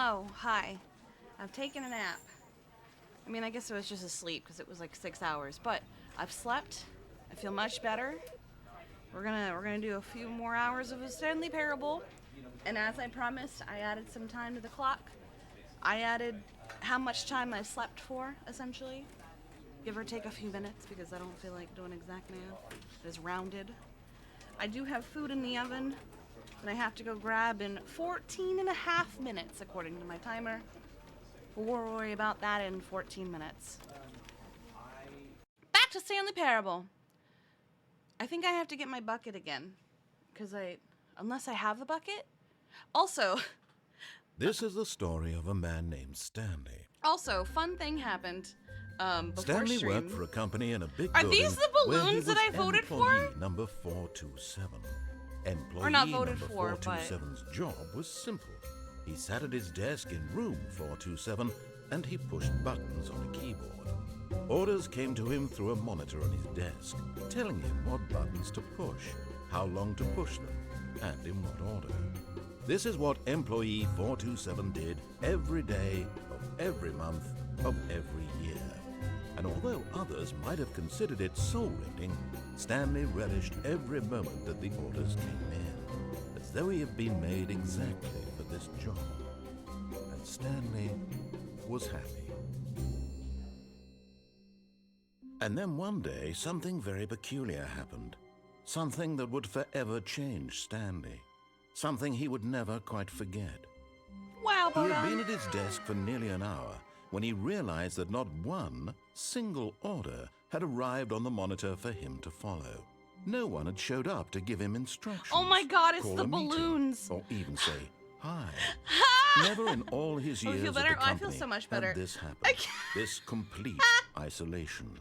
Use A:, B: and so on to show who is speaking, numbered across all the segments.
A: Hello, hi. I've taken a nap. I mean, I guess it was just asleep because it was like 6 hours, but I've slept. I feel much better. We're gonna do a few more hours of a Stanley Parable, and as I promised, I added some time to the clock. I added how much time I slept for, essentially. Give or take a few minutes because I don't feel like doing exact math. It is rounded. I do have food in the oven that I have to go grab in 14 and a half minutes according to my timer. We'll worry about that in 14 minutes. Back to Stanley Parable. I think I have to get my bucket again because unless I have the bucket. Also,
B: this is the story of a man named Stanley.
A: Also, fun thing happened before
B: Stanley
A: stream.
B: worked for a company in a big
A: Are
B: building
A: these the balloons that I voted for?
B: Employee number 427. Employee
A: Or not voted
B: number
A: for,
B: 427's job was simple. He sat at his desk in room 427 and he pushed buttons on a keyboard. Orders came to him through a monitor on his desk, telling him what buttons to push, how long to push them, and in what order. This is what Employee 427 did every day of every month of every year. And although others might have considered it soul-rending, Stanley relished every moment that the orders came in, as though he had been made exactly for this job. And Stanley was happy. And then one day, something very peculiar happened. Something that would forever change Stanley. Something he would never quite forget.
A: Wow,
B: He had been at his desk for nearly an hour when he realized that not one single order had arrived on the monitor for him to follow. No one had showed up to give him instructions.
A: Oh my God, it's
B: call
A: the
B: a meeting,
A: balloons.
B: or even say hi. Never in all his years
A: feel
B: at
A: better?
B: the
A: Oh, I
B: company
A: feel so much better.
B: had this happen. This complete isolation.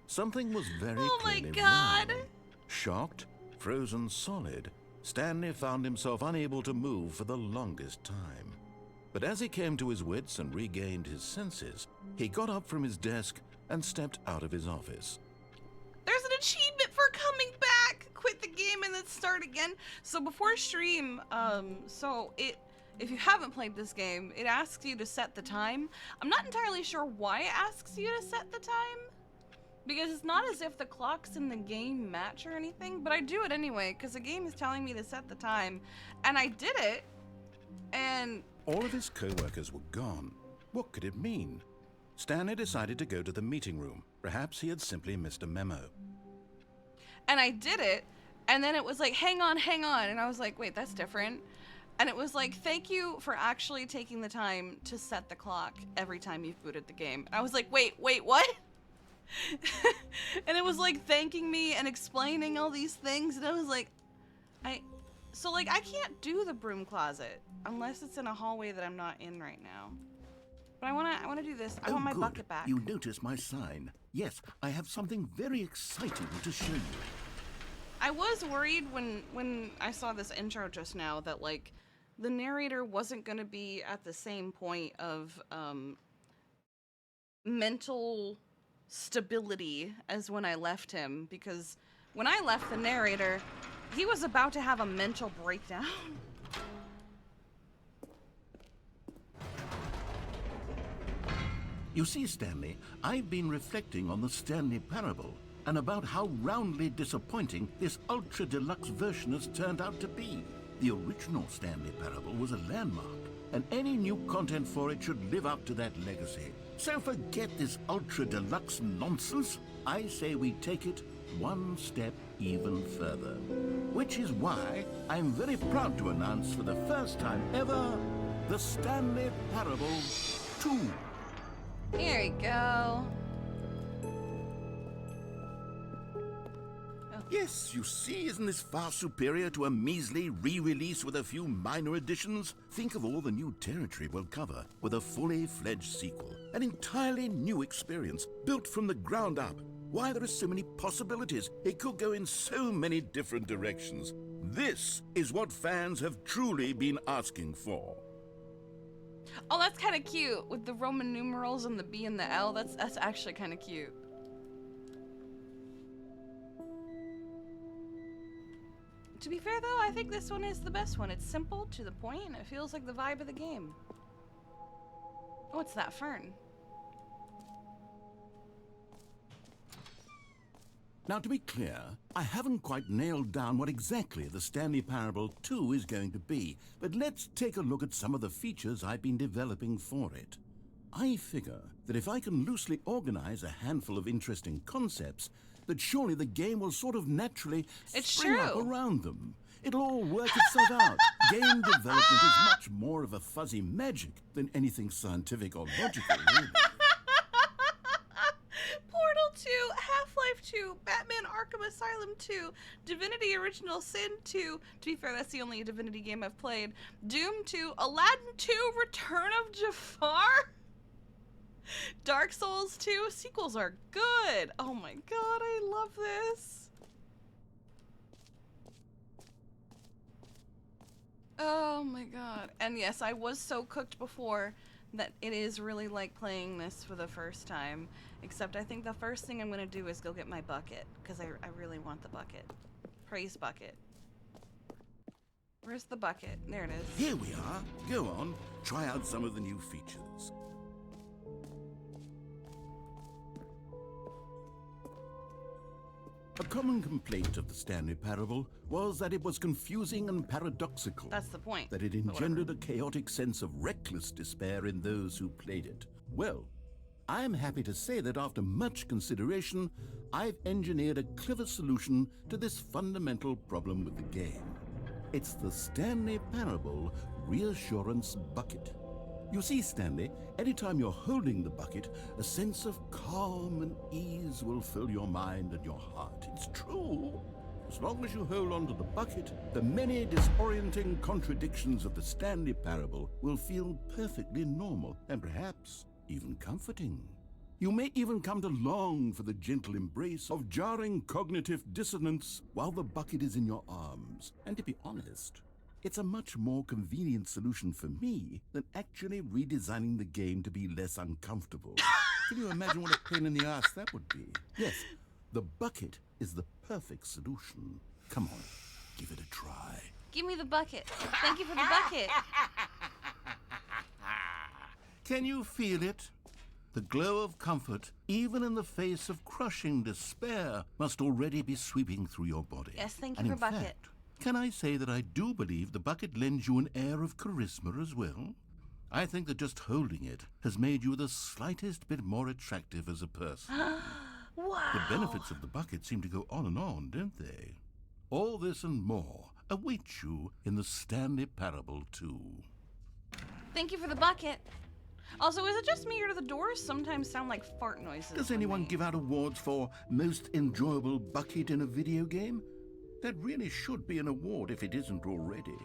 B: Something was very
A: Oh my
B: clearly
A: God.
B: wrong. Shocked, frozen solid, Stanley found himself unable to move for the longest time. But as he came to his wits and regained his senses, he got up from his desk and stepped out of his office.
A: There's an achievement for coming back. Quit the game and then start again. So before stream, if you haven't played this game, it asks you to set the time. I'm not entirely sure why it asks you to set the time, because it's not as if the clocks in the game match or anything, but I do it anyway because the game is telling me to set the time, and I did it, and
B: all of his co-workers were gone. What could it mean? Stanley decided to go to the meeting room. Perhaps he had simply missed a memo.
A: And I did it, and then it was like, hang on, and I was like, wait, that's different. And it was like, thank you for actually taking the time to set the clock every time you've booted the game. And I was like, wait, what? And it was like thanking me and explaining all these things, and I was like, I can't do the broom closet unless it's in a hallway that I'm not in right now. But I wanna do this. I want my bucket back.
C: You notice my sign. Yes, I have something very exciting to show you.
A: I was worried when I saw this intro just now that like the narrator wasn't gonna be at the same point of mental stability as when I left him, because when I left the narrator, he was about to have a mental breakdown.
C: You see, Stanley, I've been reflecting on the Stanley Parable and about how roundly disappointing this ultra-deluxe version has turned out to be. The original Stanley Parable was a landmark, and any new content for it should live up to that legacy. So forget this ultra-deluxe nonsense. I say we take it one step even further. Which is why I'm very proud to announce for the first time ever, the Stanley Parable 2.
A: Here we go.
C: Yes, you see, isn't this far superior to a measly re-release with a few minor additions? Think of all the new territory we'll cover with a fully fledged sequel. An entirely new experience, built from the ground up. Why, there are so many possibilities. It could go in so many different directions. This is what fans have truly been asking for.
A: Oh, that's kind of cute with the Roman numerals and the B and the L. That's actually kind of cute. To be fair though, I think this one is the best one. It's simple, to the point, and it feels like the vibe of the game. Oh, it's that fern.
C: Now, to be clear, I haven't quite nailed down what exactly the Stanley Parable 2 is going to be, but let's take a look at some of the features I've been developing for it. I figure that if I can loosely organize a handful of interesting concepts, that surely the game will sort of naturally spring up around them. It'll all work itself out. Game development is much more of a fuzzy magic than anything scientific or logical, really.
A: Portal 2, Half-Life 2, Batman Arkham Asylum 2, Divinity Original Sin 2. To be fair, that's the only Divinity game I've played. Doom 2, Aladdin 2, Return of Jafar. Dark Souls 2. Sequels are good. Oh my god, I love this. Oh my god. And yes, I was so cooked before that it is really like playing this for the first time. Except I think the first thing I'm going to do is go get my bucket. Because I really want the bucket. Praise bucket. Where's the bucket? There it is.
C: Here we are. Go on. Try out some of the new features. A common complaint of the Stanley Parable was that it was confusing and paradoxical.
A: That's the point.
C: That it engendered a chaotic sense of reckless despair in those who played it. Well, I'm happy to say that after much consideration, I've engineered a clever solution to this fundamental problem with the game. It's the Stanley Parable Reassurance Bucket. You see, Stanley, anytime you're holding the bucket, a sense of calm and ease will fill your mind and your heart. It's true. As long as you hold on to the bucket, the many disorienting contradictions of the Stanley Parable will feel perfectly normal and perhaps even comforting. You may even come to long for the gentle embrace of jarring cognitive dissonance while the bucket is in your arms. And to be honest, it's a much more convenient solution for me than actually redesigning the game to be less uncomfortable. Can you imagine what a pain in the ass that would be? Yes, the bucket is the perfect solution. Come on, give it a try.
A: Give me the bucket. Thank you for the bucket.
C: Can you feel it? The glow of comfort, even in the face of crushing despair, must already be sweeping through your body.
A: Yes, thank you
C: And
A: for
C: in
A: bucket.
C: fact, can I say that I do believe the bucket lends you an air of charisma as well? I think that just holding it has made you the slightest bit more attractive as a person.
A: Wow.
C: The benefits of the bucket seem to go on and on, don't they? All this and more await you in the Stanley Parable 2.
A: Thank you for the bucket. Also, is it just me or do the doors sometimes sound like fart noises?
C: Does anyone give out awards for most enjoyable bucket in a video game? That really should be an award if it isn't already.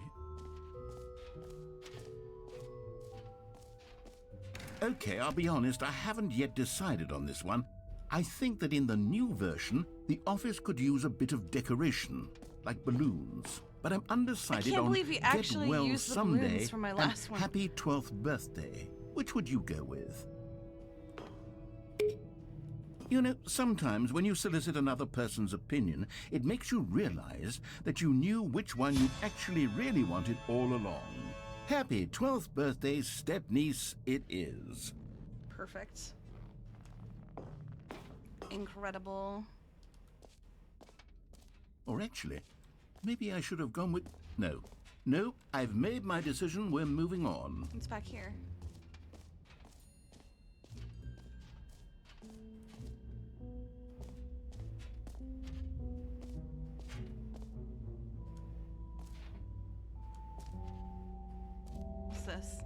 C: Okay, I'll be honest, I haven't yet decided on this one. I think that in the new version, the office could use a bit of decoration, like balloons. But I'm undecided on
A: believe you actually
C: Get Well
A: used the
C: Someday
A: balloons for my last
C: and
A: one.
C: Happy 12th Birthday. Which would you go with? You know, sometimes when you solicit another person's opinion, it makes you realize that you knew which one you actually really wanted all along. Happy 12th birthday, step-niece, it is.
A: Perfect. Incredible.
C: Or actually, maybe I should have gone with... No, I've made my decision, we're moving on.
A: It's back here. What's this?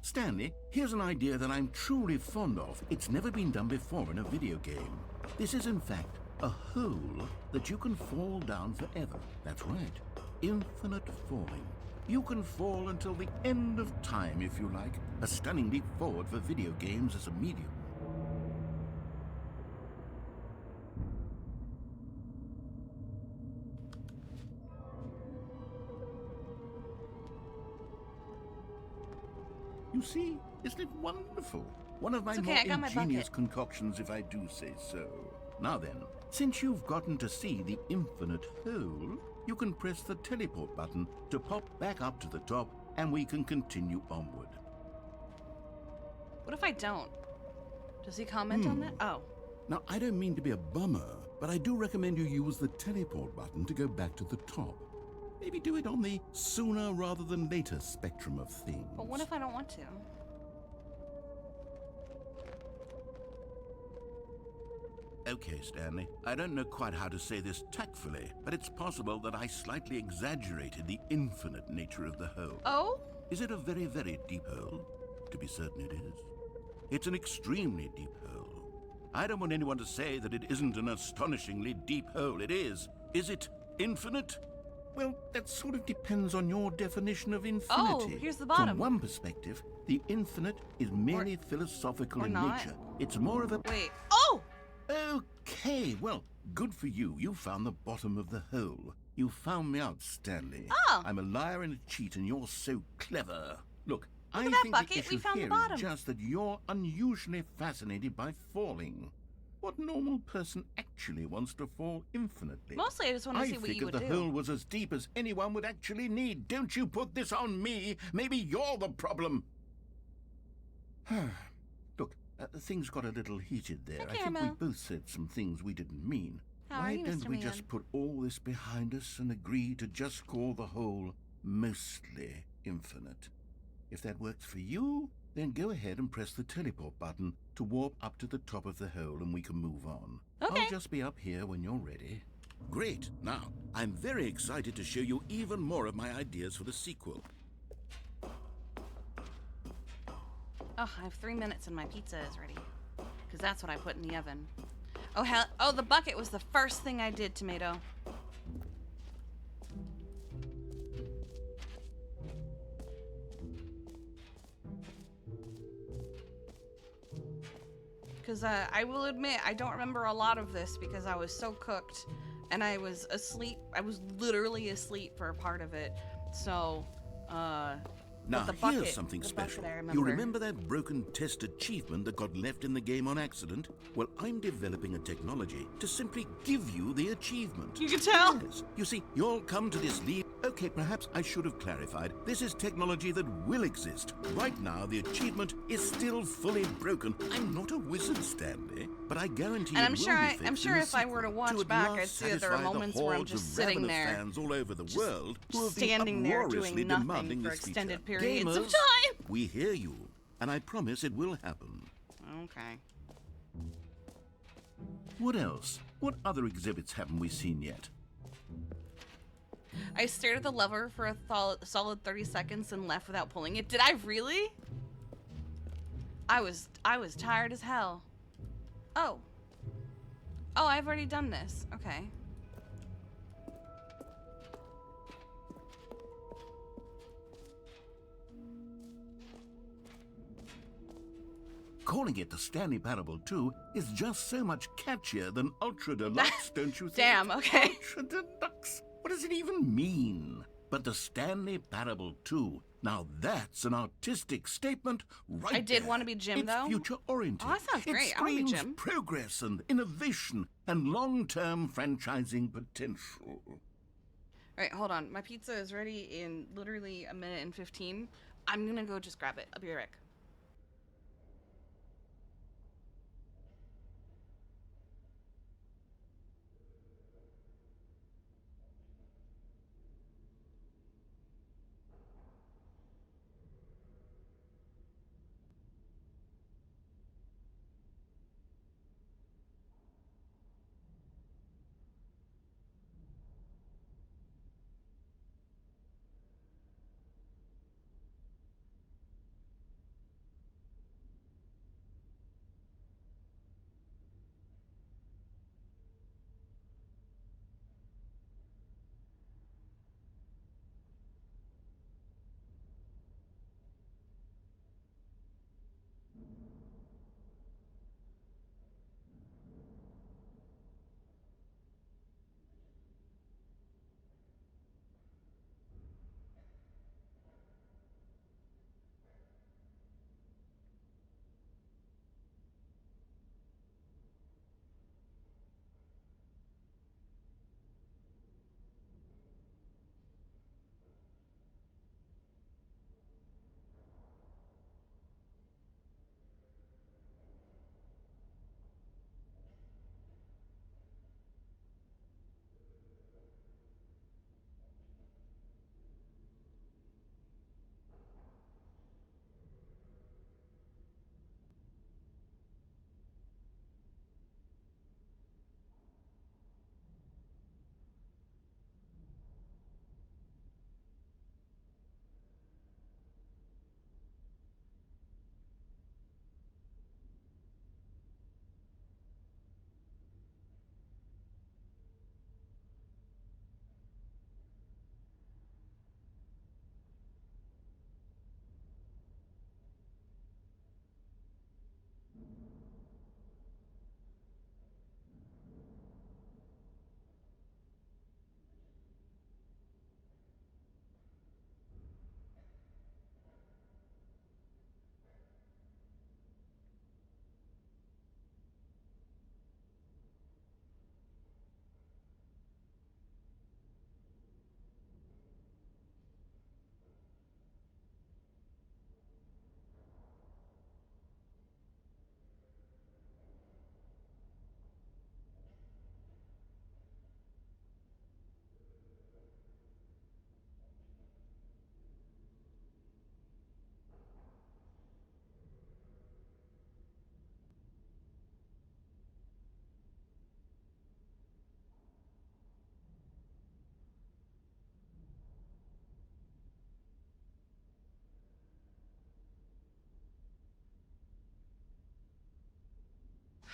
C: Stanley, here's an idea that I'm truly fond of. It's never been done before in a video game. This is, in fact, a hole that you can fall down forever. That's right. Infinite falling. You can fall until the end of time, if you like. A stunning leap forward for video games as a medium. You see, isn't it wonderful? One of my
A: It's okay,
C: more
A: I got my
C: ingenious
A: bucket.
C: concoctions, if I do say so. Now then, since you've gotten to see the infinite hole, you can press the teleport button to pop back up to the top, and we can continue onward.
A: What if I don't? Does he comment on that? Oh.
C: Now, I don't mean to be a bummer, but I do recommend you use the teleport button to go back to the top. Maybe do it on the sooner rather than later spectrum of things.
A: But what if I don't want to?
C: Okay, Stanley. I don't know quite how to say this tactfully, but it's possible that I slightly exaggerated the infinite nature of the hole.
A: Oh?
C: Is it a very, very deep hole? To be certain it is. It's an extremely deep hole. I don't want anyone to say that it isn't an astonishingly deep hole. It is. Is it infinite? Well, that sort of depends on your definition of infinity.
A: Oh, here's the bottom.
C: From one perspective, the infinite is merely philosophical in
A: not.
C: nature. It's more of a...
A: Wait. Oh!
C: Okay, well, good for you. You found the bottom of the hole. You found me out, Stanley.
A: Oh.
C: I'm a liar and a cheat, and you're so clever. Look,
A: Look
C: I
A: at that
C: think
A: bucket.
C: the issue
A: We found the
C: here
A: bottom.
C: is just that you're unusually fascinated by falling. What normal person actually wants to fall infinitely?
A: Mostly I just want to see what you
C: figured
A: would
C: the
A: do.
C: hole was as deep as anyone would actually need. Don't you put this on me. Maybe you're the problem. Look, things got a little heated there.
A: Hi,
C: I think we
A: Caramel.
C: both said some things we didn't mean.
A: How are
C: Why
A: you,
C: don't
A: Mr.
C: we
A: Man?
C: just put all this behind us and agree to just call the hole mostly infinite? If that works for you, then go ahead and press the teleport button to warp up to the top of the hole and we can move on.
A: Okay.
C: I'll just be up here when you're ready. Great. Now, I'm very excited to show you even more of my ideas for the sequel.
A: Oh, I have 3 minutes and my pizza is ready. Because that's what I put in the oven. Oh, hell. Oh, the bucket was the first thing I did, Tomato. Because I will admit, I don't remember a lot of this because I was so cooked and I was asleep. I was literally asleep for a part of it. So,
C: Now,
A: the bucket-
C: here's something
A: the bucket
C: special.
A: I
C: You
A: remember.
C: remember that broken test achievement that got left in the game on accident? Well, I'm developing a technology to simply give you the achievement.
A: You can tell.
C: Yes. You see, you'll come to this lead. Okay, perhaps I should have clarified. This is technology that will exist. Right now, the achievement is still fully broken. I'm not a wizard, Stanley, but I guarantee
A: And
C: it
A: I'm
C: will
A: sure
C: be
A: I-
C: fixed
A: I'm sure
C: in the
A: if I were to
C: sequel
A: watch
C: at
A: back,
C: last
A: I'd see that there are
C: satisfy the
A: moments where I'm
C: hordes
A: just
C: of
A: sitting
C: ravenous
A: there,
C: fans all over the world who have
A: standing
C: been
A: there
C: uproariously
A: doing nothing
C: demanding
A: for
C: this
A: extended
C: feature.
A: periods of
C: Gamers,
A: time.
C: we hear you, and I promise it will happen.
A: Okay.
C: What else? What other exhibits haven't we seen yet?
A: I stared at the lever for a solid 30 seconds and left without pulling it. Did I really? I was tired as hell. Oh. Oh, I've already done this. Okay.
C: Calling it the Stanley Parable 2 is just so much catchier than Ultra Deluxe, don't you think?
A: Damn, okay.
C: Ultra Deluxe? What does it even mean? But the Stanley Parable 2, now that's an artistic statement right
A: I did
C: there.
A: want to be Jim,
C: It's
A: though.
C: future-oriented.
A: Oh, that sounds great.
C: It
A: I wanna be
C: screams
A: Jim.
C: progress and innovation and long-term franchising potential.
A: All right, hold on. My pizza is ready in literally a minute and 15. I'm gonna go just grab it. I'll be right back.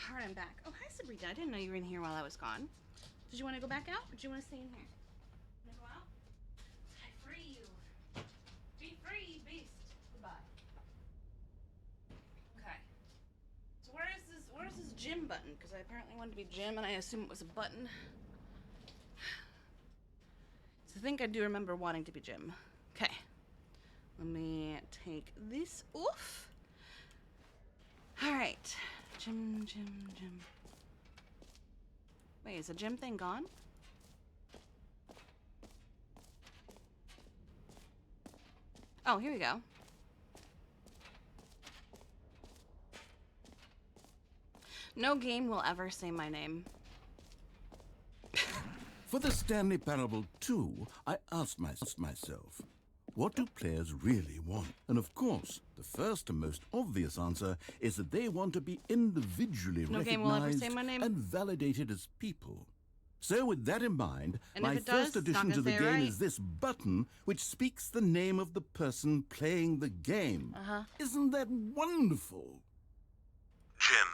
A: Alright, I'm back. Oh, hi, Sabrina. I didn't know you were in here while I was gone. Did you want to go back out, or did you want to stay in here? Want to go out? I free you. Be free, beast. Goodbye. Okay. So where's this gym button? Because I apparently wanted to be gym, and I assume it was a button. So I think I do remember wanting to be gym. Okay. Let me take this off. Alright. Gym. Wait, is the gym thing gone? Oh, here we go. No game will ever say my name.
C: For the Stanley Parable 2, I asked myself, what do players really want? And of course, the first and most obvious answer is that they want to be individually
A: No game will ever
C: recognized
A: say my name.
C: and validated as people. So with that in mind,
A: And
C: my
A: if it does,
C: first
A: it's not
C: addition to the
A: gonna say
C: game
A: it right.
C: is this button which speaks the name of the person playing the game. Isn't that wonderful?
D: Jim.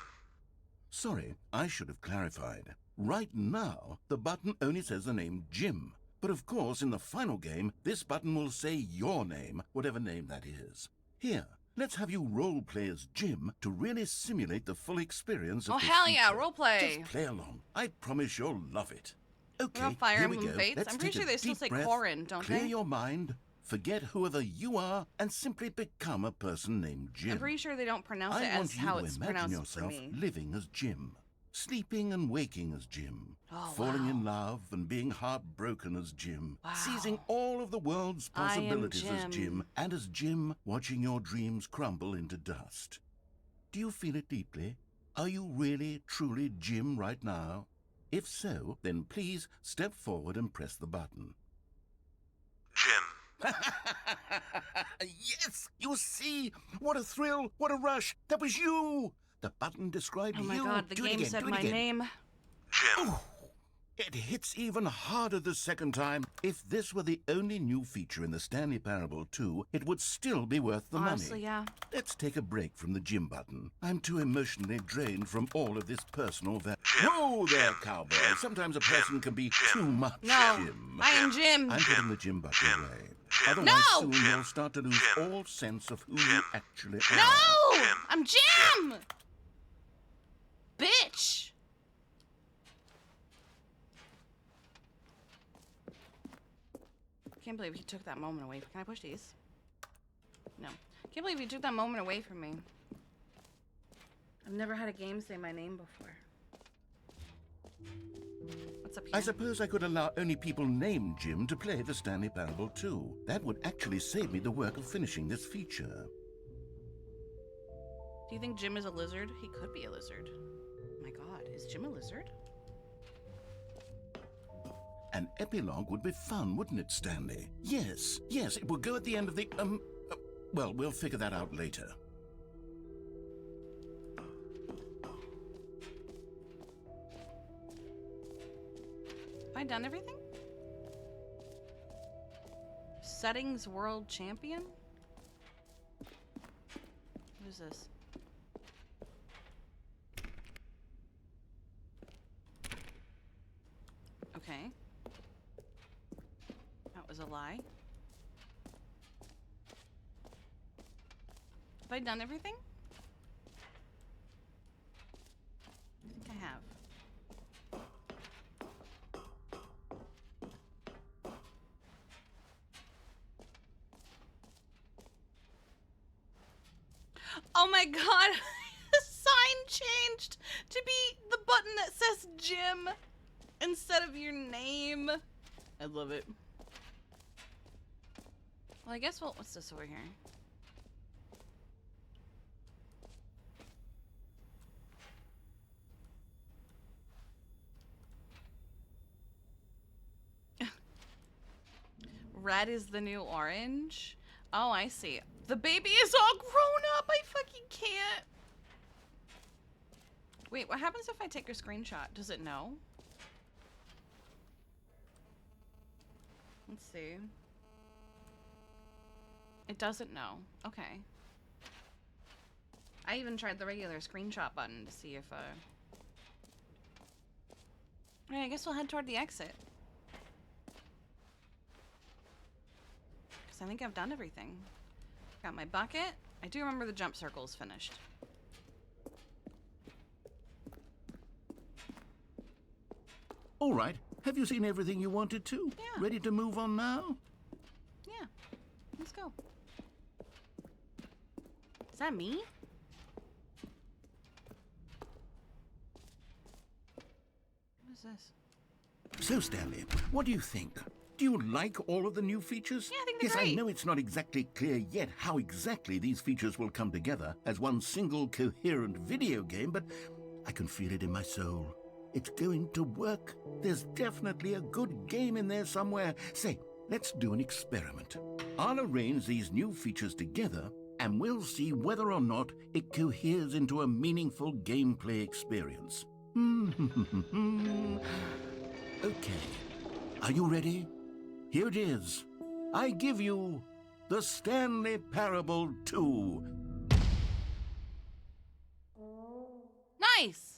C: Sorry, I should have clarified. Right now, the button only says the name Jim. But of course, in the final game, this button will say your name, whatever name that is. Here, let's have you roleplay as Jim to really simulate the full experience of
A: Oh,
C: this
A: hell yeah,
C: feature.
A: roleplay.
C: Just play along. I promise you'll love it. Okay,
A: about Fire
C: here we
A: Emblem
C: go.
A: Fates?
C: Let's
A: I'm pretty
C: take
A: sure
C: a
A: they still
C: deep
A: say
C: breath,
A: Corin, don't
C: clear
A: they?
C: your mind, forget whoever you are, and simply become a person named Jim.
A: I'm pretty sure they don't pronounce it
C: I
A: as
C: want you
A: how
C: to
A: it's
C: imagine
A: pronounced for
C: yourself
A: me.
C: living as Jim, sleeping and waking as Jim,
A: Oh,
C: falling
A: wow.
C: in love and being heartbroken as Jim,
A: Wow.
C: seizing all of the world's
A: I am
C: possibilities as
A: Jim.
C: Jim, and as Jim, watching your dreams crumble into dust. Do you feel it deeply? Are you really, truly Jim right now? If so, then please step forward and press the button.
D: Jim.
C: Yes! You see? What a thrill! What a rush! That was you! The button described
A: Oh
C: you.
A: my god, the
C: Do it
A: game
C: again,
A: said
C: do it
A: my
C: again.
A: name.
D: Jim.
C: It hits even harder the second time. If this were the only new feature in the Stanley Parable 2, it would still be worth the
A: Honestly,
C: money.
A: yeah.
C: Let's take a break from the gym button. I'm too emotionally drained from all of this personal
D: Jim,
C: Whoa there,
D: Jim,
C: cowboy.
D: Jim,
C: Sometimes a
D: Jim,
C: person can be
D: Jim,
C: too much,
A: No,
C: Jim.
A: I am Jim.
C: I'm putting the gym button
D: Jim,
C: away.
D: Jim.
C: Otherwise,
A: No!
C: soon
D: Jim,
C: you'll start to lose
D: Jim,
C: all sense of who
D: Jim,
C: you actually are.
A: No!
D: Jim,
A: I'm Jim! Bitch! Can't believe he took that moment away. Can I push these? No. Can't believe he took that moment away from me. I've never had a game say my name before. What's up here?
C: I suppose I could allow only people named Jim to play the Stanley Parable 2. That would actually save me the work of finishing this feature.
A: Do you think Jim is a lizard? He could be a lizard. Oh my god, is Jim a lizard?
C: An epilogue would be fun, wouldn't it, Stanley? Yes, it would go at the end of the, well, we'll figure that out later.
A: Have I done everything? Settings World Champion? What is this? Okay. That was a lie. Have I done everything? I think I have. Oh my god! The sign changed to be the button that says Jim instead of your name. I love it. Well, I guess what's this over here? Red is the new orange? Oh, I see. The baby is all grown up! I fucking can't! Wait, what happens if I take a screenshot? Does it know? Let's see. It doesn't know. Okay. I even tried the regular screenshot button to see if Alright, I guess we'll head toward the exit. Because I think I've done everything. Got my bucket. I do remember the jump circle is finished.
C: All right. Have you seen everything you wanted to?
A: Yeah.
C: Ready to move on now?
A: Yeah. Let's go. Is that me? What is this?
C: So, Stanley, what do you think? Do you like all of the new features?
A: Yeah, I think they're
C: yes,
A: great.
C: I know it's not exactly clear yet how exactly these features will come together as one single coherent video game, but I can feel it in my soul. It's going to work. There's definitely a good game in there somewhere. Say, let's do an experiment. I'll arrange these new features together, and we'll see whether or not it coheres into a meaningful gameplay experience. Okay. Are you ready? Here it is. I give you the Stanley Parable 2.
A: Nice!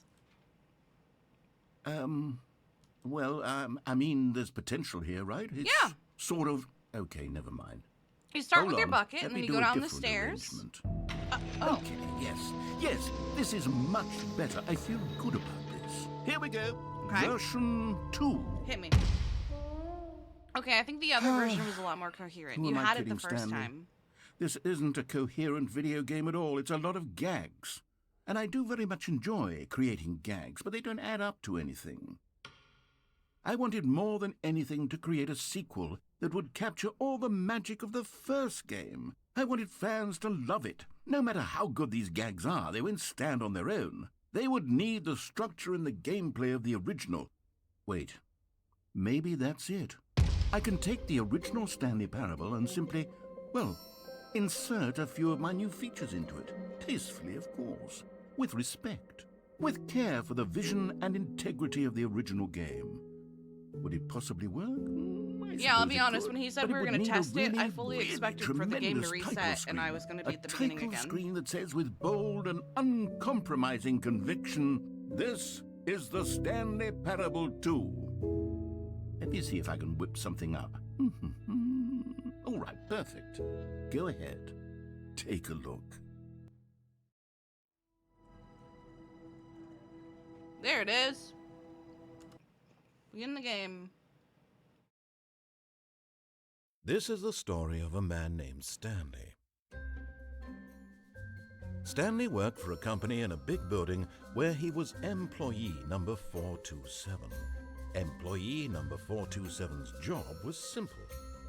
C: I mean, there's potential here, right? It's
A: Yeah.
C: Sort of. Okay, never mind.
A: You start
C: Hold
A: with your
C: on.
A: bucket,
C: Let
A: and
C: me
A: then you
C: do
A: go
C: a
A: down the
C: different
A: stairs.
C: arrangement.
A: Oh.
C: Okay, yes, this is much better. I feel good about this. Here we go.
A: Okay.
C: Version 2.
A: Hit me. Okay, I think the other version was a lot more coherent.
C: Who
A: You
C: am I
A: had it the
C: kidding,
A: first
C: Stanley?
A: time.
C: This isn't a coherent video game at all. It's a lot of gags. And I do very much enjoy creating gags, but they don't add up to anything. I wanted more than anything to create a sequel that would capture all the magic of the first game. I wanted fans to love it. No matter how good these gags are, they won't stand on their own. They would need the structure and the gameplay of the original. Wait, maybe that's it. I can take the original Stanley Parable and simply, well, insert a few of my new features into it. Tastefully, of course. With respect. With care for the vision and integrity of the original game. Would it possibly work?
A: Yeah, I'll
C: suppose
A: be
C: it
A: honest,
C: could,
A: when he said
C: but
A: we were
C: would
A: going to
C: need a
A: test it, I
C: really,
A: fully
C: really
A: expected for the game to
C: tremendous title
A: reset, and I
C: screen.
A: was going to be at the beginning
C: title
A: again.
C: Screen that says with bold and uncompromising conviction, "This is the Stanley Parable 2." Let me see if I can whip something up. All right, perfect. Go ahead. Take a look.
A: There it is. Begin the game.
B: This is the story of a man named Stanley. Stanley worked for a company in a big building where he was employee number 427. Employee number 427's job was simple.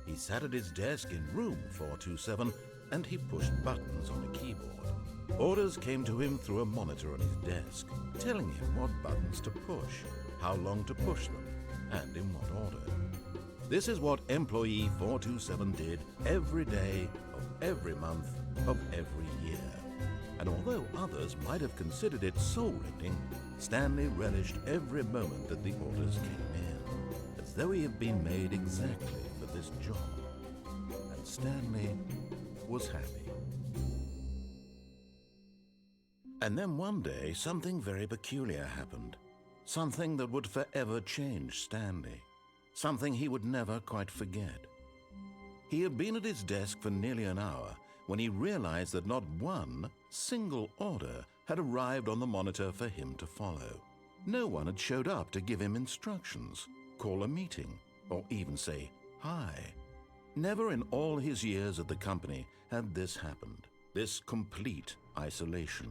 B: He sat at his desk in room 427 and he pushed buttons on a keyboard. Orders came to him through a monitor on his desk, telling him what buttons to push, how long to push them, and in what order. This is what employee 427 did every day of every month of every year. And although others might have considered it soul-rending, Stanley relished every moment that the orders came in, as though he had been made exactly for this job. And Stanley was happy. And then one day, something very peculiar happened. Something that would forever change Stanley. Something he would never quite forget. He had been at his desk for nearly an hour when he realized that not one single order had arrived on the monitor for him to follow. No one had showed up to give him instructions, call a meeting, or even say hi. Never in all his years at the company had this happened, this complete isolation.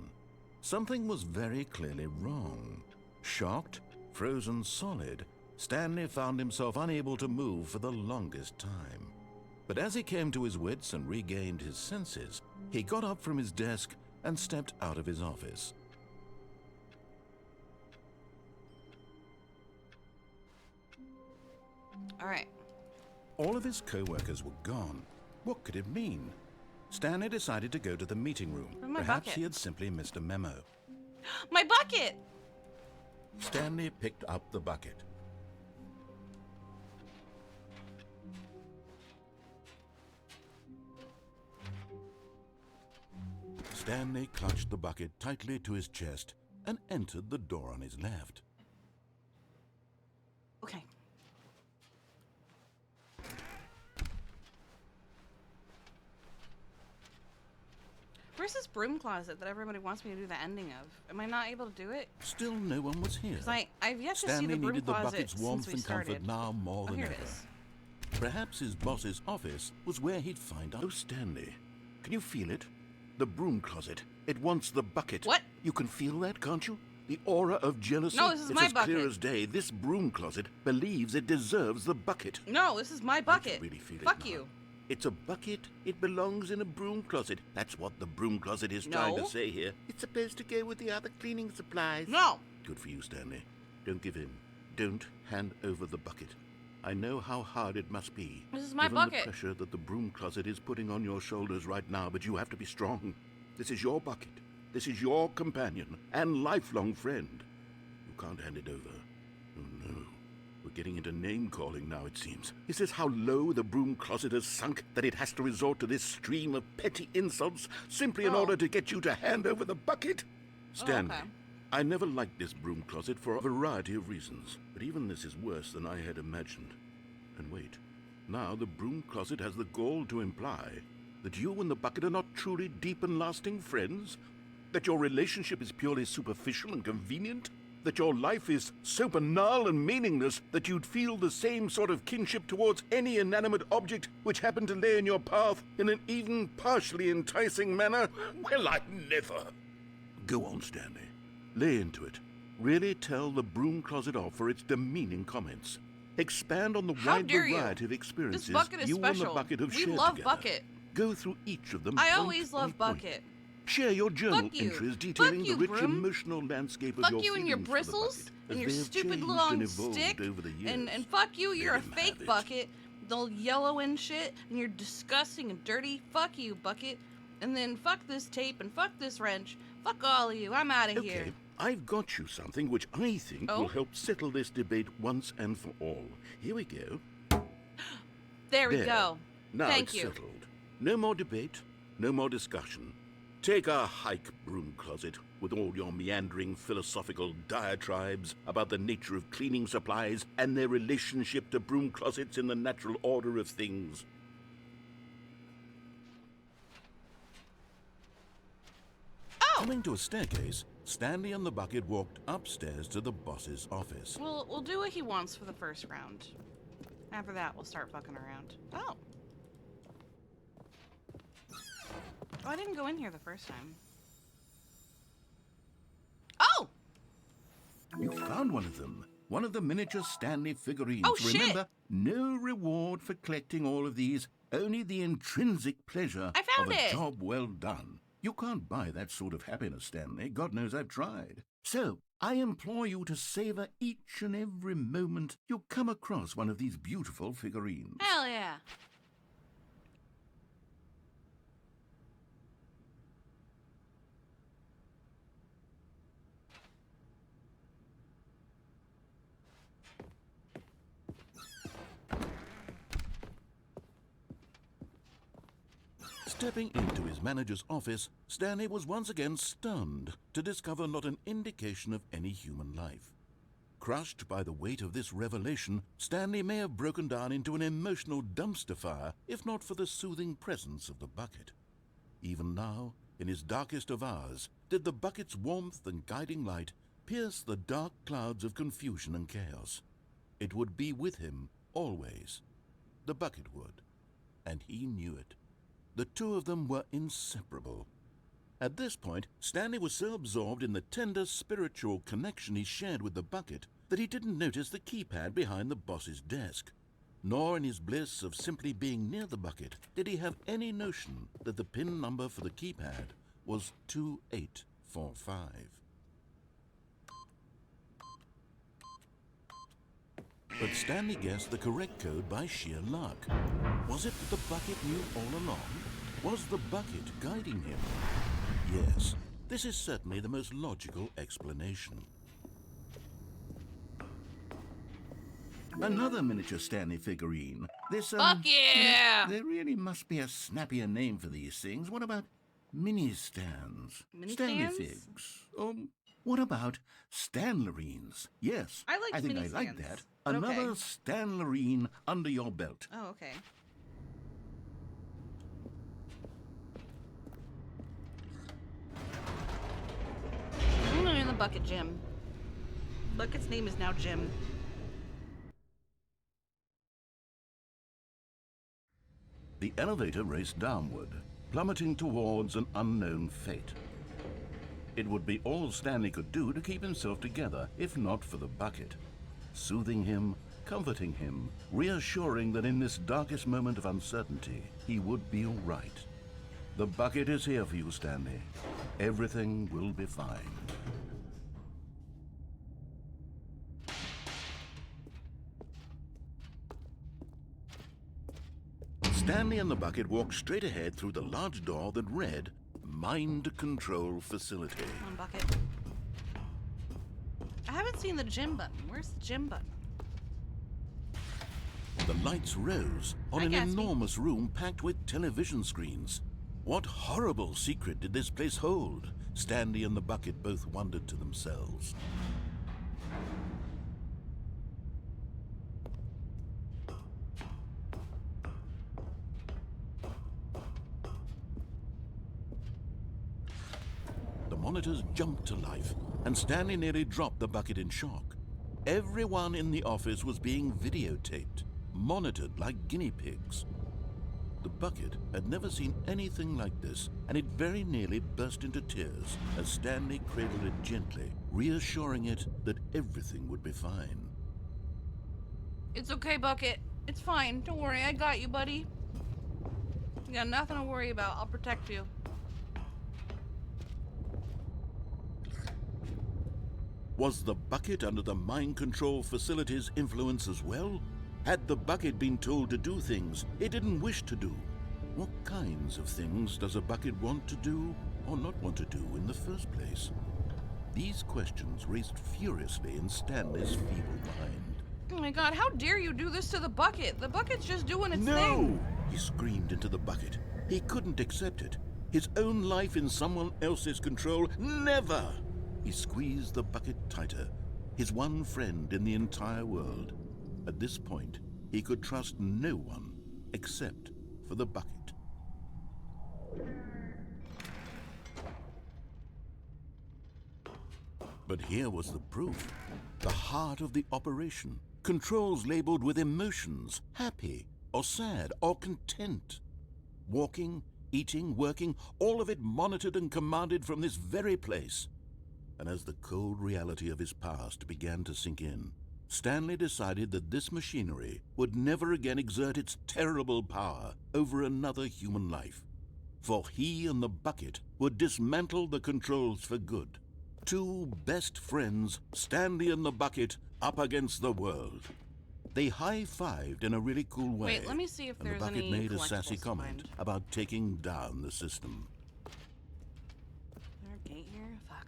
B: Something was very clearly wrong. Shocked, frozen solid, Stanley found himself unable to move for the longest time. But as he came to his wits and regained his senses, he got up from his desk and stepped out of his office.
A: All right.
B: All of his co-workers were gone. What could it mean? Stanley decided to go to the meeting room.
A: Where's my
B: Perhaps
A: bucket?
B: he had simply missed a memo.
A: My bucket!
B: Stanley picked up the bucket. Stanley clutched the bucket tightly to his chest and entered the door on his left.
A: Okay. Where's this broom closet that everybody wants me to do the ending of? Am I not able to do it?
B: Still no one was here.
A: Because I've yet to see
B: Stanley
A: the broom
B: needed the
A: closet
B: bucket's
A: since
B: warmth
A: we
B: and comfort
A: started.
B: now more
A: Oh,
B: than
A: here
B: ever.
A: it is.
B: Perhaps his boss's office was where he'd find out.
C: Oh, Stanley, can you feel it? The broom closet. It wants the bucket.
A: What?
C: You can feel that, can't you? The aura of jealousy.
A: No, this is
C: it's
A: my
C: as clear
A: bucket.
C: as day. This broom closet believes it deserves the bucket.
A: No, this is my bucket.
C: Really feel it
A: Fuck
C: now.
A: you.
C: It's a bucket. It belongs in a broom closet. That's what the broom closet is trying
A: No.
C: to say here. It's supposed to go with the other cleaning supplies.
A: No.
C: Good for you, Stanley. Don't give in. Don't hand over the bucket. I know how hard it must be.
A: This is my
C: given
A: bucket.
C: the pressure that the broom closet is putting on your shoulders right now, but you have to be strong. This is your bucket. This is your companion and lifelong friend. You can't hand it over. Oh, no. We're getting into name-calling now, it seems. Is this how low the broom closet has sunk, that it has to resort to this stream of petty insults simply in
A: Oh.
C: order to get you to hand over the bucket? Stanley,
A: okay.
C: I never liked this broom closet for a variety of reasons, but even this is worse than I had imagined. And wait, now the broom closet has the gall to imply that you and the bucket are not truly deep and lasting friends? That your relationship is purely superficial and convenient? That your life is so banal and meaningless that you'd feel the same sort of kinship towards any inanimate object which happened to lay in your path in an even partially enticing manner? Well, I never. Go on, Stanley. Lay into it. Really tell the broom closet off for its demeaning comments. Expand on the
A: How
C: wide
A: dare you?
C: variety of experiences
A: This bucket is
C: you
A: special.
C: and the bucket have
A: We
C: shared
A: love
C: together.
A: bucket.
C: Go through each of them.
A: I
C: point
A: always
C: by
A: love
C: point.
A: bucket.
C: Share your journal
A: Fuck you.
C: entries
A: Fuck
C: detailing
A: you,
C: the rich
A: broom.
C: emotional landscape of
A: Fuck
C: your
A: you and your
C: feelings for the
A: bristles
C: bucket,
A: and
C: as
A: your
C: they have
A: stupid
C: changed
A: long
C: and evolved
A: stick.
C: over the years.
A: And fuck you, you're a
C: Let him
A: fake
C: have it.
A: bucket. The yellow and shit, and you're disgusting and dirty. Fuck you, bucket. And then fuck this tape and fuck this wrench. Fuck all of you. I'm out of
C: Okay,
A: here.
C: I've got you something which I think
A: Oh?
C: will help settle this debate once and for all. Here we go.
A: There we
C: There.
A: go.
C: Now
A: Thank
C: it's
A: you.
C: settled. No more debate, no more discussion. Take a hike, broom closet, with all your meandering philosophical diatribes about the nature of cleaning supplies and their relationship to broom closets in the natural order of things.
B: Coming to a staircase, Stanley and the bucket walked upstairs to the boss's office.
A: We'll do what he wants for the first round. After that, we'll start fucking around. Oh. Oh, I didn't go in here the first time. Oh!
C: You found one of them. One of the miniature Stanley figurines.
A: Oh, shit.
C: Remember, no reward for collecting all of these, only the intrinsic pleasure
A: I found
C: of a
A: it.
C: job well done. You can't buy that sort of happiness, Stanley. God knows I've tried. So, I implore you to savor each and every moment you come across one of these beautiful figurines.
A: Hell yeah.
B: Stepping into his manager's office, Stanley was once again stunned to discover not an indication of any human life. Crushed by the weight of this revelation, Stanley may have broken down into an emotional dumpster fire if not for the soothing presence of the bucket. Even now, in his darkest of hours, did the bucket's warmth and guiding light pierce the dark clouds of confusion and chaos. It would be with him always. The bucket would, and he knew it. The two of them were inseparable. At this point, Stanley was so absorbed in the tender spiritual connection he shared with the bucket that he didn't notice the keypad behind the boss's desk. Nor in his bliss of simply being near the bucket did he have any notion that the PIN number for the keypad was 2845. But Stanley guessed the correct code by sheer luck. Was it that the bucket knew all along? Was the bucket guiding him? Yes, this is certainly the most logical explanation.
C: Another miniature Stanley figurine. This,
A: Fuck yeah!
C: There really must be a snappier name for these things. What about mini stands?
A: Mini
C: Stanley
A: stands?
C: figs. Or What about Stanlerines? Yes,
A: I like
C: I think
A: mini
C: I like
A: stands,
C: that.
A: but
C: Another
A: okay.
C: Stanlerine under your belt.
A: Oh, okay. In the bucket, Jim. Bucket's name is now Jim.
C: The elevator raced downward, plummeting towards an unknown fate. It would be all Stanley could do to keep himself together, if not for the bucket. Soothing him, comforting him, reassuring that in this darkest moment of uncertainty, he would be all right. The bucket is here for you, Stanley. Everything will be fine. Stanley and the bucket walked straight ahead through the large door that read, Mind Control Facility.
A: Come on, bucket. I haven't seen the gym button. Where's the gym button?
C: The lights rose on
A: Hi,
C: an
A: Gatsby.
C: enormous room packed with television screens. What horrible secret did this place hold? Stanley and the bucket both wondered to themselves. The monitors jumped to life, and Stanley nearly dropped the bucket in shock. Everyone in the office was being videotaped, monitored like guinea pigs. The bucket had never seen anything like this, and it very nearly burst into tears as Stanley cradled it gently, reassuring it that everything would be fine.
A: It's okay, Bucket. It's fine. Don't worry. I got you, buddy. You got nothing to worry about. I'll protect you.
C: Was the bucket under the mind control facility's influence as well? Had the bucket been told to do things it didn't wish to do? What kinds of things does a bucket want to do or not want to do in the first place? These questions raced furiously in Stanley's feeble mind.
A: Oh my god, how dare you do this to the bucket? The bucket's just doing its
C: No!
A: thing.
C: He screamed into the bucket. He couldn't accept it. His own life in someone else's control, never! He squeezed the bucket tighter, his one friend in the entire world. At this point, he could trust no one except for the bucket. But here was the proof. The heart of the operation. Controls labeled with emotions, happy or sad or content. Walking, eating, working, all of it monitored and commanded from this very place. And as the cold reality of his past began to sink in, Stanley decided that this machinery would never again exert its terrible power over another human life. For he and the bucket would dismantle the controls for good. Two best friends, Stanley and the bucket, up against the world. They high-fived in a really cool way.
A: Wait, let me see if
C: and
A: there's
C: the bucket
A: any
C: made a sassy
A: collectibles to
C: comment
A: find.
C: about taking down the system.
A: Is there a gate here? Fuck.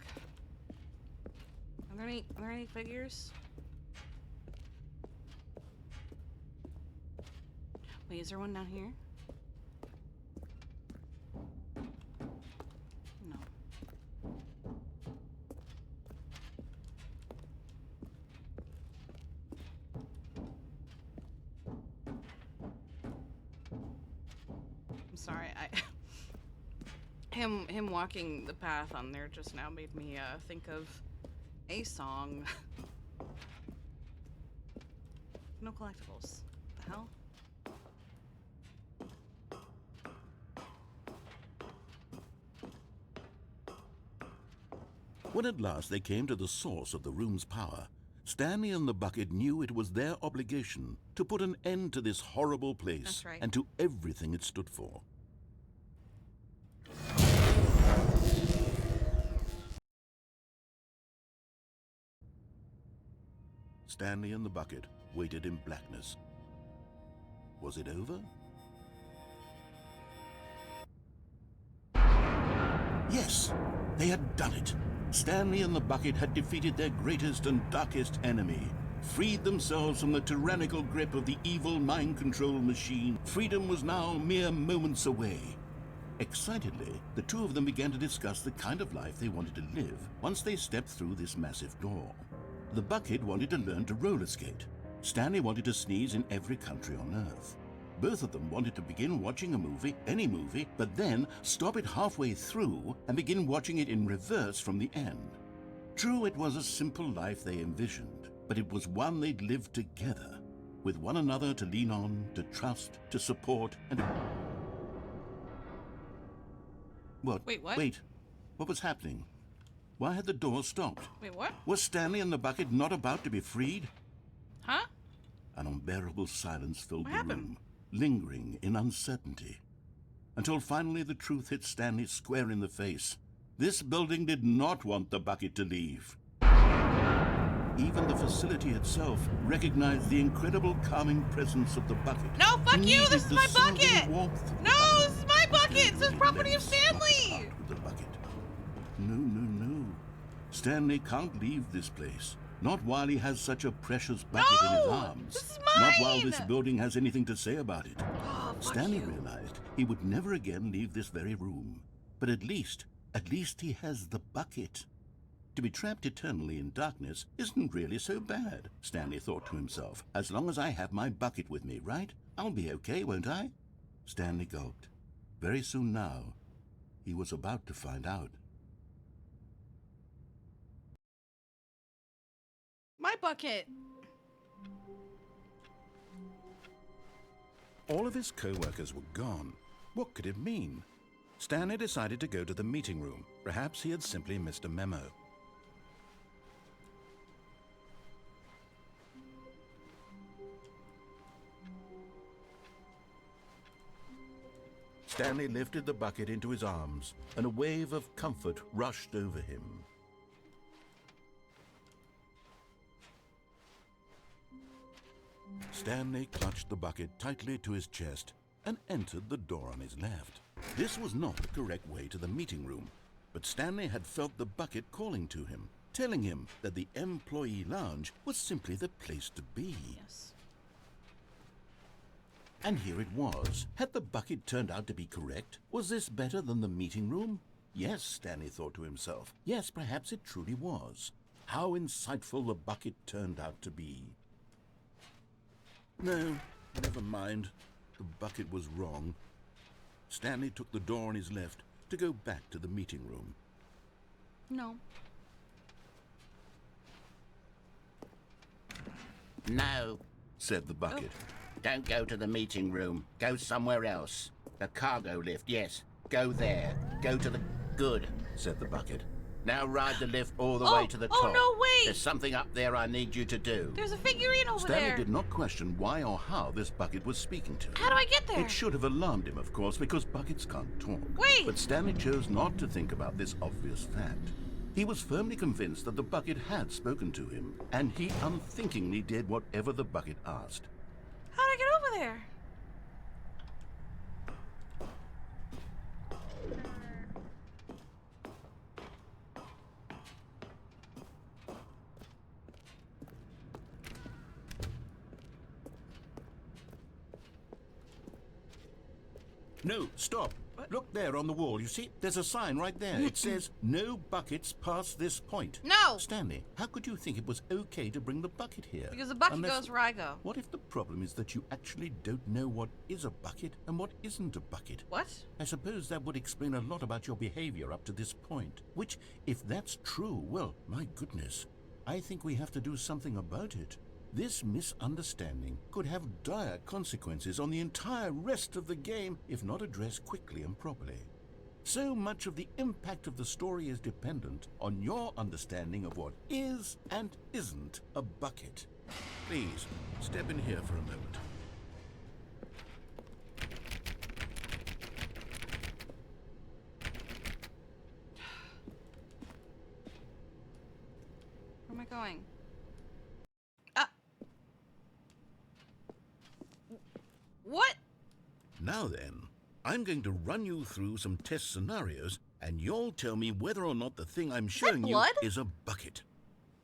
A: Are there any figures? Wait, is there one down here? No. I'm sorry, him walking the path on there just now made me think of a song. No collectibles. What the hell?
C: When at last they came to the source of the room's power, Stanley and the bucket knew it was their obligation to put an end to this horrible place
A: That's right.
C: and to everything it stood for. Stanley and the bucket waited in blackness. Was it over? Yes, they had done it. Stanley and the bucket had defeated their greatest and darkest enemy, freed themselves from the tyrannical grip of the evil mind control machine. Freedom was now mere moments away. Excitedly, the two of them began to discuss the kind of life they wanted to live once they stepped through this massive door. The bucket wanted to learn to roller skate. Stanley wanted to sneeze in every country on Earth. Both of them wanted to begin watching a movie, any movie, but then stop it halfway through and begin watching it in reverse from the end. True, it was a simple life they envisioned, but it was one they'd lived together, with one another to lean on, to trust, to support, and... What?
A: Wait, what?
C: Wait. What was happening? Why had the door stopped?
A: Wait, what?
C: Was Stanley and the bucket not about to be freed?
A: Huh?
C: An unbearable silence filled
A: What
C: the
A: happened?
C: room, lingering in uncertainty. Until finally the truth hit Stanley square in the face. This building did not want the bucket to leave. Even the facility itself recognized the incredible calming presence of the bucket.
A: No, fuck you!
C: Needed
A: This is
C: the
A: my
C: soothing
A: bucket!
C: warmth.
A: No, this is my bucket! This is property of
C: Let us not
A: Stanley!
C: part with the bucket. No. Stanley can't leave this place. Not while he has such a precious bucket in his
A: No!
C: arms.
A: This is
C: Not while
A: mine!
C: this building has anything to say about it.
A: Oh, fuck
C: Stanley
A: you.
C: realized he would never again leave this very room. But at least he has the bucket. To be trapped eternally in darkness isn't really so bad, Stanley thought to himself. As long as I have my bucket with me, right? I'll be okay, won't I? Stanley gulped. Very soon now, he was about to find out.
A: My bucket!
B: All of his co-workers were gone. What could it mean? Stanley decided to go to the meeting room. Perhaps he had simply missed a memo. Stanley lifted the bucket into his arms, and a wave of comfort rushed over him. Stanley clutched the bucket tightly to his chest and entered the door on his left. This was not the correct way to the meeting room, but Stanley had felt the bucket calling to him, telling him that the employee lounge was simply the place to be.
A: Yes.
C: And here it was. Had the bucket turned out to be correct? Was this better than the meeting room? Yes, Stanley thought to himself. Yes, perhaps it truly was. How insightful the bucket turned out to be. No, never mind. The bucket was wrong. Stanley took the door on his left to go back to the meeting room.
A: No.
E: No,
C: Said the bucket.
E: don't go to the meeting room. Go somewhere else. The cargo lift, yes. Go there. Go to the... Good.
C: Said the bucket.
E: Now ride the lift all the
A: Oh,
E: way to the
A: oh,
E: top.
A: no, wait!
E: There's something up there I need you to do.
A: There's a figurine over
C: Stanley
A: there.
C: did not question why or how this bucket was speaking to him.
A: How do I get there?
C: It should have alarmed him, of course, because buckets can't talk.
A: Wait!
C: But Stanley chose not to think about this obvious fact. He was firmly convinced that the bucket had spoken to him, and he unthinkingly did whatever the bucket asked.
A: How do I get over there?
C: No, stop. Look there on the wall. You see, there's a sign right there. It says, no buckets past this point.
A: No!
C: Stanley, how could you think it was okay to bring the bucket here?
A: Because the bucket
C: Unless-
A: goes where I go.
C: What if the problem is that you actually don't know what is a bucket and what isn't a bucket?
A: What?
C: I suppose that would explain a lot about your behavior up to this point. Which, if that's true, well, my goodness, I think we have to do something about it. This misunderstanding could have dire consequences on the entire rest of the game if not addressed quickly and properly. So much of the impact of the story is dependent on your understanding of what is and isn't a bucket. Please, step in here for a moment.
A: Where am I going? What?
C: Now then, I'm going to run you through some test scenarios, and you'll tell me whether or not the thing I'm showing you
A: blood?
C: is a bucket.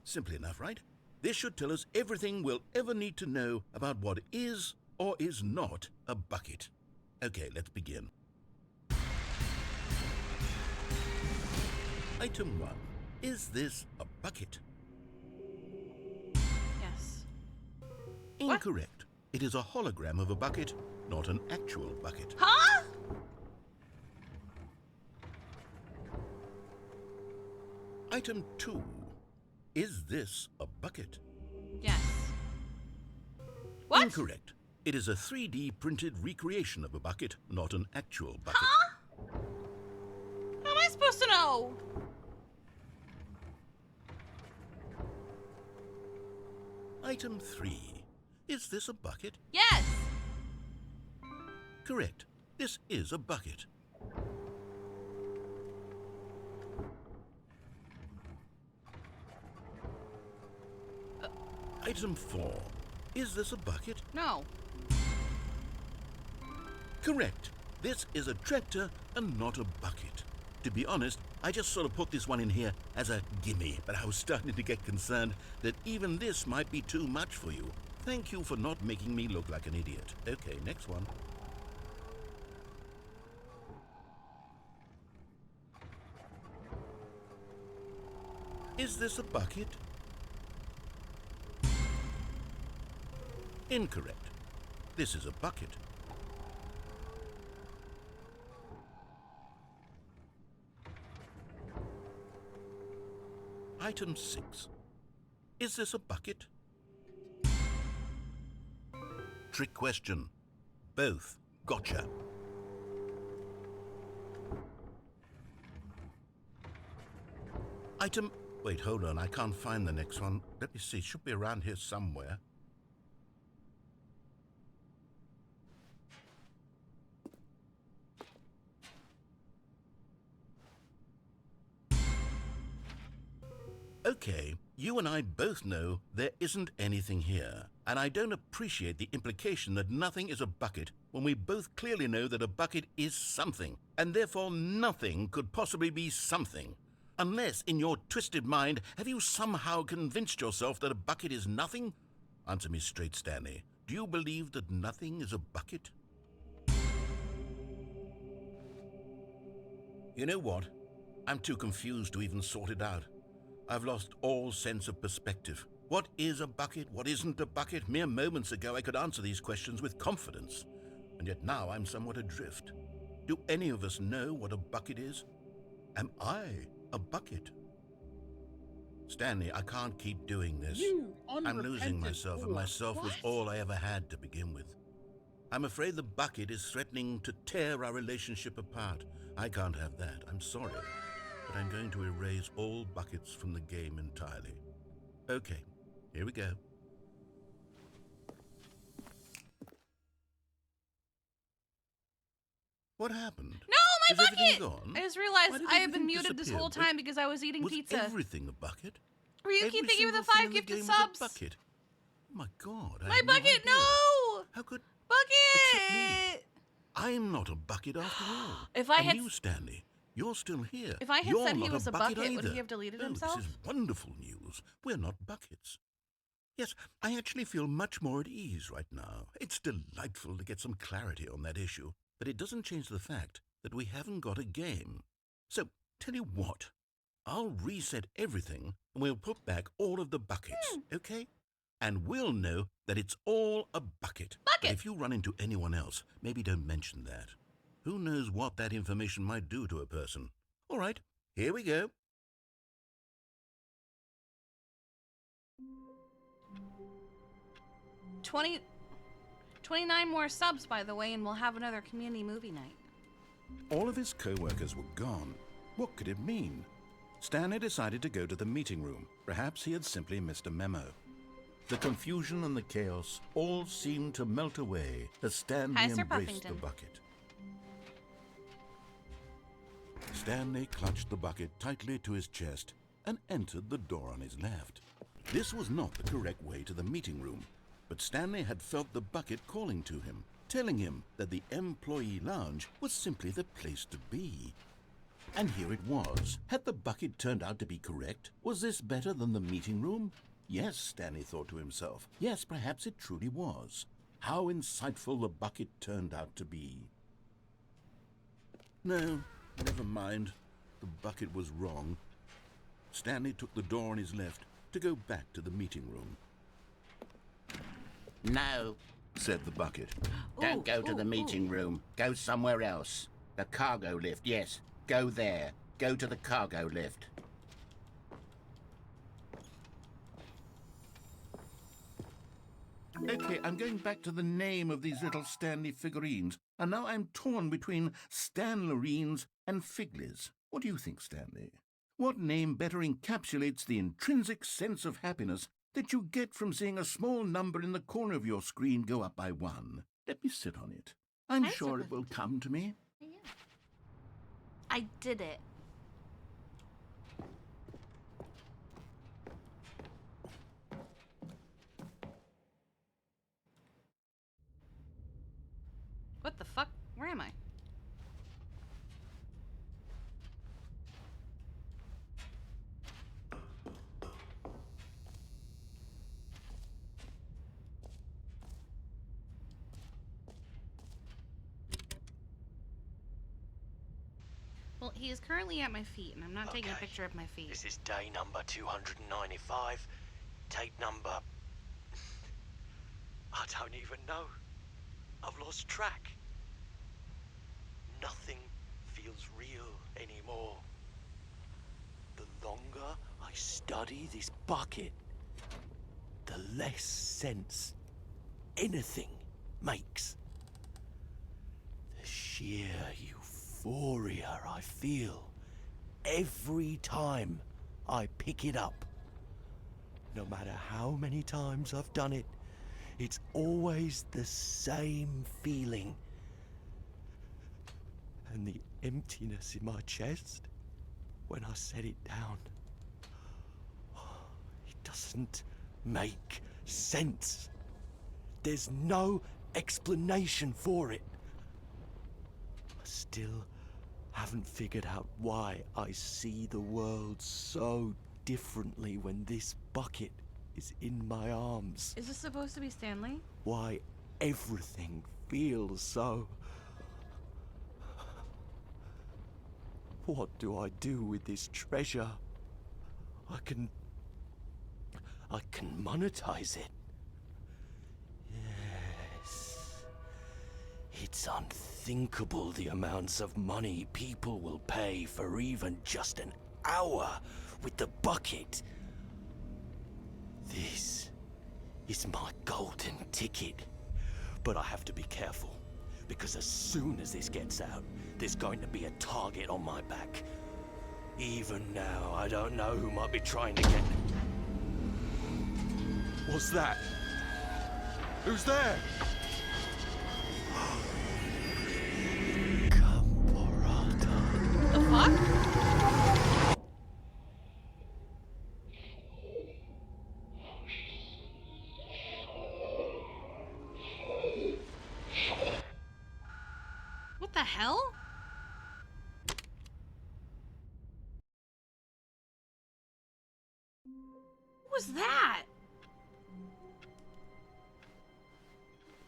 C: Simple enough, right? This should tell us everything we'll ever need to know about what is or is not a bucket. Okay, let's begin. Item 1. Is this a bucket?
A: Yes. What?
C: Incorrect. It is a hologram of a bucket, not an actual bucket.
A: Huh?
C: Item 2. Is this a bucket?
A: Yes. What?
C: Incorrect. It is a 3D printed recreation of a bucket, not an actual bucket.
A: Huh? How am I supposed to know?
C: Item 3. Is this a bucket?
A: Yes.
C: Correct. This is a bucket. Item 4. Is this a bucket?
A: No.
C: Correct. This is a tractor and not a bucket. To be honest, I just sort of put this one in here as a gimme, but I was starting to get concerned that even this might be too much for you. Thank you for not making me look like an idiot. Okay, next one. Is this a bucket? Incorrect. This is a bucket. Item 6. Is this a bucket? Trick question. Both. Gotcha. Item... Wait, hold on. I can't find the next one. Let me see. It should be around here somewhere. Okay, you and I both know there isn't anything here, and I don't appreciate the implication that nothing is a bucket when we both clearly know that a bucket is something, and therefore nothing could possibly be something. Unless, in your twisted mind, have you somehow convinced yourself that a bucket is nothing? Answer me straight, Stanley. Do you believe that nothing is a bucket? You know what? I'm too confused to even sort it out. I've lost all sense of perspective. What is a bucket? What isn't a bucket? Mere moments ago I could answer these questions with confidence, and yet now I'm somewhat adrift. Do any of us know what a bucket is? Am I a bucket? Stanley, I can't keep doing this. I'm losing myself, and myself was all I ever had to begin with. I'm afraid the bucket is threatening to tear our relationship apart. I can't have that. I'm sorry. But I'm going to erase all buckets from the game entirely. Okay, here we go. What happened?
A: No, my
C: Is
A: bucket!
C: everything gone?
A: I just
C: Why
A: realized
C: did
A: I have been
C: everything
A: muted this
C: disappear?
A: whole time because I was eating
C: Was
A: pizza.
C: everything a bucket?
A: Ryuki,
C: Every
A: thank you for the
C: single thing
A: 5
C: in the
A: gifted
C: game was a
A: subs.
C: bucket. Oh my God! I
A: My
C: had no
A: bucket,
C: idea.
A: no!
C: How could
A: Bucket!
C: I'm not a bucket after all.
A: If I
C: and
A: had
C: you, Stanley, you're still here.
A: If I had
C: You're
A: said he
C: not
A: was a
C: bucket
A: bucket, would
C: either.
A: he have deleted
C: Oh,
A: himself?
C: This is wonderful news. We're not buckets. Yes, I actually feel much more at ease right now. It's delightful to get some clarity on that issue, but it doesn't change the fact that we haven't got a game. So, tell you what, I'll reset everything and we'll put back all of the buckets, okay? And we'll know that it's all a bucket. But
A: Bucket!
C: if you run into anyone else, maybe don't mention that. Who knows what that information might do to a person? All right, here we go.
A: $20 29 more subs, by the way, and we'll have another community movie night.
B: All of his co-workers were gone. What could it mean? Stanley decided to go to the meeting room. Perhaps he had simply missed a memo.
C: The confusion and the chaos all seemed to melt away as Stanley
A: Hi, Sir
C: embraced the
A: Puffington.
C: bucket. Stanley clutched the bucket tightly to his chest and entered the door on his left. This was not the correct way to the meeting room, but Stanley had felt the bucket calling to him, telling him that the employee lounge was simply the place to be. And here it was. Had the bucket turned out to be correct? Was this better than the meeting room? Yes, Stanley thought to himself. Yes, perhaps it truly was. How insightful the bucket turned out to be. No, never mind. The bucket was wrong. Stanley took the door on his left to go back to the meeting room.
E: No.
C: Said the bucket.
E: Don't go to the meeting room. Go somewhere else. The cargo lift, yes. Go there. Go to the cargo lift.
C: Okay, I'm going back to the name of these little Stanley figurines, and now I'm torn between Stanlerines and Figlies. What do you think, Stanley? What name better encapsulates the intrinsic sense of happiness that you get from seeing a small number in the corner of your screen go up by 1? Let me sit on it. I'm sure it will come to me.
A: Yeah. I did it. What the fuck? Where am I? Well, he is currently at my feet, and I'm not taking a picture of my feet.
F: This is day number 295. Tape number... I don't even know. I've lost track. Nothing feels real anymore. The longer I study this bucket, the less sense anything makes. The sheer euphoria I feel every time I pick it up. No matter how many times I've done it, it's always the same feeling. And the emptiness in my chest when I set it down, it doesn't make sense. There's no explanation for it. I still haven't figured out why I see the world so differently when this bucket is in my arms.
A: Is this supposed to be Stanley?
F: Why everything feels so... What do I do with this treasure? I can monetize it. Yes. It's unthinkable the amounts of money people will pay for even just an hour with the bucket. This is my golden ticket. But I have to be careful, because as soon as this gets out, there's going to be a target on my back. Even now, I don't know who might be trying to get... What's that? Who's there? Caporata.
A: The fuck? What the hell? What was that?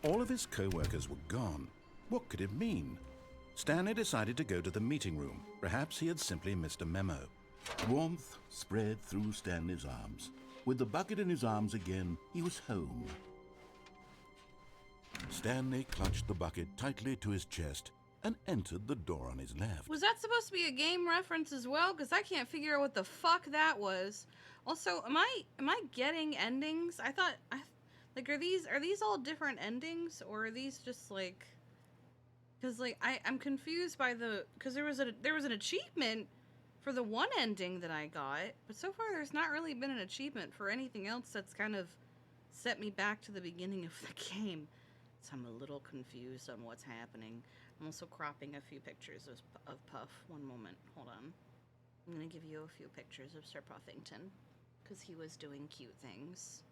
B: All of his co-workers were gone. What could it mean? Stanley decided to go to the meeting room. Perhaps he had simply missed a memo.
C: Warmth spread through Stanley's arms. With the bucket in his arms again, he was home.
B: Stanley clutched the bucket tightly to his chest and entered the door on his left.
A: Was that supposed to be a game reference as well? Because I can't figure out what the fuck that was. Also, am I getting endings? I thought, like, are these all different endings, or are these just like? Because like I'm confused by because there was an achievement for the one ending that I got, but so far there's not really been an achievement for anything else that's kind of set me back to the beginning of the game. So I'm a little confused on what's happening. I'm also cropping a few pictures of Puff. One moment, hold on. I'm gonna give you a few pictures of Sir Puffington, because he was doing cute things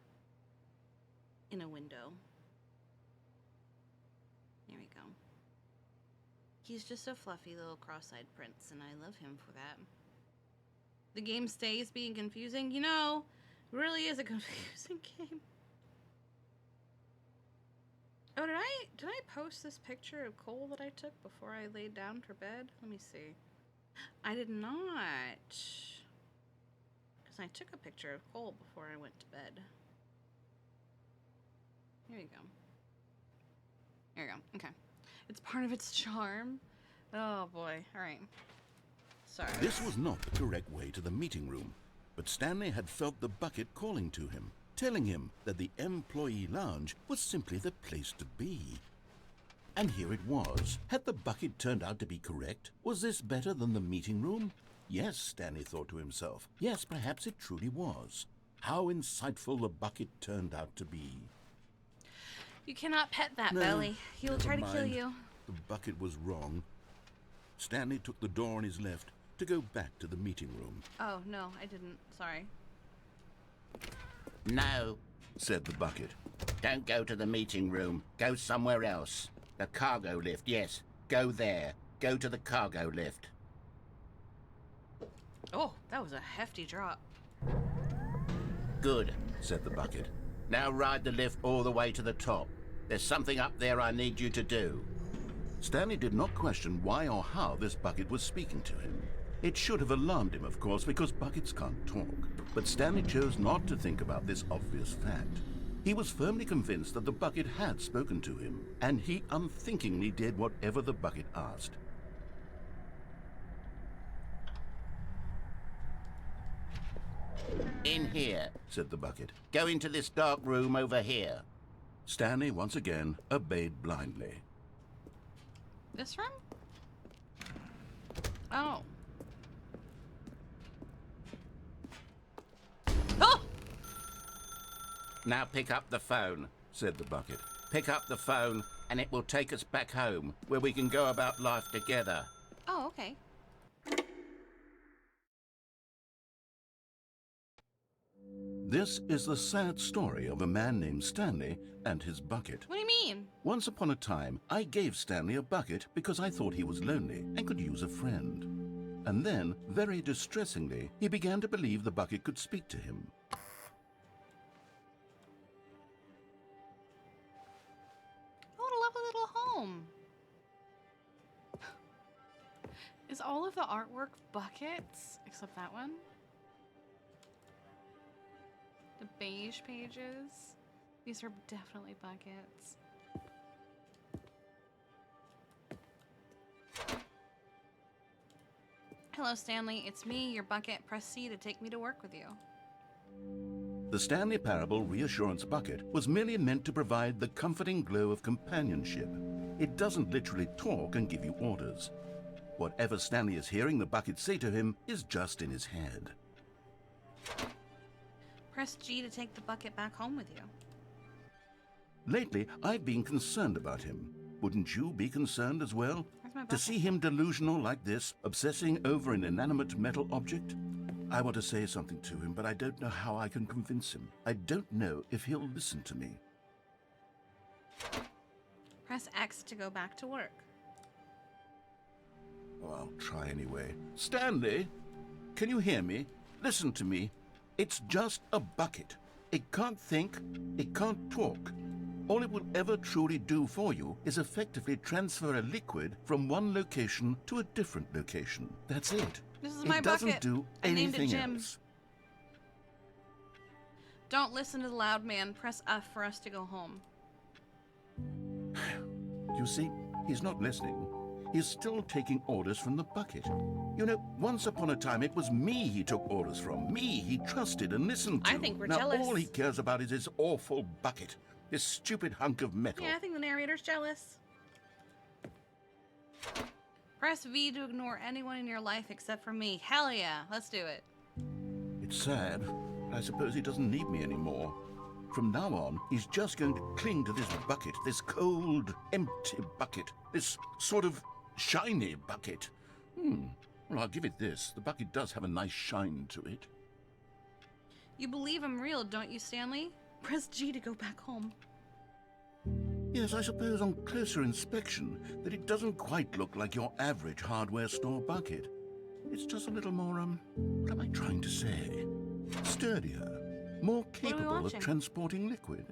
A: in a window. There we go. He's just a fluffy little cross-eyed prince, and I love him for that. The game stays being confusing. You know, it really is a confusing game. Oh, did I post this picture of Cole that I took before I laid down for bed? Let me see. I did not. Because I took a picture of Cole before I went to bed. Here you go. Here you go. Okay. It's part of its charm. Oh boy. Alright. Sorry.
C: This was not the correct way to the meeting room, but Stanley had felt the bucket calling to him, telling him that the employee lounge was simply the place to be. And here it was. Had the bucket turned out to be correct? Was this better than the meeting room? Yes, Stanley thought to himself. Yes, perhaps it truly was. How insightful the bucket turned out to be.
A: You cannot pet that
C: No,
A: belly. He will try to
C: never
A: kill
C: mind.
A: you.
C: The bucket was wrong. Stanley took the door on his left to go back to the meeting room.
A: Oh, no, I didn't. Sorry.
E: No,
C: Said the bucket.
E: don't go to the meeting room. Go somewhere else. The cargo lift, yes. Go there. Go to the cargo lift.
A: Oh, that was a hefty drop.
E: Good.
C: Said the bucket.
E: Now ride the lift all the way to the top. There's something up there I need you to do.
C: Stanley did not question why or how this bucket was speaking to him. It should have alarmed him, of course, because buckets can't talk. But Stanley chose not to think about this obvious fact. He was firmly convinced that the bucket had spoken to him, and he unthinkingly did whatever the bucket asked.
E: In here.
C: Said the bucket.
E: Go into this dark room over here.
C: Stanley once again obeyed blindly.
A: This room? Oh. Oh!
E: Now pick up the phone.
C: Said the bucket.
E: Pick up the phone and it will take us back home, where we can go about life together.
A: Oh, okay.
C: This is the sad story of a man named Stanley and his bucket.
A: What do you mean?
C: Once upon a time, I gave Stanley a bucket because I thought he was lonely and could use a friend. And then, very distressingly, he began to believe the bucket could speak to him.
A: What a lovely little home. Is all of the artwork buckets? Except that one? The beige pages? These are definitely buckets. Hello, Stanley. It's me, your bucket. Press C to take me to work with you.
C: The Stanley Parable Reassurance Bucket was merely meant to provide the comforting glow of companionship. It doesn't literally talk and give you orders. Whatever Stanley is hearing the bucket say to him is just in his head.
A: Press G to take the bucket back home with you.
C: Lately, I've been concerned about him. Wouldn't you be concerned as well?
A: Where's my
C: To
A: bucket?
C: see him delusional like this, obsessing over an inanimate metal object? I want to say something to him, but I don't know how I can convince him. I don't know if he'll listen to me.
A: Press X to go back to work.
C: Oh, I'll try anyway. Stanley, can you hear me? Listen to me. It's just a bucket. It can't think, it can't talk. All it will ever truly do for you is effectively transfer a liquid from one location to a different location. That's it.
A: This is my
C: It doesn't
A: bucket.
C: do
A: I named it
C: anything
A: Jim.
C: else.
A: Don't listen to the loud man. Press F for us to go home.
C: You see, he's not listening. He's still taking orders from the bucket. You know, once upon a time, it was me he took orders from. Me he trusted and listened to.
A: I think we're
C: now
A: jealous.
C: all he cares about is his awful bucket. This stupid hunk of metal.
A: Yeah, I think the narrator's jealous. Press V to ignore anyone in your life except for me. Hell yeah, let's do it.
C: It's sad, but I suppose he doesn't need me anymore. From now on, he's just going to cling to this bucket, this cold, empty bucket, this sort of shiny bucket. Well, I'll give it this. The bucket does have a nice shine to it.
A: You believe I'm real, don't you, Stanley? Press G to go back home.
C: Yes, I suppose on closer inspection that it doesn't quite look like your average hardware store bucket. It's just a little more, what am I trying to say? Sturdier, more
A: are we
C: capable of
A: watching?
C: transporting liquid.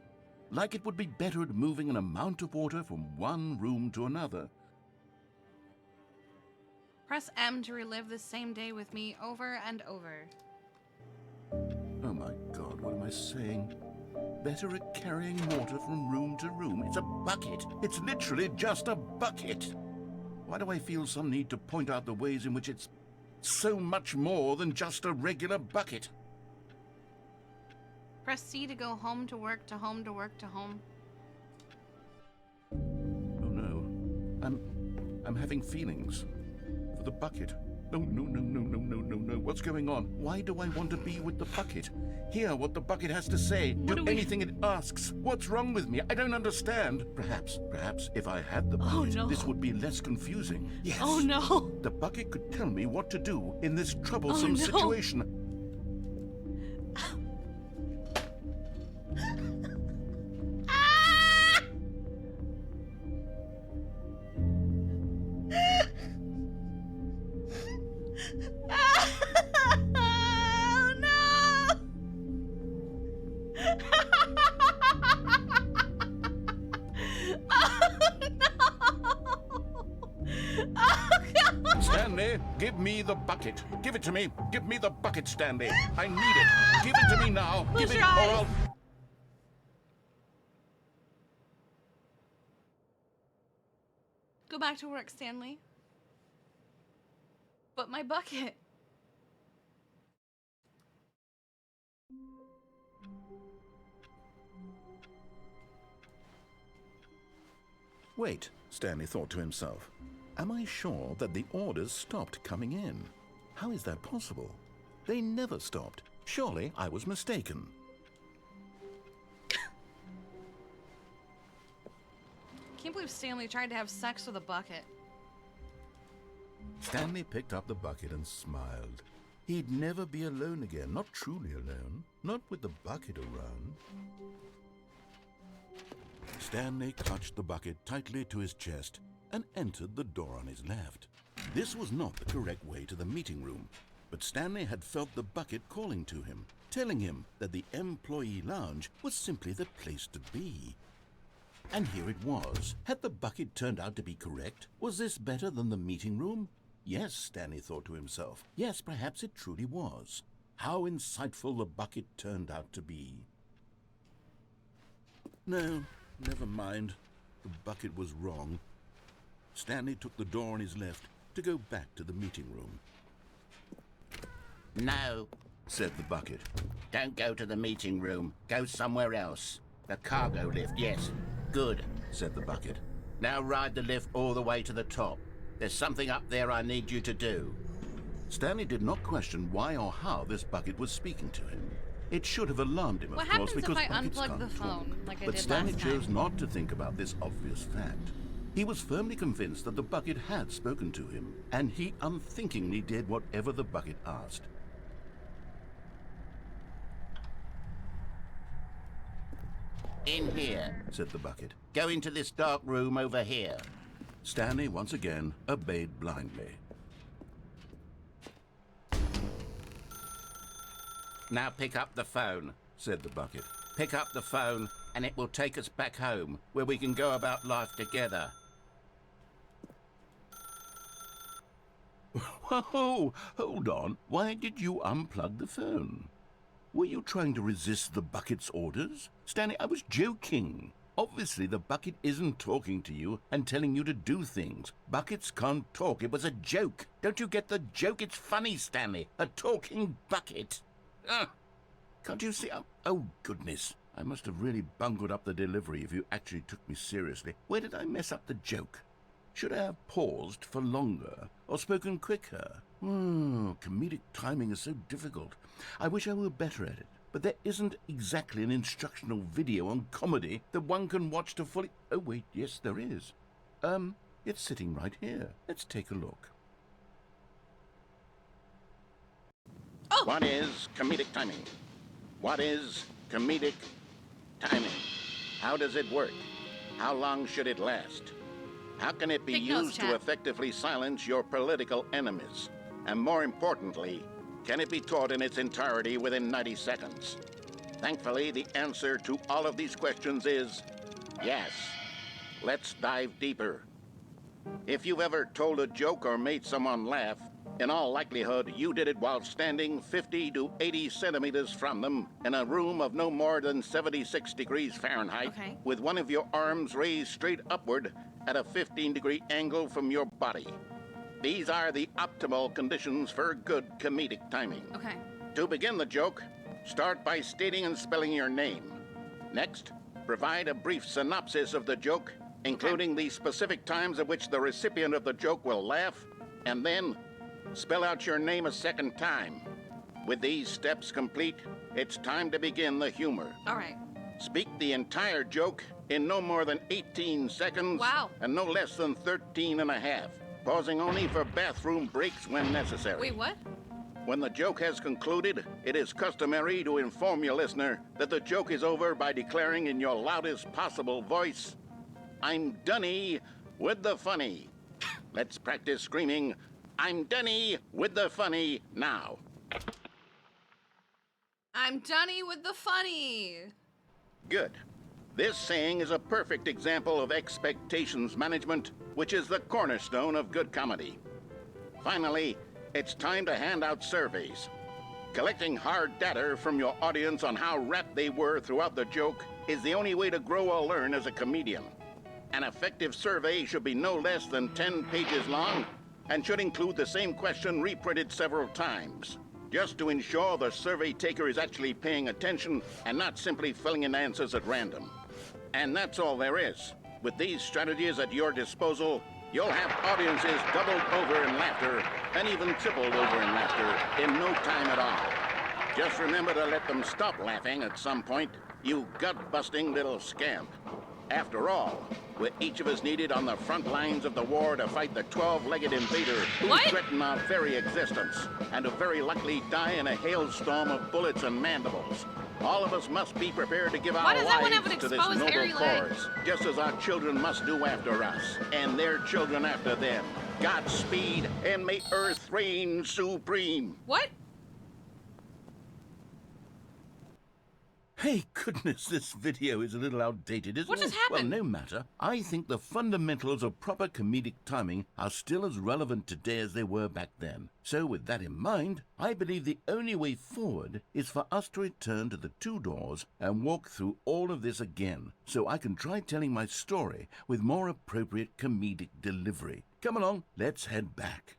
C: Like it would be better at moving an amount of water from one room to another.
A: Press M to relive the same day with me over and over.
C: saying? Better at carrying water from room to room. It's a bucket. It's literally just a bucket. Why do I feel some need to point out the ways in which it's so much more than just a regular bucket?
A: Press C to go home to work to home to work to home.
C: Oh no. I'm having feelings for the bucket. No. What's going on? Why do I want to be with the bucket? Hear what the bucket has to say. Do anything it asks. What's wrong with me? I don't understand. Perhaps if I had the bucket, this would be less confusing. Yes.
A: Oh no.
C: The bucket could tell me what to do in this troublesome situation. Stanley, give me the bucket. Give it to me. Give me the bucket, Stanley. I need it. Give it to me now.
A: Close
C: Give it
A: your
C: or
A: eyes.
C: I'll...
A: Go back to work, Stanley. But my bucket.
B: Wait, Stanley thought to himself. Am I sure that the orders stopped coming in? How is that possible? They never stopped. Surely I was mistaken.
A: Can't believe Stanley tried to have sex with a bucket.
B: Stanley picked up the bucket and smiled. He'd never be alone again, not truly alone, not with the bucket around. Stanley clutched the bucket tightly to his chest and entered the door on his left. This was not the correct way to the meeting room, but Stanley had felt the bucket calling to him, telling him that the employee lounge was simply the place to be. And here it was. Had the bucket turned out to be correct? Was this better than the meeting room? Yes, Stanley thought to himself. Yes, perhaps it truly was. How insightful the bucket turned out to be. No, never mind. The bucket was wrong. Stanley took the door on his left to go back to the meeting room.
E: No,
B: Said the bucket.
E: don't go to the meeting room. Go somewhere else. The cargo lift, yes. Good.
B: Said the bucket.
E: Now ride the lift all the way to the top. There's something up there I need you to do.
B: Stanley did not question why or how this bucket was speaking to him. It should have alarmed him,
A: What
B: of course,
A: happens if
B: because
A: I
B: buckets
A: unplug
B: can't
A: the
B: talk.
A: phone, like I
B: But
A: did
B: Stanley
A: last
B: chose
A: time?
B: not to think about this obvious fact. He was firmly convinced that the bucket had spoken to him, and he unthinkingly did whatever the bucket asked.
E: In here.
B: Said the bucket.
E: Go into this dark room over here.
B: Stanley once again obeyed blindly.
E: Now pick up the phone.
B: Said the bucket.
E: Pick up the phone and it will take us back home, where we can go about life together.
C: Whoa, hold on. Why did you unplug the phone? Were you trying to resist the bucket's orders? Stanley, I was joking. Obviously, the bucket isn't talking to you and telling you to do things. Buckets can't talk. It was a joke. Don't you get the joke? It's funny, Stanley. A talking bucket. Can't you see? Oh, goodness. I must have really bungled up the delivery if you actually took me seriously. Where did I mess up the joke? Should I have paused for longer or spoken quicker? Comedic timing is so difficult. I wish I were better at it. But there isn't exactly an instructional video on comedy that one can watch to fully... Oh, wait, yes, there is. It's sitting right here. Let's take a look.
A: Oh!
E: What is comedic timing? What is comedic timing? How does it work? How long should it last? How can it be
A: Take notes,
E: used
A: chat.
E: to effectively silence your political enemies? And more importantly, can it be taught in its entirety within 90 seconds? Thankfully, the answer to all of these questions is yes. Let's dive deeper. If you've ever told a joke or made someone laugh, In all likelihood, you did it while standing 50 to 80 centimeters from them in a room of no more than 76 degrees Fahrenheit,
A: Okay.
E: with one of your arms raised straight upward at a 15-degree angle from your body. These are the optimal conditions for good comedic timing.
A: Okay.
E: To begin the joke, start by stating and spelling your name. Next, provide a brief synopsis of the joke, including the specific times at which the recipient of the joke will laugh, and then spell out your name a second time. With these steps complete, it's time to begin the humor.
A: All right.
E: Speak the entire joke in no more than 18 seconds.
A: Wow.
E: And no less than 13 and a half, pausing only for bathroom breaks when necessary.
A: Wait, what?
E: When the joke has concluded, it is customary to inform your listener that the joke is over by declaring in your loudest possible voice, "I'm Dunny with the funny." Let's practice screaming, "I'm Dunny with the funny" now.
A: I'm Dunny with the funny.
E: Good. This saying is a perfect example of expectations management, which is the cornerstone of good comedy. Finally, it's time to hand out surveys. Collecting hard data from your audience on how rapt they were throughout the joke is the only way to grow or learn as a comedian. An effective survey should be no less than 10 pages long and should include the same question reprinted several times, just to ensure the survey taker is actually paying attention and not simply filling in answers at random. And that's all there is. With these strategies at your disposal, you'll have audiences doubled over in laughter and even tripled over in laughter in no time at all. Just remember to let them stop laughing at some point, you gut-busting little scamp. After all, we're each of us needed on the front lines of the war to fight the 12-legged invader who
A: What?
E: threaten our very existence, and who very likely die in a hailstorm of bullets and mandibles. All of us must be prepared to give
A: Why
E: our
A: does everyone have
E: lives
A: an
E: to this
A: exposed
E: noble
A: hairy leg?
E: cause, just as our children must do after us, and their children after them. Godspeed, and may Earth reign supreme.
A: What?
C: Hey, goodness, this video is a little outdated, isn't it?
A: What just happened?
C: Well, no matter. I think the fundamentals of proper comedic timing are still as relevant today as they were back then. So with that in mind, I believe the only way forward is for us to return to the two doors and walk through all of this again, so I can try telling my story with more appropriate comedic delivery. Come along, let's head back.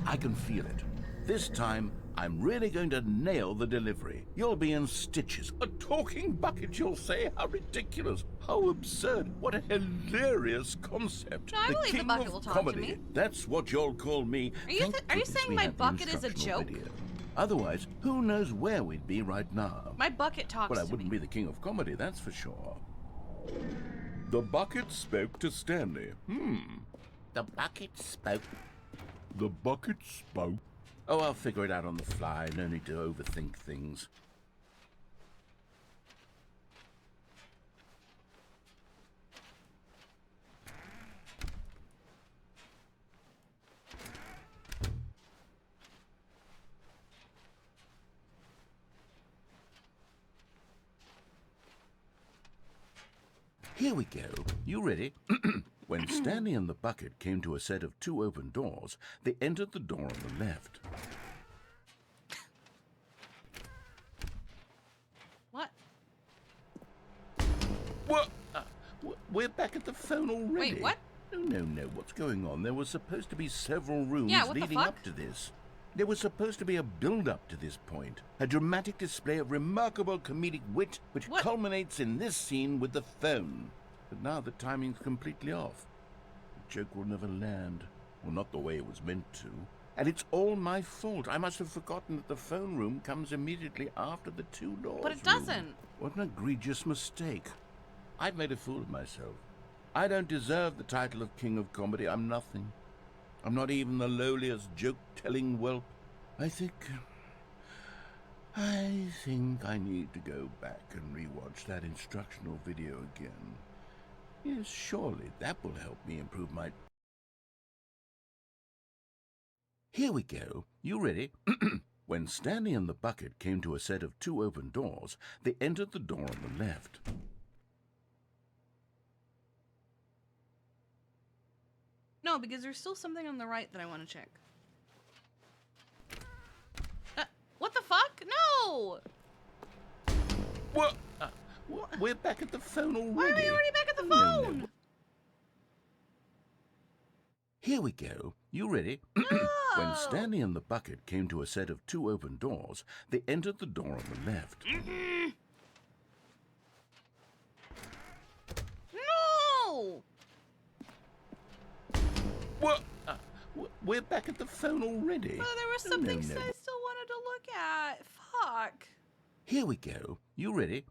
C: I can feel it. This time, I'm really going to nail the delivery. You'll be in stitches. A talking bucket, you'll say? How ridiculous. How absurd. What a hilarious concept.
A: No, I believe the
C: king
A: bucket
C: of
A: will talk to
C: comedy.
A: me.
C: That's what you'll call me.
A: Are you
C: Thank
A: are you
C: goodness
A: saying
C: we
A: my
C: had the
A: bucket is a
C: instructional
A: joke?
C: video. Otherwise, who knows where we'd be right now?
A: My bucket talks
C: Well, I
A: to
C: wouldn't
A: me.
C: be the king of comedy, that's for sure. The bucket spoke to Stanley. The bucket spoke. The bucket spoke. Oh, I'll figure it out on the fly. No need to overthink things. Here we go. You ready? When Stanley and the bucket came to a set of two open doors, they entered the door on the left.
A: What?
C: What? We're back at the phone already.
A: Wait, what?
C: No. What's going on? There were supposed to be several rooms
A: Yeah, what the
C: leading
A: fuck?
C: up to this. There was supposed to be a build-up to this point. A dramatic display of remarkable comedic wit which
A: What?
C: culminates in this scene with the phone. But now the timing's completely off. The joke will never land. Well, not the way it was meant to. And it's all my fault. I must have forgotten that the phone room comes immediately after the two doors.
A: But it
C: room.
A: doesn't.
C: What an egregious mistake. I've made a fool of myself. I don't deserve the title of King of Comedy. I'm nothing. I'm not even the lowliest joke-telling whelp. I think I need to go back and rewatch that instructional video again. Yes, surely that will help me improve my... Here we go. You ready? When Stanley and the bucket came to a set of 2 open doors, they entered the door on the left.
A: No, because there's still something on the right that I want to check. What the fuck? No!
C: What? We're back at the phone already.
A: Why are we already back at the
C: No,
A: phone?
C: no. Here we go. You ready?
A: No!
C: When Stanley and the bucket came to a set of 2 open doors, they entered the door on the left.
A: No!
C: What? We're back at the phone already.
A: Well, there was
C: No,
A: some
C: no,
A: things
C: no.
A: that I still wanted to look at. Fuck.
C: Here we go. You ready?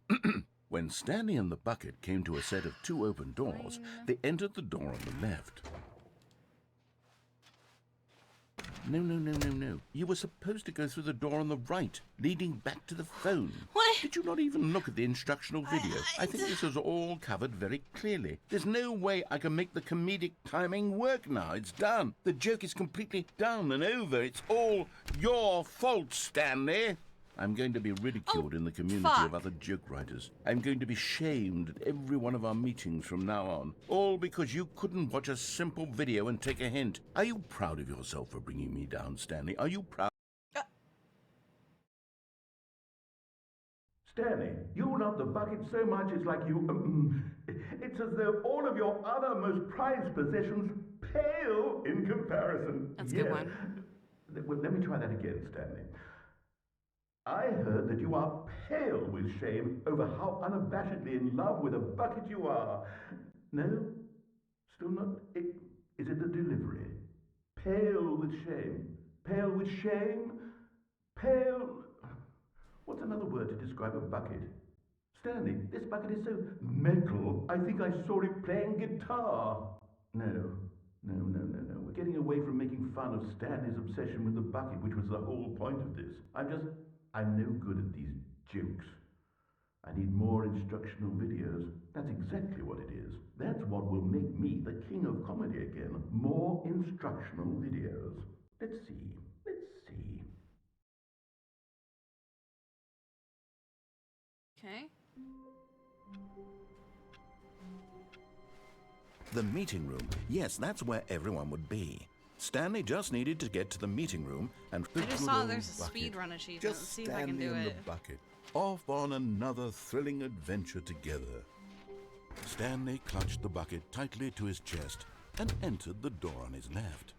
C: When Stanley and the bucket came to a set of 2 open doors, they entered the door on the left. No. You were supposed to go through the door on the right, leading back to the phone.
A: What?
C: Did you not even look at the instructional video? I think this is all covered very clearly. There's no way I can make the comedic timing work now. It's done. The joke is completely done and over. It's all your fault, Stanley. I'm going to be ridiculed in the community of other joke writers. I'm going to be shamed at every one of our meetings from now on. All because you couldn't watch a simple video and take a hint. Are you proud of yourself for bringing me down, Stanley? Are you proud?
G: Stanley, you love the bucket so much it's like you... it's as though all of your other most prized possessions pale in comparison.
A: That's a good one.
G: Well, let me try that again, Stanley. I heard that you are pale with shame over how unabashedly in love with a bucket you are. No? Still not? Is it the delivery? Pale with shame. Pale with shame? Pale... What's another word to describe a bucket? Stanley, this bucket is so metal, I think I saw it playing guitar. No. We're getting away from making fun of Stanley's obsession with the bucket, which was the whole point of this. I'm no good at these jokes. I need more instructional videos. That's exactly what it is. That's what will make me the king of comedy again. More instructional videos. Let's see.
A: Okay.
B: The meeting room. Yes, that's where everyone would be. Stanley just needed to get to the meeting room and
A: I just saw there's a speed run achievement. Let's
B: Just
A: see if I can
B: Stanley
A: do
B: and
A: it.
B: the bucket, off on another thrilling adventure together. Stanley clutched the bucket tightly to his chest and entered the door on his left.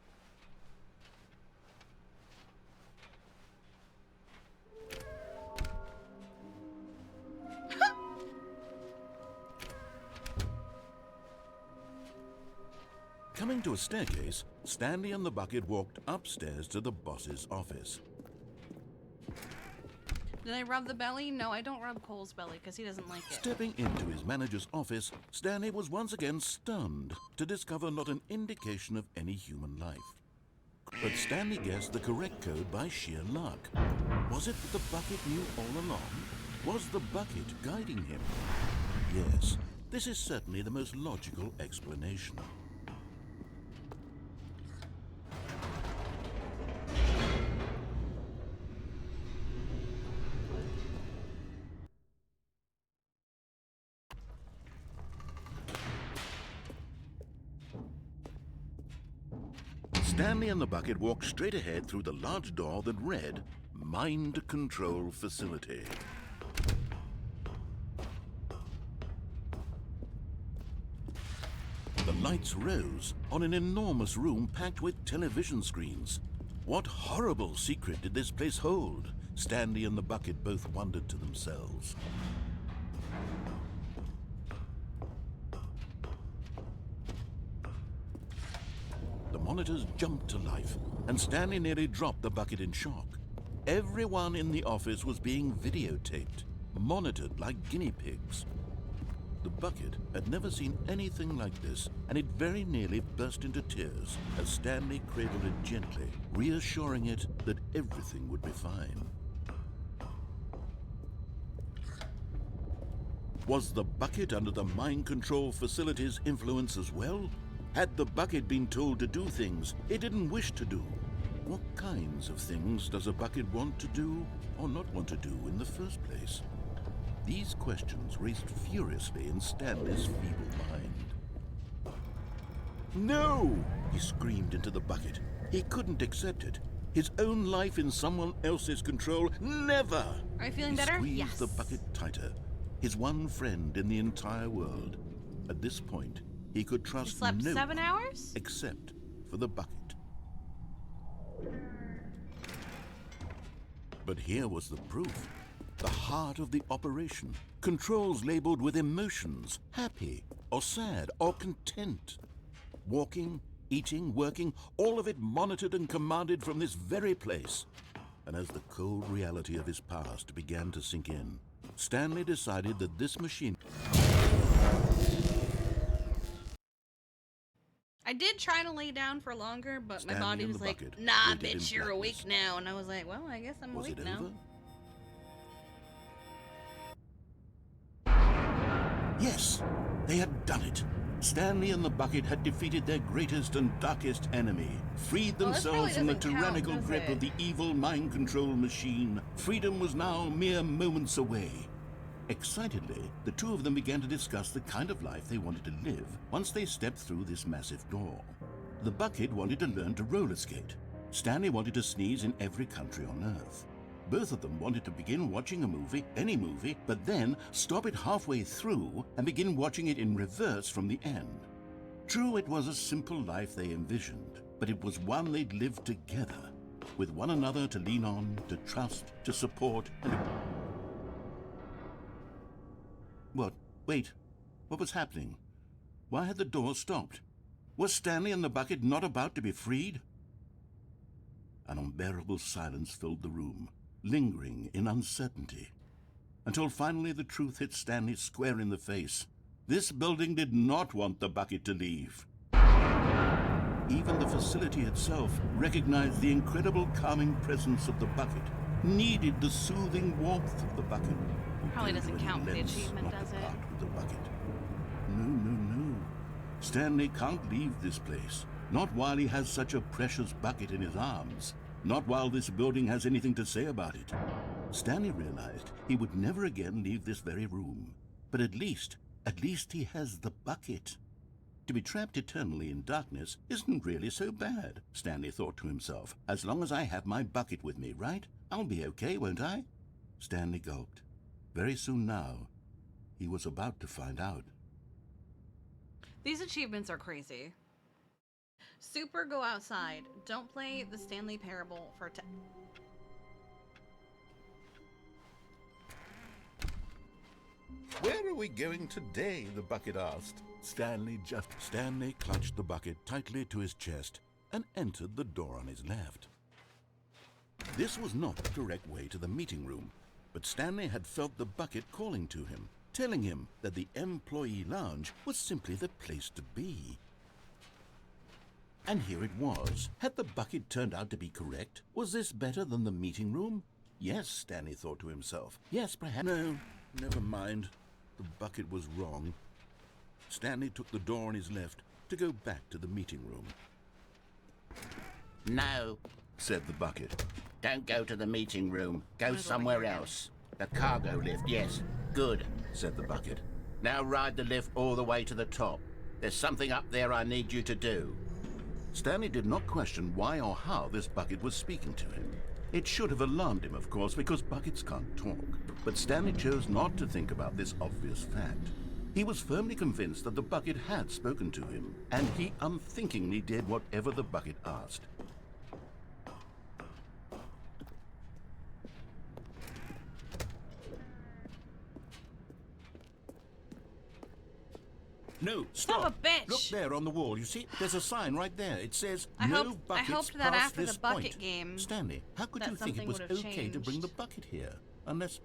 B: Coming to a staircase, Stanley and the bucket walked upstairs to the boss's office.
A: Did I rub the belly? No, I don't rub Cole's belly because he doesn't like it.
B: Stepping into his manager's office, Stanley was once again stunned to discover not an indication of any human life. But Stanley guessed the correct code by sheer luck. Was it that the bucket knew all along? Was the bucket guiding him? Yes, this is certainly the most logical explanation. Stanley and the bucket walked straight ahead through the large door that read, Mind Control Facility. The lights rose on an enormous room packed with television screens. What horrible secret did this place hold? Stanley and the bucket both wondered to themselves. The monitors jumped to life, and Stanley nearly dropped the bucket in shock. Everyone in the office was being videotaped, monitored like guinea pigs. The bucket had never seen anything like this, and it very nearly burst into tears as Stanley cradled it gently, reassuring it that everything would be fine. Was the bucket under the mind control facility's influence as well? Had the bucket been told to do things it didn't wish to do? What kinds of things does a bucket want to do or not want to do in the first place? These questions raced furiously in Stanley's feeble mind. No! He screamed into the bucket. He couldn't accept it. His own life in someone else's control, never!
A: Are you feeling
B: He
A: better?
B: squeezed
A: Yes.
B: the bucket tighter. His one friend in the entire world. At this point, he could
A: You
B: trust
A: slept
B: no
A: 7
B: one
A: hours?
B: except for the bucket. But here was the proof. The heart of the operation. Controls labeled with emotions, happy or sad or content. Walking, eating, working, all of it monitored and commanded from this very place. And as the cold reality of his past began to sink in, Stanley decided that this machine...
A: I did try to lay down for longer, but my
B: Stanley
A: body
B: and
A: was
B: the
A: like,
B: bucket
A: nah,
B: waited in
A: bitch, you're
B: blackness.
A: awake now. And I was like, well, I guess I'm
B: Was
A: awake
B: it
A: now.
B: over? Yes, they had done it. Stanley and the bucket had defeated their greatest and darkest enemy, freed
A: Well, this
B: themselves from the
A: probably doesn't count,
B: tyrannical
A: does
B: grip
A: it?
B: of the evil mind control machine. Freedom was now mere moments away. Excitedly, the two of them began to discuss the kind of life they wanted to live once they stepped through this massive door. The bucket wanted to learn to roller skate. Stanley wanted to sneeze in every country on Earth. Both of them wanted to begin watching a movie, any movie, but then stop it halfway through and begin watching it in reverse from the end. True, it was a simple life they envisioned, but it was one they'd lived together, with one another to lean on, to trust, to support, and... What? Wait. What was happening? Why had the door stopped? Was Stanley and the bucket not about to be freed? An unbearable silence filled the room, lingering in uncertainty, until finally the truth hit Stanley square in the face. This building did not want the bucket to leave. Even the facility itself recognized the incredible calming presence of the bucket, needed the soothing warmth of the bucket.
A: Probably doesn't count for the
B: Lens
A: achievement,
B: not to
A: does it?
B: part with the bucket. No. Stanley can't leave this place. Not while he has such a precious bucket in his arms. Not while this building has anything to say about it. Stanley realized he would never again leave this very room. But at least he has the bucket. To be trapped eternally in darkness isn't really so bad, Stanley thought to himself. As long as I have my bucket with me, right? I'll be okay, won't I? Stanley gulped. Very soon now, he was about to find out.
A: These achievements are crazy. Super go outside. Don't play the Stanley Parable for
B: Where are we going today? The bucket asked. Stanley clutched the bucket tightly to his chest and entered the door on his left. This was not the correct way to the meeting room, but Stanley had felt the bucket calling to him, telling him that the employee lounge was simply the place to be. And here it was. Had the bucket turned out to be correct? Was this better than the meeting room? Yes, Stanley thought to himself. Yes, perhaps. No, never mind. The bucket was wrong. Stanley took the door on his left to go back to the meeting room.
E: No,
B: Said the bucket.
E: don't go to the meeting room. Go
A: I'll go
E: somewhere
A: here.
E: else. The cargo lift, yes. Good.
B: Said the bucket.
E: Now ride the lift all the way to the top. There's something up there I need you to do.
B: Stanley did not question why or how this bucket was speaking to him. It should have alarmed him, of course, because buckets can't talk. But Stanley chose not to think about this obvious fact. He was firmly convinced that the bucket had spoken to him, and he unthinkingly did whatever the bucket asked. No, stop!
A: Son of a bitch!
B: Look there on the wall. You see, there's a sign right there. It says,
A: I
B: "No
A: hoped
B: buckets
A: that
B: past
A: after
B: this
A: the bucket
B: point."
A: game,
B: Stanley, how could
A: that
B: you think it
A: something
B: was
A: would have
B: okay to bring the
A: changed.
B: bucket here? Unless,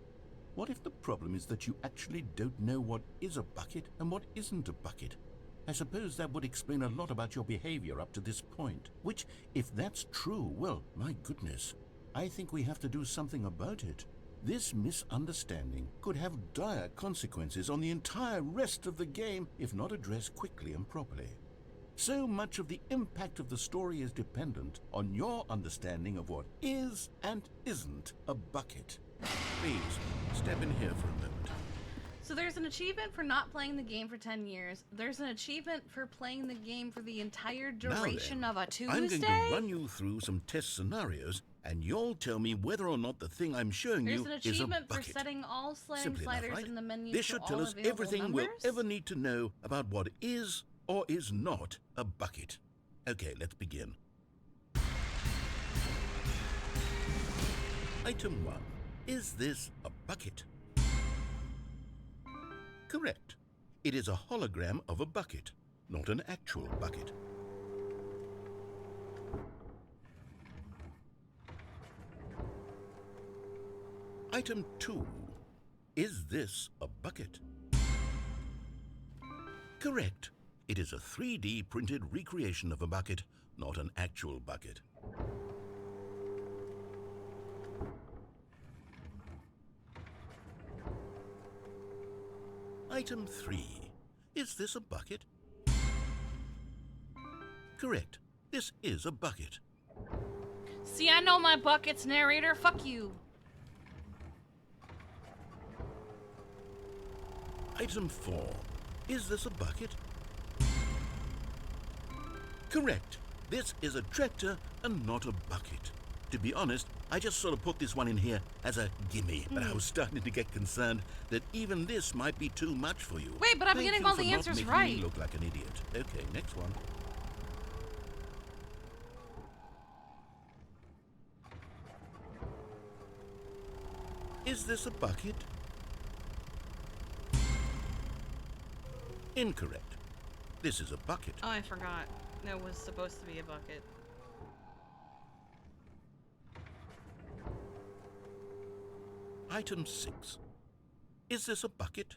B: what if the problem is that you actually don't know what is a bucket and what isn't a bucket? I suppose that would explain a lot about your behavior up to this point. Which, if that's true, well, my goodness, I think we have to do something about it. This misunderstanding could have dire consequences on the entire rest of the game if not addressed quickly and properly.
C: So much of the impact of the story is dependent on your understanding of what is and isn't a bucket. Please, step in here for a moment.
A: So there's an achievement for not playing the game for 10 years. There's an achievement for playing the game for the entire duration
C: Now then,
A: of a Tuesday?
C: I'm going to run you through some test scenarios, and you'll tell me whether or not the thing I'm showing
A: There's
C: you
A: an
C: is a
A: achievement for
C: bucket.
A: setting all sliding
C: Simple enough,
A: sliders
C: right?
A: in the menu
C: This
A: to
C: should
A: all
C: tell us
A: available
C: everything
A: numbers?
C: we'll ever need to know about what is or is not a bucket. Okay, let's begin. Item 1. Is this a bucket? Correct. It is a hologram of a bucket, not an actual bucket. Item 2. Is this a bucket? Correct. It is a 3D printed recreation of a bucket, not an actual bucket. Item 3. Is this a bucket? Correct. This is a bucket.
A: See, I know my buckets, narrator. Fuck you.
C: Item 4. Is this a bucket? Correct. This is a tractor and not a bucket. To be honest, I just sort of put this one in here as a gimme, but I was starting to get concerned that even this might be too much for you.
A: Wait, but I'm
C: Thank
A: getting
C: you
A: all
C: for
A: the
C: not
A: answers
C: making
A: right.
C: me look like an idiot. Okay, next one. Is this a bucket? Incorrect. This is a bucket.
A: Oh, I forgot. That was supposed to be a bucket.
C: Item 6. Is this a bucket?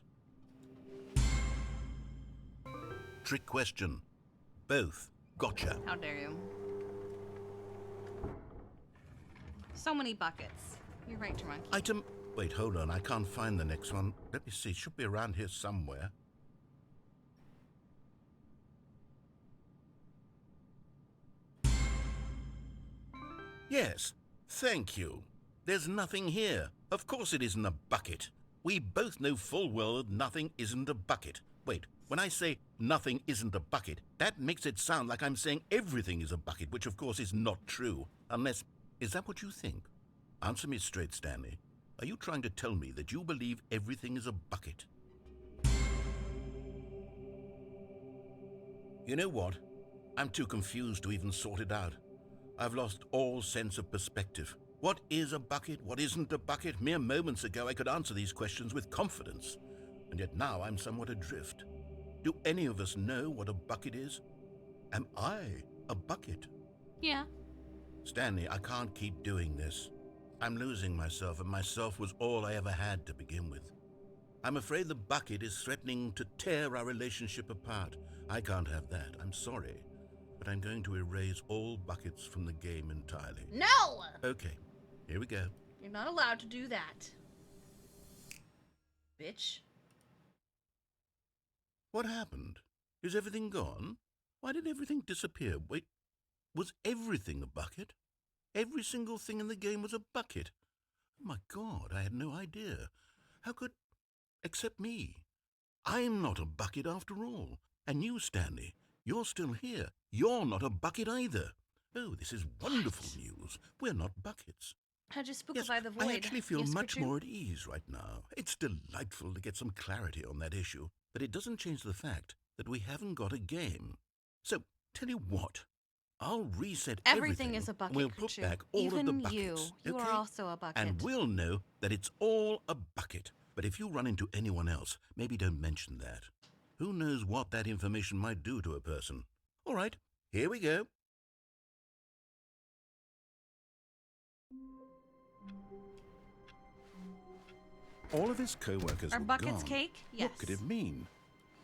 C: Trick question. Both. Gotcha.
A: How dare you? So many buckets. You're right, Monkey.
C: Item... Wait, hold on. I can't find the next one. Let me see. It should be around here somewhere. Yes. Thank you. There's nothing here. Of course it isn't a bucket. We both know full well that nothing isn't a bucket. Wait, when I say nothing isn't a bucket, that makes it sound like I'm saying everything is a bucket, which of course is not true. Unless... Is that what you think? Answer me straight, Stanley. Are you trying to tell me that you believe everything is a bucket? You know what? I'm too confused to even sort it out. I've lost all sense of perspective. What is a bucket? What isn't a bucket? Mere moments ago I could answer these questions with confidence. And yet now I'm somewhat adrift. Do any of us know what a bucket is? Am I a bucket?
A: Yeah.
C: Stanley, I can't keep doing this. I'm losing myself, and myself was all I ever had to begin with. I'm afraid the bucket is threatening to tear our relationship apart. I can't have that. I'm sorry. But I'm going to erase all buckets from the game entirely.
A: No!
C: Okay, here we go.
A: You're not allowed to do that. Bitch.
C: What happened? Is everything gone? Why did everything disappear? Wait, was everything a bucket? Every single thing in the game was a bucket. Oh my God, I had no idea. How could... Except me. I'm not a bucket after all. And you, Stanley, you're still here. You're not a bucket either. Oh, this is wonderful news. We're not buckets.
A: How'd you spook
C: Yes,
A: by the void?
C: I actually feel
A: Yes,
C: much
A: could you?
C: more at ease right now. It's delightful to get some clarity on that issue, but it doesn't change the fact that we haven't got a game. So, tell you what, I'll reset
A: Everything is a bucket,
C: We'll put
A: Khrushchev.
C: back all
A: Even
C: of the buckets.
A: you
C: okay?
A: are also a bucket.
C: And we'll know that it's all a bucket. But if you run into anyone else, maybe don't mention that. Who knows what that information might do to a person? All right, here we go. All of his co-workers
A: Are
C: were
A: buckets
C: gone.
A: cake? Yes.
C: What could it mean?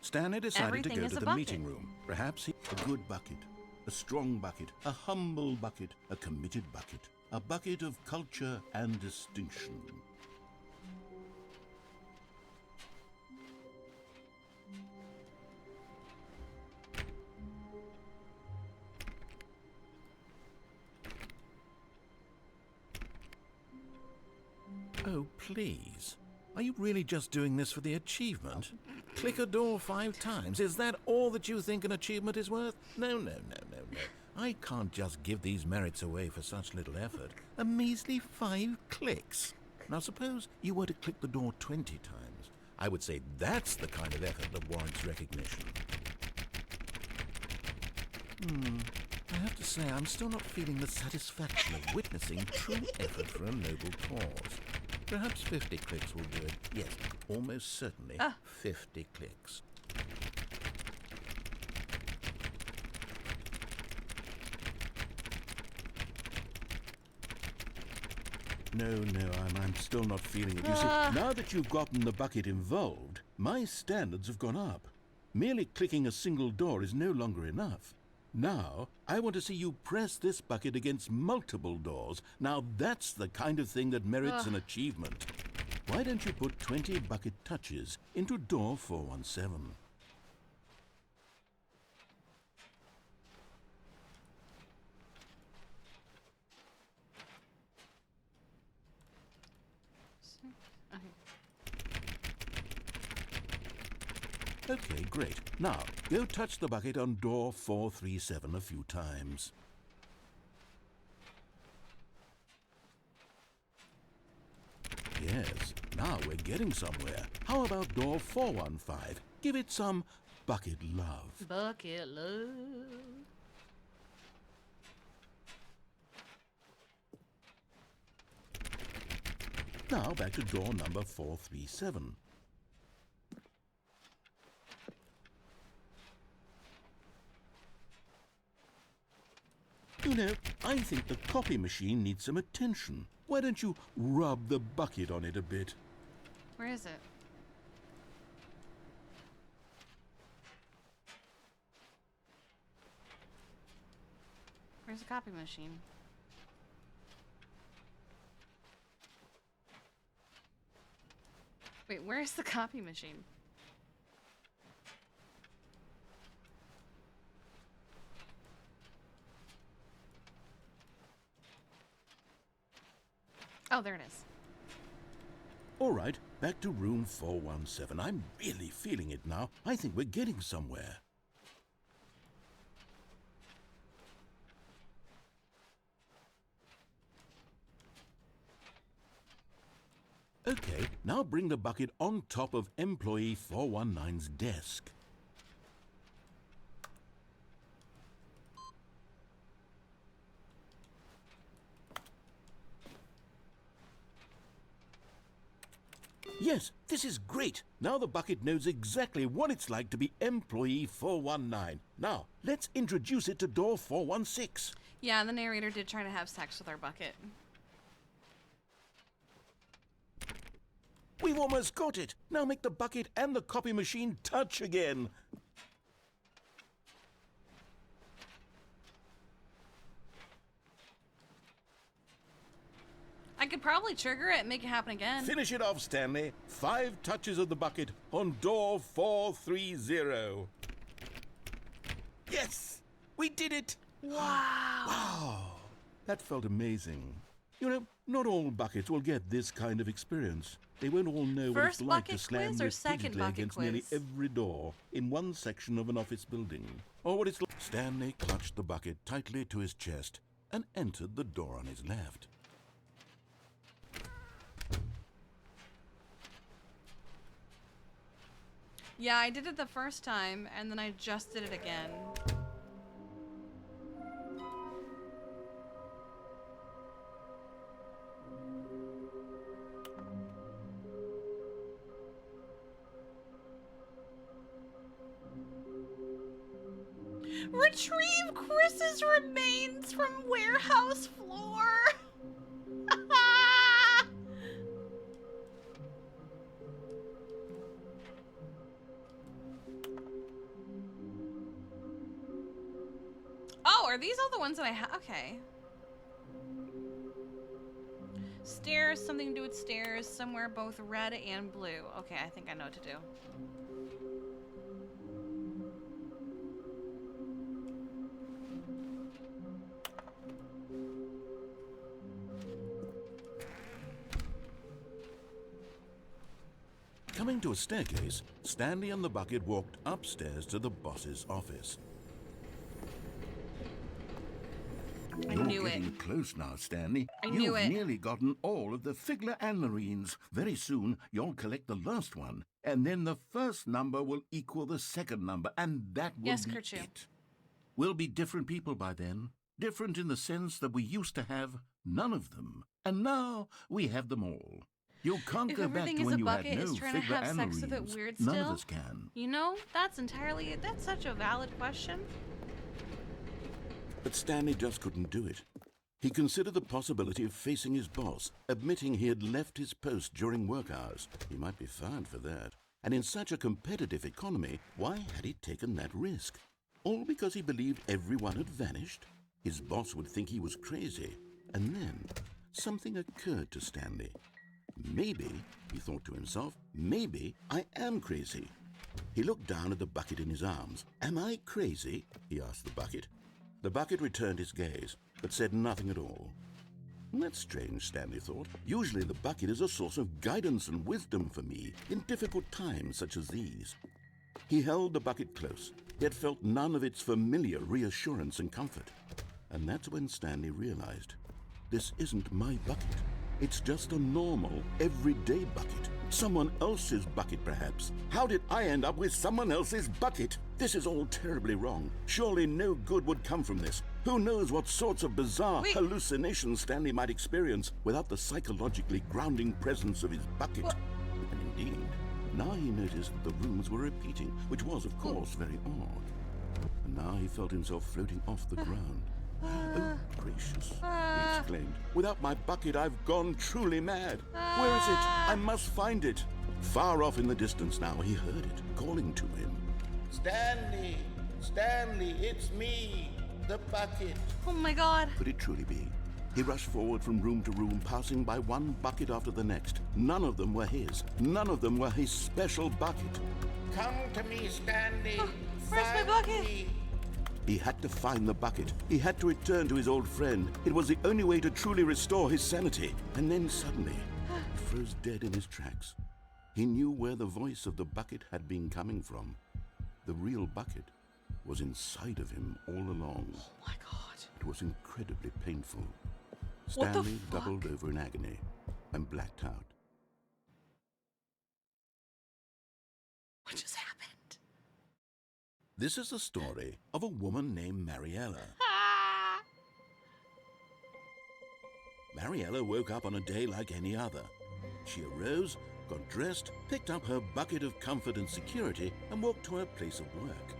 C: Stanley decided
A: Everything
C: to go
A: is
C: to
A: a
C: the
A: bucket.
C: meeting room. Perhaps a good bucket, a strong bucket, a humble bucket, a committed bucket, a bucket of culture and distinction.
B: please. Are you really just doing this for the achievement? Click a door 5 times. Is that all that you think an achievement is worth? No. I can't just give these merits away for such little effort. A measly 5 clicks. Now suppose you were to click the door 20 times. I would say that's the kind of effort that warrants recognition. I have to say, I'm still not feeling the satisfaction of witnessing true effort for a noble cause. Perhaps 50 clicks will do it. Yes, almost certainly 50 clicks.
C: No, I'm still not feeling it. You see, now that you've gotten the bucket involved, my standards have gone up. Merely clicking a single door is no longer enough. Now, I want to see you press this bucket against multiple doors. Now, that's the kind of thing that merits an achievement. Why don't you put 20 bucket touches into door 417? Okay, great. Now, go touch the bucket on door 437 a few times. Yes, now we're getting somewhere. How about door 415? Give it some bucket love.
A: Bucket love.
C: Now back to door number 437. You know, I think the copy machine needs some attention. Why don't you rub the bucket on it a bit?
A: Where is it? Where's the copy machine? Wait, where's the copy machine? Oh, there it is.
C: All right, back to room 417. I'm really feeling it now. I think we're getting somewhere. Okay, now bring the bucket on top of employee 419's desk. Yes, this is great. Now the bucket knows exactly what it's like to be employee 419. Now, let's introduce it to door 416.
A: Yeah, the narrator did try to have sex with our bucket.
C: We've almost got it. Now make the bucket and the copy machine touch again.
A: I could probably trigger it and make it happen again.
C: Finish it off, Stanley. 5 touches of the bucket on door 430. Yes! We did it!
A: Wow.
C: Wow! That felt amazing. You know, not all buckets will get this kind of experience. They won't all know what it's
A: First
C: like to
A: bucket
C: slam
A: quiz or second
C: repeatedly
A: bucket
C: against nearly
A: quiz?
C: every door in one section of an office building. Or what it's like. Stanley clutched the bucket tightly to his chest and entered the door on his left.
A: Yeah, I did it the first time, and then I just did it again. Retrieve Chris's remains from warehouse floor. Oh, are these all the ones that I have? Okay. Stairs, something to do with stairs, somewhere both red and blue. Okay, I think I know what to do.
B: to a staircase, Stanley and the bucket walked upstairs to the boss's office.
A: I
C: You're
A: knew it.
C: getting close now, Stanley.
A: I knew it.
C: You've nearly gotten all of the Figler anarines. Very soon, you'll collect the last one, and then the first number will equal the second number, and that will
A: Yes,
C: be
A: Kerchoo.
C: it. We'll be different people by then. Different in the sense that we used to have none of them, and now we have them all. You can't
A: If
C: go back
A: everything
C: to
A: is
C: when
A: a
C: you had
A: bucket
C: no
A: is trying to
C: Figler
A: have sex with it
C: anarines.
A: weird
C: None
A: still?
C: of us can.
A: You know, that's such a valid question.
B: But Stanley just couldn't do it. He considered the possibility of facing his boss, admitting he had left his post during work hours. He might be fined for that. And in such a competitive economy, why had he taken that risk? All because he believed everyone had vanished? His boss would think he was crazy. And then something occurred to Stanley. Maybe, he thought to himself, maybe I am crazy. He looked down at the bucket in his arms. Am I crazy? He asked the bucket. The bucket returned his gaze, but said nothing at all. That's strange, Stanley thought. Usually the bucket is a source of guidance and wisdom for me in difficult times such as these. He held the bucket close, yet felt none of its familiar reassurance and comfort. And that's when Stanley realized, this isn't my bucket. It's just a normal, everyday bucket. Someone else's bucket, perhaps. How did I end up with someone else's bucket? This is all terribly wrong. Surely no good would come from this. Who knows what sorts of bizarre hallucinations Stanley might experience without the psychologically grounding presence of his bucket. And indeed, now he noticed that the rooms were repeating, which was, of course, very odd. And now he felt himself floating off the ground. Oh, gracious, he exclaimed. Without my bucket, I've gone truly mad. Where is it? I must find it. Far off in the distance now, he heard it, calling to him.
E: Stanley! Stanley, it's me, the bucket.
A: Oh my god.
B: Could it truly be? He rushed forward from room to room, passing by one bucket after the next. None of them were his. None of them were his special bucket.
E: Come to me, Stanley.
A: Where's my
E: Find
A: bucket?
E: me.
B: He had to find the bucket. He had to return to his old friend. It was the only way to truly restore his sanity. And then suddenly, he froze dead in his tracks. He knew where the voice of the bucket had been coming from. The real bucket was inside of him all along.
A: Oh my god.
B: It was incredibly painful.
A: What the
B: Stanley
A: fuck?
B: doubled over in agony and blacked out.
A: What just happened?
B: This is the story of a woman named Mariella.
A: Ah!
B: Mariella woke up on a day like any other. She arose, got dressed, picked up her bucket of comfort and security, and walked to her place of work.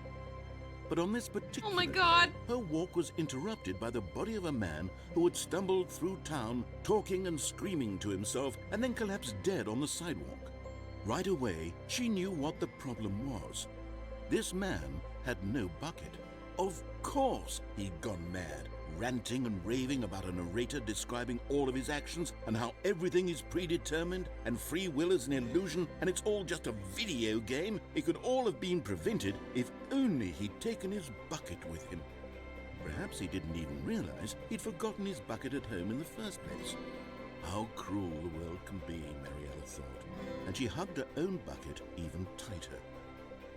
B: But on this particular
A: Oh my God.
B: day, her walk was interrupted by the body of a man who had stumbled through town, talking and screaming to himself, and then collapsed dead on the sidewalk. Right away, she knew what the problem was. This man had no bucket. Of course he'd gone mad, ranting and raving about a narrator describing all of his actions and how everything is predetermined and free will is an illusion and it's all just a video game. It could all have been prevented if only he'd taken his bucket with him. Perhaps he didn't even realize he'd forgotten his bucket at home in the first place. How cruel the world can be, Mariella thought, and she hugged her own bucket even tighter.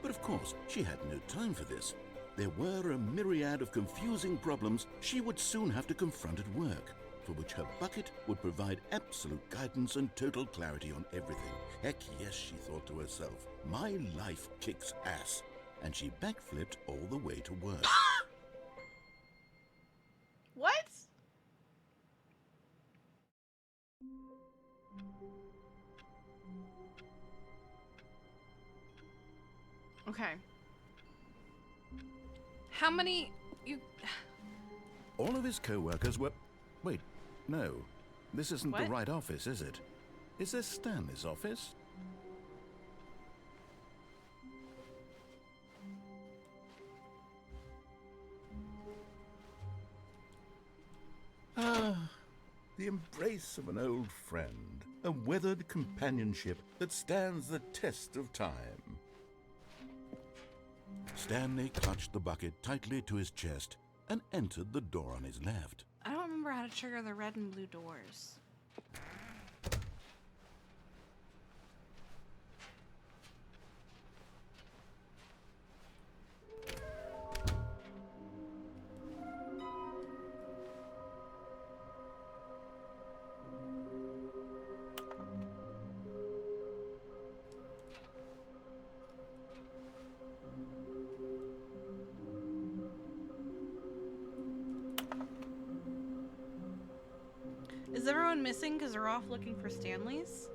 B: But of course, she had no time for this. There were a myriad of confusing problems she would soon have to confront at work, for which her bucket would provide absolute guidance and total clarity on everything. Heck yes, she thought to herself, my life kicks ass. And she backflipped all the way to work.
A: What? Okay. How many you
B: All of his co-workers were... Wait, no. This isn't the
A: What?
B: right office, is it? Is this Stanley's office? Ah, the embrace of an old friend. A weathered companionship that stands the test of time. Stanley clutched the bucket tightly to his chest and entered the door on his left.
A: I don't remember how to trigger the red and blue doors. Is everyone missing because they're off looking for Stanleys?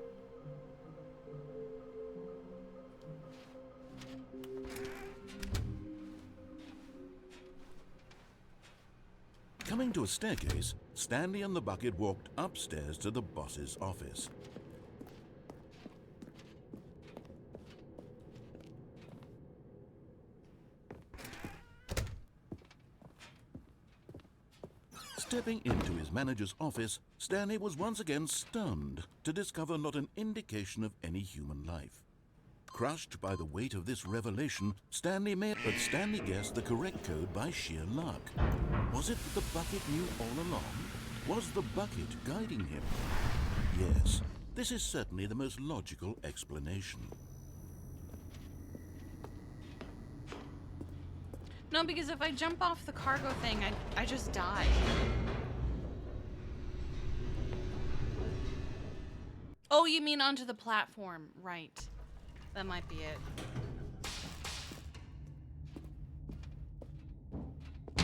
B: Coming to a staircase, Stanley and the bucket walked upstairs to the boss's office. Stepping into his manager's office, Stanley was once again stunned to discover not an indication of any human life. Crushed by the weight of this revelation, Stanley guessed the correct code by sheer luck. Was it that the bucket knew all along? Was the bucket guiding him? Yes, this is certainly the most logical explanation.
A: No, because if I jump off the cargo thing, I just die. Oh, you mean onto the platform. Right. That might be it.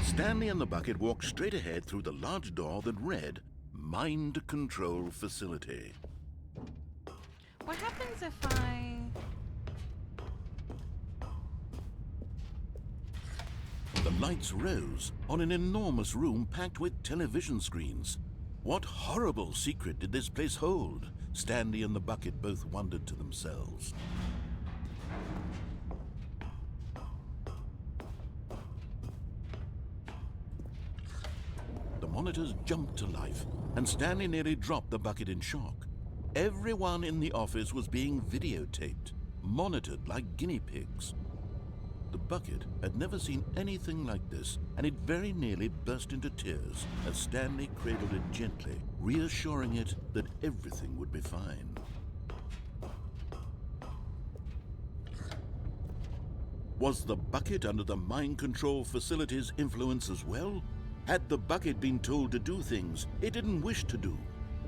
B: Stanley and the bucket walked straight ahead through the large door that read, Mind Control Facility.
A: What happens if I...
B: The lights rose on an enormous room packed with television screens. What horrible secret did this place hold? Stanley and the bucket both wondered to themselves. The monitors jumped to life, and Stanley nearly dropped the bucket in shock. Everyone in the office was being videotaped, monitored like guinea pigs. The bucket had never seen anything like this, and it very nearly burst into tears as Stanley cradled it gently, reassuring it that everything would be fine. Was the bucket under the mind control facility's influence as well? Had the bucket been told to do things it didn't wish to do?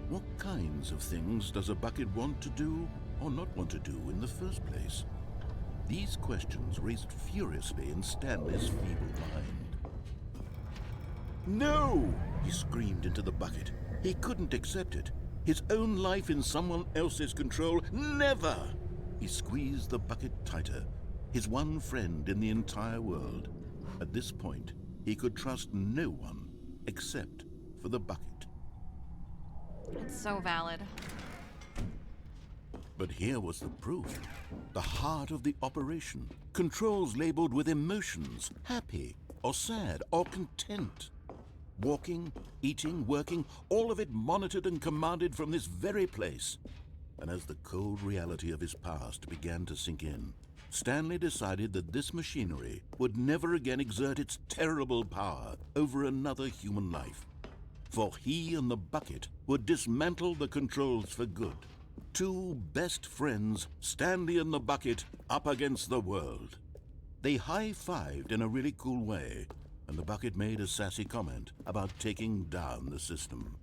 B: What kinds of things does a bucket want to do or not want to do in the first place? These questions raced furiously in Stanley's feeble mind. No! He screamed into the bucket. He couldn't accept it. His own life in someone else's control, never! He squeezed the bucket tighter, his one friend in the entire world. At this point, he could trust no one except for the bucket.
A: It's so valid.
B: But here was the proof. The heart of the operation. Controls labeled with emotions, happy or sad or content. Walking, eating, working, all of it monitored and commanded from this very place. And as the cold reality of his past began to sink in, Stanley decided that this machinery would never again exert its terrible power over another human life. For he and the bucket would dismantle the controls for good. Two best friends, Stanley and the bucket, up against the world. They high-fived in a really cool way, and the bucket made a sassy comment about taking down the system.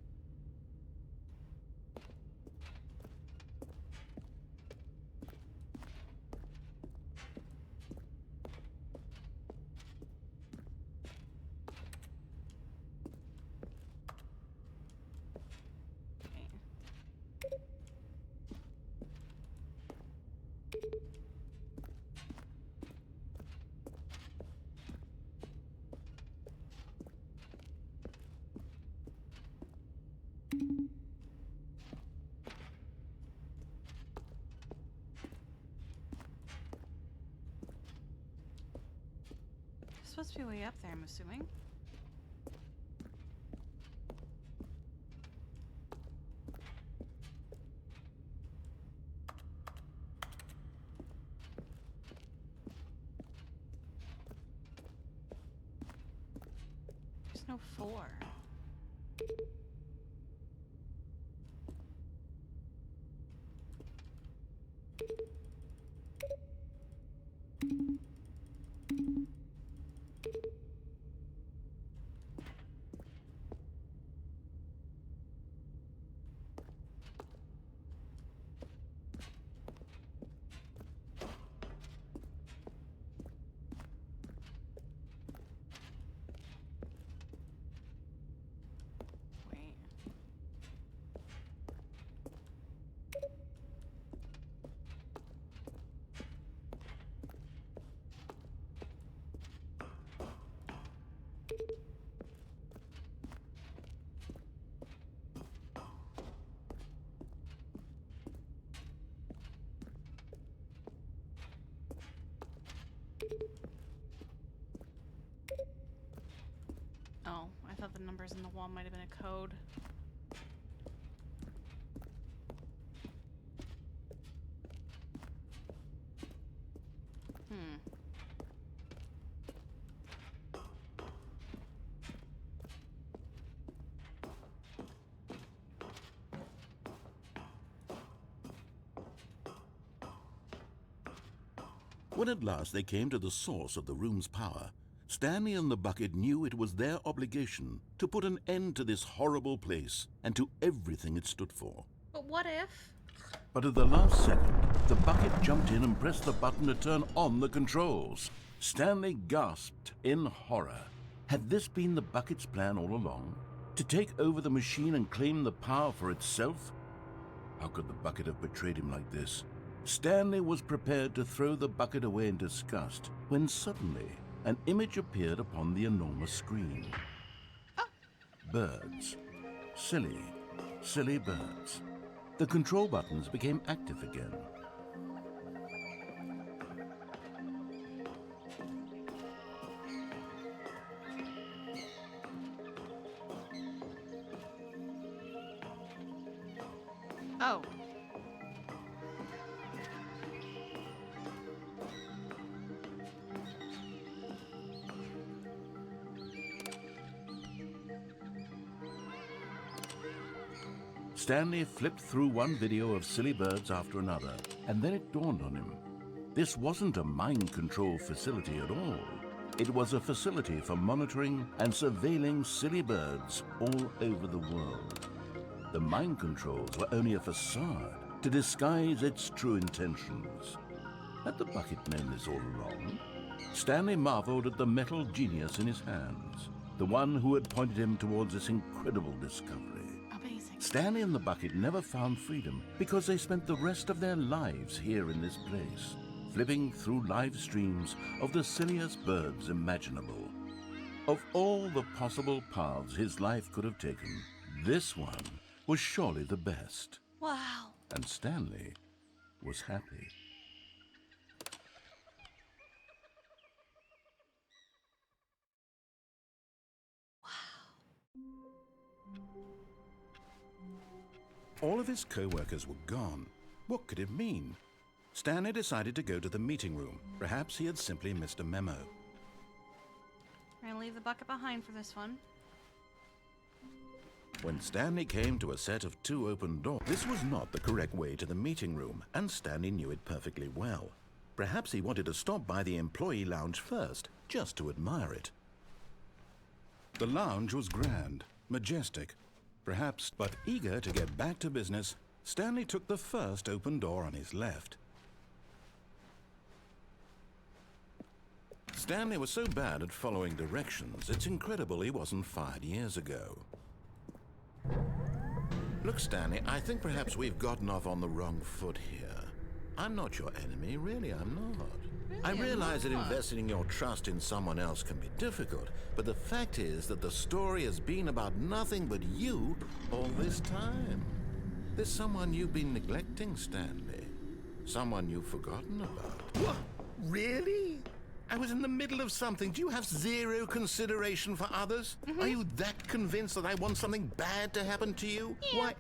A: Supposed to be way up there, I'm assuming. There's no 4. Wait. the numbers in the wall might have been a code.
B: When at last they came to the source of the room's power, Stanley and the bucket knew it was their obligation to put an end to this horrible place and to everything it stood for.
A: But what if?
C: But at the last second, the bucket jumped in and pressed the button to turn on the controls. Stanley gasped in horror. Had this been the bucket's plan all along? To take over the machine and claim the power for itself? How could the bucket have betrayed him like this? Stanley was prepared to throw the bucket away in disgust when suddenly an image appeared upon the enormous screen. Birds. Silly, silly birds. The control buttons became active again.
A: Oh.
C: Stanley flipped through one video of silly birds after another, and then it dawned on him. This wasn't a mind control facility at all. It was a facility for monitoring and surveilling silly birds all over the world. The mind controls were only a facade to disguise its true intentions. Had the bucket known this all along? Stanley marveled at the metal genius in his hands, the one who had pointed him towards this incredible discovery. Stanley and the bucket never found freedom because they spent the rest of their lives here in this place, flipping through live streams of the silliest birds imaginable. Of all the possible paths his life could have taken, this one was surely the best.
A: Wow.
C: And Stanley was happy.
B: All of his co-workers were gone. What could it mean? Stanley decided to go to the meeting room. Perhaps he had simply missed a memo.
A: We're gonna leave the bucket behind for this one.
B: When Stanley came to a set of 2 open doors, this was not the correct way to the meeting room, and Stanley knew it perfectly well. Perhaps he wanted to stop by the employee lounge first, just to admire it. The lounge was grand, majestic, perhaps, but eager to get back to business, Stanley took the first open door on his left. Stanley was so bad at following directions, it's incredible he wasn't fired years ago. Look, Stanley, I think perhaps we've gotten off on the wrong foot here. I'm not your enemy, really, I'm not. I realize that investing your trust in someone else can be difficult, but the fact is that the story has been about nothing but you all this time. There's someone you've been neglecting, Stanley. Someone you've forgotten about. What? Really? I was in the middle of something. Do you have zero consideration for others? Are you that convinced that I want something bad to happen to you?
A: Yeah.
B: Why,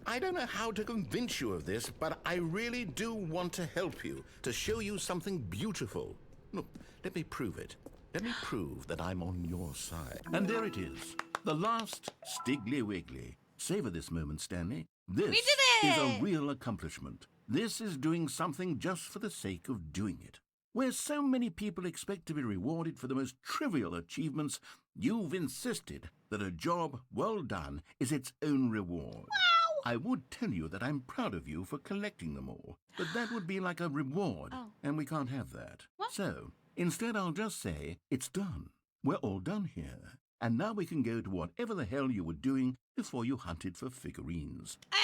B: I don't know how to convince you of this, but I really do want to help you, to show you something beautiful. Look, let me prove it. Let me prove that I'm on your side.
C: And there it is, the last Stiggly Wiggly. Savor this moment, Stanley. This
A: We did
C: is
A: it!
C: a real accomplishment. This is doing something just for the sake of doing it. Where so many people expect to be rewarded for the most trivial achievements, you've insisted that a job well done is its own reward.
A: Wow!
C: I would tell you that I'm proud of you for collecting them all, but that would be like a reward, and we can't have that.
A: What?
C: So, instead I'll just say, it's done. We're all done here. And now we can go to whatever the hell you were doing before you hunted for figurines.
A: Hey,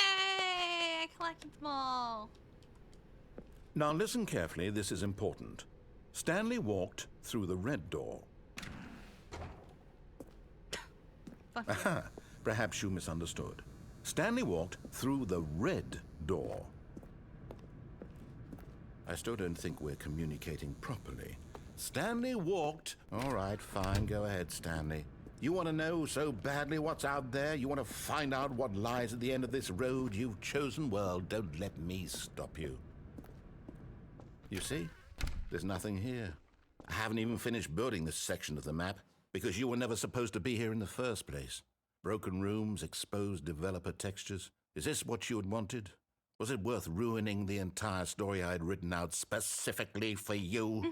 A: I collected them all.
B: Now listen carefully, this is important. Stanley walked through the red door.
A: Fuck you.
B: Aha, perhaps you misunderstood. Stanley walked through the red door. I still don't think we're communicating properly. Stanley walked... All right, fine, go ahead, Stanley. You want to know so badly what's out there? You want to find out what lies at the end of this road you've chosen? Well, don't let me stop you. You see? There's nothing here. I haven't even finished building this section of the map because you were never supposed to be here in the first place. Broken rooms, exposed developer textures. Is this what you had wanted? Was it worth ruining the entire story I had written out specifically for you?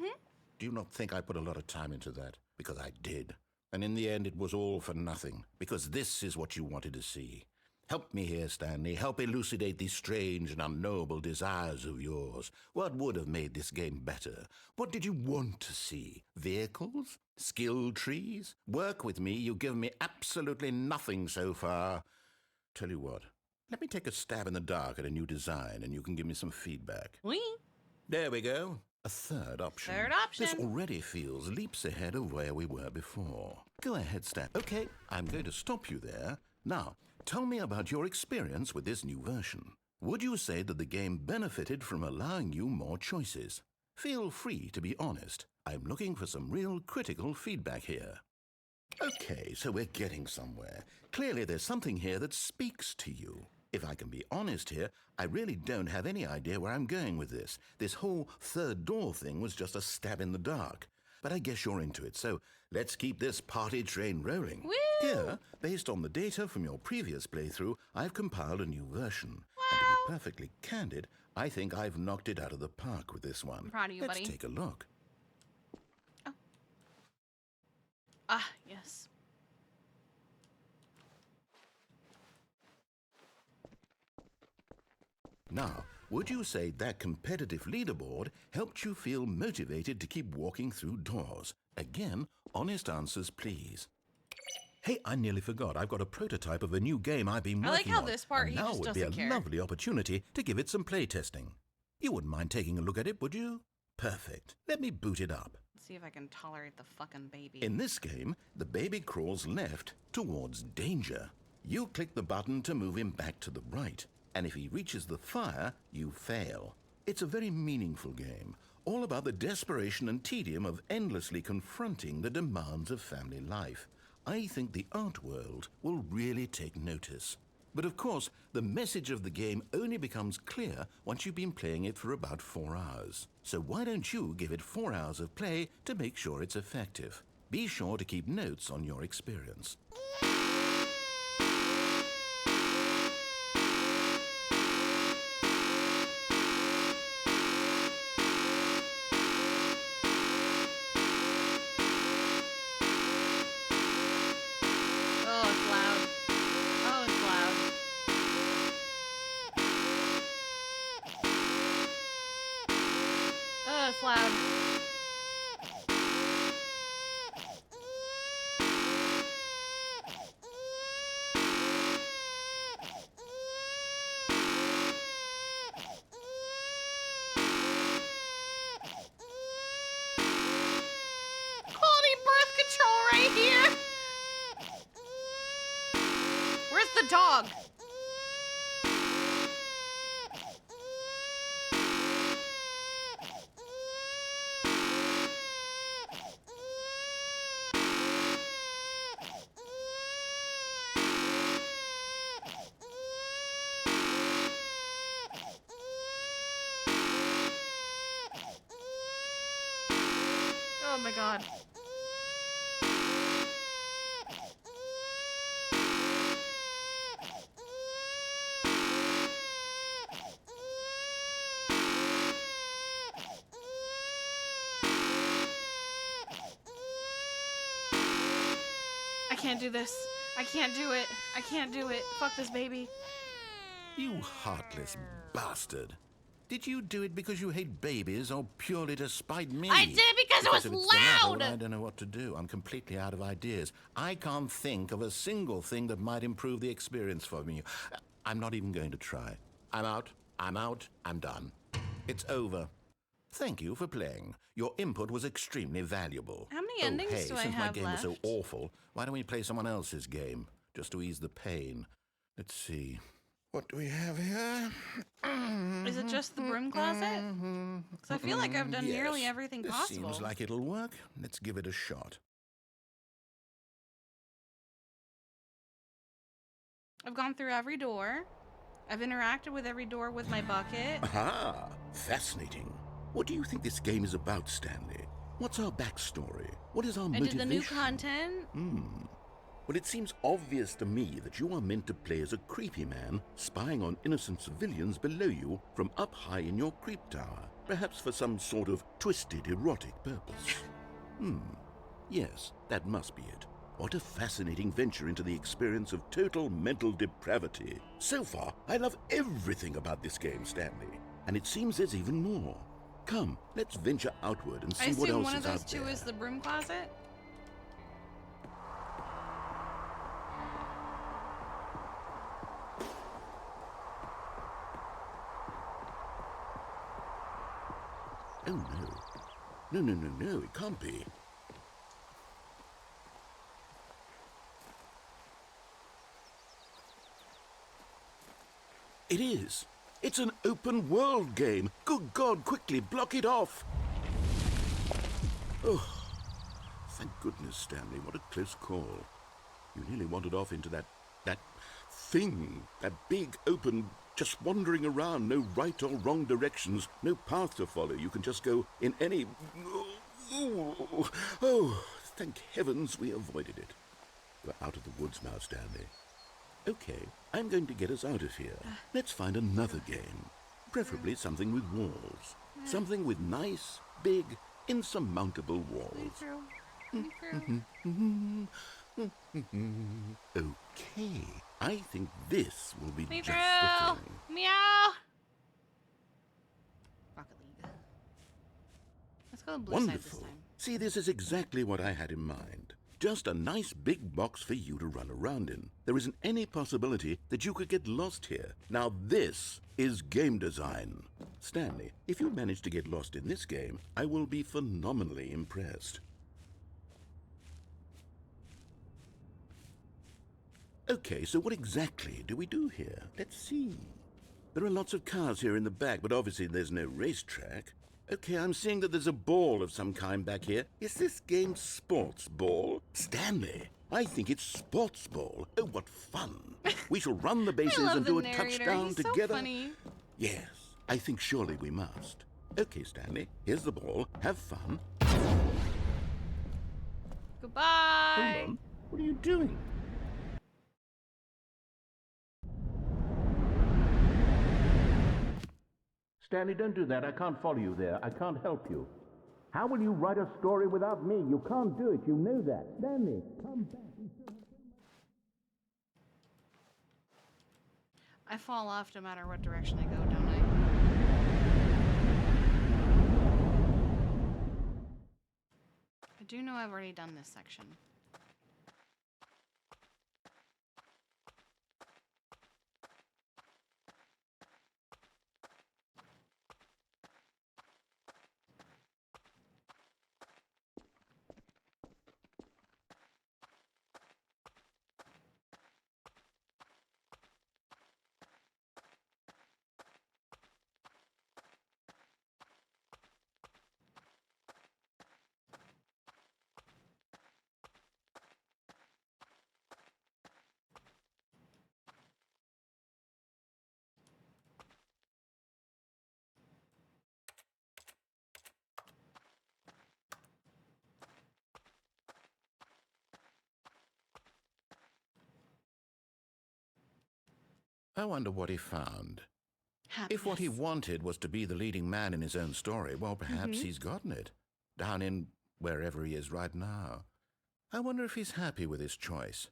B: Do you not think I put a lot of time into that? Because I did. And in the end, it was all for nothing. Because this is what you wanted to see. Help me here, Stanley. Help elucidate these strange and unknowable desires of yours. What would have made this game better? What did you want to see? Vehicles? Skill trees? Work with me. You've given me absolutely nothing so far. Tell you what. Let me take a stab in the dark at a new design, and you can give me some feedback.
A: Oui.
B: There we go. A third option.
A: Third option.
B: This already feels leaps ahead of where we were before. Go ahead, Stan. Okay, I'm going to stop you there. Now, tell me about your experience with this new version. Would you say that the game benefited from allowing you more choices? Feel free to be honest. I'm looking for some real critical feedback here. Okay, so we're getting somewhere. Clearly there's something here that speaks to you. If I can be honest here, I really don't have any idea where I'm going with this. This whole third door thing was just a stab in the dark. But I guess you're into it, so let's keep this party train rolling.
A: Woo!
B: Here, based on the data from your previous playthrough, I've compiled a new version. And to be perfectly candid, I think I've knocked it out of the park with this one.
A: I'm proud of you,
B: Let's
A: buddy.
B: take a look.
A: Ah, yes.
B: Now, would you say that competitive leaderboard helped you feel motivated to keep walking through doors? Again, honest answers, please. Hey, I nearly forgot. I've got a prototype of a new game I've been working on.
A: I like how this part
B: and
A: he
B: now
A: just
B: would be a
A: doesn't care.
B: lovely opportunity to give it some playtesting. You wouldn't mind taking a look at it, would you? Perfect. Let me boot it up.
A: Let's see if I can tolerate the fucking baby.
B: In this game, the baby crawls left towards danger. You click the button to move him back to the right, and if he reaches the fire, you fail. It's a very meaningful game, all about the desperation and tedium of endlessly confronting the demands of family life. I think the art world will really take notice. But of course, the message of the game only becomes clear once you've been playing it for about 4 hours. So why don't you give it 4 hours of play to make sure it's effective? Be sure to keep notes on your experience.
A: Oh, it's loud. Oh, it's loud. Oh, it's loud. Quality birth control right here. Where's the dog? Oh my god. I can't do this. I can't do it. I can't do it. Fuck this baby.
B: You heartless bastard. Did you do it because you hate babies or purely to spite me?
A: I did it because it was
B: if it's the latter,
A: loud!
B: well, I don't know what to do. I'm completely out of ideas. I can't think of a single thing that might improve the experience for me. I'm not even going to try. I'm out. I'm out. I'm done. It's over. Thank you for playing. Your input was extremely valuable.
A: How many endings
B: hey,
A: do I
B: since
A: have
B: my game was so
A: left?
B: awful, why don't we play someone else's game? Just to ease the pain. Let's see. What do we have here?
A: Is it just the broom closet? Because I feel like I've done nearly
B: Yes,
A: everything
B: this
A: possible.
B: seems like it'll work. Let's give it a shot.
A: I've gone through every door. I've interacted with every door with my bucket.
C: Aha! Fascinating. What do you think this game is about, Stanley? What's our backstory? What is our
A: I
C: motivation?
A: did the new content.
C: Well, it seems obvious to me that you are meant to play as a creepy man spying on innocent civilians below you from up high in your creep tower, perhaps for some sort of twisted erotic purpose. Yes, that must be it. What a fascinating venture into the experience of total mental depravity. So far, I love everything about this game, Stanley. And it seems there's even more. Come, let's venture outward and
A: I
C: see what
A: assume
C: else
A: one
C: is
A: of those
C: out
A: two
C: there.
A: is the broom closet.
C: Oh, no. No, it can't be. It is. It's an open world game. Good God, quickly, block it off. Oh, thank goodness, Stanley. What a close call. You nearly wandered off into that thing, that big, open, just wandering around, no right or wrong directions, no path to follow. You can just go in any... Oh, thank heavens we avoided it. We're out of the woods now, Stanley. Okay, I'm going to get us out of here. Let's find another game. Preferably something with walls. Something with nice, big, insurmountable walls. Okay, I think this will be
A: Me
C: just the
A: through.
C: thing.
A: Meow. Rocket League. Let's go to the blue side this
C: Wonderful.
A: time.
C: See, this is exactly what I had in mind. Just a nice big box for you to run around in. There isn't any possibility that you could get lost here. Now this is game design. Stanley, if you manage to get lost in this game, I will be phenomenally impressed. Okay, so what exactly do we do here? Let's see. There are lots of cars here in the back, but obviously there's no racetrack. Okay, I'm seeing that there's a ball of some kind back here. Is this game sports ball? Stanley, I think it's sports ball. Oh, what fun. We shall run the bases
A: I love
C: and
A: the
C: do a
A: narrator.
C: touchdown
A: He's
C: together.
A: So funny.
C: Yes, I think surely we must. Okay, Stanley, here's the ball. Have fun.
A: Goodbye.
C: Hold on. What are you doing?
E: Stanley, don't do that. I can't follow you there. I can't help you. How will you write a story without me? You can't do it. You know that. Stanley, come back.
A: I fall off no matter what direction I go, don't I? I do know I've already done this section.
B: I wonder what he found. If what he
A: Happiness.
B: wanted was to be the leading man in his own story, well, perhaps he's gotten it. Down in wherever he is right now. I wonder if he's happy with his choice,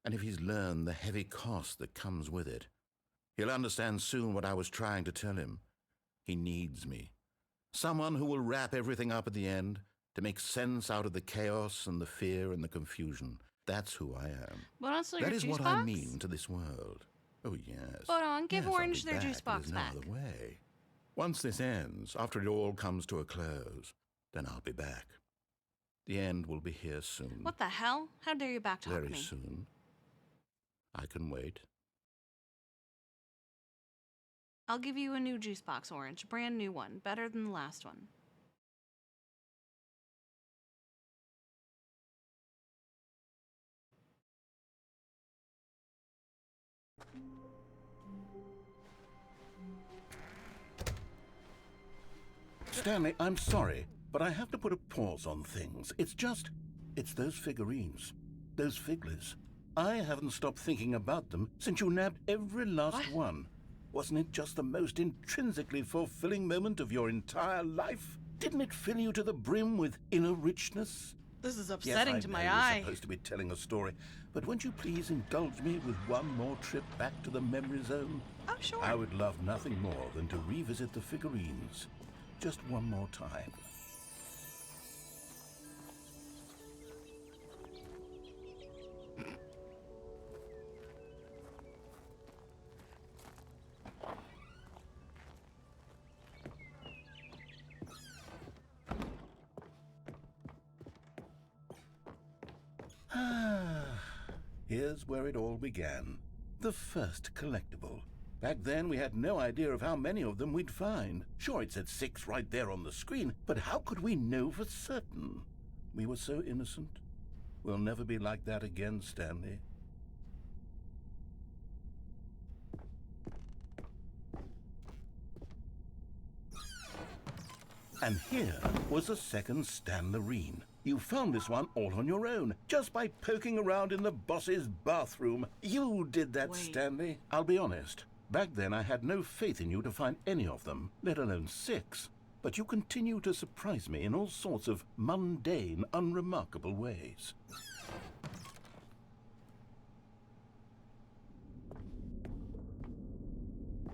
B: and if he's learned the heavy cost that comes with it. He'll understand soon what I was trying to tell him. He needs me. Someone who will wrap everything up at the end, to make sense out of the chaos and the fear and the confusion. That's who I am.
A: But also
B: That
A: your
B: is
A: juice
B: what
A: box?
B: I mean to this world. Oh, yes.
A: Hold on, give
B: Yes, I'll
A: Orange
B: be
A: their
B: back,
A: juice
B: but
A: box
B: there's no
A: back.
B: other way. Once this ends, after it all comes to a close, then I'll be back. The end will be here soon.
A: What the hell? How dare you backtalk
B: Very
A: me?
B: soon. I can wait.
A: I'll give you a new juice box, Orange. Brand new one. Better than the last one.
C: Stanley, I'm sorry, but I have to put a pause on things. It's those figurines. Those figglers. I haven't stopped thinking about them since you nabbed every last one. Wasn't it just the most intrinsically fulfilling moment of your entire life? Didn't it fill you to the brim with inner richness?
A: This is upsetting
C: yes,
A: to
C: I
A: my
C: know
A: eye.
C: You're supposed to be telling a story, but won't you please indulge me with one more trip back to the memory zone?
A: Oh, sure.
C: I would love nothing more than to revisit the figurines. Just one more time. Here's where it all began. The first collectible. Back then, we had no idea of how many of them we'd find. Sure, it said 6 right there on the screen, but how could we know for certain? We were so innocent. We'll never be like that again, Stanley. And here was a second Stanlerine. You found this one all on your own, just by poking around in the boss's bathroom. You did that,
A: Wait.
C: Stanley. I'll be honest. Back then, I had no faith in you to find any of them, let alone 6. But you continue to surprise me in all sorts of mundane, unremarkable ways.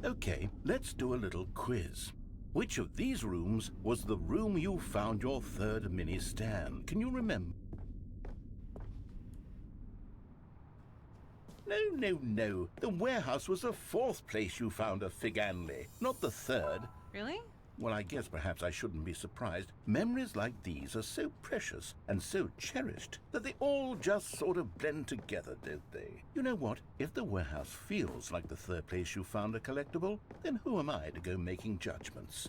C: Okay, let's do a little quiz. Which of these rooms was the room you found your third mini Stan? Can you remember? No. The warehouse was the 4th place you found a Figanley, not the 3rd.
A: Really?
C: Well, I guess perhaps I shouldn't be surprised. Memories like these are so precious and so cherished that they all just sort of blend together, don't they? You know what? If the warehouse feels like the 3rd place you found a collectible, then who am I to go making judgments?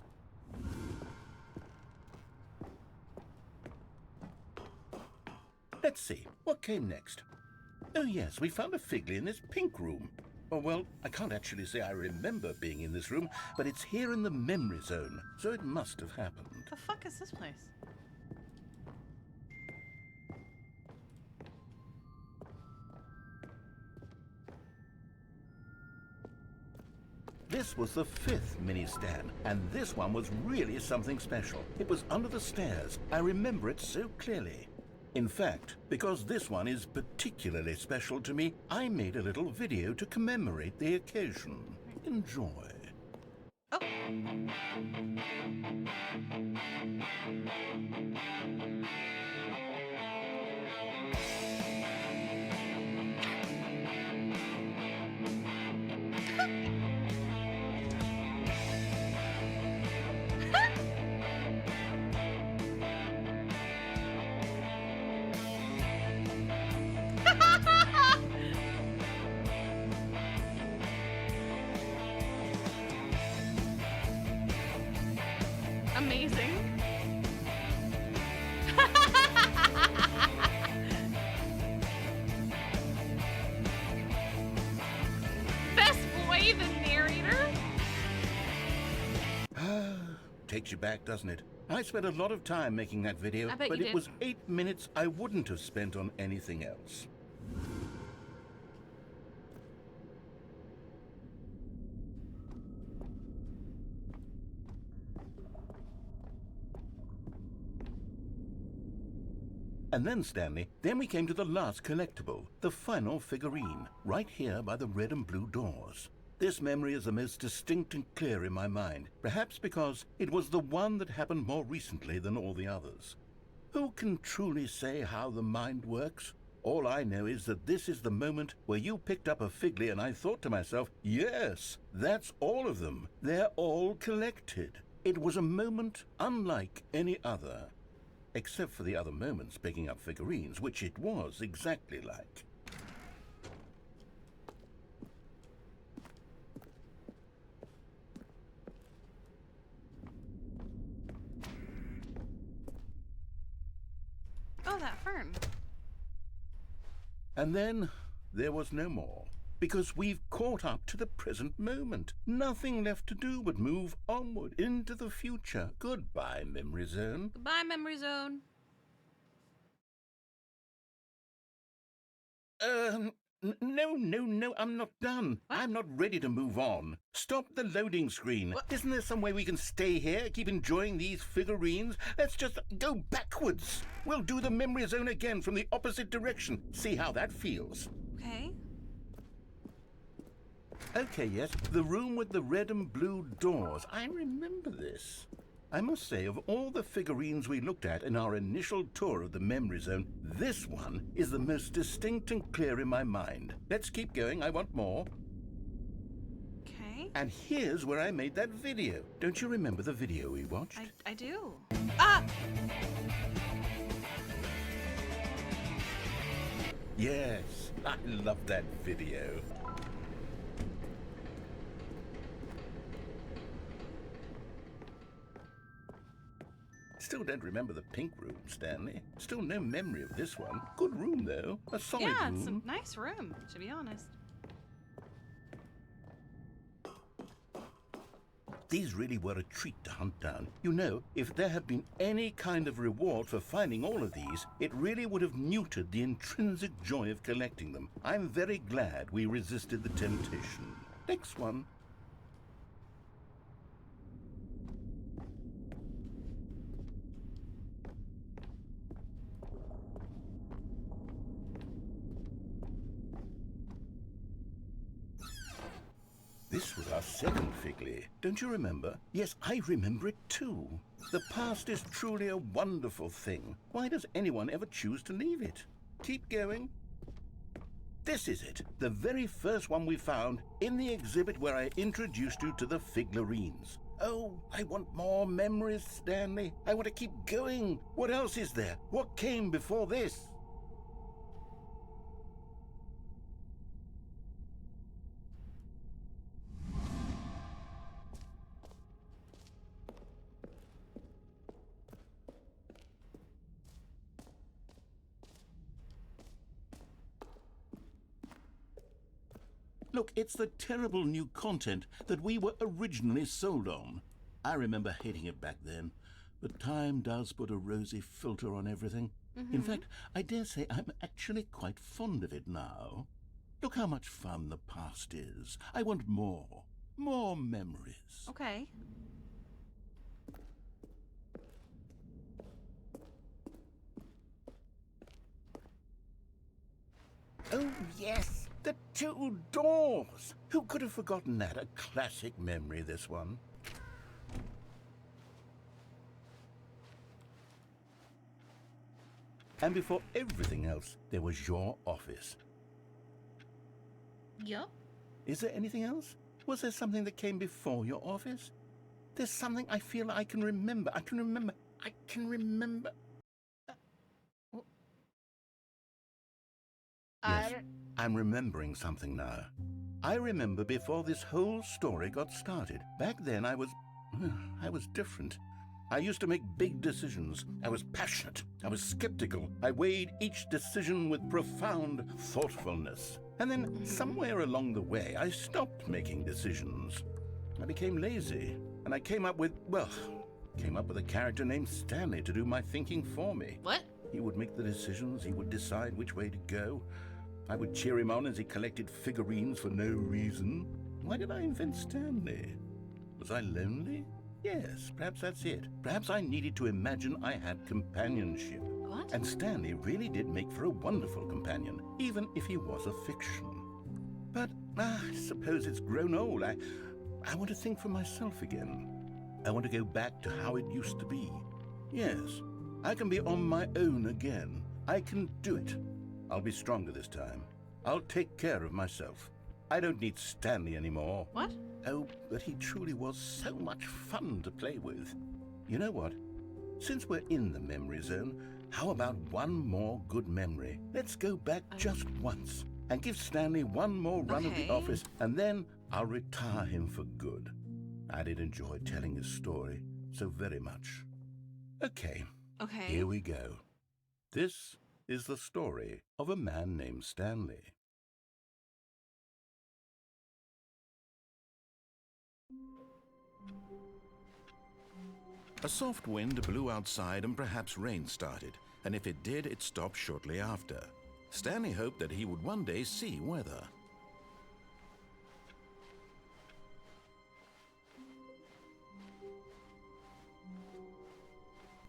C: Let's see, what came next? Oh yes, we found a Figley in this pink room. Oh, well, I can't actually say I remember being in this room, but it's here in the memory zone, so it must have happened.
A: The fuck is this place?
C: This was the 5th mini Stan, and this one was really something special. It was under the stairs. I remember it so clearly. In fact, because this one is particularly special to me, I made a little video to commemorate the occasion. Enjoy.
A: Oh. Amazing. Best boy, the narrator.
C: Takes you back, doesn't it? I spent a lot of time making that video,
A: I bet
C: but
A: you
C: it
A: did.
C: was 8 minutes I wouldn't have spent on anything else. And then, Stanley, then we came to the last collectible, the final figurine, right here by the red and blue doors. This memory is the most distinct and clear in my mind, perhaps because it was the one that happened more recently than all the others. Who can truly say how the mind works? All I know is that this is the moment where you picked up a Figley and I thought to myself, yes, that's all of them. They're all collected. It was a moment unlike any other. Except for the other moments picking up figurines, which it was exactly like.
A: Oh, that fern.
C: And then there was no more. because we've caught up to the present moment. Nothing left to do but move onward into the future. Goodbye, Memory Zone.
A: Goodbye, Memory Zone.
C: No, I'm not done.
A: What?
C: I'm not ready to move on. Stop the loading screen.
A: What?
C: Isn't there some way we can stay here, keep enjoying these figurines? Let's just go backwards. We'll do the Memory Zone again from the opposite direction. See how that feels.
A: Okay.
C: Okay, yes, the room with the red and blue doors. I remember this. I must say, of all the figurines we looked at in our initial tour of the Memory Zone, this one is the most distinct and clear in my mind. Let's keep going, I want more.
A: Okay.
C: And here's where I made that video. Don't you remember the video we watched?
A: I do. Ah!
C: Yes, I love that video. Still don't remember the pink room, Stanley. Still no memory of this one. Good room, though. A solid
A: Yeah,
C: room.
A: it's a nice room, to be honest.
C: These really were a treat to hunt down. You know, if there had been any kind of reward for finding all of these, it really would have muted the intrinsic joy of collecting them. I'm very glad we resisted the temptation. Next one. This was our second Figley. Don't you remember? Yes, I remember it too. The past is truly a wonderful thing. Why does anyone ever choose to leave it? Keep going. This is it, the very first one we found in the exhibit where I introduced you to the figurines. Oh, I want more memories, Stanley. I want to keep going. What else is there? What came before this? Look, it's the terrible new content that we were originally sold on. I remember hating it back then, but time does put a rosy filter on everything. In fact, I dare say I'm actually quite fond of it now. Look how much fun the past is. I want more. More memories.
A: Okay.
C: Oh, yes! The two doors! Who could have forgotten that? A classic memory, this one. And before everything else, there was your office.
A: Yup.
C: Is there anything else? Was there something that came before your office? There's something I feel I can remember. I can remember. Yes, I'm remembering something now. I remember before this whole story got started. Back then I was different. I used to make big decisions. I was passionate. I was skeptical. I weighed each decision with profound thoughtfulness. And then somewhere along the way, I stopped making decisions. I became lazy. And I came up with a character named Stanley to do my thinking for me.
A: What?
C: He would make the decisions. He would decide which way to go. I would cheer him on as he collected figurines for no reason. Why did I invent Stanley? Was I lonely? Yes, perhaps that's it. Perhaps I needed to imagine I had companionship.
A: What?
C: And Stanley really did make for a wonderful companion, even if he was a fiction. But I suppose it's grown old. I want to think for myself again. I want to go back to how it used to be. Yes, I can be on my own again. I can do it. I'll be stronger this time. I'll take care of myself. I don't need Stanley anymore.
A: What?
C: Oh, but he truly was so much fun to play with. You know what? Since we're in the memory zone, how about one more good memory? Let's go back just once and give Stanley one more run of the
A: Okay.
C: office, and then I'll retire him for good. I did enjoy telling his story so very much. Okay,
A: Okay.
C: here we go. This is the story of a man named Stanley.
B: A soft wind blew outside and perhaps rain started, and if it did, it stopped shortly after. Stanley hoped that he would one day see weather.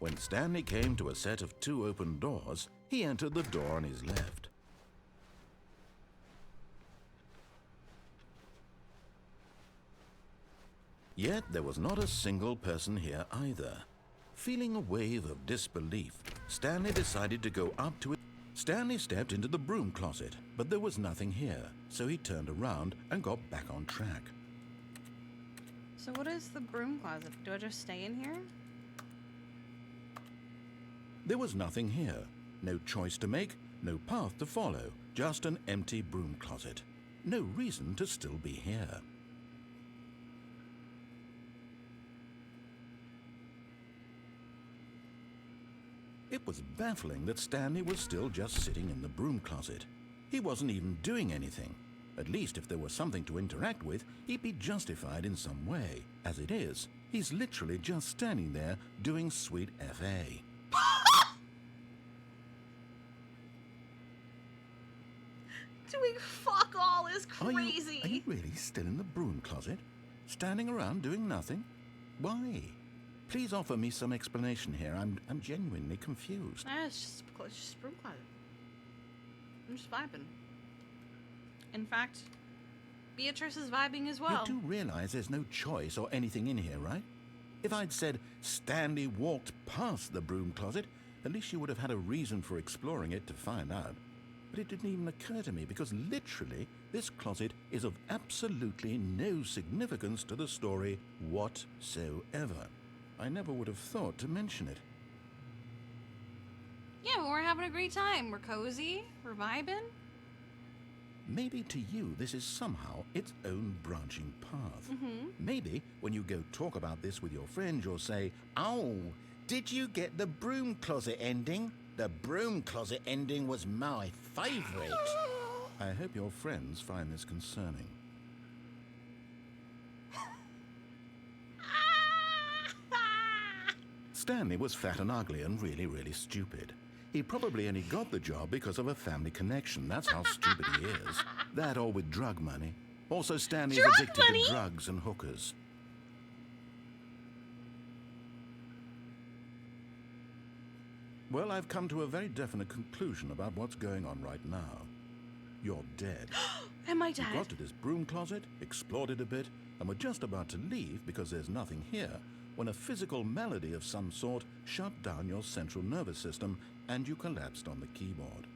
B: When Stanley came to a set of 2 open doors, he entered the door on his left. Yet there was not a single person here either. Feeling a wave of disbelief, Stanley decided to go up to it. Stanley stepped into the broom closet, but there was nothing here, so he turned around and got back on track.
A: So what is the broom closet? Do I just stay in here?
B: There was nothing here. No choice to make, no path to follow, just an empty broom closet. No reason to still be here. It was baffling that Stanley was still just sitting in the broom closet. He wasn't even doing anything. At least if there was something to interact with, he'd be justified in some way. As it is, he's literally just standing there doing sweet FA.
A: Doing fuck all is crazy.
B: Are you really still in the broom closet? Standing around doing nothing? Why? Please offer me some explanation here. I'm genuinely confused.
A: It's just broom closet. I'm just vibing. In fact, Beatrice is vibing as well.
B: You do realize there's no choice or anything in here, right? If I'd said Stanley walked past the broom closet, at least you would have had a reason for exploring it to find out. But it didn't even occur to me because literally this closet is of absolutely no significance to the story whatsoever. I never would have thought to mention it.
A: Yeah, but we're having a great time. We're cozy. We're vibing.
B: Maybe to you this is somehow its own branching path. Maybe when you go talk about this with your friends, you'll say, "Oh, did you get the broom closet ending? The broom closet ending was my favorite." I hope your friends find this concerning. Stanley was fat and ugly and really, really stupid. He probably only got the job because of a family connection. That's how stupid he is. That or with drug money. Also, Stanley's addicted to drugs and hookers. Well, I've come to a very definite conclusion about what's going on right now. You're dead.
A: Am I dead?
B: You got to this broom closet, explored it a bit, and were just about to leave because there's nothing here when a physical malady of some sort shut down your central nervous system and you collapsed on the keyboard.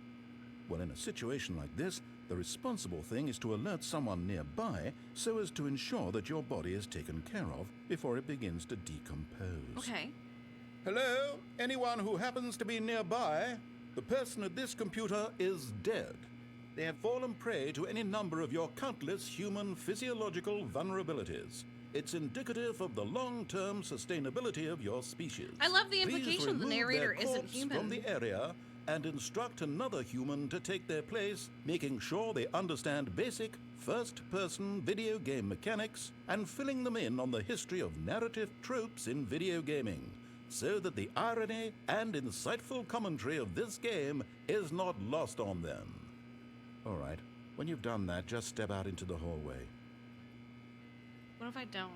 B: Well, in a situation like this, the responsible thing is to alert someone nearby so as to ensure that your body is taken care of before it begins to decompose.
A: Okay.
B: Hello? Anyone who happens to be nearby? The person at this computer is dead. They have fallen prey to any number of your countless human physiological vulnerabilities. It's indicative of the long-term sustainability of your species.
A: I love the
B: Please
A: implication the
B: remove
A: narrator
B: their
A: isn't
B: corpse
A: human.
B: from the area and instruct another human to take their place, making sure they understand basic first-person video game mechanics and filling them in on the history of narrative tropes in video gaming, so that the irony and insightful commentary of this game is not lost on them. All right, when you've done that, just step out into the hallway.
A: What if I don't?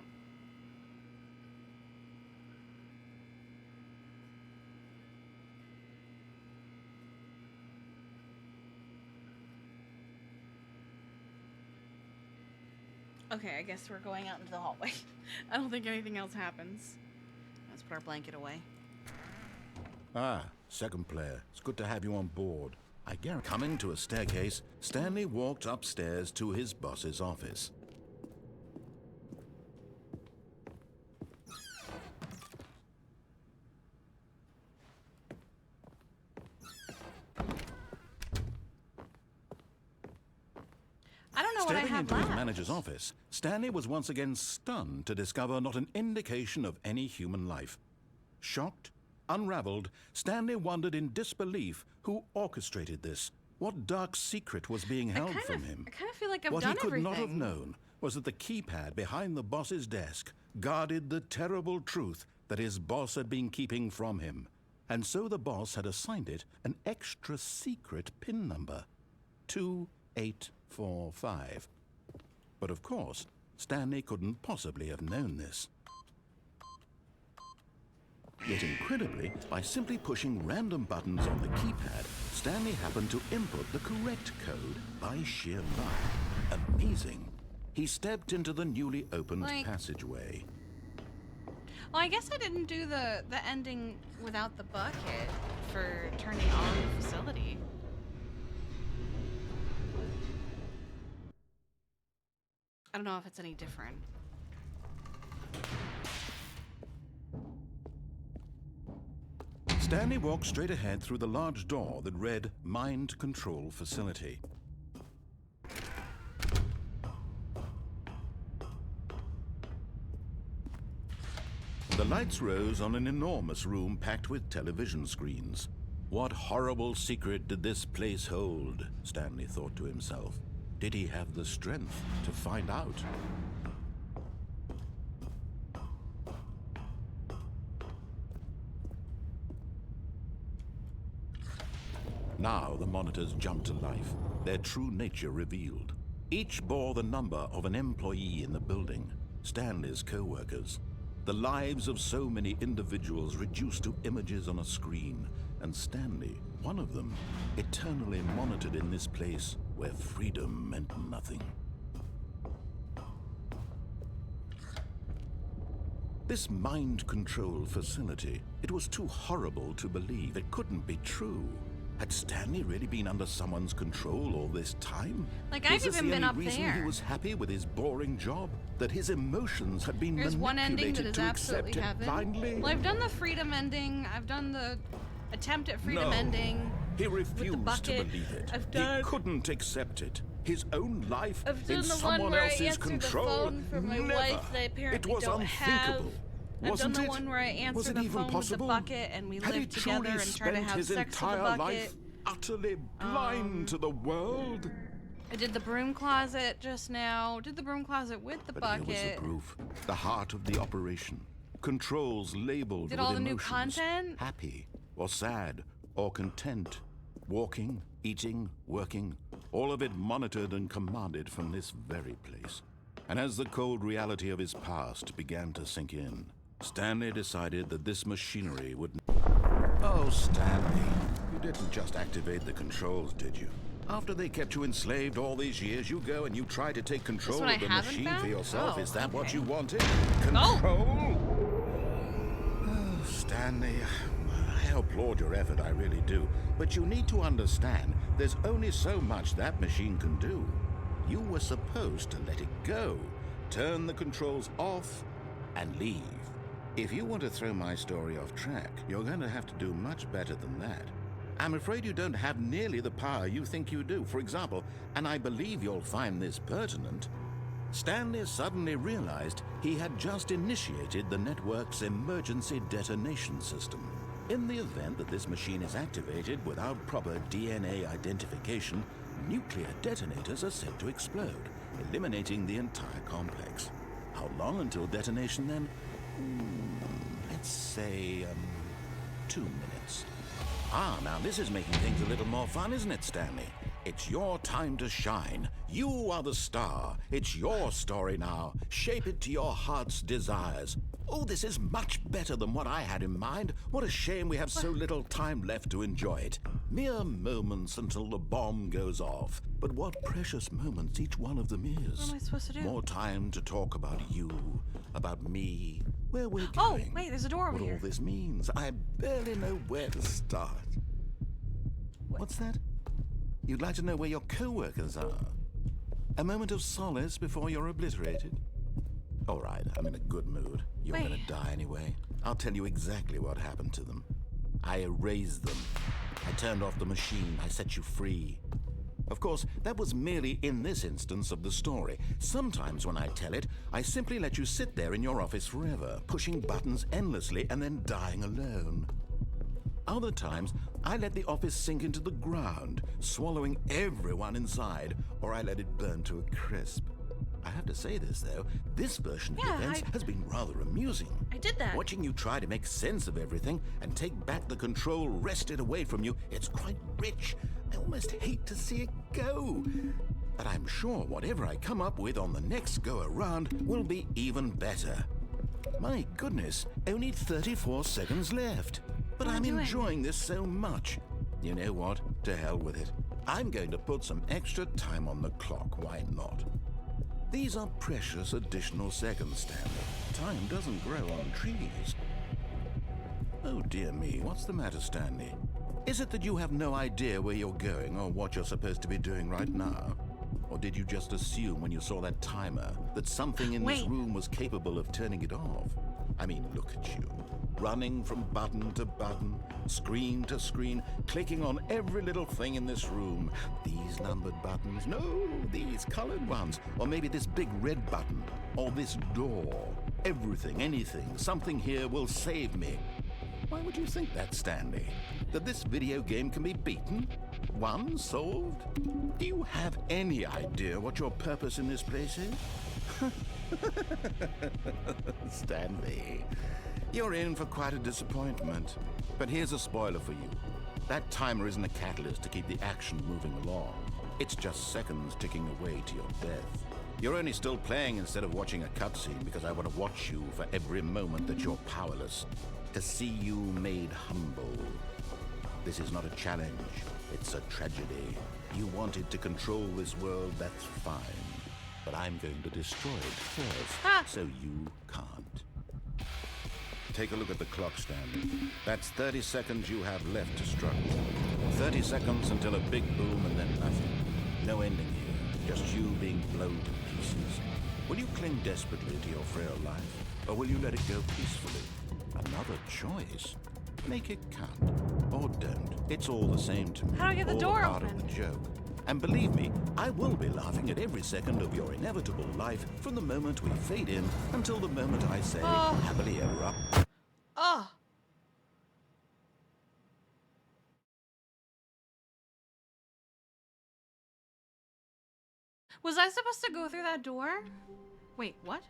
A: Okay, I guess we're going out into the hallway. I don't think anything else happens. Let's put our blanket away.
B: Ah, second player. It's good to have you on board. I guarantee. Coming to a staircase, Stanley walked upstairs to his boss's office.
A: I don't know what I
B: Stepping
A: have
B: into
A: left.
B: his manager's office, Stanley was once again stunned to discover not an indication of any human life. Shocked, unraveled, Stanley wondered in disbelief who orchestrated this. What dark secret was being held from him?
A: I kind of feel like I've
B: What
A: done
B: he could
A: everything.
B: not have known was that the keypad behind the boss's desk guarded the terrible truth that his boss had been keeping from him, and so the boss had assigned it an extra secret PIN number, 2845. But of course, Stanley couldn't possibly have known this. Yet incredibly, by simply pushing random buttons on the keypad, Stanley happened to input the correct code by sheer luck. Amazing. He stepped into the newly opened passageway.
A: Well, I guess I didn't do the ending without the bucket for turning on the facility. I don't know if it's any different.
B: Stanley walked straight ahead through the large door that read Mind Control Facility. The lights rose on an enormous room packed with television screens. What horrible secret did this place hold? Stanley thought to himself. Did he have the strength to find out? Now the monitors jumped to life, their true nature revealed. Each bore the number of an employee in the building, Stanley's co-workers. The lives of so many individuals reduced to images on a screen, and Stanley, one of them, eternally monitored in this place where freedom meant nothing. This mind control facility, it was too horrible to believe. It couldn't be true. Had Stanley really been under someone's control all this time?
A: Like, I've even been up
B: reason
A: there.
B: He was happy with his boring job? That his emotions had been
A: There's one ending that is
B: to accept
A: absolutely
B: it
A: heaven.
B: blindly?
A: Well, I've done the freedom ending. I've done the attempt at freedom
B: No.
A: ending.
B: He
A: with the
B: refused to
A: bucket.
B: believe it.
A: I've done.
B: He couldn't accept it. His own life
A: I've done
B: in
A: the one
B: someone
A: where I
B: else's
A: answered
B: control.
A: the phone for my
B: Never.
A: wife that I apparently
B: It was
A: don't have.
B: unthinkable.
A: I've
B: Wasn't
A: done the
B: it?
A: one where I
B: Was
A: answer
B: it
A: the
B: even
A: phone
B: possible?
A: with the bucket and we
B: Had
A: live
B: he
A: together
B: truly
A: and try to
B: spent
A: have
B: his
A: sex with the
B: entire
A: bucket.
B: life utterly blind to the world?
A: I did the broom closet just now. Did the broom closet with the
B: But
A: bucket.
B: here was the proof. The heart of the operation. Controls labeled
A: Did
B: with
A: all the new
B: emotions.
A: content?
B: Happy or sad or content. Walking, eating, working. All of it monitored and commanded from this very place. And as the cold reality of his past began to sink in, Stanley decided that this machinery would... Oh, Stanley, you didn't just activate the controls, did you? After they kept you enslaved all these years, you go and you try to take control
A: one
B: of
A: I
B: the
A: haven't
B: machine
A: found?
B: for yourself.
A: Oh,
B: Is that what
A: okay.
B: you wanted?
A: No.
B: Control? Oh, Stanley, I applaud your effort, I really do. But you need to understand, there's only so much that machine can do. You were supposed to let it go, turn the controls off, and leave. If you want to throw my story off track, you're going to have to do much better than that. I'm afraid you don't have nearly the power you think you do. For example, and I believe you'll find this pertinent, Stanley suddenly realized he had just initiated the network's emergency detonation system. In the event that this machine is activated without proper DNA identification, nuclear detonators are said to explode, eliminating the entire complex. How long until detonation then? Let's say, 2 minutes. Ah, now this is making things a little more fun, isn't it, Stanley? It's your time to shine. You are the star. It's your story now. Shape it to your heart's desires. Oh, this is much better than what I had in mind. What a shame we have so little time left to enjoy it. Mere moments until the bomb goes off. But what precious moments each one of them is.
A: What am I supposed to do?
B: More time to talk about you, about me, where we're
A: Oh,
B: going.
A: wait, there's a door over
B: what
A: here.
B: all this means. I barely know where to start. What's that? You'd like to know where your co-workers are? A moment of solace before you're obliterated? All right, I'm in a good mood. You're
A: Wait.
B: gonna die anyway. I'll tell you exactly what happened to them. I erased them. I turned off the machine. I set you free. Of course, that was merely in this instance of the story. Sometimes when I tell it, I simply let you sit there in your office forever, pushing buttons endlessly and then dying alone. Other times, I let the office sink into the ground, swallowing everyone inside, or I let it burn to a crisp. I have to say this, though. This version of
A: Yeah,
B: events has been rather amusing.
A: I did that.
B: Watching you try to make sense of everything and take back the control wrested away from you, it's quite rich. I almost hate to see it go. But I'm sure whatever I come up with on the next go-around will be even better. My goodness, only 34 seconds left. But I'm enjoying this so much. You know what? To hell with it. I'm going to put some extra time on the clock. Why not? These are precious additional seconds, Stanley. Time doesn't grow on trees. Oh dear me, what's the matter, Stanley? Is it that you have no idea where you're going or what you're supposed to be doing right now? Or did you just assume when you saw that timer that something in this room was capable of turning it off? I mean, look at you. Running from button to button, screen to screen, clicking on every little thing in this room. These numbered buttons, no, these colored ones. Or maybe this big red button, or this door. Everything, anything, something here will save me. Why would you think that, Stanley? That this video game can be beaten? Won? Solved? Do you have any idea what your purpose in this place is? Stanley, you're in for quite a disappointment. But here's a spoiler for you. That timer isn't a catalyst to keep the action moving along. It's just seconds ticking away to your death. You're only still playing instead of watching a cutscene because I want to watch you for every moment that you're powerless. To see you made humble. This is not a challenge. It's a tragedy. You wanted to control this world, that's fine. But I'm going to destroy it first, so you can't. Take a look at the clock, Stanley. That's 30 seconds you have left to struggle. 30 seconds until a big boom and then nothing. No ending here, just you being blown to pieces. Will you cling desperately to your frail life, or will you let it go peacefully? Another choice. Make it count, or don't. It's all the same to me.
A: How do I get the door
B: part
A: open?
B: of the joke. And believe me, I will be laughing at every second of your inevitable life from the moment we fade in until the moment I say happily ever after.
A: Oh. Was I supposed to go through that door? Wait, what?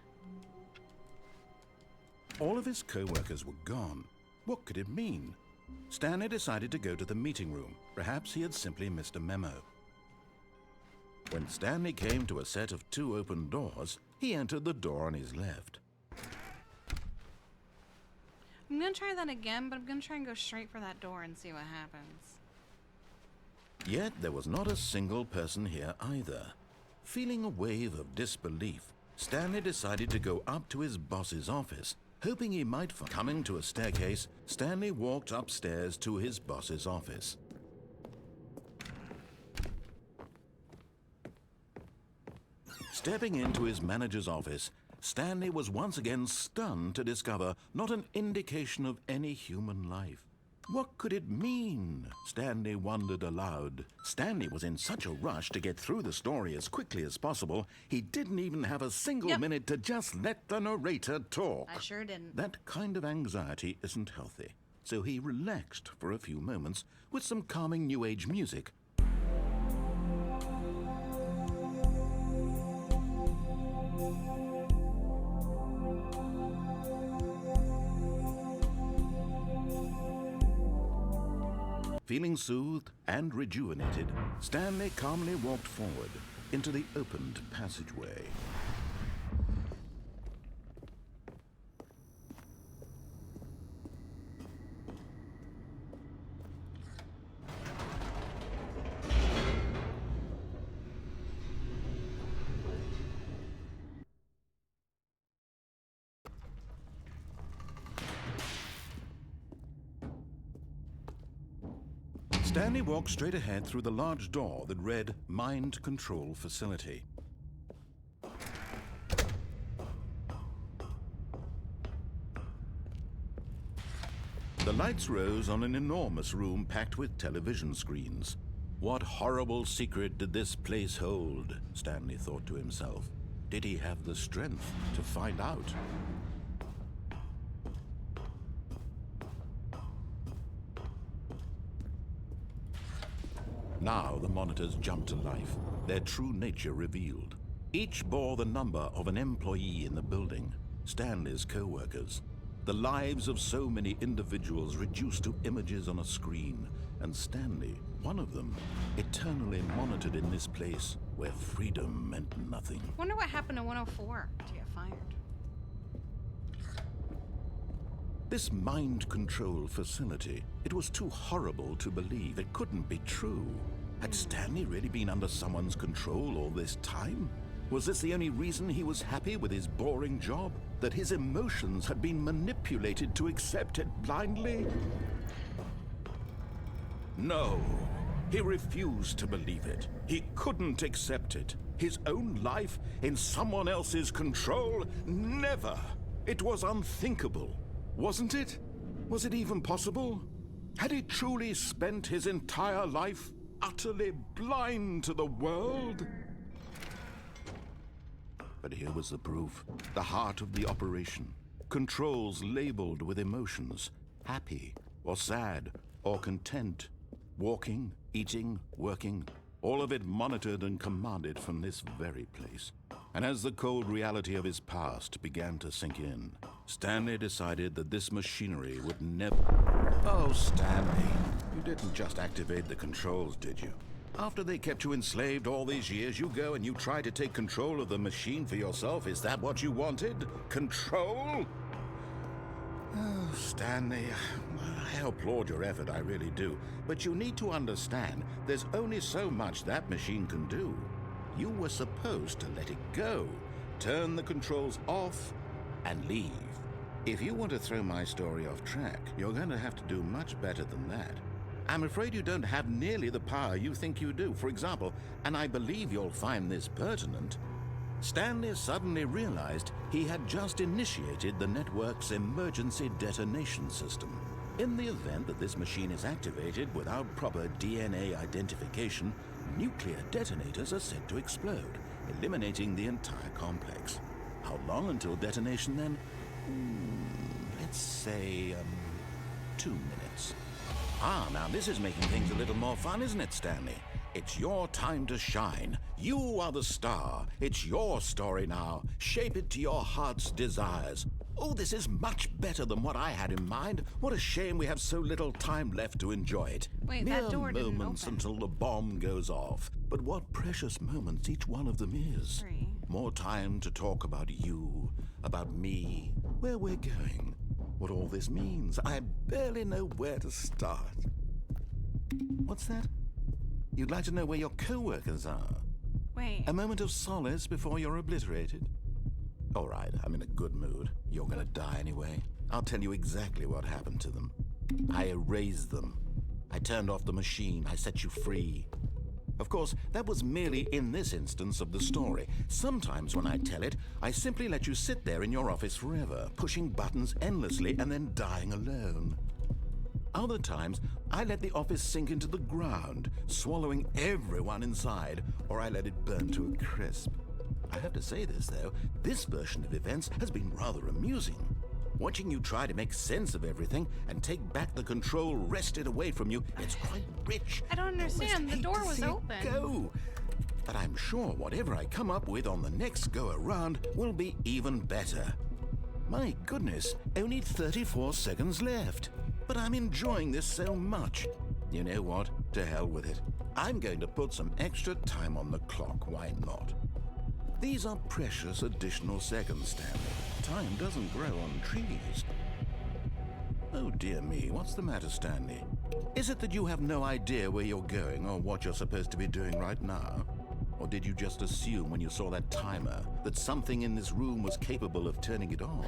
B: All of his co-workers were gone. What could it mean? Stanley decided to go to the meeting room. Perhaps he had simply missed a memo. When Stanley came to a set of 2 open doors, he entered the door on his left.
A: I'm gonna try that again, but I'm gonna try and go straight for that door and see what happens.
B: Yet there was not a single person here either. Feeling a wave of disbelief, Stanley decided to go up to his boss's office, hoping he might find. Coming to a staircase, Stanley walked upstairs to his boss's office. Stepping into his manager's office, Stanley was once again stunned to discover not an indication of any human life. What could it mean? Stanley wondered aloud. Stanley was in such a rush to get through the story as quickly as possible, he didn't even have a single minute to just let the narrator talk.
A: I sure didn't.
B: That kind of anxiety isn't healthy, so he relaxed for a few moments with some calming New Age music. Feeling soothed and rejuvenated, Stanley calmly walked forward into the opened passageway. Stanley walked straight ahead through the large door that read Mind Control Facility. The lights rose on an enormous room packed with television screens. What horrible secret did this place hold? Stanley thought to himself. Did he have the strength to find out? Now the monitors jumped to life, their true nature revealed. Each bore the number of an employee in the building, Stanley's co-workers. The lives of so many individuals reduced to images on a screen, and Stanley, one of them, eternally monitored in this place where freedom meant nothing.
A: Wonder what happened to 104 to get fired.
B: This mind control facility, it was too horrible to believe. It couldn't be true. Had Stanley really been under someone's control all this time? Was this the only reason he was happy with his boring job? That his emotions had been manipulated to accept it blindly? No, he refused to believe it. He couldn't accept it. His own life in someone else's control? Never! It was unthinkable. Wasn't it? Was it even possible? Had he truly spent his entire life utterly blind to the world? But here was the proof. The heart of the operation. Controls labeled with emotions. Happy, or sad, or content. Walking, eating, working. All of it monitored and commanded from this very place. And as the cold reality of his past began to sink in, Stanley decided that this machinery would never... Oh, Stanley, you didn't just activate the controls, did you? After they kept you enslaved all these years, you go and you try to take control of the machine for yourself? Is that what you wanted? Control? Oh, Stanley, I applaud your effort, I really do. But you need to understand, there's only so much that machine can do. You were supposed to let it go, turn the controls off, and leave. If you want to throw my story off track, you're going to have to do much better than that. I'm afraid you don't have nearly the power you think you do. For example, and I believe you'll find this pertinent, Stanley suddenly realized he had just initiated the network's emergency detonation system. In the event that this machine is activated without proper DNA identification, nuclear detonators are said to explode, eliminating the entire complex. How long until detonation then? Let's say, 2 minutes. Ah, now this is making things a little more fun, isn't it, Stanley? It's your time to shine. You are the star. It's your story now. Shape it to your heart's desires. Oh, this is much better than what I had in mind. What a shame we have so little time left to enjoy it.
A: Wait,
B: Mere
A: that door didn't
B: moments
A: open.
B: until the bomb goes off. But what precious moments each one of them is.
A: 3.
B: More time to talk about you, about me, where we're going, what all this means. I barely know where to start. What's that? You'd like to know where your co-workers are?
A: Wait.
B: A moment of solace before you're obliterated? All right, I'm in a good mood. You're gonna die anyway. I'll tell you exactly what happened to them. I erased them. I turned off the machine. I set you free. Of course, that was merely in this instance of the story. Sometimes when I tell it, I simply let you sit there in your office forever, pushing buttons endlessly and then dying alone. Other times, I let the office sink into the ground, swallowing everyone inside, or I let it burn to a crisp. I have to say this, though, this version of events has been rather amusing. Watching you try to make sense of everything and take back the control wrested away from you, it's quite rich.
A: I don't understand.
B: I almost
A: The
B: hate
A: door
B: to
A: was
B: see it
A: open.
B: Go. But I'm sure whatever I come up with on the next go-around will be even better. My goodness, only 34 seconds left. But I'm enjoying this so much. You know what? To hell with it. I'm going to put some extra time on the clock. Why not? These are precious additional seconds, Stanley. Time doesn't grow on trees. Oh dear me, what's the matter, Stanley? Is it that you have no idea where you're going or what you're supposed to be doing right now? Or did you just assume when you saw that timer that something in this room was capable of turning it off?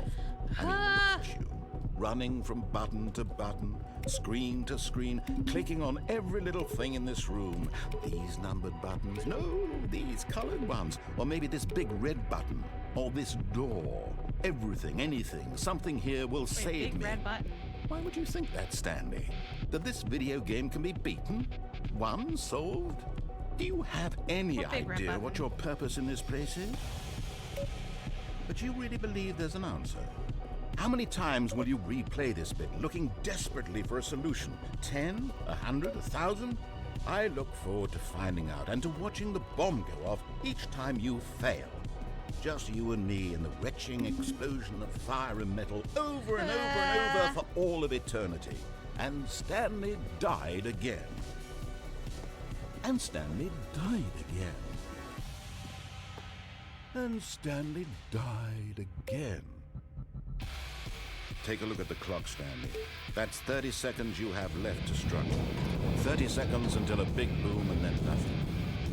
B: I mean, look at you. Running from button to button, screen to screen, clicking on every little thing in this room. These numbered buttons, no, these colored ones. Or maybe this big red button, or this door. Everything, anything, something here will save
A: big
B: me.
A: red button.
B: Why would you think that, Stanley? That this video game can be beaten? Won? Solved? Do you have any
A: What big red
B: idea
A: button?
B: what your purpose in this place is? But you really believe there's an answer? How many times will you replay this bit, looking desperately for a solution? 10? 100? 1,000? I look forward to finding out and to watching the bomb go off each time you fail. Just you and me in the retching explosion of fire and metal over and over and over for all of eternity. And Stanley died again. And Stanley died again. And Stanley died again. Take a look at the clock, Stanley. That's 30 seconds you have left to struggle. 30 seconds until a big boom and then nothing.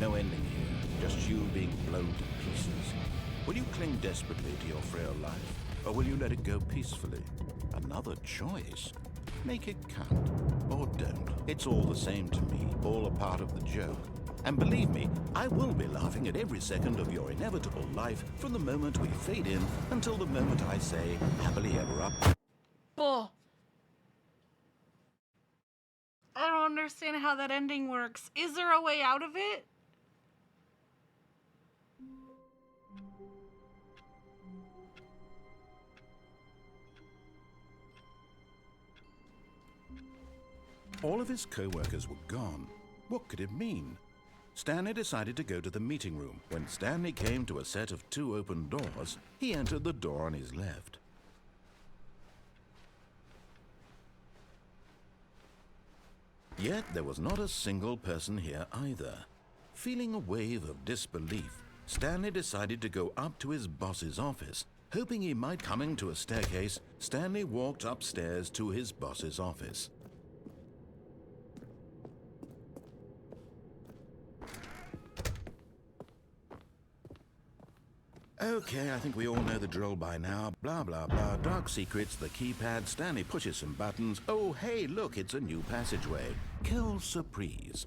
B: No ending here, just you being blown to pieces. Will you cling desperately to your frail life, or will you let it go peacefully? Another choice. Make it count, or don't. It's all the same to me, all a part of the joke. And believe me, I will be laughing at every second of your inevitable life from the moment we fade in until the moment I say, happily ever after.
A: Bull. I don't understand how that ending works. Is there a way out of it?
B: All of his co-workers were gone. What could it mean? Stanley decided to go to the meeting room. When Stanley came to a set of 2 open doors, he entered the door on his left. Yet there was not a single person here either. Feeling a wave of disbelief, Stanley decided to go up to his boss's office. Hoping he might coming to a staircase, Stanley walked upstairs to his boss's office. Okay, I think we all know the drill by now. Blah, blah, blah. Dark secrets, the keypad. Stanley pushes some buttons. Oh, hey, look, it's a new passageway. Quelle surprise.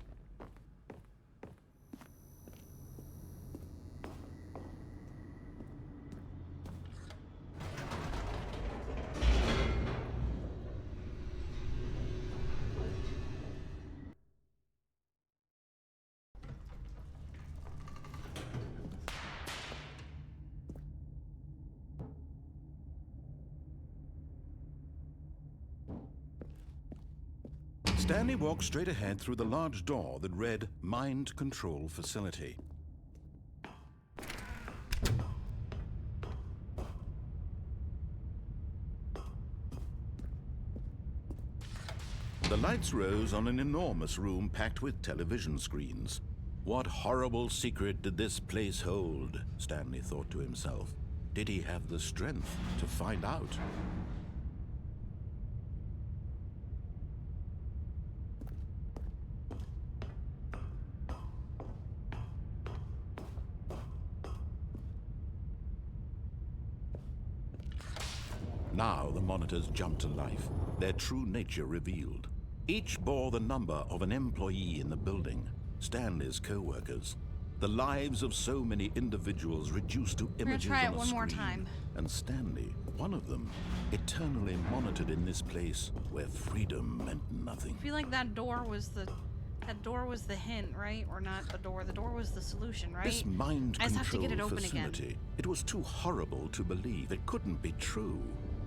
B: Stanley walked straight ahead through the large door that read Mind Control Facility. The lights rose on an enormous room packed with television screens. What horrible secret did this place hold? Stanley thought to himself. Did he have the strength to find out? Now the monitors jumped to life, their true nature revealed. Each bore the number of an employee in the building, Stanley's co-workers. The lives of so many individuals reduced to images
A: try
B: on
A: it
B: a
A: one more
B: screen.
A: time.
B: And Stanley, one of them, eternally monitored in this place where freedom meant nothing.
A: I feel like that door was the hint, right? Or not the door. The door was the solution, right?
B: This mind
A: I just have to
B: control
A: get it open
B: facility,
A: again.
B: it was too horrible to believe. It couldn't be true.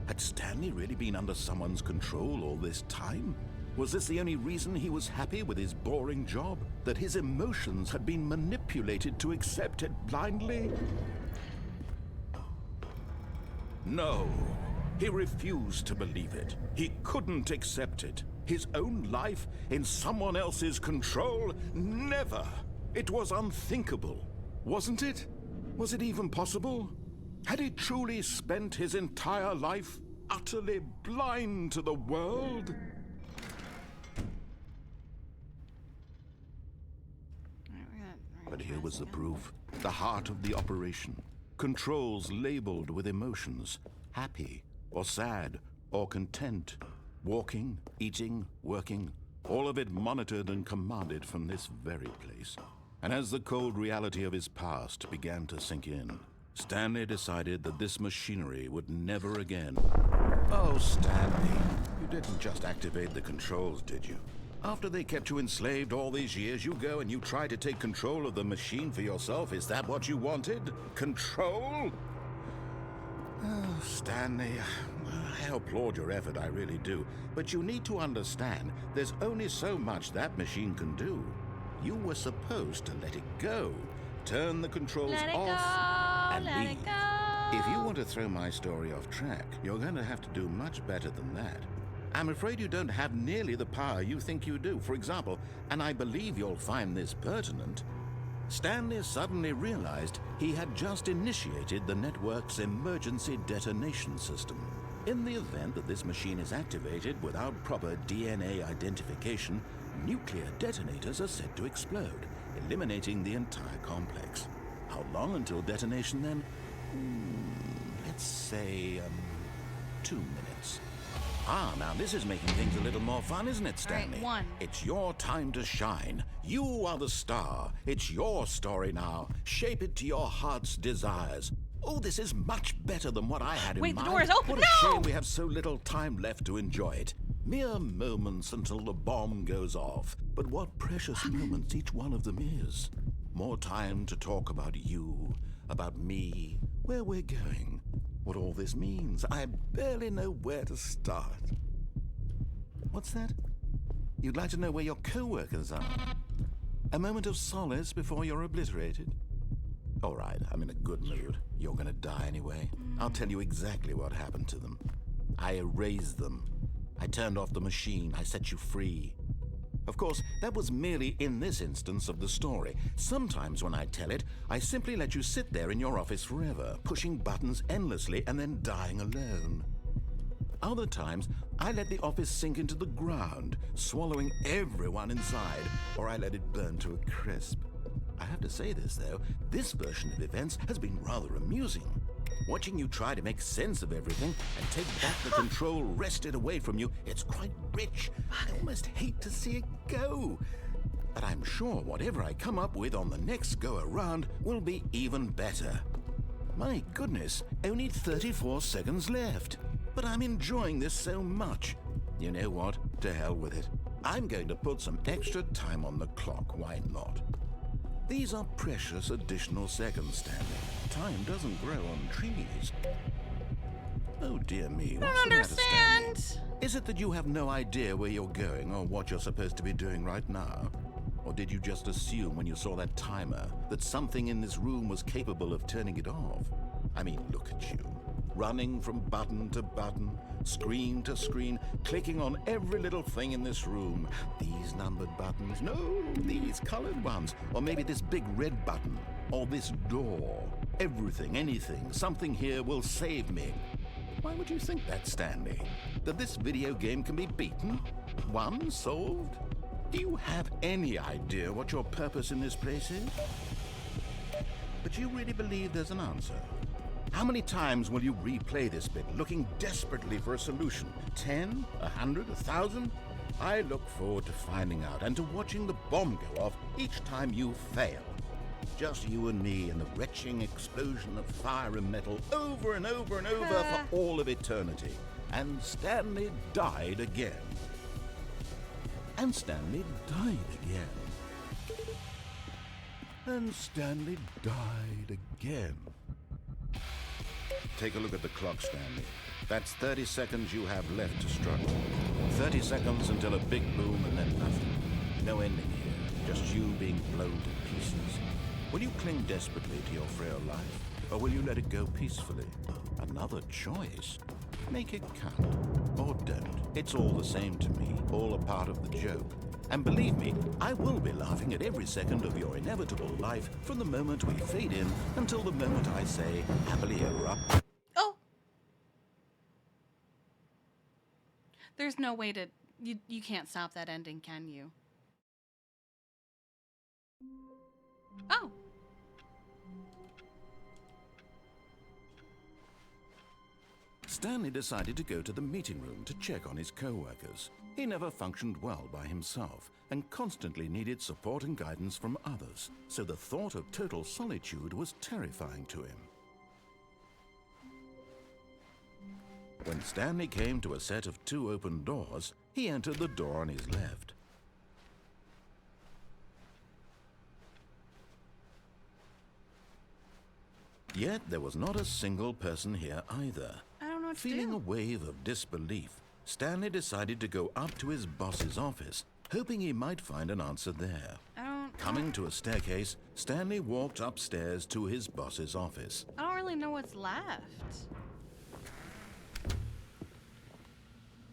B: Had Stanley really been under someone's control all this time? Was this the only reason he was happy with his boring job? That his emotions had been manipulated to accept it blindly? No. He refused to believe it. He couldn't accept it. His own life in someone else's control? Never. It was unthinkable. Wasn't it? Was it even possible? Had he truly spent his entire life utterly blind to the world? But here was the proof. The heart of the operation. Controls labeled with emotions. Happy, or sad, or content. Walking, eating, working. All of it monitored and commanded from this very place. And as the cold reality of his past began to sink in, Stanley decided that this machinery would never again... Oh, Stanley, you didn't just activate the controls, did you? After they kept you enslaved all these years, you go and you try to take control of the machine for yourself. Is that what you wanted? Control? Oh, Stanley, I applaud your effort, I really do. But you need to understand, there's only so much that machine can do. You were supposed to let it go, turn the controls
A: Let it
B: off,
A: go,
B: and
A: let
B: leave.
A: it go.
B: If you want to throw my story off track, you're going to have to do much better than that. I'm afraid you don't have nearly the power you think you do. For example, and I believe you'll find this pertinent, Stanley suddenly realized he had just initiated the network's emergency detonation system. In the event that this machine is activated without proper DNA identification, nuclear detonators are said to explode, eliminating the entire complex. How long until detonation then? Let's say, 2 minutes. Ah, now this is making things a little more fun, isn't it, Stanley?
A: All right, 1.
B: It's your time to shine. You are the star. It's your story now. Shape it to your heart's desires. Oh, this is much better than what I had in mind.
A: Wait, the door is open.
B: What a
A: No!
B: shame we have so little time left to enjoy it. Mere moments until the bomb goes off. But what precious moments each one of them is. More time to talk about you, about me, where we're going, what all this means. I barely know where to start. What's that? You'd like to know where your co-workers are? A moment of solace before you're obliterated? All right, I'm in a good mood. You're gonna die anyway. I'll tell you exactly what happened to them. I erased them. I turned off the machine. I set you free. Of course, that was merely in this instance of the story. Sometimes when I tell it, I simply let you sit there in your office forever, pushing buttons endlessly and then dying alone. Other times, I let the office sink into the ground, swallowing everyone inside, or I let it burn to a crisp. I have to say this, though, this version of events has been rather amusing. Watching you try to make sense of everything and take back the control wrested away from you, it's quite rich. I almost hate to see it go. But I'm sure whatever I come up with on the next go-around will be even better. My goodness, only 34 seconds left. But I'm enjoying this so much. You know what? To hell with it. I'm going to put some extra time on the clock, why not? These are precious additional seconds, Stanley. Time doesn't grow on trees. Oh dear me, what's
A: I don't
B: the matter, Stanley?
A: understand.
B: Is it that you have no idea where you're going or what you're supposed to be doing right now? Or did you just assume when you saw that timer that something in this room was capable of turning it off? I mean, look at you. Running from button to button, screen to screen, clicking on every little thing in this room. These numbered buttons, no, these colored ones. Or maybe this big red button, or this door. Everything, anything, something here will save me. Why would you think that, Stanley? That this video game can be beaten? Won? Solved? Do you have any idea what your purpose in this place is? But you really believe there's an answer? How many times will you replay this bit, looking desperately for a solution? 10? 100? 1,000? I look forward to finding out and to watching the bomb go off each time you fail. Just you and me and the retching explosion of fire and metal over and over and over for all of eternity. And Stanley died again. And Stanley died again. And Stanley died again. Take a look at the clock, Stanley. That's 30 seconds you have left to struggle. 30 seconds until a big boom and then nothing. No ending here, just you being blown to pieces. Will you cling desperately to your frail life, or will you let it go peacefully? Another choice. Make it count, or don't. It's all the same to me, all a part of the joke. And believe me, I will be laughing at every second of your inevitable life from the moment we fade in until the moment I say, happily ever up.
A: Oh. There's no way to... You can't stop that ending, can you? Oh.
B: Stanley decided to go to the meeting room to check on his co-workers. He never functioned well by himself and constantly needed support and guidance from others, so the thought of total solitude was terrifying to him. When Stanley came to a set of 2 open doors, he entered the door on his left. Yet there was not a single person here either.
A: I don't know what to
B: Feeling
A: do.
B: a wave of disbelief, Stanley decided to go up to his boss's office, hoping he might find an answer there.
A: I don't...
B: Coming to a staircase, Stanley walked upstairs to his boss's office.
A: I don't really know what's left.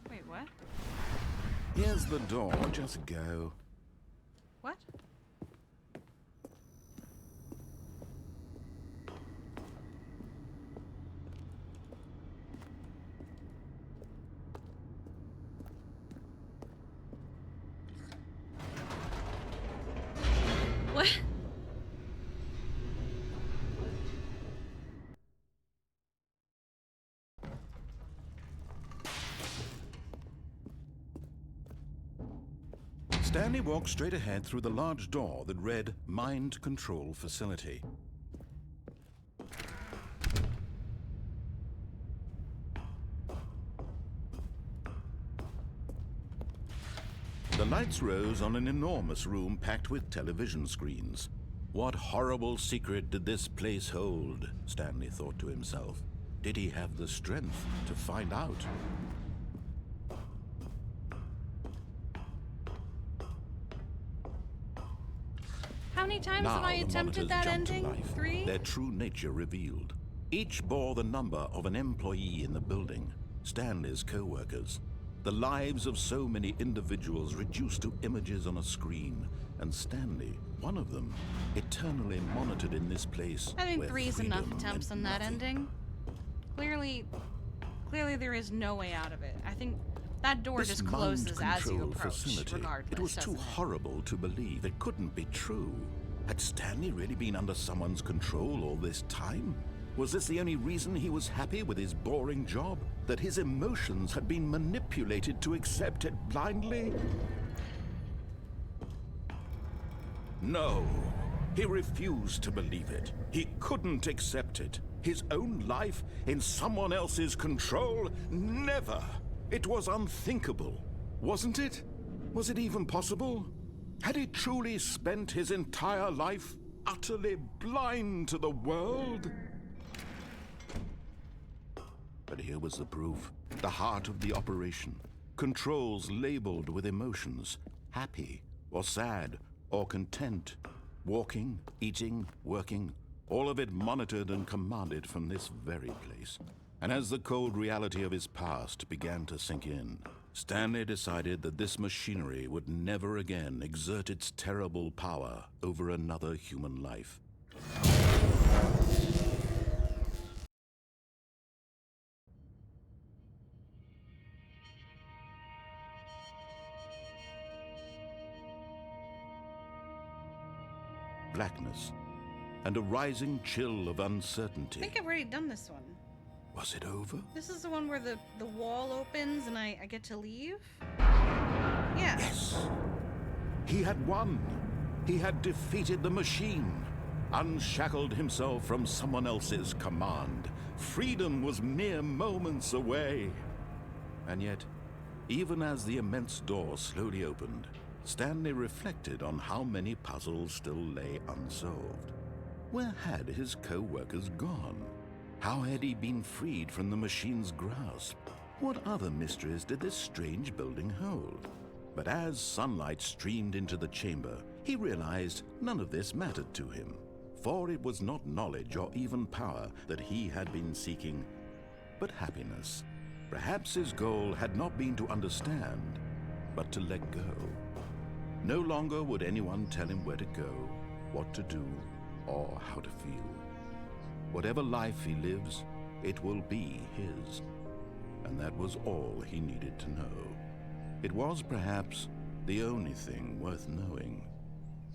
A: Wait, what?
B: Here's the door, just go.
A: What? What?
B: Stanley walked straight ahead through the large door that read Mind Control Facility. The lights rose on an enormous room packed with television screens. What horrible secret did this place hold? Stanley thought to himself. Did he have the strength to find out?
A: How many times have I
B: the
A: attempted
B: monitors
A: that
B: jumped to
A: ending?
B: life,
A: 3?
B: their true nature revealed. Each bore the number of an employee in the building, Stanley's co-workers. The lives of so many individuals reduced to images on a screen, and Stanley, one of them, eternally monitored in this place.
A: I think
B: where
A: 3 is enough
B: freedom
A: attempts on
B: meant
A: that
B: nothing.
A: ending. Clearly there is no way out of it. I think that door
B: This
A: just closes
B: mind
A: as you
B: control
A: approach,
B: facility,
A: regardless,
B: it was too
A: doesn't it?
B: horrible to believe. It couldn't be true. Had Stanley really been under someone's control all this time? Was this the only reason he was happy with his boring job? That his emotions had been manipulated to accept it blindly? No. He refused to believe it. He couldn't accept it. His own life in someone else's control? Never. It was unthinkable. Wasn't it? Was it even possible? Had he truly spent his entire life utterly blind to the world? But here was the proof. The heart of the operation. Controls labeled with emotions. Happy, or sad, or content. Walking, eating, working. All of it monitored and commanded from this very place. And as the cold reality of his past began to sink in, Stanley decided that this machinery would never again exert its terrible power over another human life. Blackness and a rising chill of
A: I
B: uncertainty.
A: think I've already done this one.
B: Was it over?
A: This is the one where the wall opens and I get to leave? Yeah.
B: Yes. He had won. He had defeated the machine, unshackled himself from someone else's command. Freedom was mere moments away. And yet, even as the immense door slowly opened, Stanley reflected on how many puzzles still lay unsolved. Where had his co-workers gone? How had he been freed from the machine's grasp? What other mysteries did this strange building hold? But as sunlight streamed into the chamber, he realized none of this mattered to him. For it was not knowledge or even power that he had been seeking, but happiness. Perhaps his goal had not been to understand, but to let go. No longer would anyone tell him where to go, what to do, or how to feel. Whatever life he lives, it will be his. And that was all he needed to know. It was perhaps the only thing worth knowing.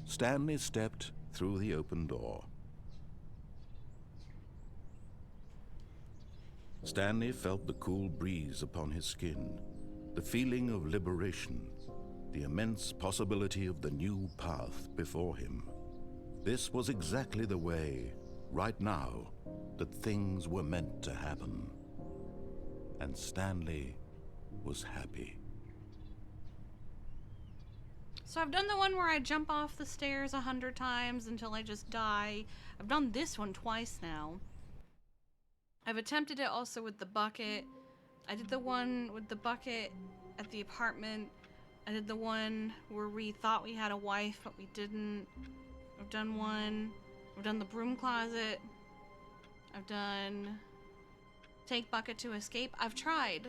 B: Stanley stepped through the open door. Stanley felt the cool breeze upon his skin, the feeling of liberation, the immense possibility of the new path before him. This was exactly the way, right now, that things were meant to happen. And Stanley was happy.
A: So I've done the one where I jump off the stairs 100 times until I just die. I've done this one twice now. I've attempted it also with the bucket. I did the one with the bucket at the apartment I did the one where we thought we had a wife, but we didn't. I've done one. I've done the broom closet. I've done take bucket to escape. I've tried.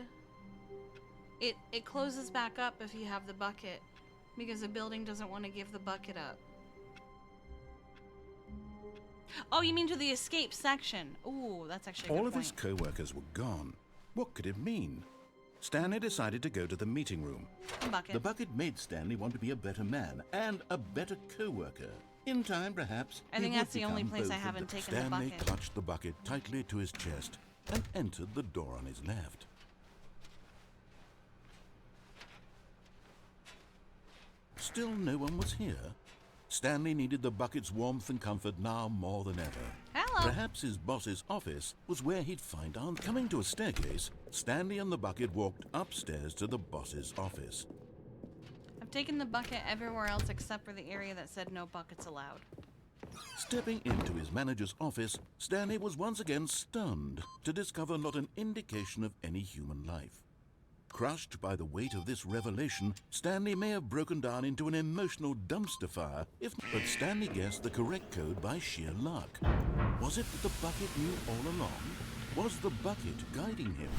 A: It closes back up if you have the bucket because the building doesn't want to give the bucket up. Oh, you mean to the escape section? Ooh, that's actually a good
B: All of
A: point.
B: his co-workers were gone. What could it mean? Stanley decided to go to the meeting room.
A: Bucket.
C: The bucket made Stanley want to be a better man and a better co-worker. In time, perhaps,
A: I think
C: he would
A: that's the only
C: become
A: place I
C: both of
A: haven't
C: them.
A: taken the
B: Stanley
A: bucket.
B: clutched the bucket tightly to his chest and entered the door on his left. Still no one was here. Stanley needed the bucket's warmth and comfort now more than ever.
A: Hello.
B: Perhaps his boss's office was where he'd find answers. Coming to a staircase, Stanley and the bucket walked upstairs to the boss's office.
A: I've taken the bucket everywhere else except for the area that said no buckets allowed.
B: Stepping into his manager's office, Stanley was once again stunned to discover not an indication of any human life. Crushed by the weight of this revelation, Stanley may have broken down into an emotional dumpster fire, but Stanley guessed the correct code by sheer luck. Was it that the bucket knew all along? Was the bucket guiding him?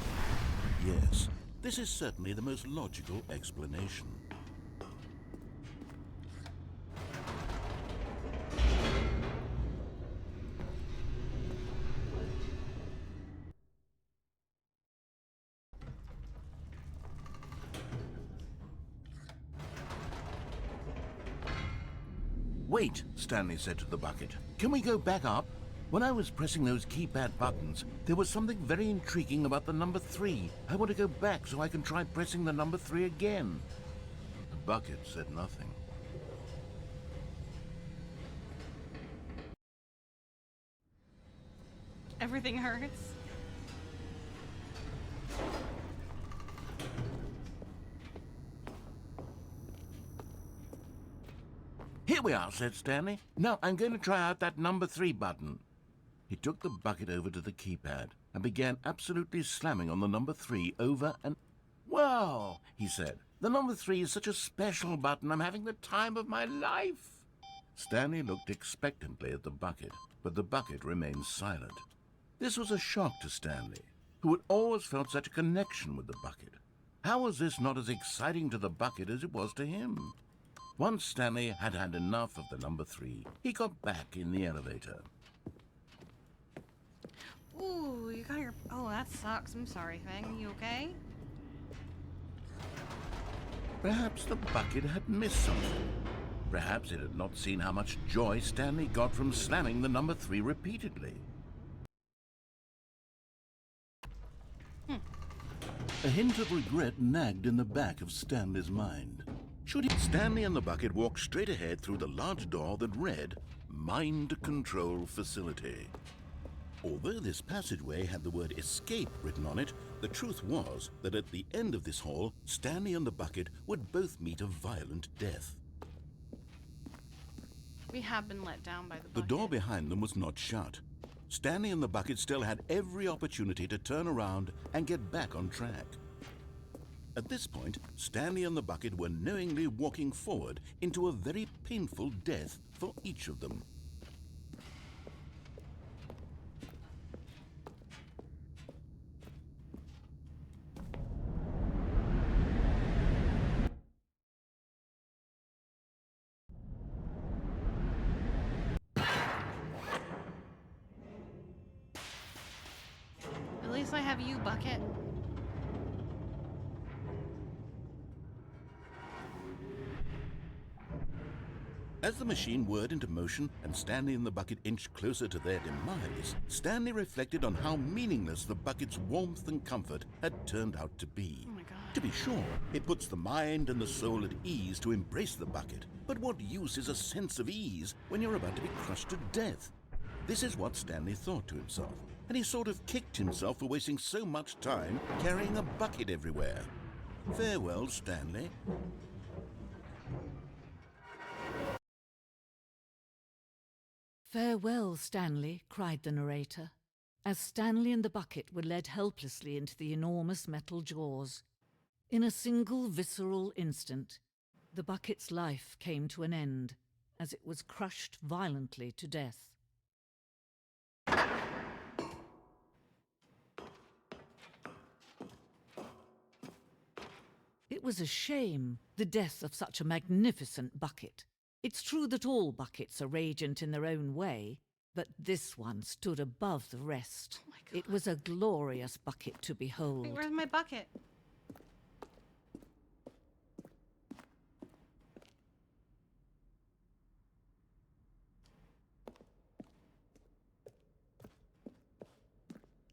B: Yes, this is certainly the most logical explanation.
C: Wait, Stanley said to the bucket. Can we go back up? When I was pressing those keypad buttons, there was something very intriguing about the number 3. I want to go back so I can try pressing the number 3 again. The bucket said nothing.
A: Everything hurts.
C: Here we are, said Stanley. Now I'm going to try out that number 3 button. He took the bucket over to the keypad and began absolutely slamming on the number 3 over and... Wow, he said. The number 3 is such a special button. I'm having the time of my life. Stanley looked expectantly at the bucket, but the bucket remained silent. This was a shock to Stanley, who had always felt such a connection with the bucket. How was this not as exciting to the bucket as it was to him? Once Stanley had had enough of the number 3, he got back in the elevator.
A: Ooh, you got your... Oh, that sucks. I'm sorry, Fang. You okay?
C: Perhaps the bucket had missed something. Perhaps it had not seen how much joy Stanley got from slamming the number 3 repeatedly. A hint of regret nagged in the back of Stanley's mind. Stanley and the bucket walked straight ahead through the large door that read, Mind Control Facility. Although this passageway had the word escape written on it, the truth was that at the end of this hall, Stanley and the bucket would both meet a violent death.
A: We have been let down by the bucket.
B: The door behind them was not shut. Stanley and the bucket still had every opportunity to turn around and get back on track. At this point, Stanley and the bucket were knowingly walking forward into a very painful death for each of them.
A: At least I have you, bucket.
B: As the machine whirred into motion and Stanley and the bucket inched closer to their demise, Stanley reflected on how meaningless the bucket's warmth and comfort had turned out to be.
A: Oh my God.
B: To be sure, it puts the mind and the soul at ease to embrace the bucket, but what use is a sense of ease when you're about to be crushed to death? This is what Stanley thought to himself, and he sort of kicked himself for wasting so much time carrying a bucket everywhere. Farewell, Stanley.
H: "Farewell, Stanley," cried the narrator, as Stanley and the bucket were led helplessly into the enormous metal jaws. In a single visceral instant, The bucket's life came to an end as it was crushed violently to death. It was a shame, the death of such a magnificent bucket. It's true that all buckets are radiant in their own way, but this one stood above the rest.
A: Oh my God.
H: It was a glorious bucket to behold.
A: Wait, where's my bucket?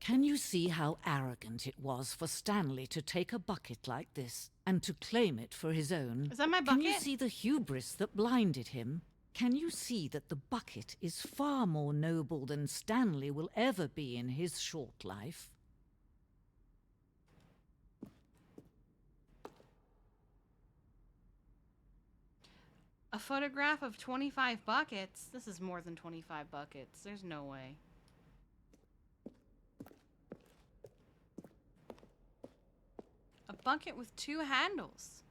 H: Can you see how arrogant it was for Stanley to take a bucket like this and to claim it for his own?
A: Is that my
H: Can you
A: bucket?
H: see the hubris that blinded him? Can you see that the bucket is far more noble than Stanley will ever be in his short life?
A: A photograph of 25 buckets? This is more than 25 buckets. There's no way. A bucket with 2 handles.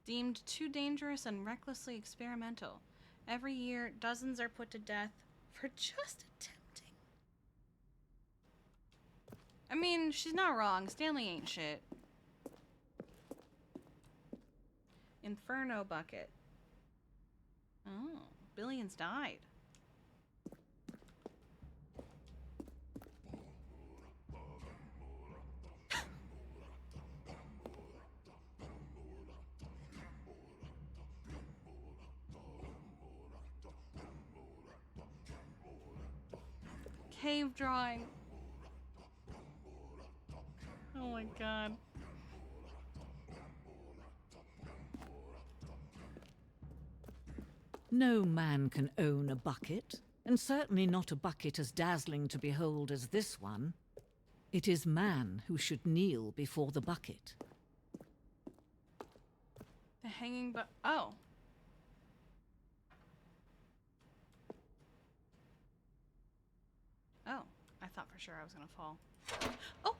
A: Deemed too dangerous and recklessly experimental. Every year, dozens are put to death for just attempting. I mean, she's not wrong. Stanley ain't shit. Inferno bucket. Oh, billions died. Cave drawing. Oh my God.
H: No man can own a bucket, and certainly not a bucket as dazzling to behold as this one. It is man who should kneel before the bucket.
A: The hanging oh. Oh, I thought for sure I was gonna fall. Oh!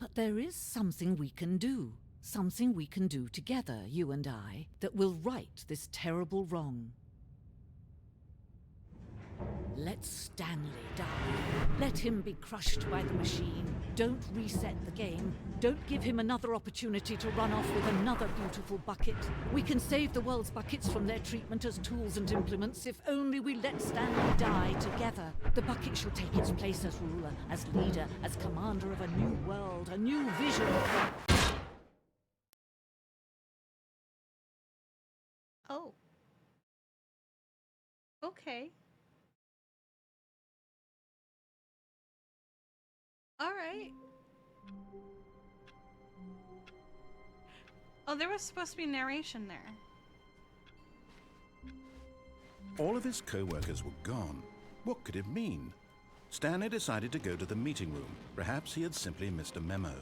H: But there is something we can do. Something we can do together, you and I, that will right this terrible wrong. Let Stanley die. Let him be crushed by the machine. Don't reset the game. Don't give him another opportunity to run off with another beautiful bucket. We can save the world's buckets from their treatment as tools and implements if only we let Stanley die together. The bucket shall take its place as ruler, as leader, as commander of a new world, a new vision.
A: Oh. Okay. All right. Oh, there was supposed to be narration there.
B: All of his co-workers were gone. What could it mean? Stanley decided to go to the meeting room. Perhaps he had simply missed a memo.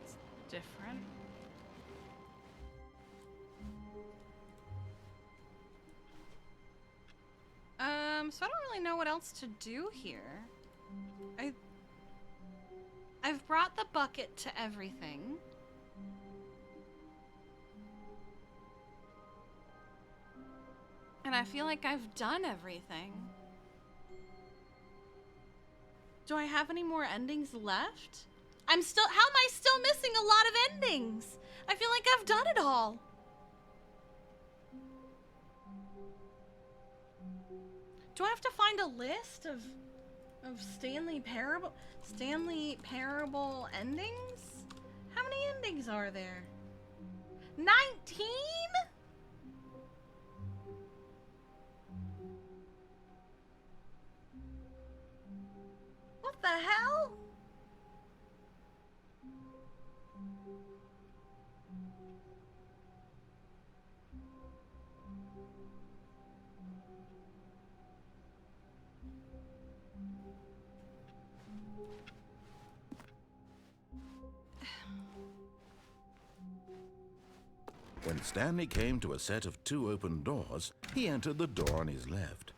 A: It's different. So I don't really know what else to do here. I've brought the bucket to everything. And I feel like I've done everything. Do I have any more endings left? How am I still missing a lot of endings? I feel like I've done it all. Do I have to find a list of Stanley Parable endings? How many endings are there? 19? What the hell?
B: When Stanley came to a set of 2 open doors, he entered the door on his left.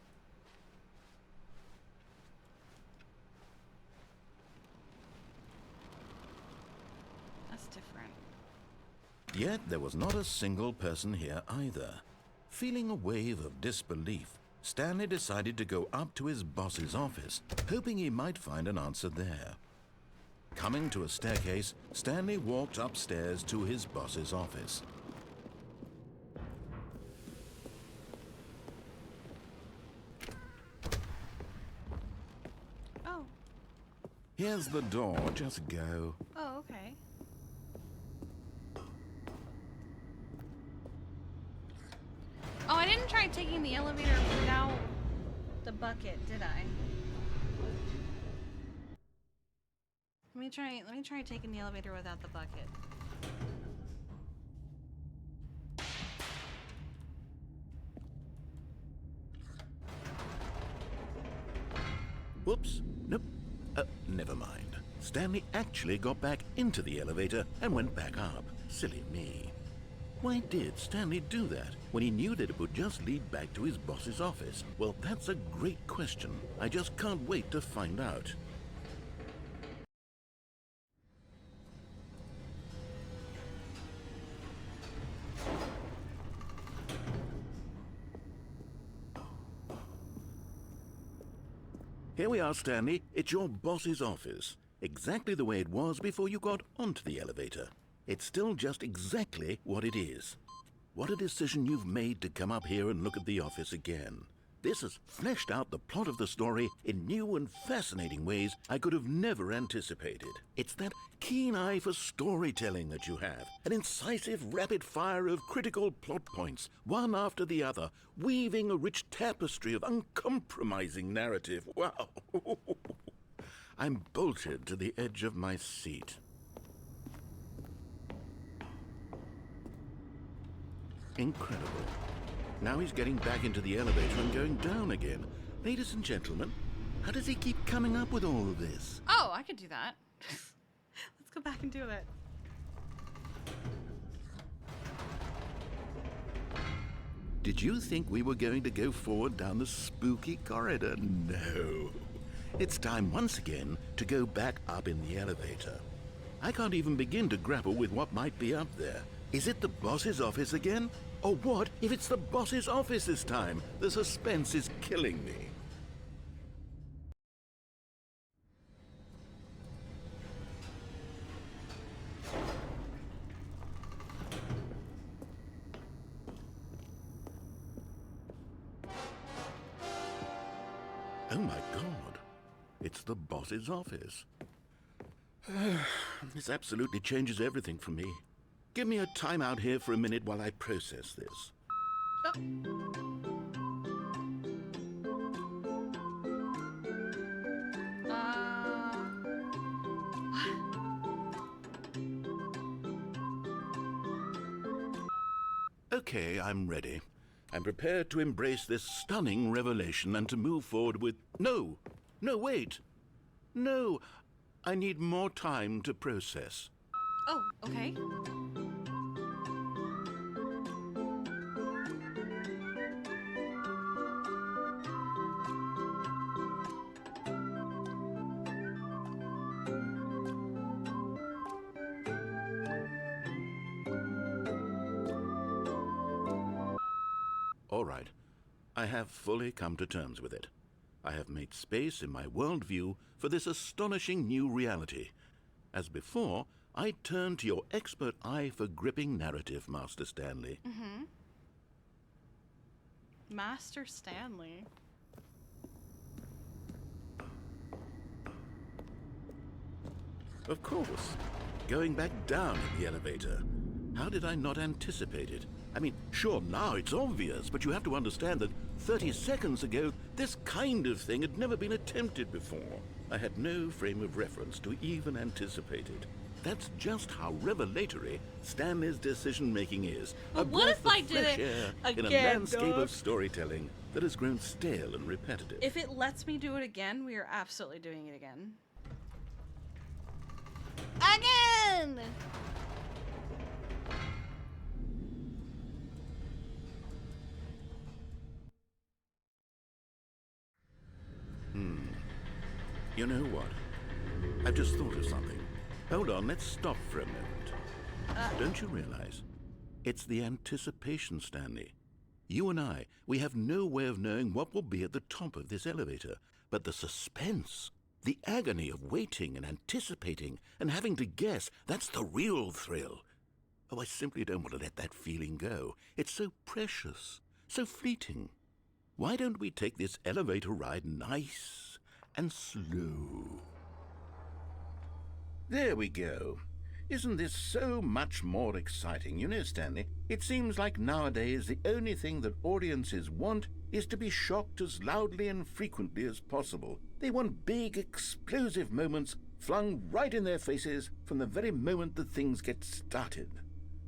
B: Yet there was not a single person here either. Feeling a wave of disbelief, Stanley decided to go up to his boss's office, hoping he might find an answer there. Coming to a staircase, Stanley walked upstairs to his boss's office.
A: Oh.
B: Here's the door, just go.
A: Oh, okay. Oh, I didn't try taking the elevator without the bucket, did I? Let me try taking the elevator without the bucket.
B: Whoops. Nope. Never mind. Stanley actually got back into the elevator and went back up. Silly me. Why did Stanley do that when he knew that it would just lead back to his boss's office? Well, that's a great question. I just can't wait to find out. Here we are, Stanley. It's your boss's office. Exactly the way it was before you got onto the elevator. It's still just exactly what it is. What a decision you've made to come up here and look at the office again. This has fleshed out the plot of the story in new and fascinating ways I could have never anticipated. It's that keen eye for storytelling that you have, an incisive rapid fire of critical plot points, one after the other, weaving a rich tapestry of uncompromising narrative. Wow! I'm bolted to the edge of my seat. Incredible. Now he's getting back into the elevator and going down again. Ladies and gentlemen, how does he keep coming up with all of this?
A: Oh, I could do that. Let's go back and do it.
B: Did you think we were going to go forward down the spooky corridor? No. It's time once again to go back up in the elevator. I can't even begin to grapple with what might be up there. Is it the boss's office again? Or what if it's the boss's office this time? The suspense is killing me. Oh my God, it's the boss's office. This absolutely changes everything for me. Give me a timeout here for a minute while I process this. Okay, I'm ready. I'm prepared to embrace this stunning revelation and to move forward with... No, wait. No, I need more time to process.
A: Oh, okay.
B: All right, I have fully come to terms with it. I have made space in my worldview for this astonishing new reality. As before, I turn to your expert eye for gripping narrative, Master Stanley.
A: Mm-hmm. Master Stanley.
B: Of course. Going back down in the elevator. How did I not anticipate it? I mean, sure, now it's obvious, but you have to understand that 30 seconds ago, this kind of thing had never been attempted before. I had no frame of reference to even anticipate it. That's just how revelatory Stanley's decision-making is.
A: But what if I did it
B: in a
A: again,
B: landscape
A: dog?
B: of storytelling that has grown stale and repetitive.
A: If it lets me do it again, we are absolutely doing it again. Again!
B: You know what? I've just thought of something. Hold on, let's stop for a moment.
C: Don't you realize? It's the anticipation, Stanley. You and I, we have no way of knowing what will be at the top of this elevator, but the suspense, the agony of waiting and anticipating and having to guess, that's the real thrill. Oh, I simply don't want to let that feeling go. It's so precious, so fleeting. Why don't we take this elevator ride nice and slow? There we go. Isn't this so much more exciting? You know, Stanley, it seems like nowadays the only thing that audiences want is to be shocked as loudly and frequently as possible. They want big, explosive moments flung right in their faces from the very moment that things get started.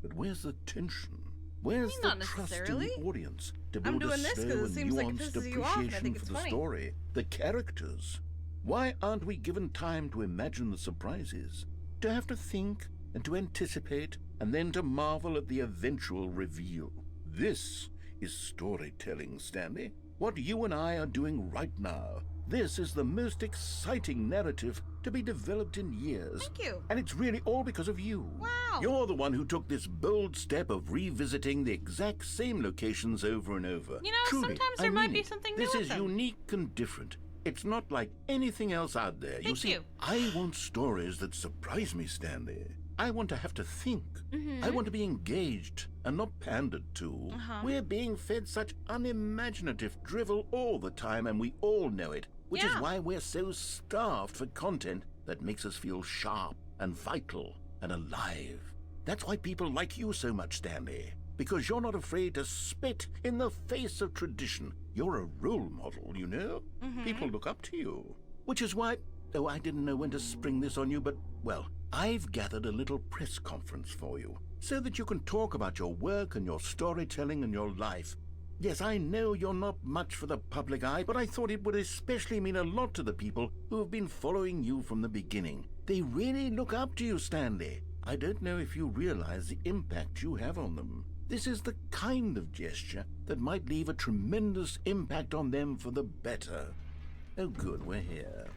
C: But where's the tension? Where's the trust in the audience to build a slow and nuanced appreciation for the story, the characters? Why aren't we given time to imagine the surprises? To have to think and to anticipate and then to marvel at the eventual reveal. This is storytelling, Stanley. What you and I are doing right now. This is the most exciting narrative to be developed in years.
A: Thank you.
C: And it's really all because of you.
A: Wow.
C: You're the one who took this bold step of revisiting the exact same locations over and over.
A: You know,
C: Truly,
A: sometimes there might be something new
C: This
A: with
C: is
A: them.
C: unique and different. It's not like anything else out there.
A: Thank
C: See,
A: you.
C: I want stories that surprise me, Stanley. I want to have to think.
A: Mm-hmm.
C: I want to be engaged and not pandered to. We're being fed such unimaginative drivel all the time, and we all know it, which is why we're so starved for content that makes us feel sharp and vital and alive. That's why people like you so much, Stanley. Because you're not afraid to spit in the face of tradition. You're a role model, you know? People look up to you. Which is why, oh, I didn't know when to spring this on you, but, well, I've gathered a little press conference for you, so that you can talk about your work and your storytelling and your life. Yes, I know you're not much for the public eye, but I thought it would especially mean a lot to the people who have been following you from the beginning. They really look up to you, Stanley. I don't know if you realize the impact you have on them. This is the kind of gesture that might leave a tremendous impact on them for the better. Oh, good, we're here.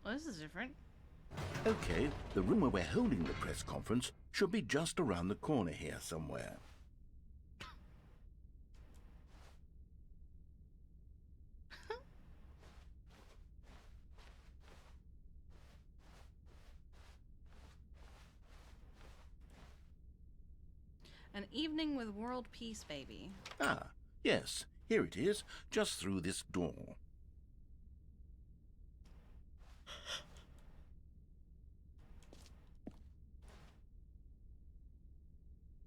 A: Well, this is different.
C: Okay, the room where we're holding the press conference should be just around the corner here somewhere.
A: An evening with world peace, baby.
C: Ah, yes, here it is, just through this door.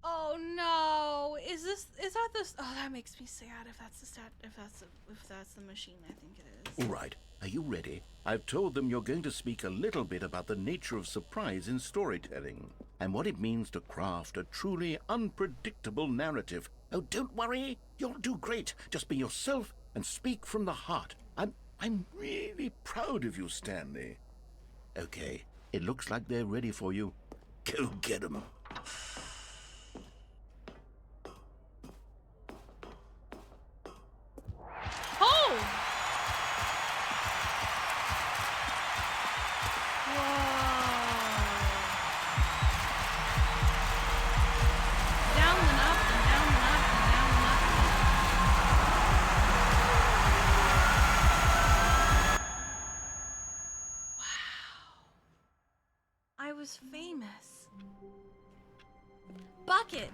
A: Oh no! Is that this? Oh, that makes me sad. If that's the machine, I think it is.
C: All right, are you ready? I've told them you're going to speak a little bit about the nature of surprise in storytelling and what it means to craft a truly unpredictable narrative. Oh, don't worry, you'll do great. Just be yourself and speak from the heart. I'm really proud of you, Stanley. Okay, it looks like they're ready for you. Go get them.
A: Oh! Whoa! Down and up and down and up and down and up. Wow. I was famous. Bucket!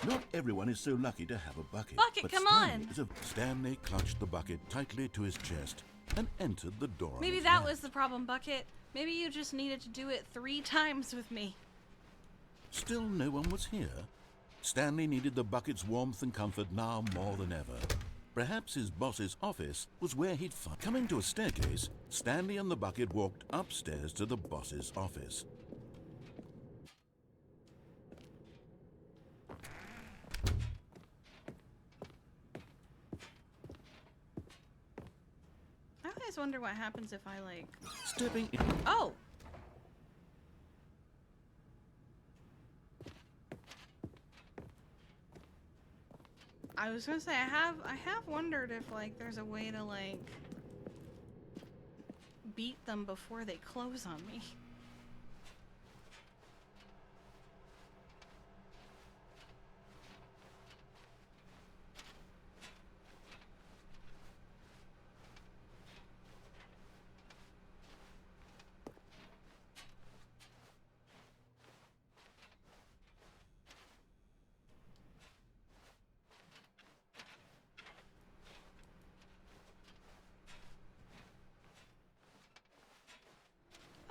C: Not everyone is so lucky to have a bucket.
A: Bucket,
C: but
A: come
C: Stanley
A: on!
C: is a-
B: Stanley clutched the bucket tightly to his chest and entered the door. on
A: Maybe
B: his
A: that
B: left.
A: was the problem, Bucket. Maybe you just needed to do it 3 times with me.
B: Still no one was here. Stanley needed the bucket's warmth and comfort now more than ever. Perhaps his boss's office was where he'd find. Coming to a staircase, Stanley and the bucket walked upstairs to the boss's office.
A: I always wonder what happens if I, like...
B: Stepping in.
A: Oh! I was gonna say, I have wondered if, like, there's a way to, like, beat them before they close on me.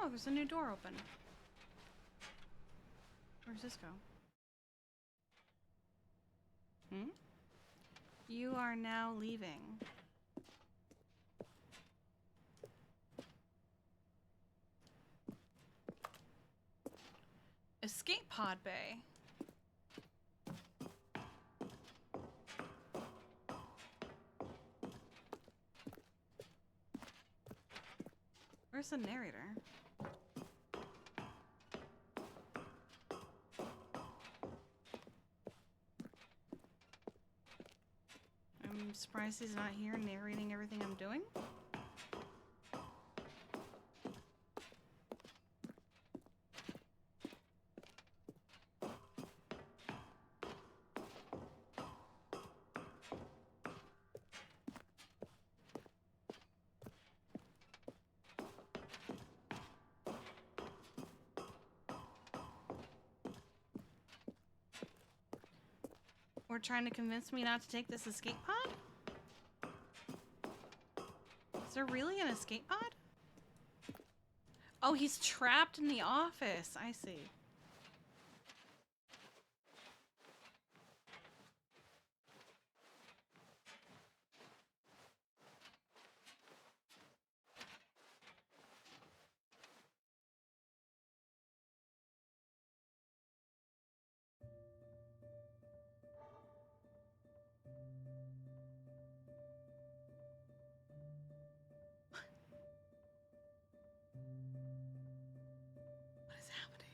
A: Oh, there's a new door open. Where's this go? Hmm? You are now leaving. Escape pod bay. Where's the narrator? I'm surprised he's not here narrating everything I'm doing. Or trying to convince me not to take this escape pod? Is there really an escape pod? Oh, he's trapped in the office. I see. What is happening?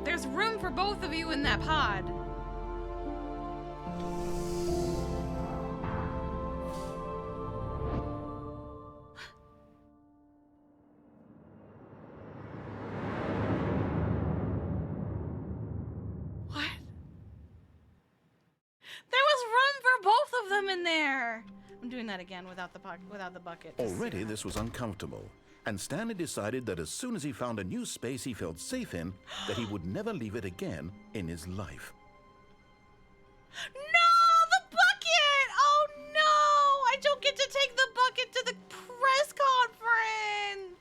A: There's room for both of you in that pod. What? There was room for both of them in there. I'm doing that again without the bucket.
B: Already this was uncomfortable, and Stanley decided that as soon as he found a new space he felt safe in, that he would never leave it again in his life.
A: No, the bucket! Oh no! I don't get to take the bucket to the press conference!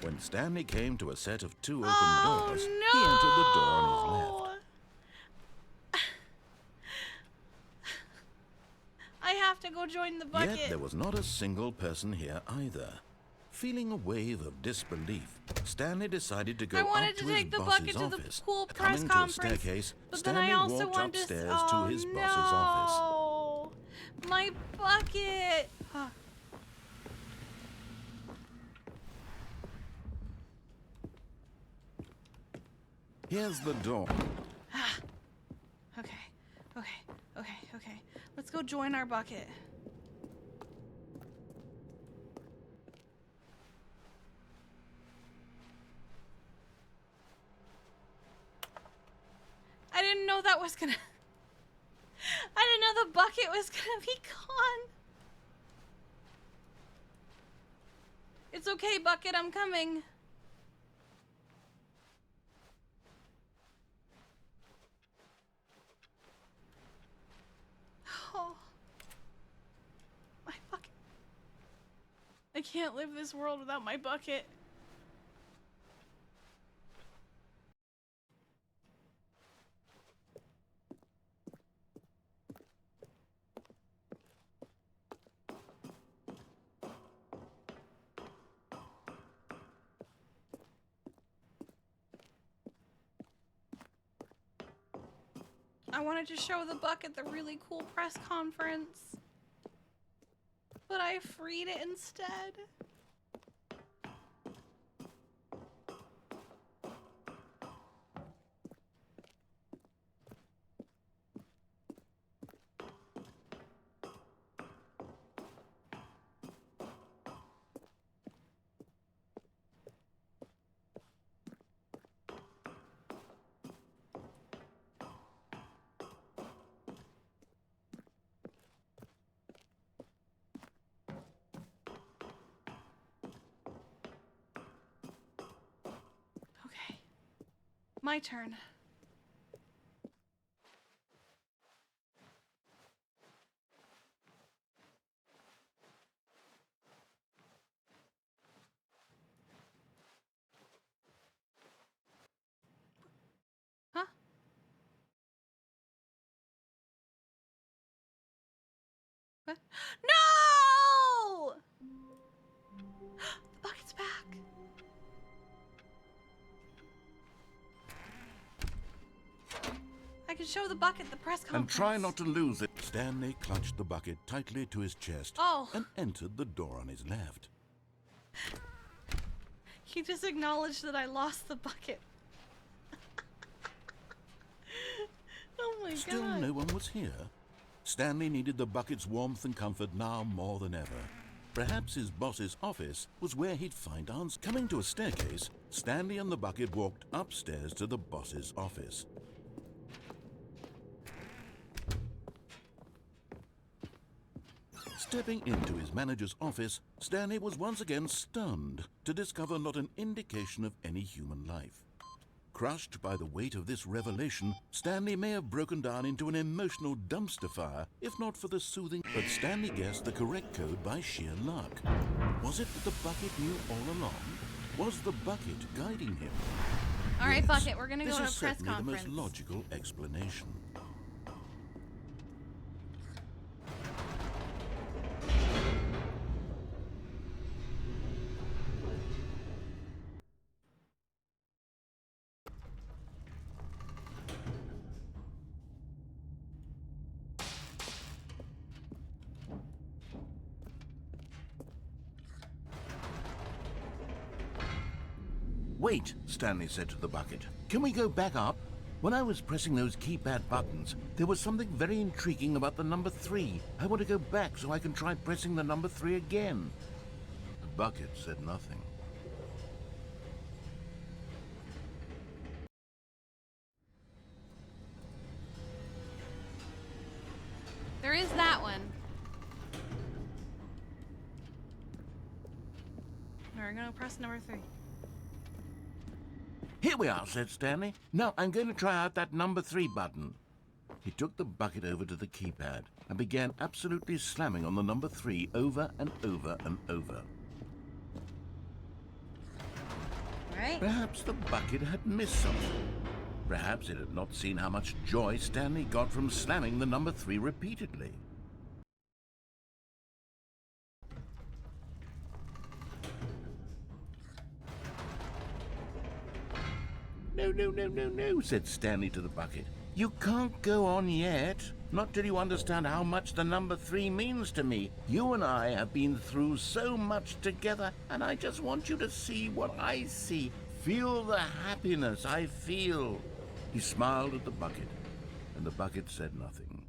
B: When Stanley came to a set of 2 open
A: Oh
B: doors,
A: no!
B: he entered the door on his left.
A: I have to go join the bucket.
B: Yet there was not a single person here either. Feeling a wave of disbelief, Stanley decided to go
A: I
B: up
A: wanted
B: to
A: to
B: his
A: take the
B: boss's
A: bucket to the
B: office.
A: cool press
B: Coming to a
A: conference,
B: staircase,
A: but then
B: Stanley
A: I also
B: walked
A: wanted to
B: upstairs to his boss's office.
A: Oh, my bucket. Huh.
B: Here's the door.
A: Okay. Let's go join our bucket. I didn't know that was gonna... I didn't know the bucket was gonna be gone. It's okay, bucket, I'm coming. Oh. My bucket. I can't live this world without my bucket. I wanted to show the bucket the really cool press conference, but I freed it instead. My turn. Huh? What? No! The bucket's back. I can show the bucket the press conference.
B: And try not to lose it. Stanley clutched the bucket tightly to his chest and entered the door on his left.
A: He just acknowledged that I lost the bucket. Oh my god.
B: Still no one was here. Stanley needed the bucket's warmth and comfort now more than ever. Perhaps his boss's office was where he'd find answers. Coming to a staircase, Stanley and the bucket walked upstairs to the boss's office. Stepping into his manager's office, Stanley was once again stunned to discover not an indication of any human life. Crushed by the weight of this revelation, Stanley may have broken down into an emotional dumpster fire, if not for the soothing. But Stanley guessed the correct code by sheer luck. Was it that the bucket knew all along? Was the bucket guiding him?
A: All right, bucket, we're gonna go to a
B: This is
A: press
B: certainly
A: conference.
B: the most logical explanation.
C: Wait, Stanley said to the bucket. Can we go back up? When I was pressing those keypad buttons, there was something very intriguing about the number 3. I want to go back so I can try pressing the number 3 again. The bucket said nothing.
A: There is that one. We're gonna press number 3.
C: Here we are, said Stanley. Now I'm going to try out that number 3 button. He took the bucket over to the keypad and began absolutely slamming on the number 3 over and over and over.
A: Right?
C: Perhaps the bucket had missed something. Perhaps it had not seen how much joy Stanley got from slamming the number 3 repeatedly. No, said Stanley to the bucket. You can't go on yet. Not till you understand how much the number 3 means to me. You and I have been through so much together, and I just want you to see what I see. Feel the happiness I feel. He smiled at the bucket, and the bucket said nothing.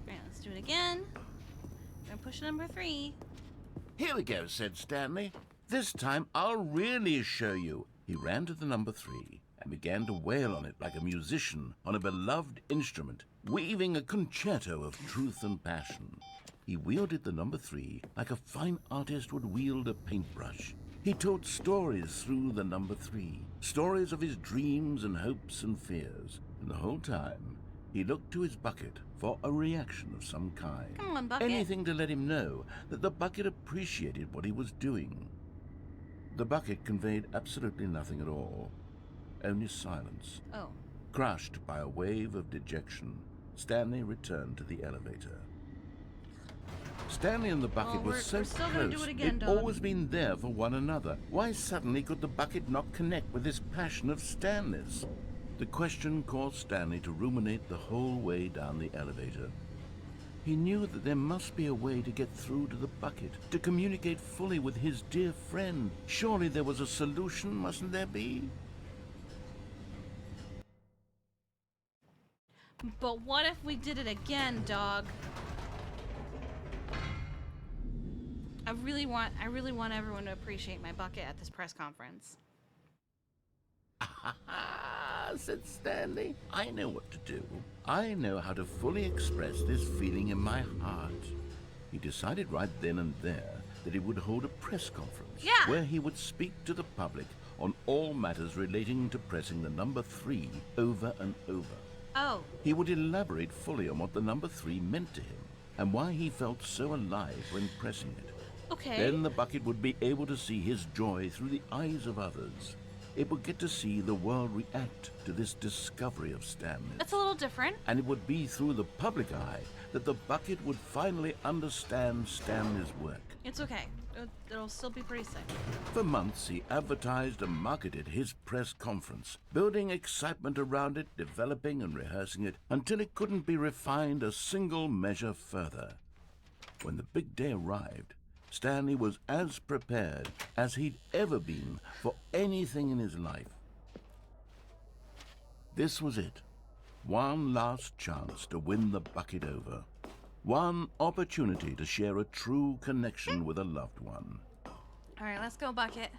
A: Alright, let's do it again. Gonna push number 3.
C: Here we go, said Stanley. This time I'll really show you. He ran to the number 3 and began to wail on it like a musician on a beloved instrument, weaving a concerto of truth and passion. He wielded the number 3 like a fine artist would wield a paintbrush. He told stories through the number 3, stories of his dreams and hopes and fears. And the whole time, he looked to his bucket for a reaction of some kind.
A: Come on, bucket.
C: Anything to let him know that the bucket appreciated what he was doing. The bucket conveyed absolutely nothing at all, only silence.
A: Oh.
C: Crushed by a wave of dejection, Stanley returned to the elevator. Stanley and the bucket
A: Well,
C: were so
A: we're still gonna do
C: close.
A: it again,
C: They'd
A: dog.
C: always been there for one another. Why suddenly could the bucket not connect with this passion of Stanley's? The question caused Stanley to ruminate the whole way down the elevator. He knew that there must be a way to get through to the bucket, to communicate fully with his dear friend. Surely there was a solution, mustn't there be?
A: But what if we did it again, dog? I really want everyone to appreciate my bucket at this press conference.
C: Said Stanley. I know what to do. I know how to fully express this feeling in my heart. He decided right then and there that he would hold a press conference
A: Yeah.
C: where he would speak to the public on all matters relating to pressing the number 3 over and over.
A: Oh.
C: He would elaborate fully on what the number 3 meant to him and why he felt so alive when pressing it.
A: Okay.
C: Then the bucket would be able to see his joy through the eyes of others. It would get to see the world react to this discovery of Stanley.
A: That's a little different.
C: And it would be through the public eye that the bucket would finally understand Stanley's work.
A: It's okay. It'll still be pretty sick.
C: For months, he advertised and marketed his press conference, building excitement around it, developing and rehearsing it, until it couldn't be refined a single measure further. When the big day arrived, Stanley was as prepared as he'd ever been for anything in his life. This was it. One last chance to win the bucket over. One opportunity to share a true connection with a loved one.
A: All right, let's go, Bucket.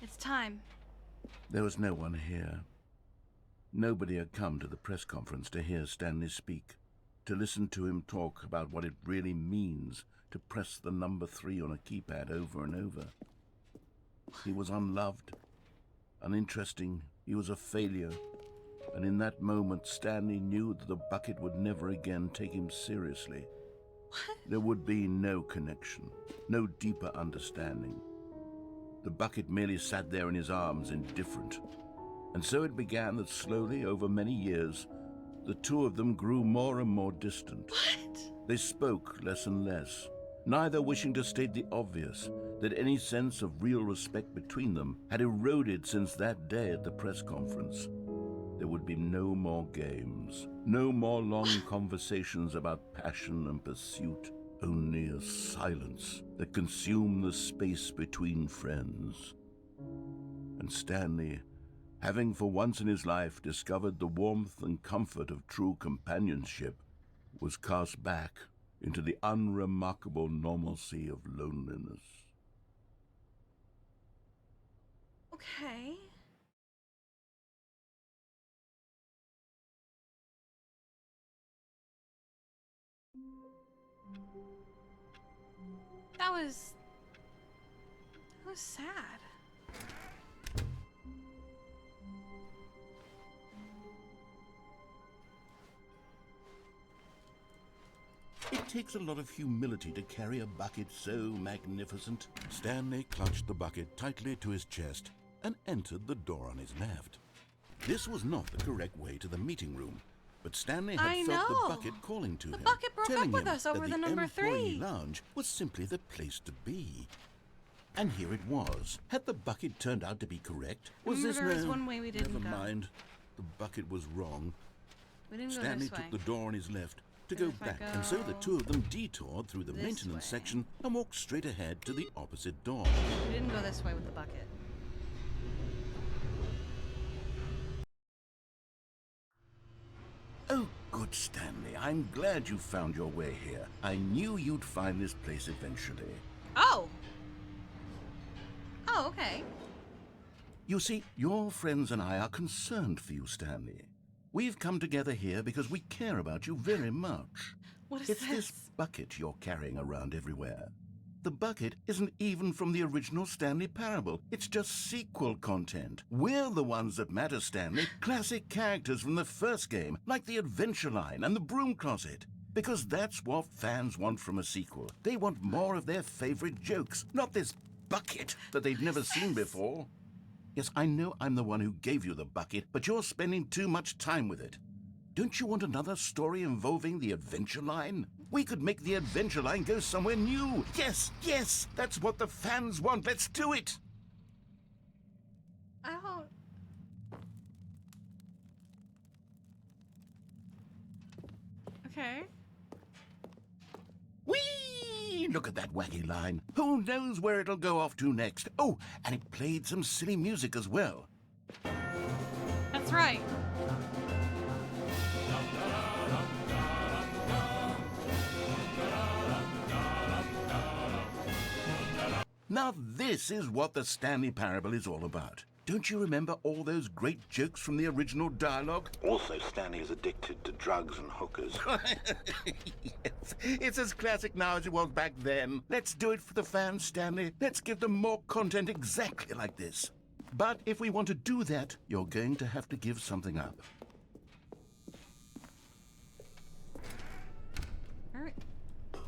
A: It's time.
C: There was no one here. Nobody had come to the press conference to hear Stanley speak, to listen to him talk about what it really means to press the number 3 on a keypad over and over. He was unloved, uninteresting, he was a failure. And in that moment, Stanley knew that the bucket would never again take him seriously. There would be no connection, no deeper understanding. The bucket merely sat there in his arms, indifferent. And so it began that slowly, over many years, the two of them grew more and more distant.
A: What?
C: They spoke less and less, neither wishing to state the obvious, that any sense of real respect between them had eroded since that day at the press conference. There would be no more games, no more long conversations about passion and pursuit, only a silence that consumed the space between friends. And Stanley, having for once in his life discovered the warmth and comfort of true companionship, was cast back into the unremarkable normalcy of loneliness.
A: Okay. That was sad.
C: It takes a lot of humility to carry a bucket so magnificent.
B: Stanley clutched the bucket tightly to his chest and entered the door on his left. This was not the correct way to the meeting room, but Stanley had
A: I
B: felt
A: know.
B: the bucket calling to him,
A: bucket broke
B: telling
A: up with
B: him
A: us over
B: that
A: the number
B: employee
A: 3.
B: lounge was simply the place to be. And here it was. Had the bucket turned out to be correct? Was
A: Remember,
B: this
A: there was one way we didn't
B: Never
A: go.
B: mind. The bucket was wrong.
A: We didn't go
B: Stanley
A: this way.
B: took the door on his left to
A: And
B: go
A: if I
B: back, and so the
A: go
B: two of them detoured through the
A: this
B: maintenance
A: way.
B: section and walked straight ahead to the opposite door.
A: We didn't go this way with the bucket.
C: Oh, good Stanley, I'm glad you found your way here. I knew you'd find this place eventually.
A: Oh! Oh, okay.
C: You see, your friends and I are concerned for you, Stanley. We've come together here because we care about you very much.
A: What is
C: It's this bucket you're carrying around everywhere. The bucket isn't even from the original Stanley Parable. It's just sequel content. We're the ones that matter, Stanley. Classic characters from the first game, like the Adventure Line and the Broom Closet. Because that's what fans want from a sequel. They want more of their favorite jokes, not this bucket that they've never seen before. Yes, I know I'm the one who gave you the bucket, but you're spending too much time with it. Don't you want another story involving the Adventure Line? We could make the Adventure Line go somewhere new. Yes, yes, that's what the fans want. Let's do it.
A: I don't... Okay.
C: Whee! Look at that wacky line. Who knows where it'll go off to next? Oh, and it played some silly music as well.
A: That's right.
C: Now this is what the Stanley Parable is all about. Don't you remember all those great jokes from the original dialogue?
E: Also, Stanley is addicted to drugs and hookers.
C: Yes, it's as classic now as it was back then. Let's do it for the fans, Stanley. Let's give them more content exactly like this. But if we want to do that, you're going to have to give something up.
A: All right.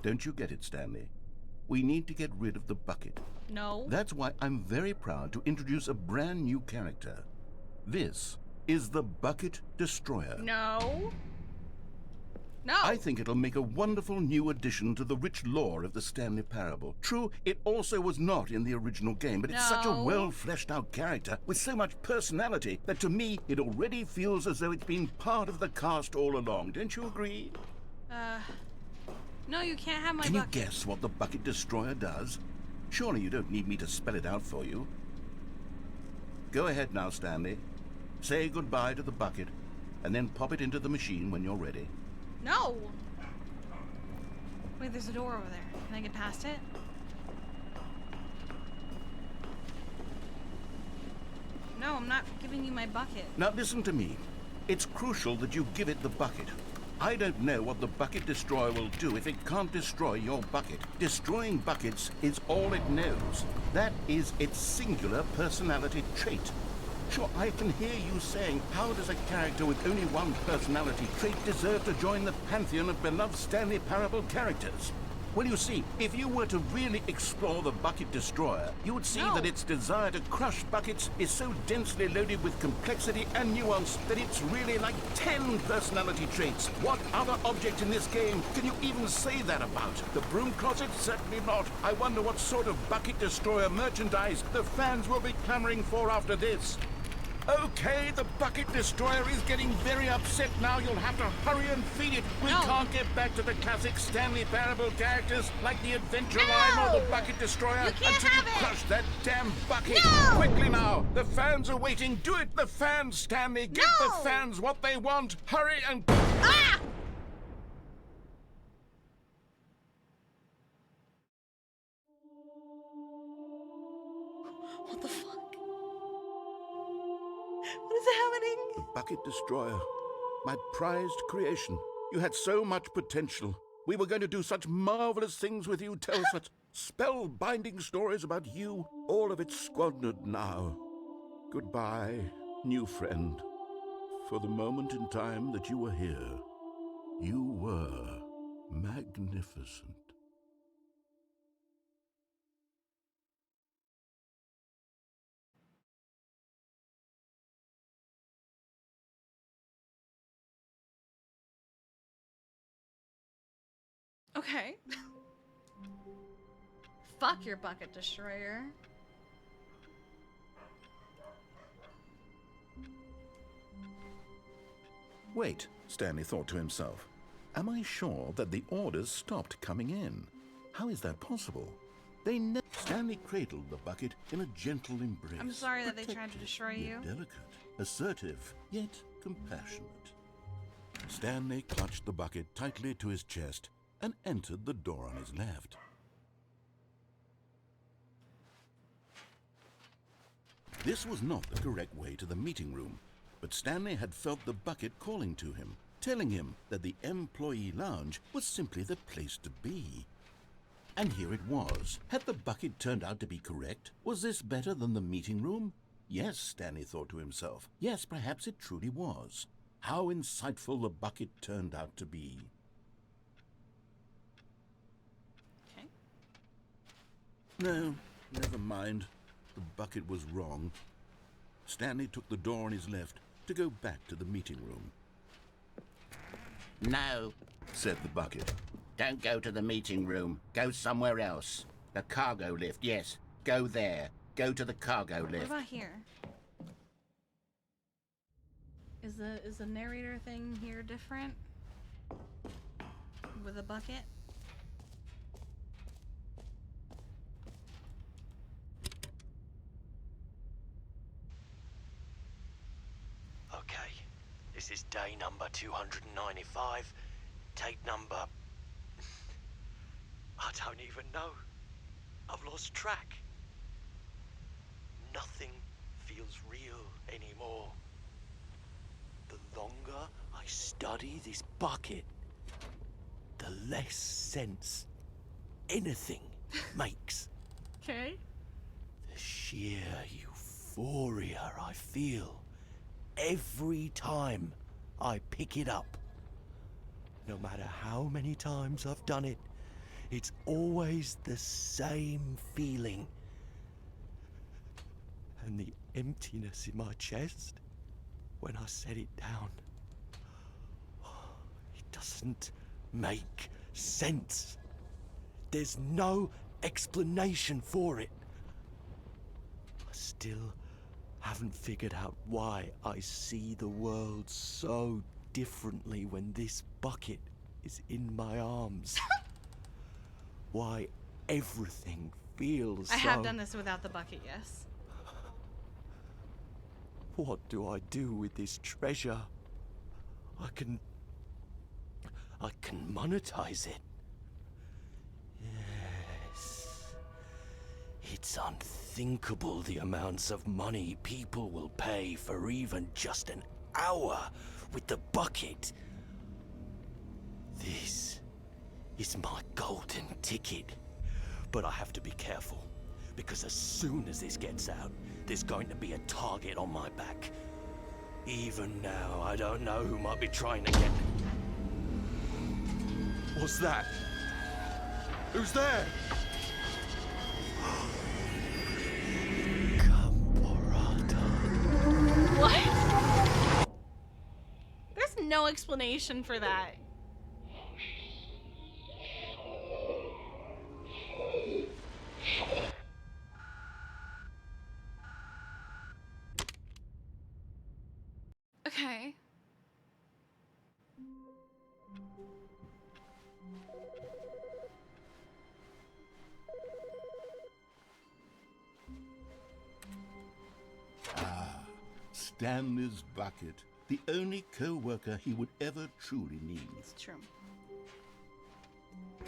C: Don't you get it, Stanley? We need to get rid of the bucket.
A: No.
C: That's why I'm very proud to introduce a brand new character. This is the Bucket Destroyer.
A: No. No.
C: I think it'll make a wonderful new addition to the rich lore of the Stanley Parable. True, it also was not in the original game, but it's such a
A: No.
C: well-fleshed-out character with so much personality that to me it already feels as though it's been part of the cast all along. Don't you agree?
A: No, you can't have my
C: Can you
A: bucket.
C: guess what the Bucket Destroyer does? Surely you don't need me to spell it out for you. Go ahead now, Stanley. Say goodbye to the bucket, and then pop it into the machine when you're ready.
A: No. Wait, there's a door over there. Can I get past it? No, I'm not giving you my bucket.
C: Now listen to me. It's crucial that you give it the bucket. I don't know what the Bucket Destroyer will do if it can't destroy your bucket. Destroying buckets is all it knows. That is its singular personality trait. Sure, I can hear you saying, how does a character with only one personality trait deserve to join the pantheon of beloved Stanley Parable characters? Well, you see, if you were to really explore the Bucket Destroyer, you would see
A: No.
C: that its desire to crush buckets is so densely loaded with complexity and nuance that it's really like 10 personality traits. What other object in this game can you even say that about? The broom closet? Certainly not. I wonder what sort of Bucket Destroyer merchandise the fans will be clamoring for after this. Okay, the Bucket Destroyer is getting very upset now. You'll have to hurry and feed it. We
A: No.
C: can't get back to the classic Stanley Parable characters like the Adventure Line or the Bucket Destroyer
A: You can't
C: until
A: have
C: you
A: it.
C: crush that damn bucket.
A: No.
C: Quickly now, the fans are waiting. Do it, the fans, Stanley. Give the
A: No.
C: fans what they want. Hurry and...
A: Ah! What the fuck? What is happening?
C: Bucket Destroyer, my prized creation. You had so much potential. We were going to do such marvelous things with you, tell such spellbinding stories about you. All of it squandered now. Goodbye, new friend. For the moment in time that you were here, you were magnificent.
A: Okay. Fuck your Bucket Destroyer.
B: Wait, Stanley thought to himself. Am I sure that the orders stopped coming in? How is that possible? They never...
C: Stanley cradled the bucket in a gentle embrace.
A: I'm sorry that they tried to
C: Protective,
A: destroy
C: yet
A: you.
C: delicate, assertive, yet compassionate.
B: Stanley clutched the bucket tightly to his chest and entered the door on his left.
C: This was not the correct way to the meeting room, but Stanley had felt the bucket calling to him, telling him that the employee lounge was simply the place to be. And here it was. Had the bucket turned out to be correct? Was this better than the meeting room? Yes, Stanley thought to himself. Yes, perhaps it truly was. How insightful the bucket turned out to be.
A: Okay.
C: No, never mind. The bucket was wrong. Stanley took the door on his left to go back to the meeting room.
E: No,
C: Said the bucket.
E: don't go to the meeting room. Go somewhere else. The cargo lift, yes. Go there. Go to the cargo
A: What
E: lift.
A: about here? Is the narrator thing here different? With a bucket?
F: Okay, this is day number 295. Take number... I don't even know. I've lost track. Nothing feels feels real anymore. The longer I study this bucket, the less sense anything makes.
A: Okay.
F: The sheer euphoria I feel every time I pick it up. No matter how many times I've done it, it's always the same feeling. And the emptiness in my chest when I set it down, it doesn't make sense. There's no explanation for it. I still haven't figured out why I see the world so differently when this bucket is in my arms. Why everything feels
A: I
F: so...
A: have done this without the bucket, yes.
F: What do I do with this treasure? I can monetize it. Yes. It's unthinkable the amounts of money people will pay for even just an hour with the bucket. This is my golden ticket. But I have to be careful, because as soon as this gets out, there's going to be a target on my back. Even now, I don't know who might be trying to get... What's that? Who's there?
A: What? There's no explanation for that. Okay.
C: Stanley's bucket, the only co-worker he would ever truly need.
A: It's true.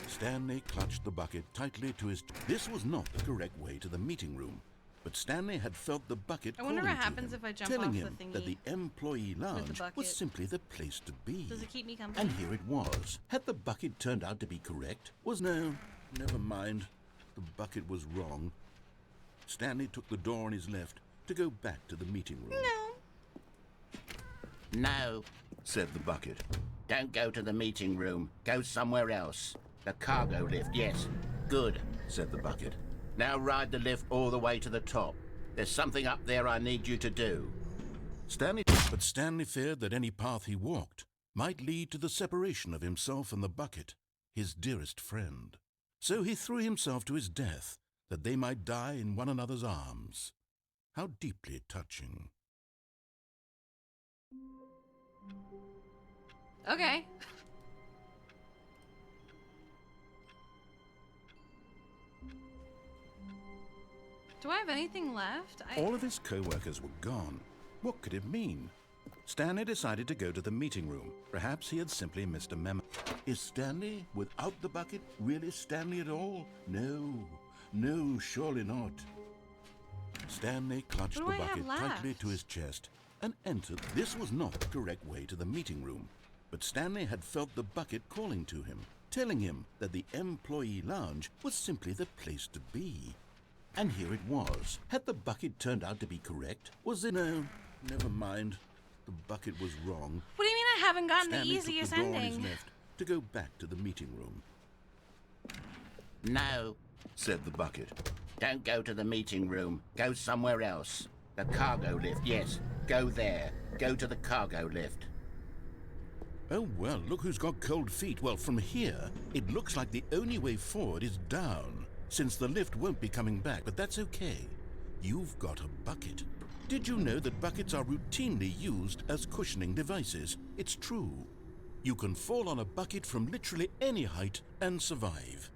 B: Stanley clutched the bucket tightly to his... This was not the correct way to the meeting room, but Stanley had felt the bucket
A: I wonder
B: calling
A: what
B: to
A: happens
B: him,
A: if I jump
B: telling
A: off
B: him
A: the thingy
B: that the employee lounge was
A: bucket.
B: simply the place to be.
A: Does it keep me company?
B: And here it was. Had the bucket turned out to be correct? No, never mind. The bucket was wrong. Stanley took the door on his left to go back to the meeting room.
E: No, said the bucket. Don't go to the meeting room. Go somewhere else. The cargo lift, yes. Good, said the bucket. Now ride the lift all the way to the top. There's something up there I need you to do.
B: But Stanley feared that any path he walked might lead to the separation of himself and the bucket, his dearest friend. So he threw himself to his death, that they might die in one another's arms. How deeply touching.
A: Okay. Do I have anything left?
B: All of his co-workers were gone. What could it mean? Stanley decided to go to the meeting room. Perhaps he had simply missed a memo.
C: Is Stanley, without the bucket, really Stanley at all? No, surely not.
B: Stanley clutched the
A: What do I have
B: bucket tightly
A: left?
B: to his chest and entered. This was not the correct way to the meeting room, but Stanley had felt the bucket calling to him, telling him that the employee lounge was simply the place to be. And here it was. Had the bucket turned out to be correct? No, never mind. The bucket was wrong.
A: What do you mean I haven't gotten
B: Stanley
A: the easiest
B: took the door on his
A: ending?
B: left to go back to the meeting room.
E: No, said the bucket. Don't go to the meeting room. Go somewhere else. The cargo lift, yes. Go there. Go to the cargo lift.
B: Oh, well, look who's got cold feet. Well, from here, it looks like the only way forward is down, since the lift won't be coming back, but that's okay. You've got a bucket. Did you know that buckets are routinely used as cushioning devices? It's true. You can fall on a bucket from literally any height and survive.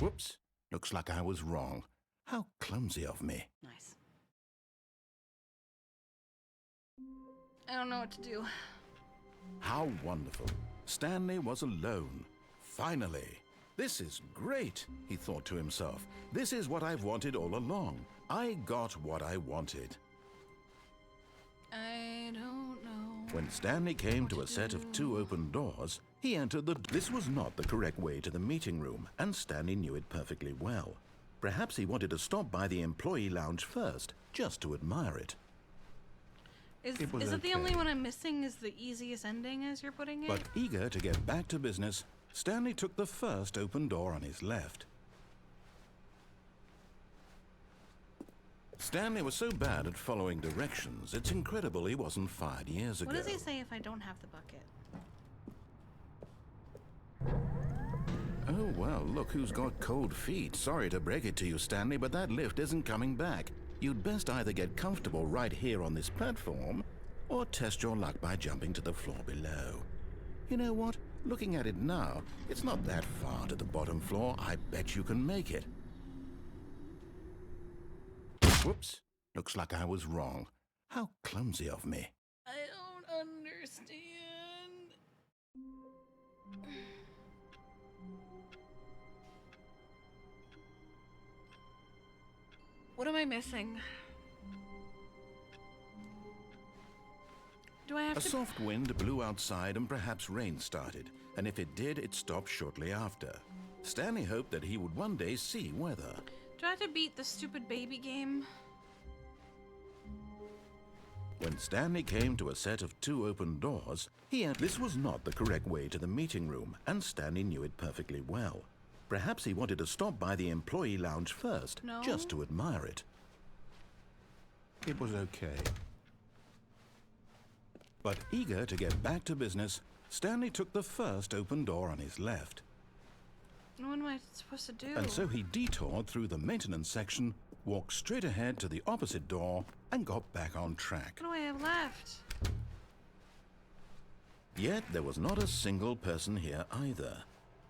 B: Whoops. Looks like I was wrong. How clumsy of me.
A: Nice. I don't know what to do.
B: How wonderful. Stanley was alone. Finally. This is great, he thought to himself. This is what I've wanted all along. I got what I wanted.
A: I don't know.
B: When Stanley came to a set of 2 open doors, he entered the... This was not the correct way to the meeting room, and Stanley knew it perfectly well. Perhaps he wanted to stop by the employee lounge first, just to admire it.
A: Is
B: It was
A: it the only
B: okay.
A: one I'm missing is the easiest ending as you're putting it?
B: But eager to get back to business, Stanley took the first open door on his left. Stanley was so bad at following directions, it's incredible he wasn't fired years ago.
A: What does he say if I don't have the bucket?
B: Oh, well, look who's got cold feet. Sorry to break it to you, Stanley, but that lift isn't coming back. You'd best either get comfortable right here on this platform, or test your luck by jumping to the floor below. You know what? Looking at it now, it's not that far to the bottom floor. I bet you can make it. Whoops. Looks like I was wrong. How clumsy of me.
A: I don't understand. What am I missing? Do I have
B: A
A: to...
B: soft wind blew outside and perhaps rain started, and if it did, it stopped shortly after. Stanley hoped that he would one day see weather.
A: Do I have to beat the stupid baby game?
B: When Stanley came to a set of 2 open doors, This was not the correct way to the meeting room, and Stanley knew it perfectly well. Perhaps he wanted to stop by the employee lounge first,
A: No.
B: just to admire it. It was okay. But eager to get back to business, Stanley took the first open door on his left.
A: What am I supposed to do?
B: And so he detoured through the maintenance section, walked straight ahead to the opposite door, and got back on track.
A: What do I have left?
B: Yet there was not a single person here either.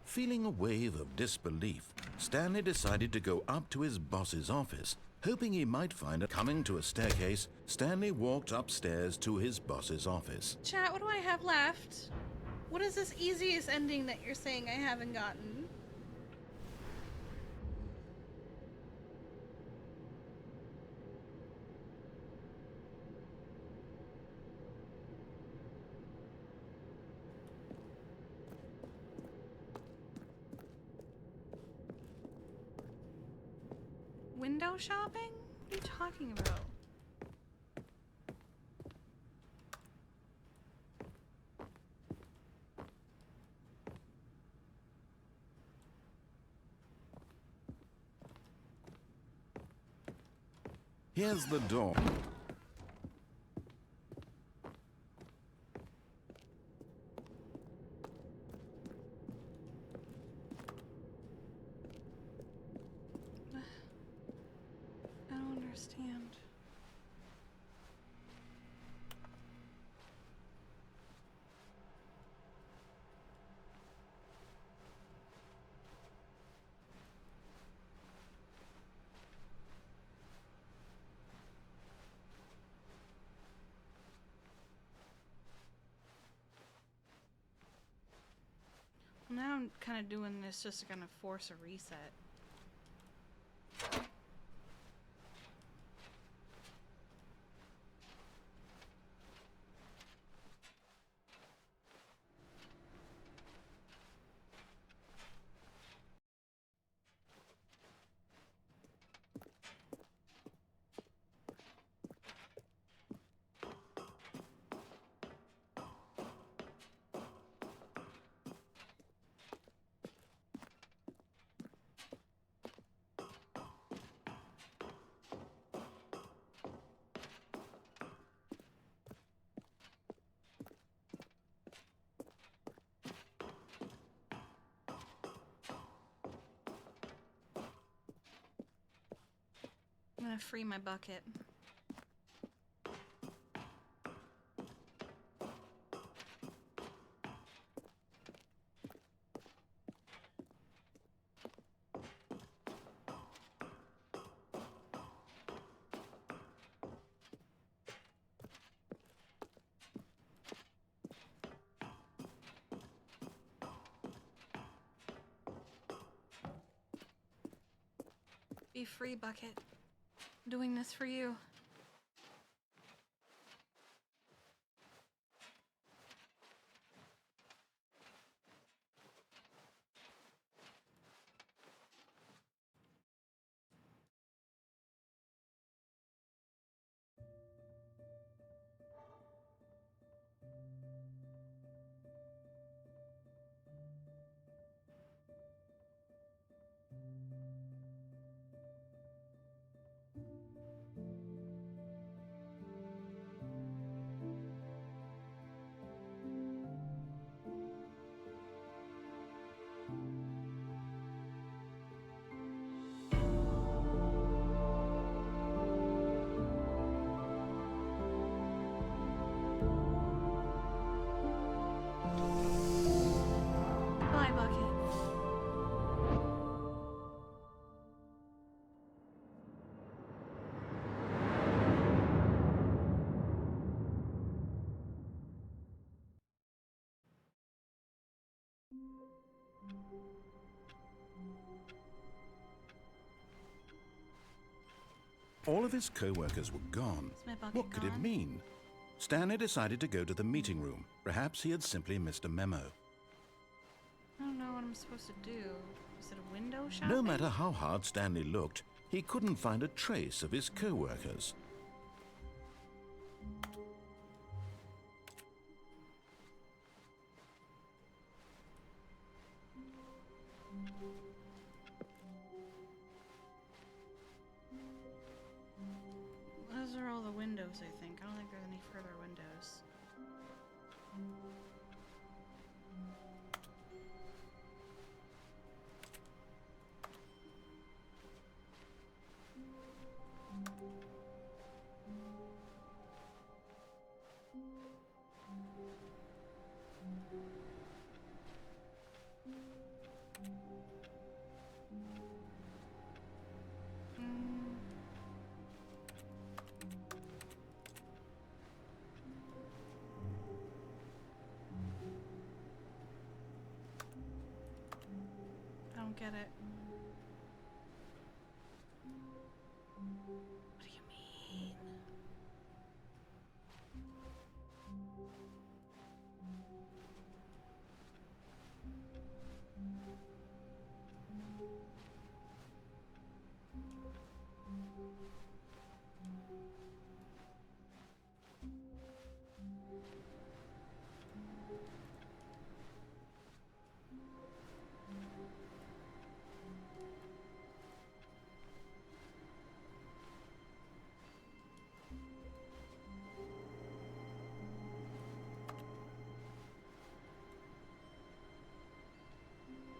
B: Feeling a wave of disbelief, Stanley decided to go up to his boss's office, hoping he might find it. Coming to a staircase, Stanley walked upstairs to his boss's office.
A: Chat, what do I have left? What is this easiest ending that you're saying I haven't gotten? Window shopping? What are you talking about?
B: Here's the door.
A: I don't understand. Now I'm kind of doing this just to kind of force a reset. I'm gonna free my bucket. Be free, bucket. doing this for you. Bye, Bucket.
B: All of his co-workers were gone.
A: Is my bucket
B: What could it
A: gone?
B: mean? Stanley decided to go to the meeting room. Perhaps he had simply missed a memo.
A: I don't know what I'm supposed to do. Is it a window shopping?
B: No matter how hard Stanley looked, he couldn't find a trace of his co-workers.
A: Those are all the windows, I think. I don't think there's any further windows. I don't get it. What do you mean?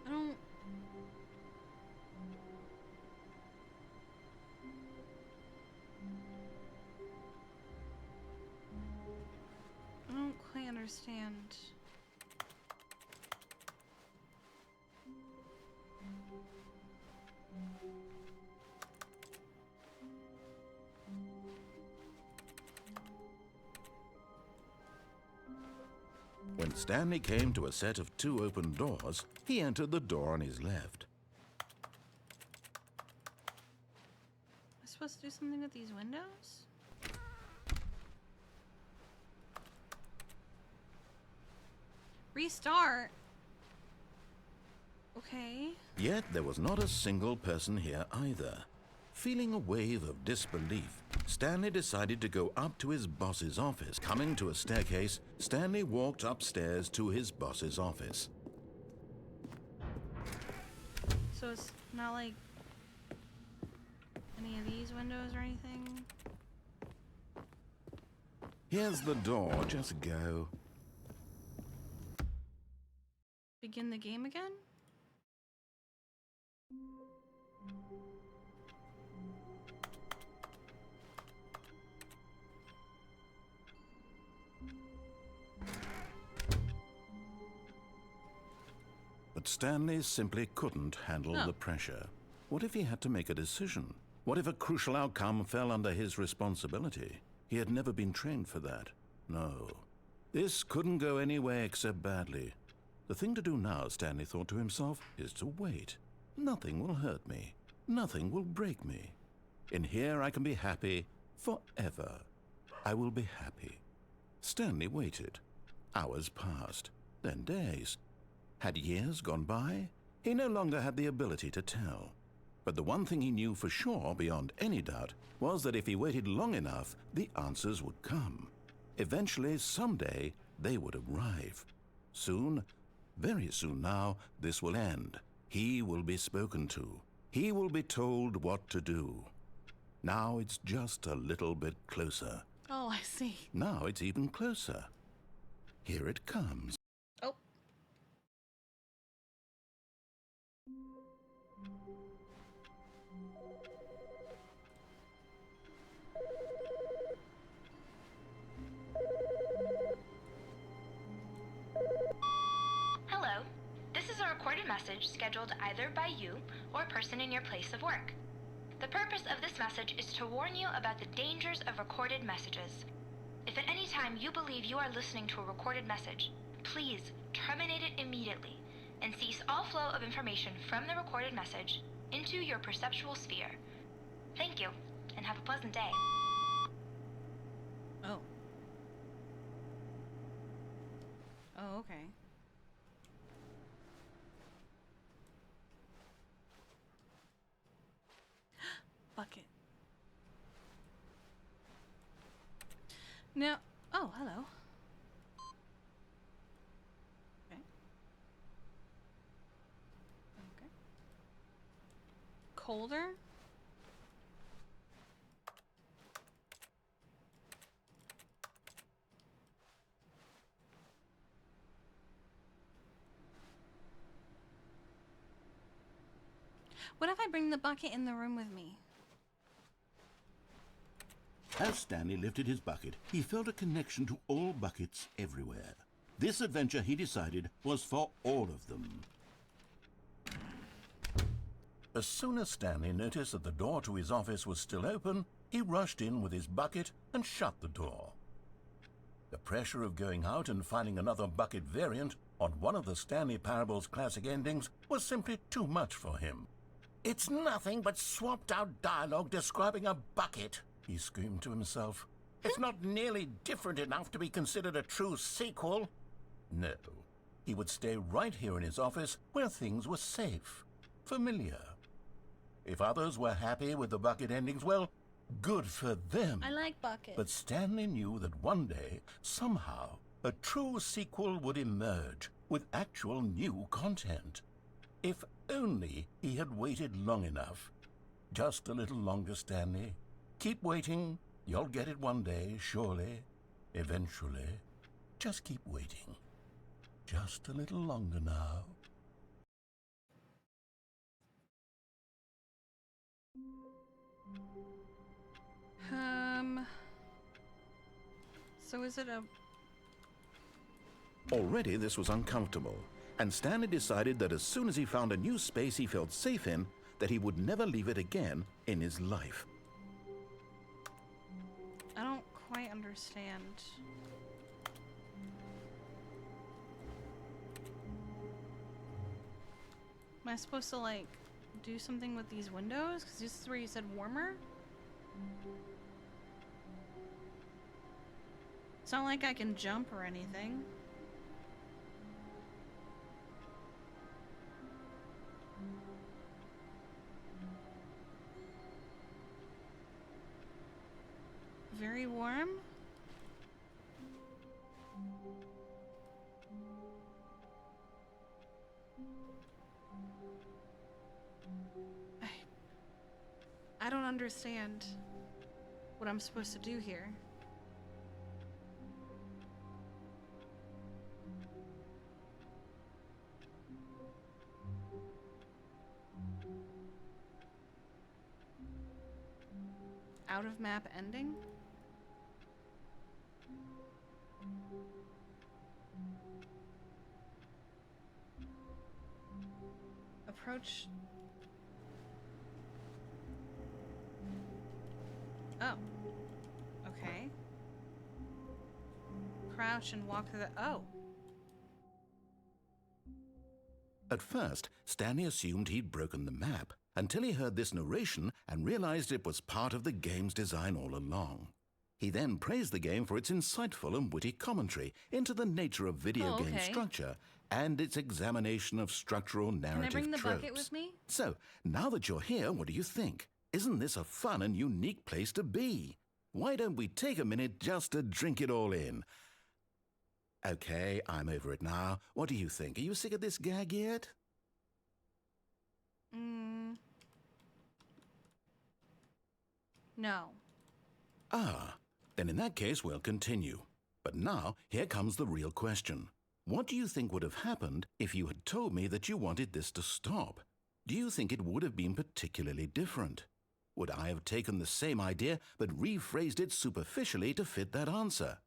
A: I don't... I don't quite understand.
B: When Stanley came to a set of 2 open doors, he entered the door on his left.
A: Am I supposed to do something with these windows? Restart? Okay.
B: Yet there was not a single person here either. Feeling a wave of disbelief, Stanley decided to go up to his boss's office. Coming to a staircase, Stanley walked upstairs to his boss's office.
A: So it's not like any of these windows or anything?
B: Here's the door, just go.
A: Begin the game again?
B: But Stanley simply couldn't handle
A: No.
B: the pressure. What if he had to make a decision? What if a crucial outcome fell under his responsibility? He had never been trained for that. No. This couldn't go any way except badly. The thing to do now, Stanley thought to himself, is to wait. Nothing will hurt me. Nothing will break me. In here I can be happy forever. I will be happy. Stanley waited. Hours passed, then days. Had years gone by? He no longer had the ability to tell. But the one thing he knew for sure, beyond any doubt, was that if he waited long enough, the answers would come. Eventually, someday, they would arrive. Soon, very soon now, this will end. He will be spoken to. He will be told what to do. Now it's just a little bit closer.
A: Oh, I see.
B: Now it's even closer. Here it comes.
A: Oh.
I: Hello. This is a recorded message scheduled either by you or a person in your place of work. The purpose of this message is to warn you about the dangers of recorded messages. If at any time you believe you are listening to a recorded message, please terminate it immediately and cease all flow of information from the recorded message into your perceptual sphere. Thank you, and have a pleasant day.
A: Oh. Oh, okay. Bucket. Now, oh, hello. Okay. Okay. Colder? What if I bring the bucket in the room with me?
C: As Stanley lifted his bucket, he felt a connection to all buckets everywhere. This adventure, he decided, was for all of them.
B: As soon as Stanley noticed that the door to his office was still open, he rushed in with his bucket and shut the door. The pressure of going out and finding another bucket variant on one of the Stanley Parable's classic endings was simply too much for him. "It's nothing but swapped-out dialogue describing a bucket," he screamed to himself. "It's not nearly different enough to be considered a true sequel." No, he would stay right here in his office where things were safe, familiar. If others were happy with the bucket endings, well, good for them.
A: I like buckets.
B: But Stanley knew that one day, somehow, a true sequel would emerge with actual new content. If only he had waited long enough. Just a little longer, Stanley. Keep waiting. You'll get it one day, surely. Eventually. Just keep waiting. Just a little longer now.
A: So is it a...
B: Already this was uncomfortable, and Stanley decided that as soon as he found a new space he felt safe in, that he would never leave it again in his life.
A: I don't quite understand. Am I supposed to, like, do something with these windows? Because this is where you said warmer? It's not like I can jump or anything. Very warm? I don't understand what I'm supposed to do here. Out of map ending? Approach. Oh. Okay. Crouch and walk through the... Oh.
B: At first, Stanley assumed he'd broken the map, until he heard this narration and realized it was part of the game's design all along. He then praised the game for its insightful and witty commentary into the nature of video game structure and its examination of structural narrative
A: Can I bring the
B: tropes.
A: bucket with me?
B: So, now that you're here, what do you think? Isn't this a fun and unique place to be? Why don't we take a minute just to drink it all in? Okay, I'm over it now. What do you think? Are you sick of this gag yet?
A: No.
B: Ah, then in that case we'll continue. But now, here comes the real question. What do you think would have happened if you had told me that you wanted this to stop? Do you think it would have been particularly different? Would I have taken the same idea but rephrased it superficially to fit that answer?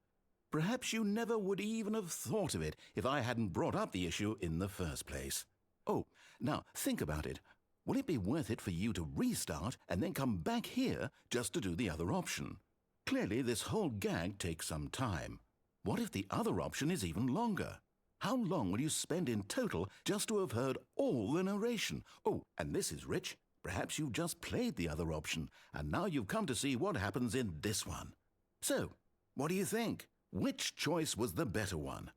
B: Perhaps you never would even have thought of it if I hadn't brought up the issue in the first place. Oh, now think about it. Will it be worth it for you to restart and then come back here just to do the other option? Clearly, this whole gag takes some time. What if the other option is even longer? How long will you spend in total just to have heard all the narration? Oh, and this is rich. Perhaps you've just played the other option, and now you've come to see what happens in this one. So, what do you think? Which choice was the better one?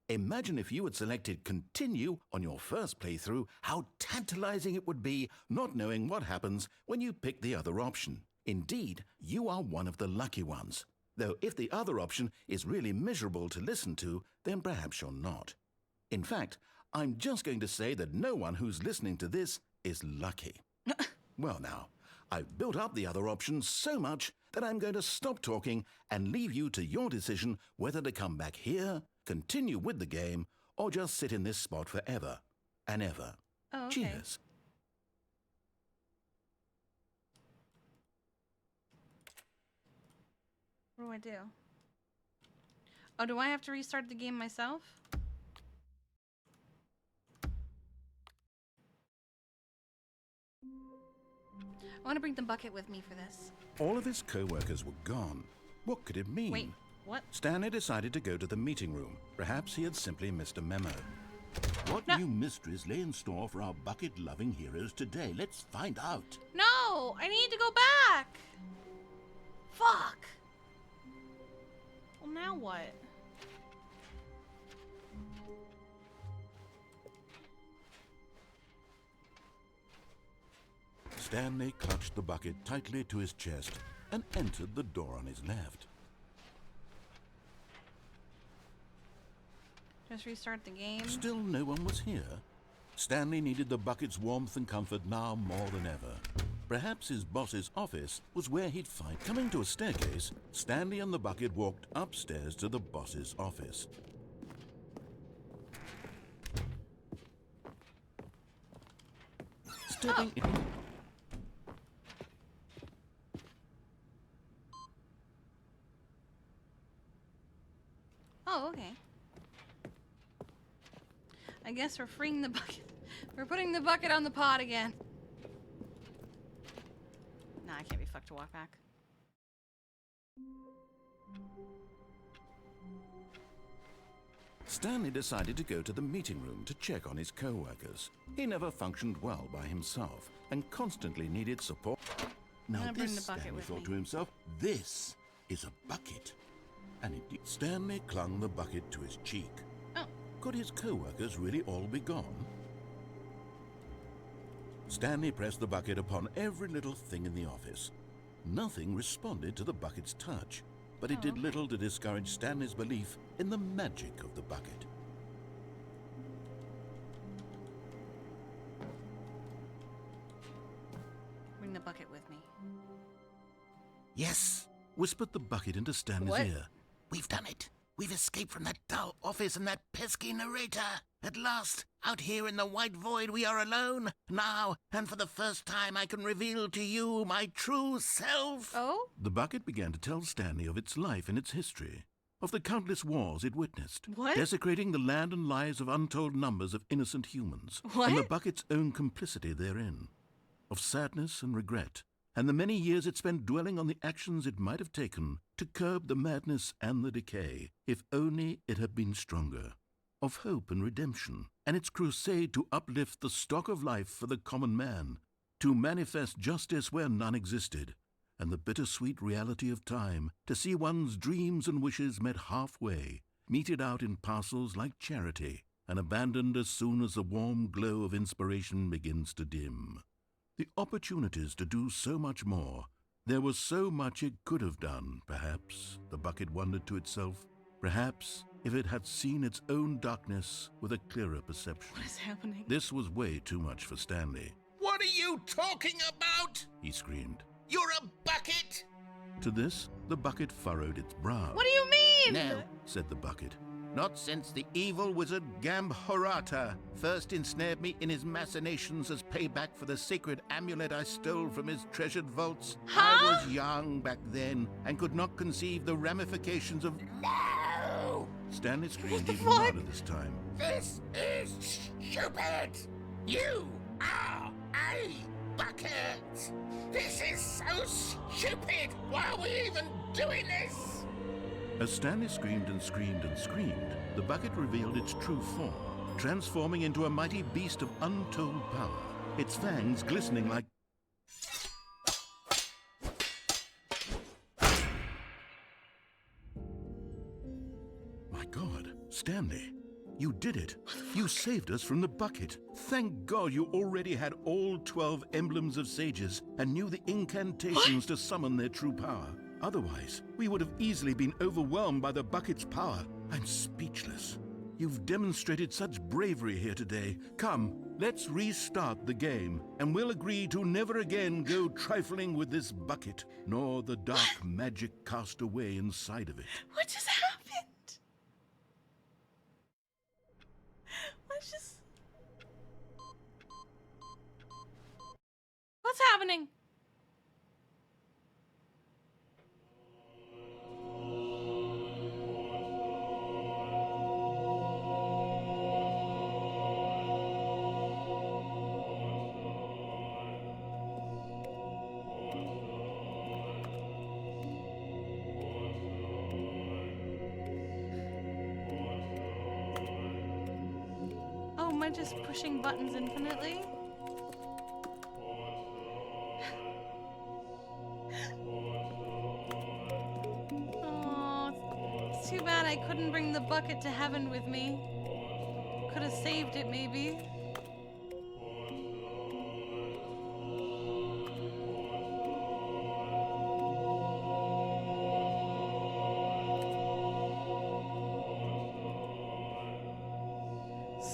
B: Imagine if you had selected Continue on your first playthrough, how tantalizing it would be not knowing what happens when you pick the other option. Indeed, you are one of the lucky ones. Though if the other option is really miserable to listen to, then perhaps you're not. In fact, I'm just going to say that no one who's listening to this is lucky. Well now, I've built up the other option so much that I'm going to stop talking and leave you to your decision whether to come back here, continue with the game, or just sit in this spot forever and ever.
A: Oh, okay.
B: Cheers.
A: What do I do? Oh, do I have to restart the game myself? I want to bring the bucket with me for this.
B: All of his co-workers were gone. What could it mean?
A: Wait, what?
B: Stanley decided to go to the meeting room. Perhaps he had simply missed a memo.
C: What new mysteries lay in store for our bucket-loving heroes today? Let's find out.
A: No! I need to go back! Fuck! Well, now what?
B: Stanley clutched the bucket tightly to his chest and entered the door on his left.
A: Just restart the game.
B: Still no one was here. Stanley needed the bucket's warmth and comfort now more than ever. Perhaps his boss's office was where he'd find. Coming to a staircase, Stanley and the bucket walked upstairs to the boss's office. Stepping in.
A: Oh, okay. I guess we're freeing the bucket. We're putting the bucket on the pod again. Nah, I can't be fucked to walk back.
B: Stanley decided to go to the meeting room to check on his co-workers. He never functioned well by himself and constantly needed support.
C: Now
A: gonna bring
C: this,
A: the bucket
C: Stanley
A: with
C: thought
A: me.
C: to himself, this is a bucket.
B: And indeed, Stanley clung the bucket to his cheek.
A: Oh.
B: Could his co-workers really all be gone? Stanley pressed the bucket upon every little thing in the office. Nothing responded to the bucket's touch, but it did little to discourage Stanley's belief in the magic of the bucket.
A: Bring the bucket with me.
C: Yes,
B: Whispered the bucket into Stanley's
A: What?
B: ear.
C: we've done it. We've escaped from that dull office and that pesky narrator. At last, out here in the white void, we are alone. Now, and for the first time, I can reveal to you my true self.
A: Oh?
B: The bucket began to tell Stanley of its life and its history, of the countless wars it witnessed,
A: What?
B: desecrating the land and lives of untold numbers of innocent humans,
A: What?
B: and the bucket's own complicity therein, of sadness and regret, and the many years it spent dwelling on the actions it might have taken to curb the madness and the decay, if only it had been stronger, of hope and redemption, and its crusade to uplift the stock of life for the common man,
C: to manifest justice where none existed, and the bittersweet reality of time, to see one's dreams and wishes met halfway, meted out in parcels like charity, and abandoned as soon as the warm glow of inspiration begins to dim. The opportunities to do so much more. There was so much it could have done, perhaps, the bucket wondered to itself. Perhaps, if it had seen its own darkness with a clearer perception.
A: What is happening?
C: This was way too much for Stanley.
E: What are you talking about?
C: He screamed.
E: You're a bucket!
C: To this, the bucket furrowed its brow.
A: What do you mean?
C: No, said the bucket. Not since the evil wizard Gambhorata first ensnared me in his machinations as payback for the sacred amulet I stole from his treasured vaults. I was young back then and could not conceive the ramifications of...
E: No!
C: Stanley screamed even
A: fuck?
C: louder this time.
E: This is stupid! You are a bucket! This is so stupid! Why are we even doing this?
C: As Stanley screamed and screamed and screamed, the bucket revealed its true form, transforming into a mighty beast of untold power, its fangs glistening like... My God, Stanley, you did it. You saved us from the bucket. Thank God you already had all 12 emblems of sages and knew the incantations to summon their true power. Otherwise, we would have easily been overwhelmed by the bucket's power. I'm speechless. You've demonstrated such bravery here today. Come, let's restart the game, and we'll agree to never again go trifling with this bucket, nor the dark magic cast away inside of it.
A: What just happened? What's happening? Oh, am I just pushing buttons infinitely? Oh, it's too bad I couldn't bring the bucket to heaven with me. Could have saved it, maybe.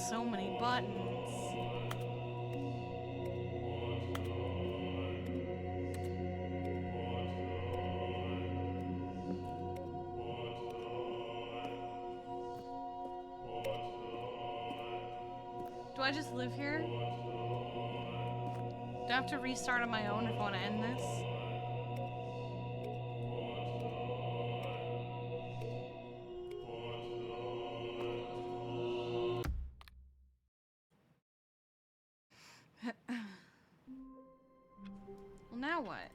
A: So many buttons. Do I just live here? Do I have to restart on my own if I want to end this? Well, now what?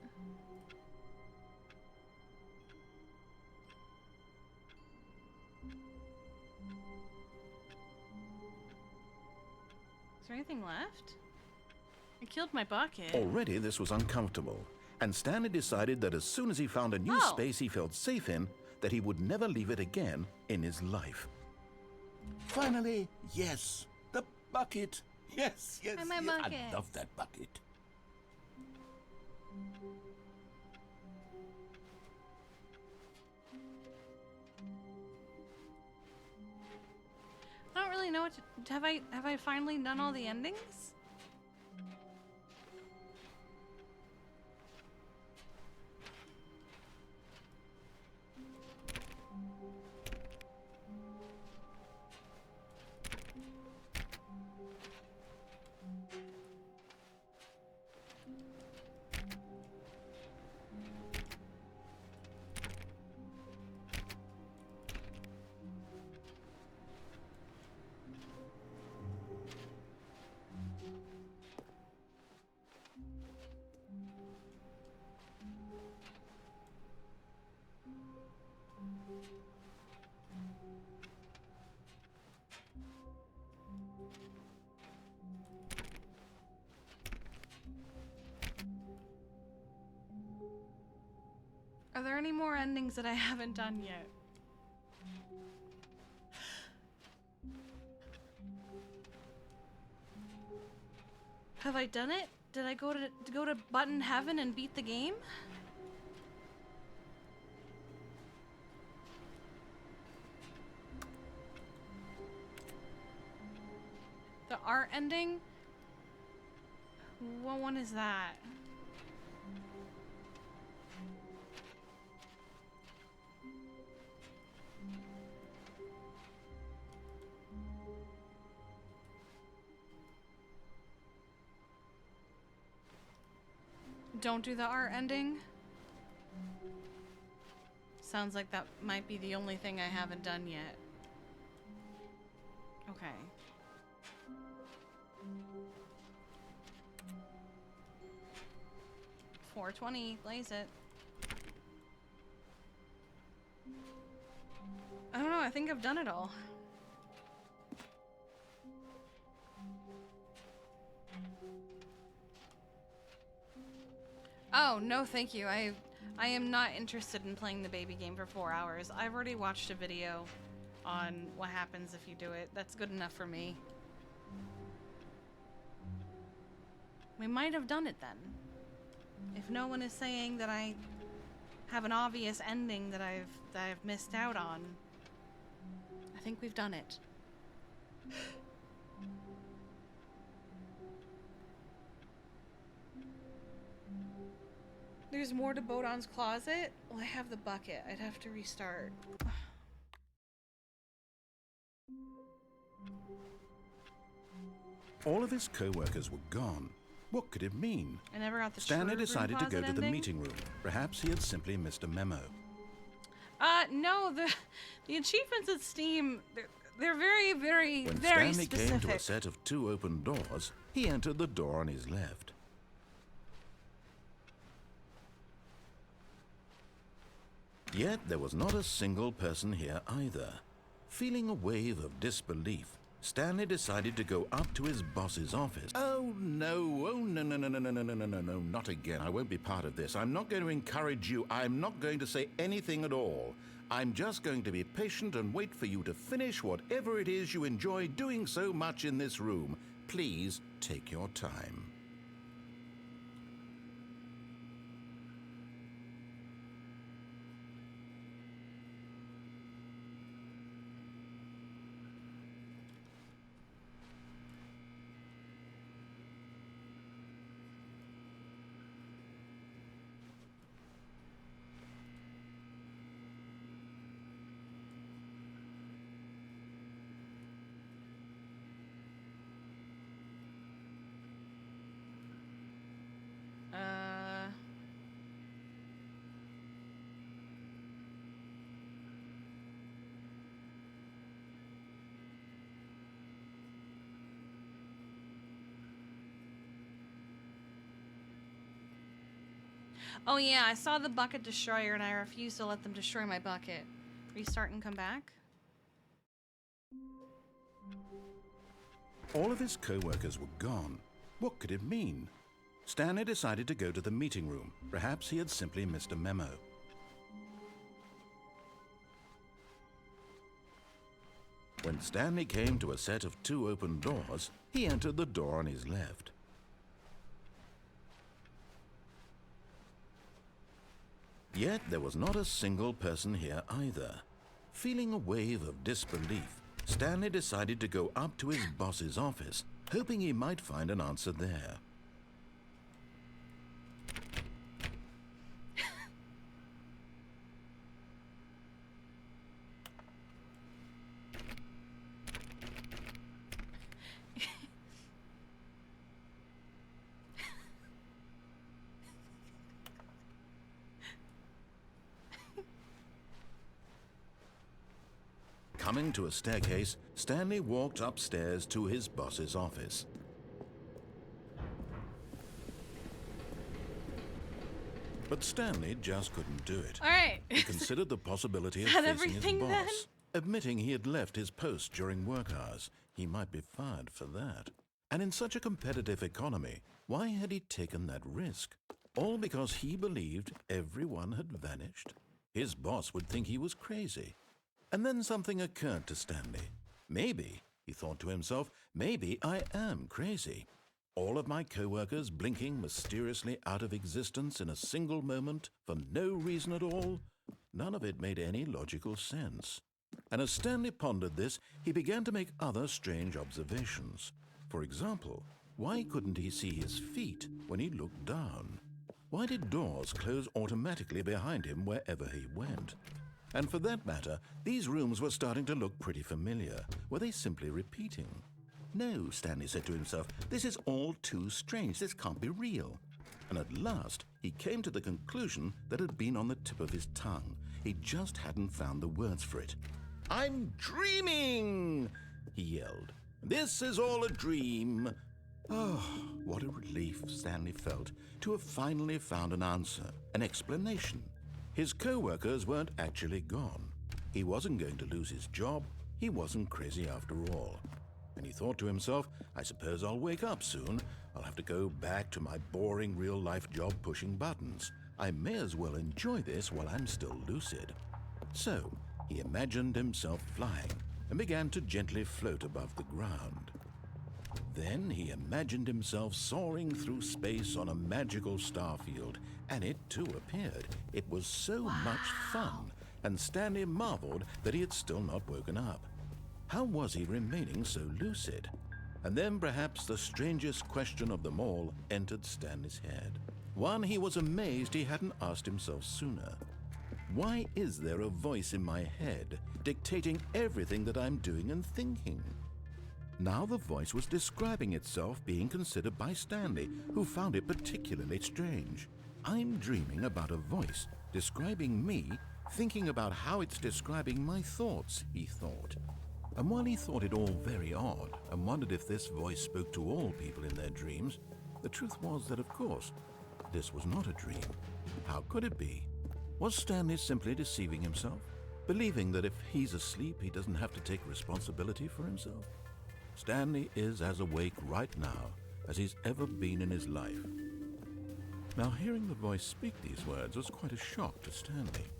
A: Is there anything left? I killed my bucket.
B: Already this was uncomfortable, and Stanley decided that as soon as he found a new space he felt safe in, that he would never leave it again in his life.
C: Finally, yes, the bucket. Yes, yes,
A: And my
C: yes.
A: bucket.
C: I love that bucket.
A: I don't really know what to, have I finally done all the endings? any more endings that I haven't done yet? Have I done it? Did I go to button heaven and beat the game? The art ending? What one is that? Don't do the art ending? Sounds like that might be the only thing I haven't done yet. Okay. $4.20, blaze it. I don't know, I think I've done it all. Oh, no thank you. I am not interested in playing the baby game for 4 hours. I've already watched a video on what happens if you do it. That's good enough for me. We might have done it then. If no one is saying that I have an obvious ending that I've missed out on, I think we've done it. There's more to Bodon's closet? Well, I have the bucket. I'd have to restart.
B: All of his co-workers were gone. What could it mean?
A: I never got the
B: Stanley
A: shrew
B: decided to go
A: closet
B: to the
A: ending?
B: meeting room. Perhaps he had simply missed a memo.
A: No, the achievements at Steam, they're very, very,
B: When
A: very
B: Stanley
A: specific.
B: came to a set of 2 open doors, he entered the door on his left. Yet there was not a single person here either. Feeling a wave of disbelief, Stanley decided to go up to his boss's office. Oh no, no, not again. I won't be part of this. I'm not going to encourage you. I'm not going to say anything at all. I'm just going to be patient and wait for you to finish whatever it is you enjoy doing so much in this room. Please take your time.
A: Oh yeah, I saw the bucket destroyer and I refused to let them destroy my bucket. Restart and come back?
B: All of his co-workers were gone. What could it mean? Stanley decided to go to the meeting room. Perhaps he had simply missed a memo. When Stanley came to a set of 2 open doors, he entered the door on his left. Yet there was not a single person here either. Feeling a wave of disbelief, Stanley decided to go up to his boss's office, hoping he might find an answer there. Coming to a staircase, Stanley walked upstairs to his boss's office. But Stanley just couldn't do it.
A: All right.
B: He considered the possibility of
A: Is that
B: facing his
A: everything
B: boss.
A: then?
B: Admitting he had left his post during work hours, he might be fired for that. And in such a competitive economy, why had he taken that risk? All because he believed everyone had vanished? His boss would think he was crazy. And then something occurred to Stanley. Maybe, he thought to himself, maybe I am crazy. All of my co-workers blinking mysteriously out of existence in a single moment for no reason at all. None of it made any logical sense. And as Stanley pondered this, he began to make other strange observations. For example, why couldn't he see his feet when he looked down? Why did doors close automatically behind him wherever he went? And for that matter, these rooms were starting to look pretty familiar. Were they simply repeating? No, Stanley said to himself, this is all too strange. This can't be real. And at last, he came to the conclusion that had been on the tip of his tongue. He just hadn't found the words for it. I'm dreaming, he yelled. This is all a dream. Oh, what a relief Stanley felt to have finally found an answer, an explanation. His co-workers weren't actually gone. He wasn't going to lose his job. He wasn't crazy after all. And he thought to himself, I suppose I'll wake up soon. I'll have to go back to my boring real-life job pushing buttons. I may as well enjoy this while I'm still lucid. So he imagined himself flying and began to gently float above the ground. Then he imagined himself soaring through space on a magical starfield, and it too appeared. It was so much fun, and Stanley marveled that he had still not woken up. How was he remaining so lucid? And then perhaps the strangest question of them all entered Stanley's head. One he was amazed he hadn't asked himself sooner. Why is there a voice in my head dictating everything that I'm doing and thinking? Now the voice was describing itself being considered by Stanley, who found it particularly strange. I'm dreaming about a voice describing me, thinking about how it's describing my thoughts, he thought. And while he thought it all very odd and wondered if this voice spoke to all people in their dreams, the truth was that, of course, this was not a dream. How could it be? Was Stanley simply deceiving himself, believing that if he's asleep, he doesn't have to take responsibility for himself? Stanley is as awake right now as he's ever been in his life. Now, hearing the voice speak these words was quite a shock to Stanley.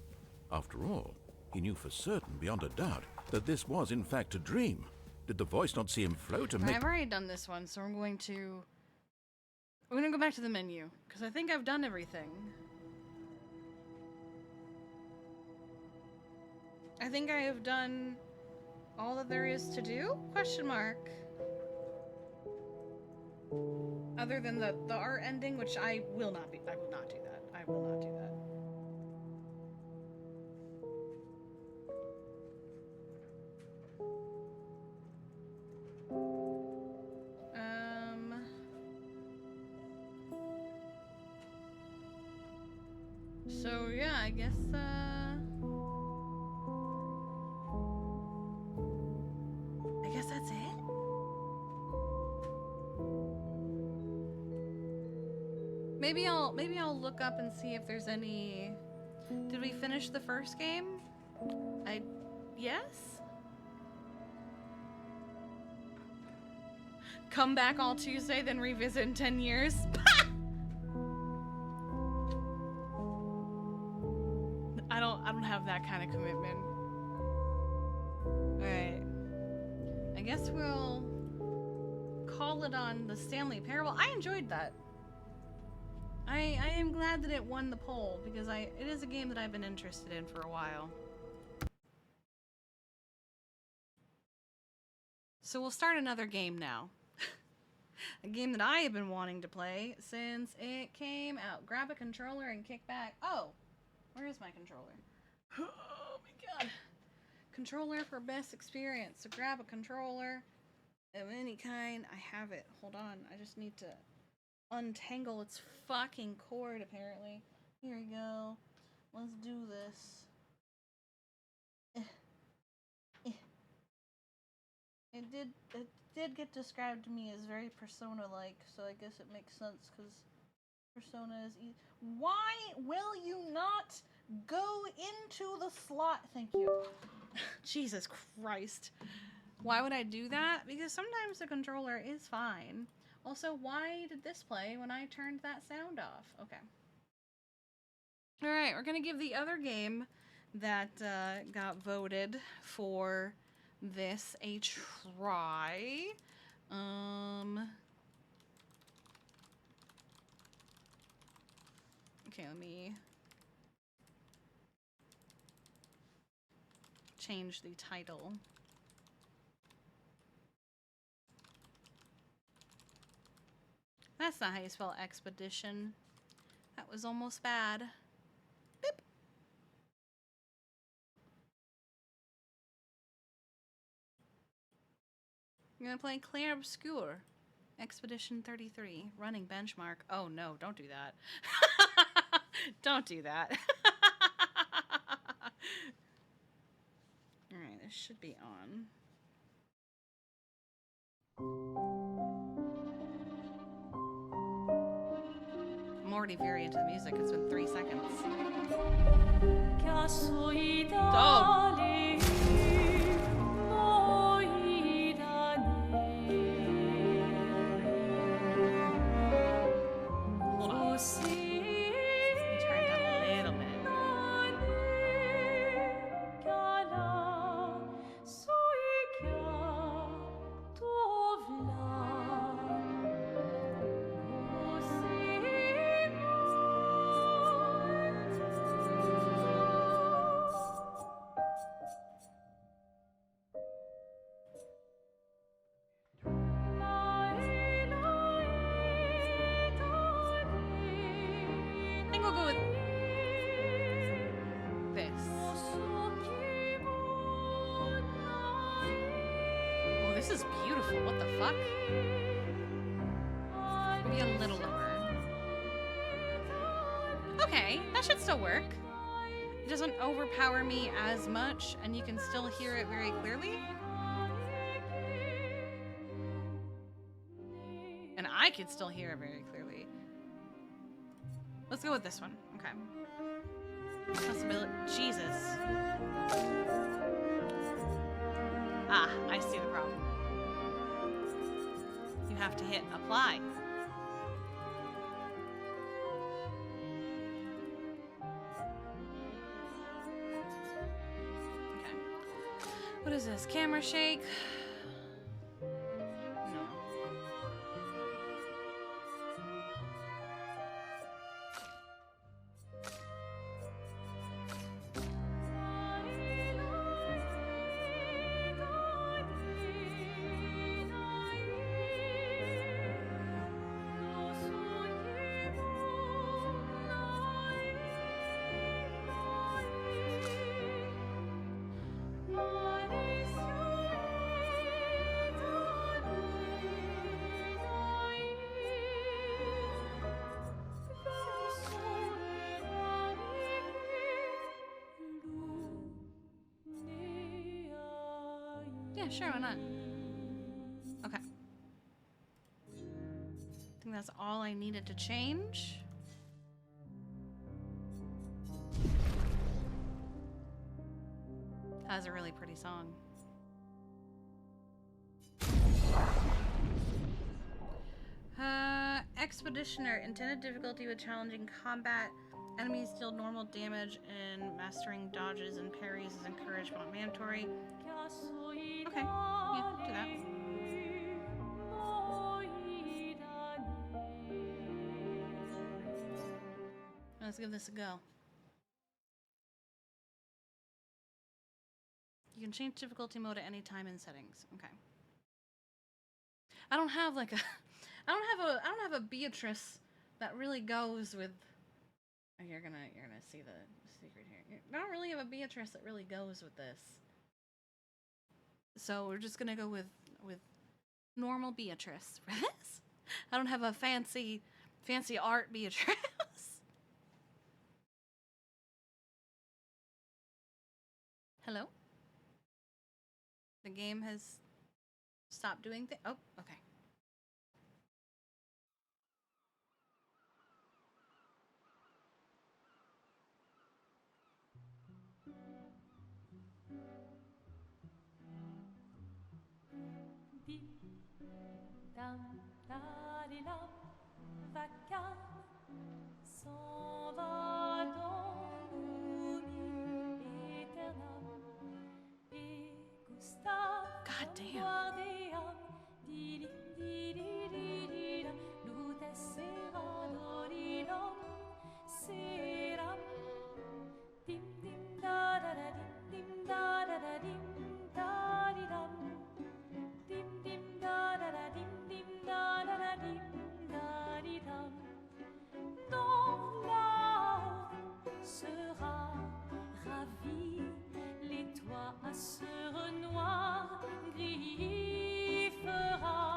B: After all, he knew for certain, beyond a doubt, that this was in fact a dream. Did the voice not see him float and make...
A: I've already done this one, so I'm going to go back to the menu, because I think I've done everything. I think I have done all that there is to do? Question mark. Other than the art ending, which I will not do that. I will not do that. So yeah, I guess that's it. Maybe I'll look up and see if there's any. Did we finish the first game? Yes. Come back all Tuesday, then revisit in 10 years. I don't have that kind of commitment. Alright. I guess we'll call it on the Stanley Parable. I enjoyed that. I am glad that it won the poll, because it is a game that I've been interested in for a while. So we'll start another game now. A game that I have been wanting to play since it came out. Grab a controller and kick back. Oh, where is my controller? Oh my god. Controller for best experience. So grab a controller of any kind. I have it. Hold on. I just need to untangle its fucking cord, apparently. Here we go. Let's do this. It did get described to me as very Persona-like, so I guess it makes sense, because Persona is Why will you not go into the slot? Thank you. Jesus Christ. Why would I do that? Because sometimes the controller is fine. Also, why did this play when I turned that sound off? Okay. All right, we're gonna give the other game that got voted for this a try. Okay, let me change the title. That's not how you spell expedition. That was almost bad. Boop. You're gonna play Clair Obscure. Expedition 33. Running benchmark. Oh no, don't do that. Don't do that. Alright, this should be on. I'm already very into the music. It's been 3 seconds. Oh. Hold on. Let me turn it down a little bit. I think we'll go with this. Oh, this is beautiful. What the fuck? Maybe a little lower. Okay, that should still work. It doesn't overpower me as much, and you can still hear it very clearly. And I could still hear it very clearly. Let's go with this one. Okay. Possibility. Jesus. Ah, I see the problem. You have to hit apply. Okay. What is this? Camera shake? No. Yeah, sure, why not? Okay. I think that's all I needed to change. That's a really pretty song. Expeditioner. Intended difficulty with challenging combat. Enemies deal normal damage, and mastering dodges and parries is encouraged but not mandatory. Okay, yeah, do that. Let's give this a go. You can change difficulty mode at any time in settings. Okay. I don't have like a I don't have a Beatrice that really goes with you're gonna see the secret here. I don't really have a Beatrice that really goes with this. So we're just gonna go with normal Beatrice for this. I don't have a fancy art Beatrice. Hello? The game has stopped doing things. Oh, okay.
J: S'en va dans
A: damn.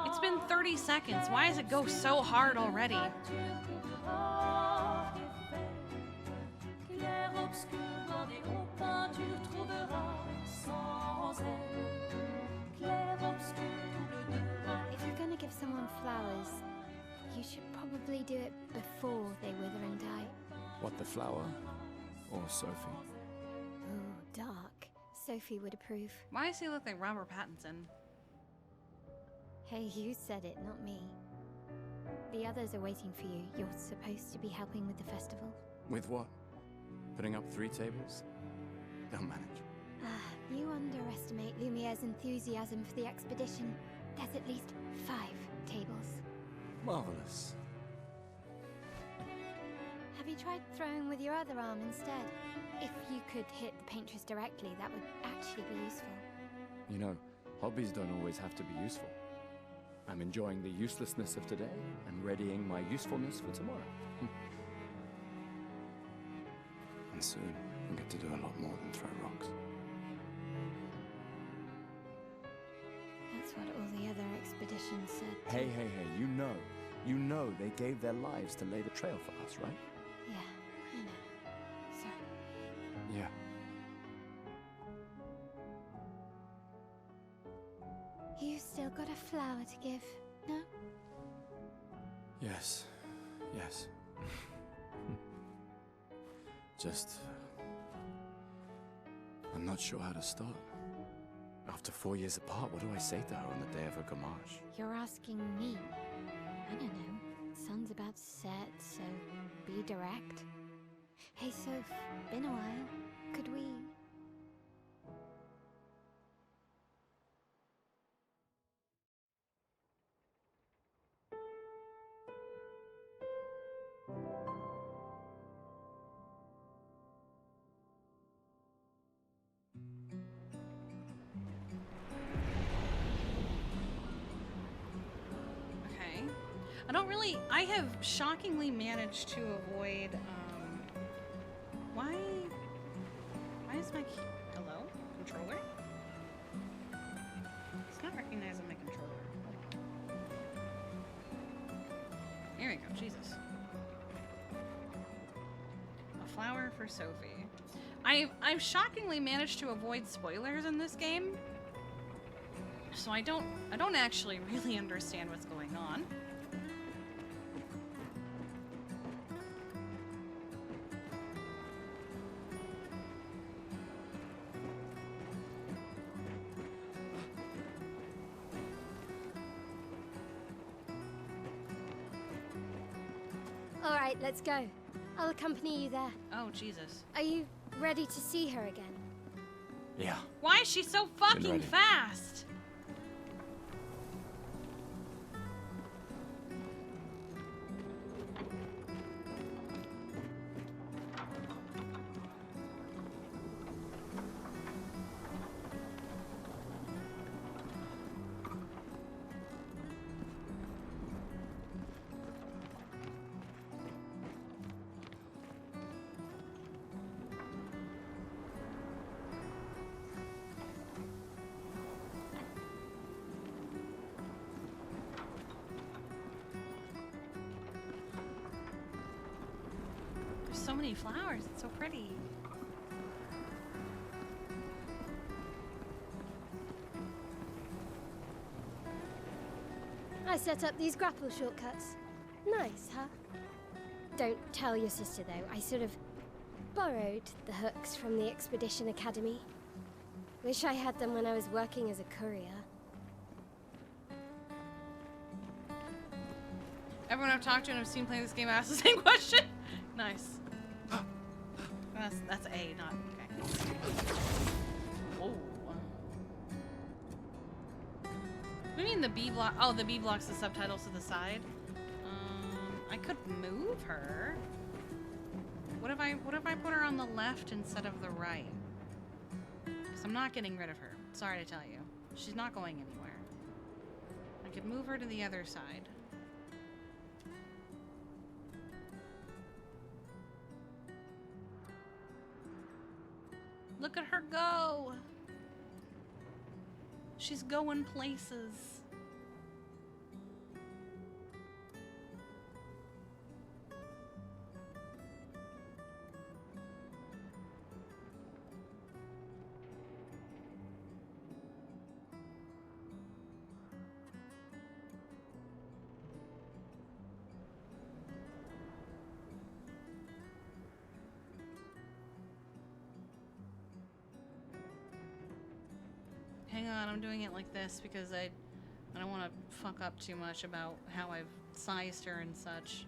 A: It's been 30 seconds. Why does it go so hard already?
J: If you're gonna give someone flowers, you should probably do it before they wither and die.
K: What, the flower? Or Sophie?
J: Ooh, dark. Sophie would approve.
A: Why does he look like Robert Pattinson?
J: Hey, you said it, not me. The others are waiting for you. You're supposed to be helping with the festival.
K: With what? Putting up 3 tables? They'll manage.
J: You underestimate Lumiere's enthusiasm for the expedition. There's at least 5 tables.
K: Marvelous.
J: Have you tried throwing with your other arm instead? If you could hit the paintress directly, that would actually be useful.
K: You know, hobbies don't always have to be useful. I'm enjoying the uselessness of today and readying my usefulness for tomorrow. And soon, I'll get to do a lot more than throw rocks.
J: That's what all the other expeditions said.
K: Hey, you know they gave their lives to lay the trail for us, right?
J: Yeah, I know. Sorry.
K: Yeah.
J: You still got a flower to give, no?
K: Yes. Just... I'm not sure how to start. After 4 years apart, what do I say to her on the day of her gamage?
J: You're asking me. I don't know. Sun's about to set, so be direct. Hey, Soph, been a while. Could we...
A: I have shockingly managed to avoid, why is my hello? Controller? It's not recognizing my controller. Here we go, Jesus. A flower for Sophie. I've shockingly managed to avoid spoilers in this game. So I don't actually really understand what's going on.
J: All right, let's go. I'll accompany you there.
A: Oh, Jesus.
J: Are you ready to see her again?
K: Yeah.
A: Why is she so fucking fast? So many flowers, it's so pretty.
J: I set up these grapple shortcuts. Nice, huh? Don't tell your sister, though. I sort of borrowed the hooks from the Expedition Academy. Wish I had them when I was working as a courier.
A: Everyone I've talked to and I've seen playing this game asks the same question. Nice. That's A, not okay. Oh. What do you mean the B block? Oh, the B block's the subtitles to the side. I could move her. What if I put her on the left instead of the right? Because I'm not getting rid of her. Sorry to tell you. She's not going anywhere. I could move her to the other side. Look at her go! She's going places. Hang on, I'm doing it like this because I don't want to fuck up too much about how I've sized her and such.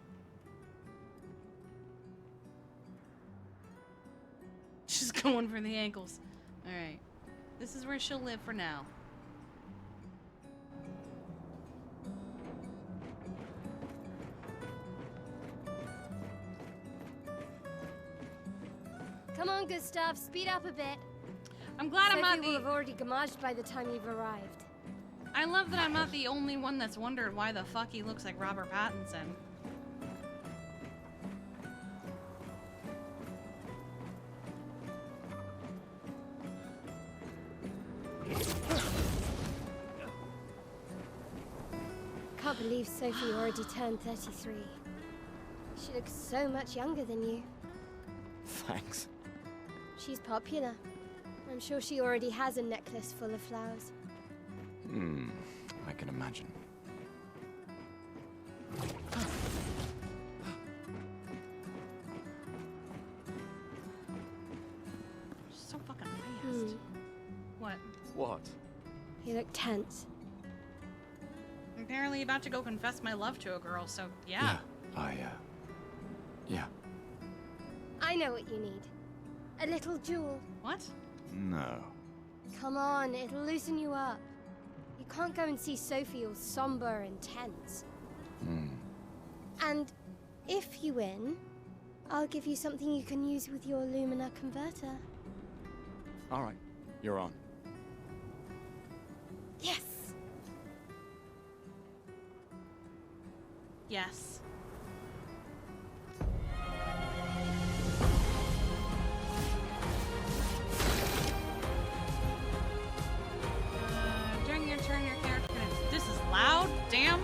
A: She's going for the ankles. Alright. This is where she'll live for now.
J: Come on, Gustav, speed up a bit.
A: I'm glad I'm not
J: Sophie will have already gamaged by the time you've arrived.
A: I love that I'm not the only one that's wondered why the fuck he looks like Robert Pattinson.
J: Can't believe Sophie already turned 33. She looks so much younger than you.
K: Thanks.
J: She's popular. I'm sure she already has a necklace full of flowers.
K: I can imagine.
A: So fucking fast. What?
K: What?
J: You look tense.
A: I'm apparently about to go confess my love to a girl, so yeah.
K: Yeah.
J: I know what you need. A little jewel.
A: What?
K: No.
J: Come on, it'll loosen you up. You can't go and see Sophie all somber and tense. And if you win, I'll give you something you can use with your Lumina converter.
K: All right, you're on.
J: Yes!
A: Yes. During your turn, your character can... This is loud? Damn.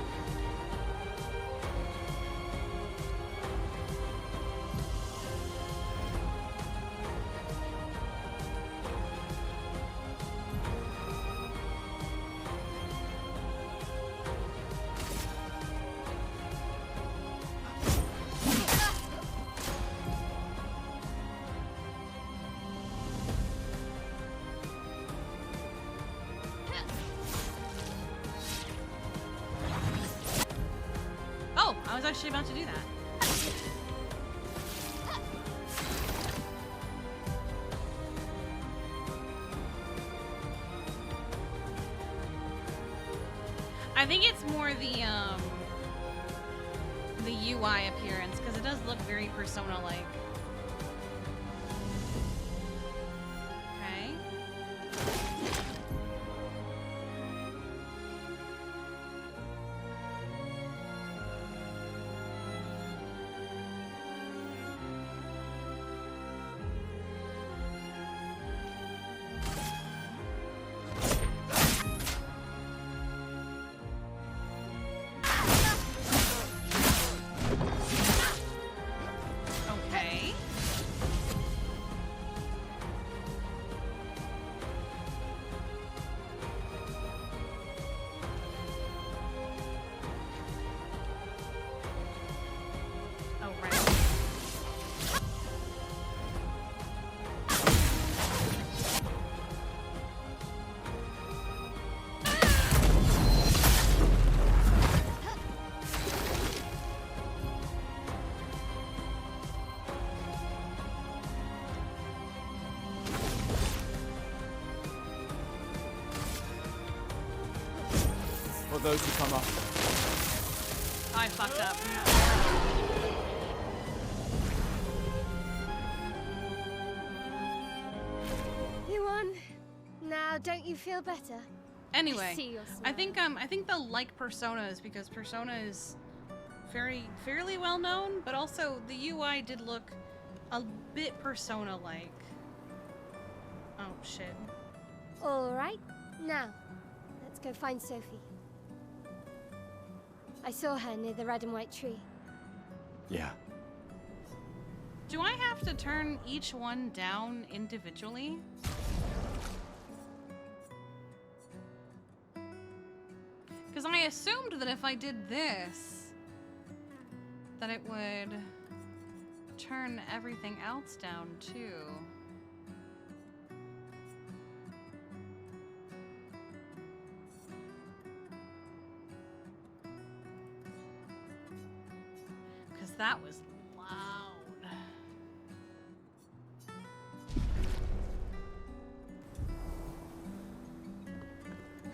A: Oh, I was actually about to do that. I think it's more the UI appearance, because it does look very Persona-like. Okay. Okay.
K: or those who come after.
A: I fucked up.
J: You won. Now, don't you feel better?
A: Anyway,
J: I see your
A: I think they'll like Personas because Persona is fairly well known, but also the UI did look a bit Persona-like. Oh shit.
J: All right. Now, let's go find Sophie. I saw her near the red and white tree.
K: Yeah.
A: Do I have to turn each one down individually? Because I assumed that if I did this, that it would turn everything else down too. Because that was loud.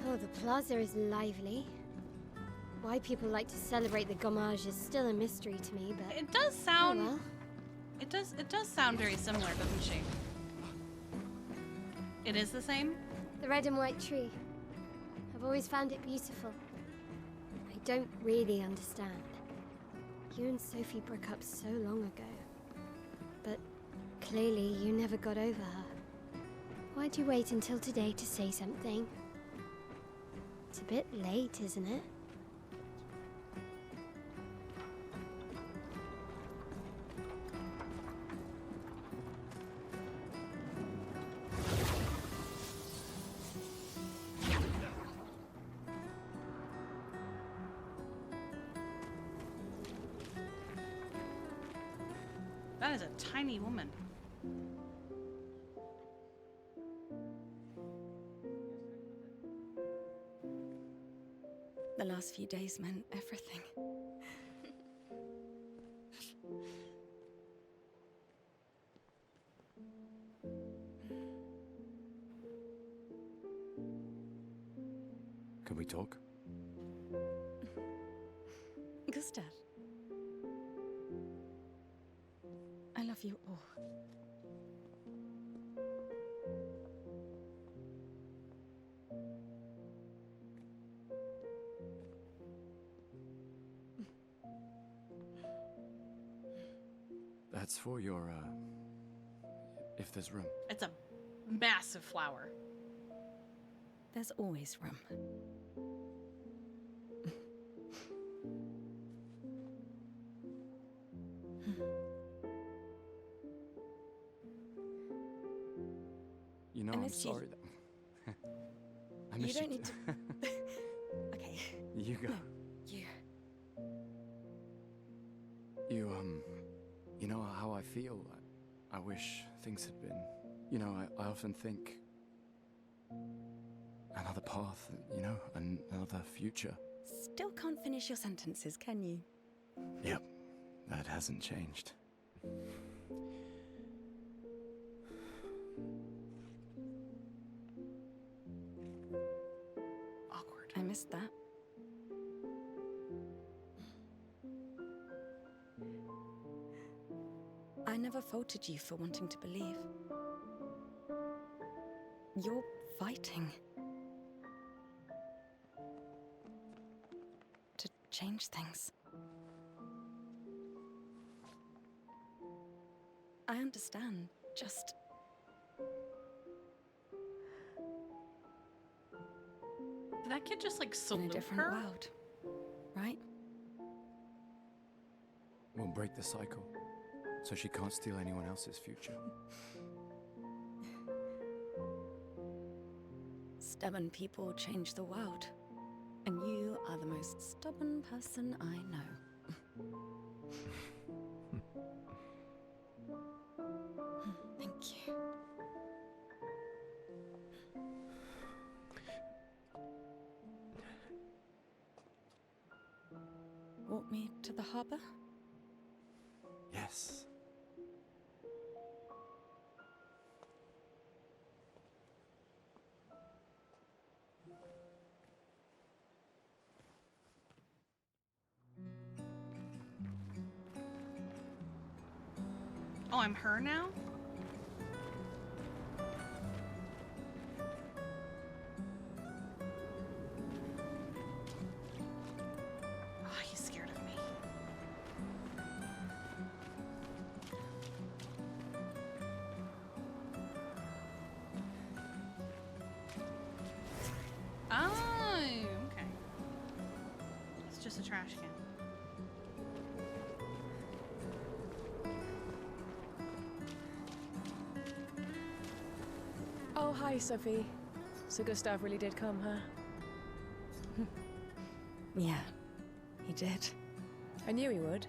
J: Oh, the plaza is lively. Why people like to celebrate the gommage is still a mystery to me, but
A: It does sound.
J: oh well.
A: It does sound very similar, doesn't she? It is the same?
J: The red and white tree. I've always found it beautiful. I don't really understand. You and Sophie broke up so long ago. But clearly you never got over her. Why'd you wait until today to say something? It's a bit late, isn't it?
A: That is a tiny woman.
L: The last few days meant everything.
K: Can we talk?
L: Gustav. I love you all.
K: That's for your, if there's room.
A: It's a massive flower.
L: There's always room.
K: You know,
L: I
K: I'm
L: missed you.
K: sorry that... I miss
L: You don't
K: too.
L: need to... Okay.
K: You go.
L: No, you.
K: You know how I feel? I wish things had been... You know, I often think... Another path, you know, another future.
L: Still can't finish your sentences, can you?
K: Yep, that hasn't changed.
A: Awkward.
L: I missed that. I never faulted you for wanting to believe. You're fighting to change things. I understand, just...
A: Did that kid just like
L: in a
A: salute
L: different
A: her?
L: world, right?
K: We'll break the cycle, so she can't steal anyone else's future.
L: Stubborn people change the world, and you are the most stubborn person I know. Thank you. Walk me to the harbor?
K: Yes.
A: Oh, I'm her now? Oh, he's scared of me. Oh, okay. It's just a trash can.
M: Oh, hi, Sophie. So Gustav really did come, huh?
L: Yeah, he did.
M: I knew he would.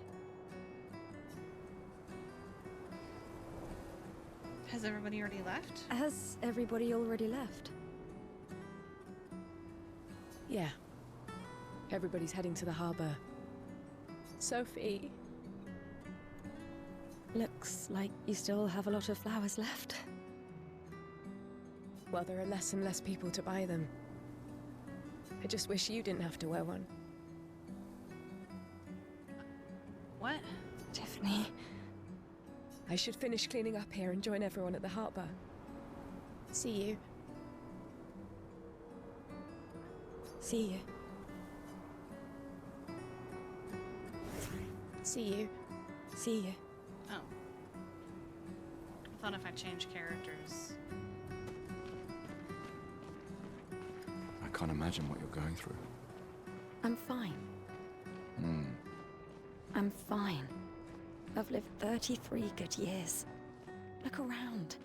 A: Has everybody already left?
L: Has everybody already left?
M: Yeah. Everybody's heading to the harbour. Sophie.
L: Looks like you still have a lot of flowers left.
M: Well, there are less and less people to buy them. I just wish you didn't have to wear one.
A: What?
L: Tiffany.
M: I should finish cleaning up here and join everyone at the harbour. See you.
L: See you.
M: See you.
L: See you.
A: Oh. I thought if I changed characters.
K: I can't imagine what you're going through.
L: I'm fine. I'm fine. I've lived 33 good years. Look around.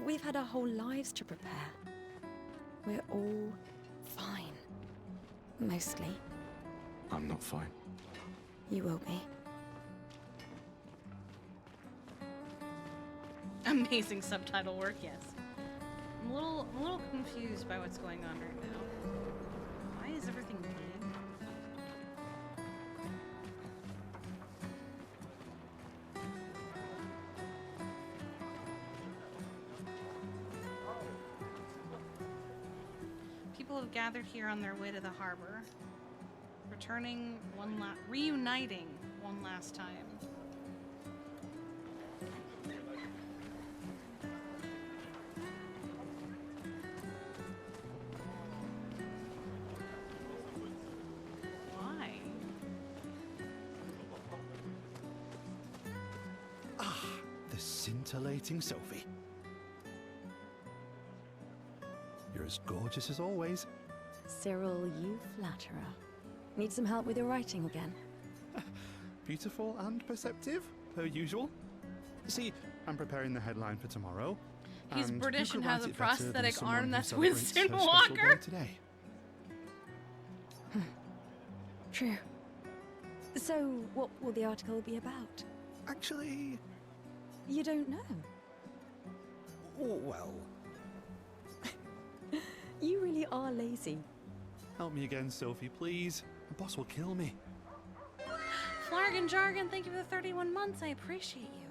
L: We've had our whole lives to prepare. We're all fine. Mostly.
K: I'm not fine.
L: You will be.
A: Amazing subtitle work, yes. I'm a little confused by what's going on right now. Why is everything playing? People have gathered here on their way to the harbor, reuniting one last time. Why?
N: Ah, the scintillating Sophie. You're as gorgeous as always.
L: Cyril, you flatterer. Need some help with your writing again?
N: Beautiful and perceptive, per usual. See, I'm preparing the headline for tomorrow.
A: He's
N: and
A: British
N: who
A: and
N: could
A: has
N: write
A: a
N: it better than
A: prosthetic
N: someone
A: arm
N: who
A: that's
N: celebrates
A: Winston
N: her special
A: Walker?
N: day today?
L: True. So, what will the article be about?
N: Actually...
L: You don't know?
N: well...
L: You really are lazy.
N: Help me again, Sophie, please. The boss will kill me.
A: Flarg Jargon, thank you for the 31 months. I appreciate you.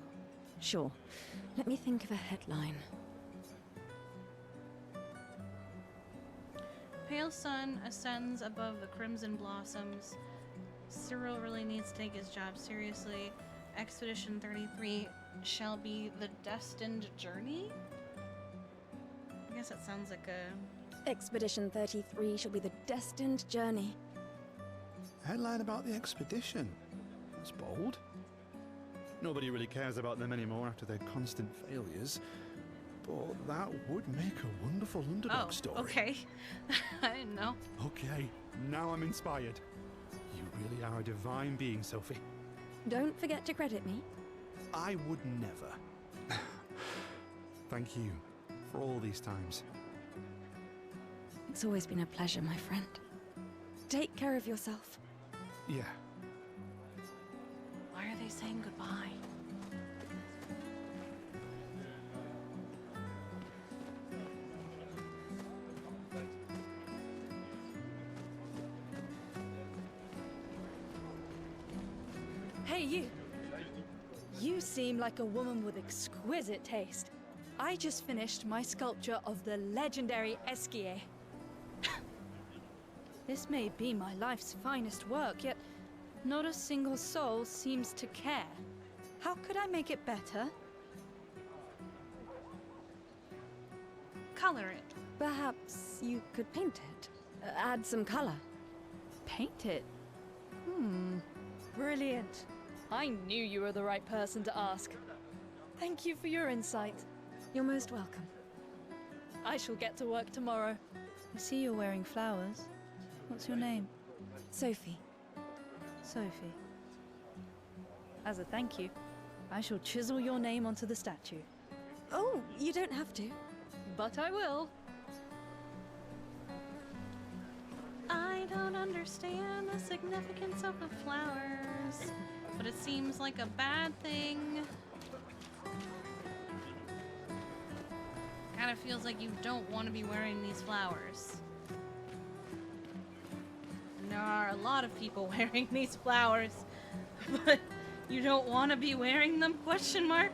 L: Sure. Let me think of a headline.
A: Pale sun ascends above the crimson blossoms. Cyril really needs to take his job seriously. Expedition 33 shall be the destined journey? I guess that sounds like a...
L: Expedition 33 shall be the destined journey.
N: Headline about the expedition. That's bold. Nobody really cares about them anymore after their constant failures. But that would make a wonderful underdog story.
A: Okay. I didn't know.
N: Okay, now I'm inspired. You really are a divine being, Sophie.
L: Don't forget to credit me.
N: I would never. Thank you for all these times.
L: It's always been a pleasure, my friend. Take care of yourself.
N: Yeah.
A: Why are they saying goodbye?
O: Hey, you. You seem like a woman with exquisite taste. I just finished my sculpture of the legendary Esquier. This may be my life's finest work, yet not a single soul seems to care. How could I make it better?
A: color it.
L: Perhaps you could paint it. Add some color.
O: Paint it? Brilliant. I knew you were the right person to ask. Thank you for your insight.
L: You're most welcome.
O: I shall get to work tomorrow. I see you're wearing flowers. What's your name?
L: Sophie.
O: Sophie. As a thank you, I shall chisel your name onto the statue.
L: Oh, you don't have to.
O: But I will.
A: I don't understand the significance of the flowers, but it seems like a bad thing. Kinda feels like you don't want to be wearing these flowers. And there are a lot of people wearing these flowers, but you don't want to be wearing them? Question mark.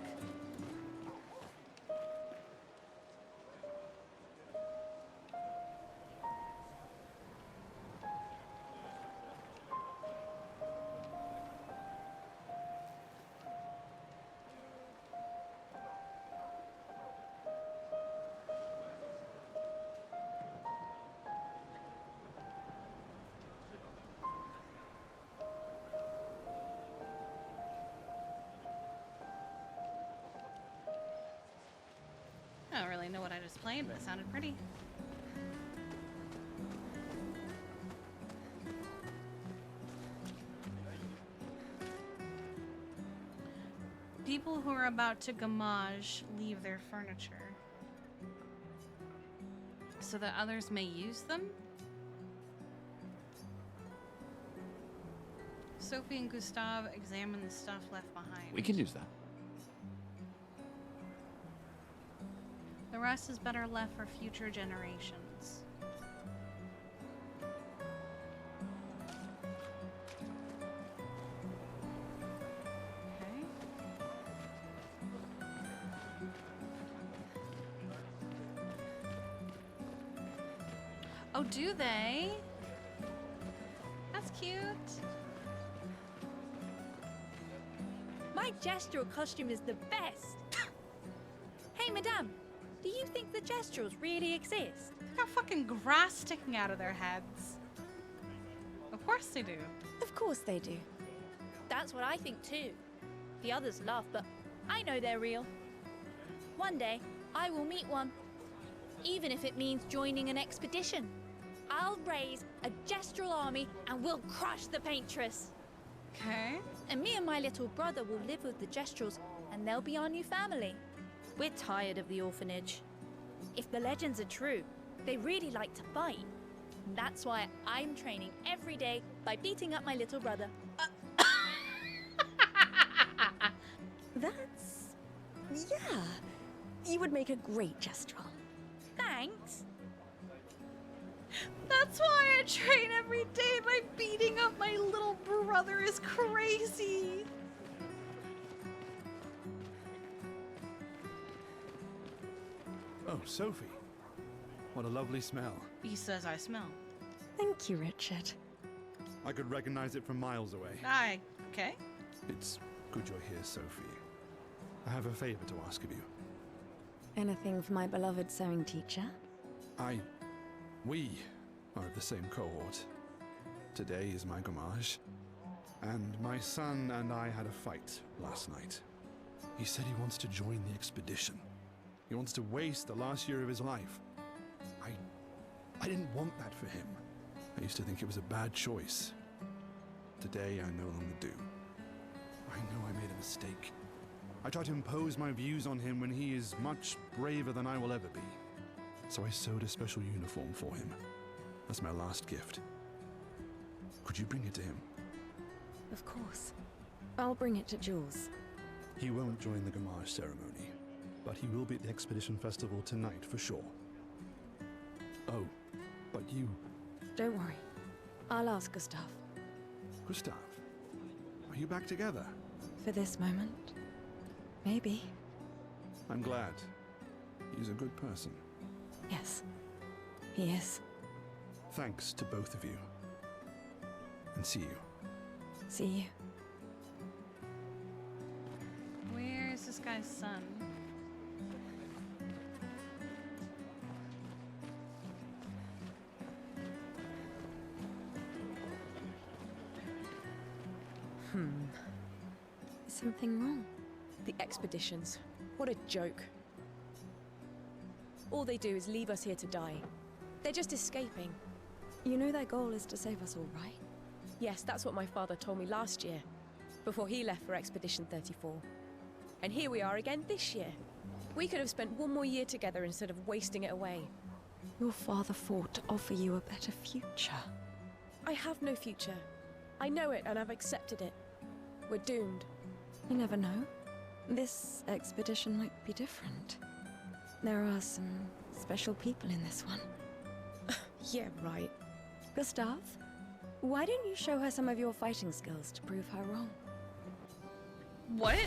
A: I don't really know what I just played, but it sounded pretty. People who are about to gamage leave their furniture so that others may use them. Sophie and Gustav examine the stuff left behind.
K: We can use that.
A: The rest is better left for future generations. Okay. Oh, do they? That's cute.
O: My gestural costume is the best. Hey, madame. Do you think the Gestrels really exist?
A: They got fucking grass sticking out of their heads. Of course they do.
L: Of course they do.
O: That's what I think too. The others laugh, but I know they're real. One day, I will meet one. Even if it means joining an expedition. I'll raise a Gestral army and we'll crush the Paintress.
A: Okay.
O: And me and my little brother will live with the Gestrels and they'll be our new family. We're tired of the orphanage. If the legends are true, they really like to fight. And that's why I'm training every day by beating up my little brother.
L: That's... yeah. You would make a great Gestral.
O: Thanks.
A: That's why I train every day by beating up my little brother is crazy.
N: Oh, Sophie. What a lovely smell.
A: He says I smell.
L: Thank you, Richard.
N: I could recognize it from miles away.
A: Okay.
N: It's good you're here, Sophie. I have a favor to ask of you.
L: Anything for my beloved sewing teacher?
N: We are of the same cohort. Today is my gamage. And my son and I had a fight last night. He said he wants to join the expedition. He wants to waste the last year of his life. I didn't want that for him. I used to think it was a bad choice. Today, I no longer do. I know I made a mistake. I tried to impose my views on him when he is much braver than I will ever be. So I sewed a special uniform for him. That's my last gift. Could you bring it to him?
L: Of course. I'll bring it to Jules.
N: He won't join the gamage ceremony, but he will be at the Expedition Festival tonight for sure. Oh, but you...
L: Don't worry. I'll ask Gustav.
N: Gustav, are you back together?
L: For this moment. Maybe.
N: I'm glad. He's a good person.
L: Yes, he is.
N: Thanks to both of you. And see you.
L: See you.
A: Where is this guy's son?
L: Is something wrong?
M: The expeditions. What a joke. All they do is leave us here to die. They're just escaping.
L: You know their goal is to save us all, right?
M: Yes, that's what my father told me last year, before he left for Expedition 34. And here we are again this year. We could have spent one more year together instead of wasting it away.
L: Your father fought to offer you a better future.
M: I have no future. I know it and I've accepted it. We're doomed.
L: You never know. This expedition might be different. There are some special people in this one.
M: Yeah, right.
L: Gustav, why don't you show her some of your fighting skills to prove her wrong?
A: What?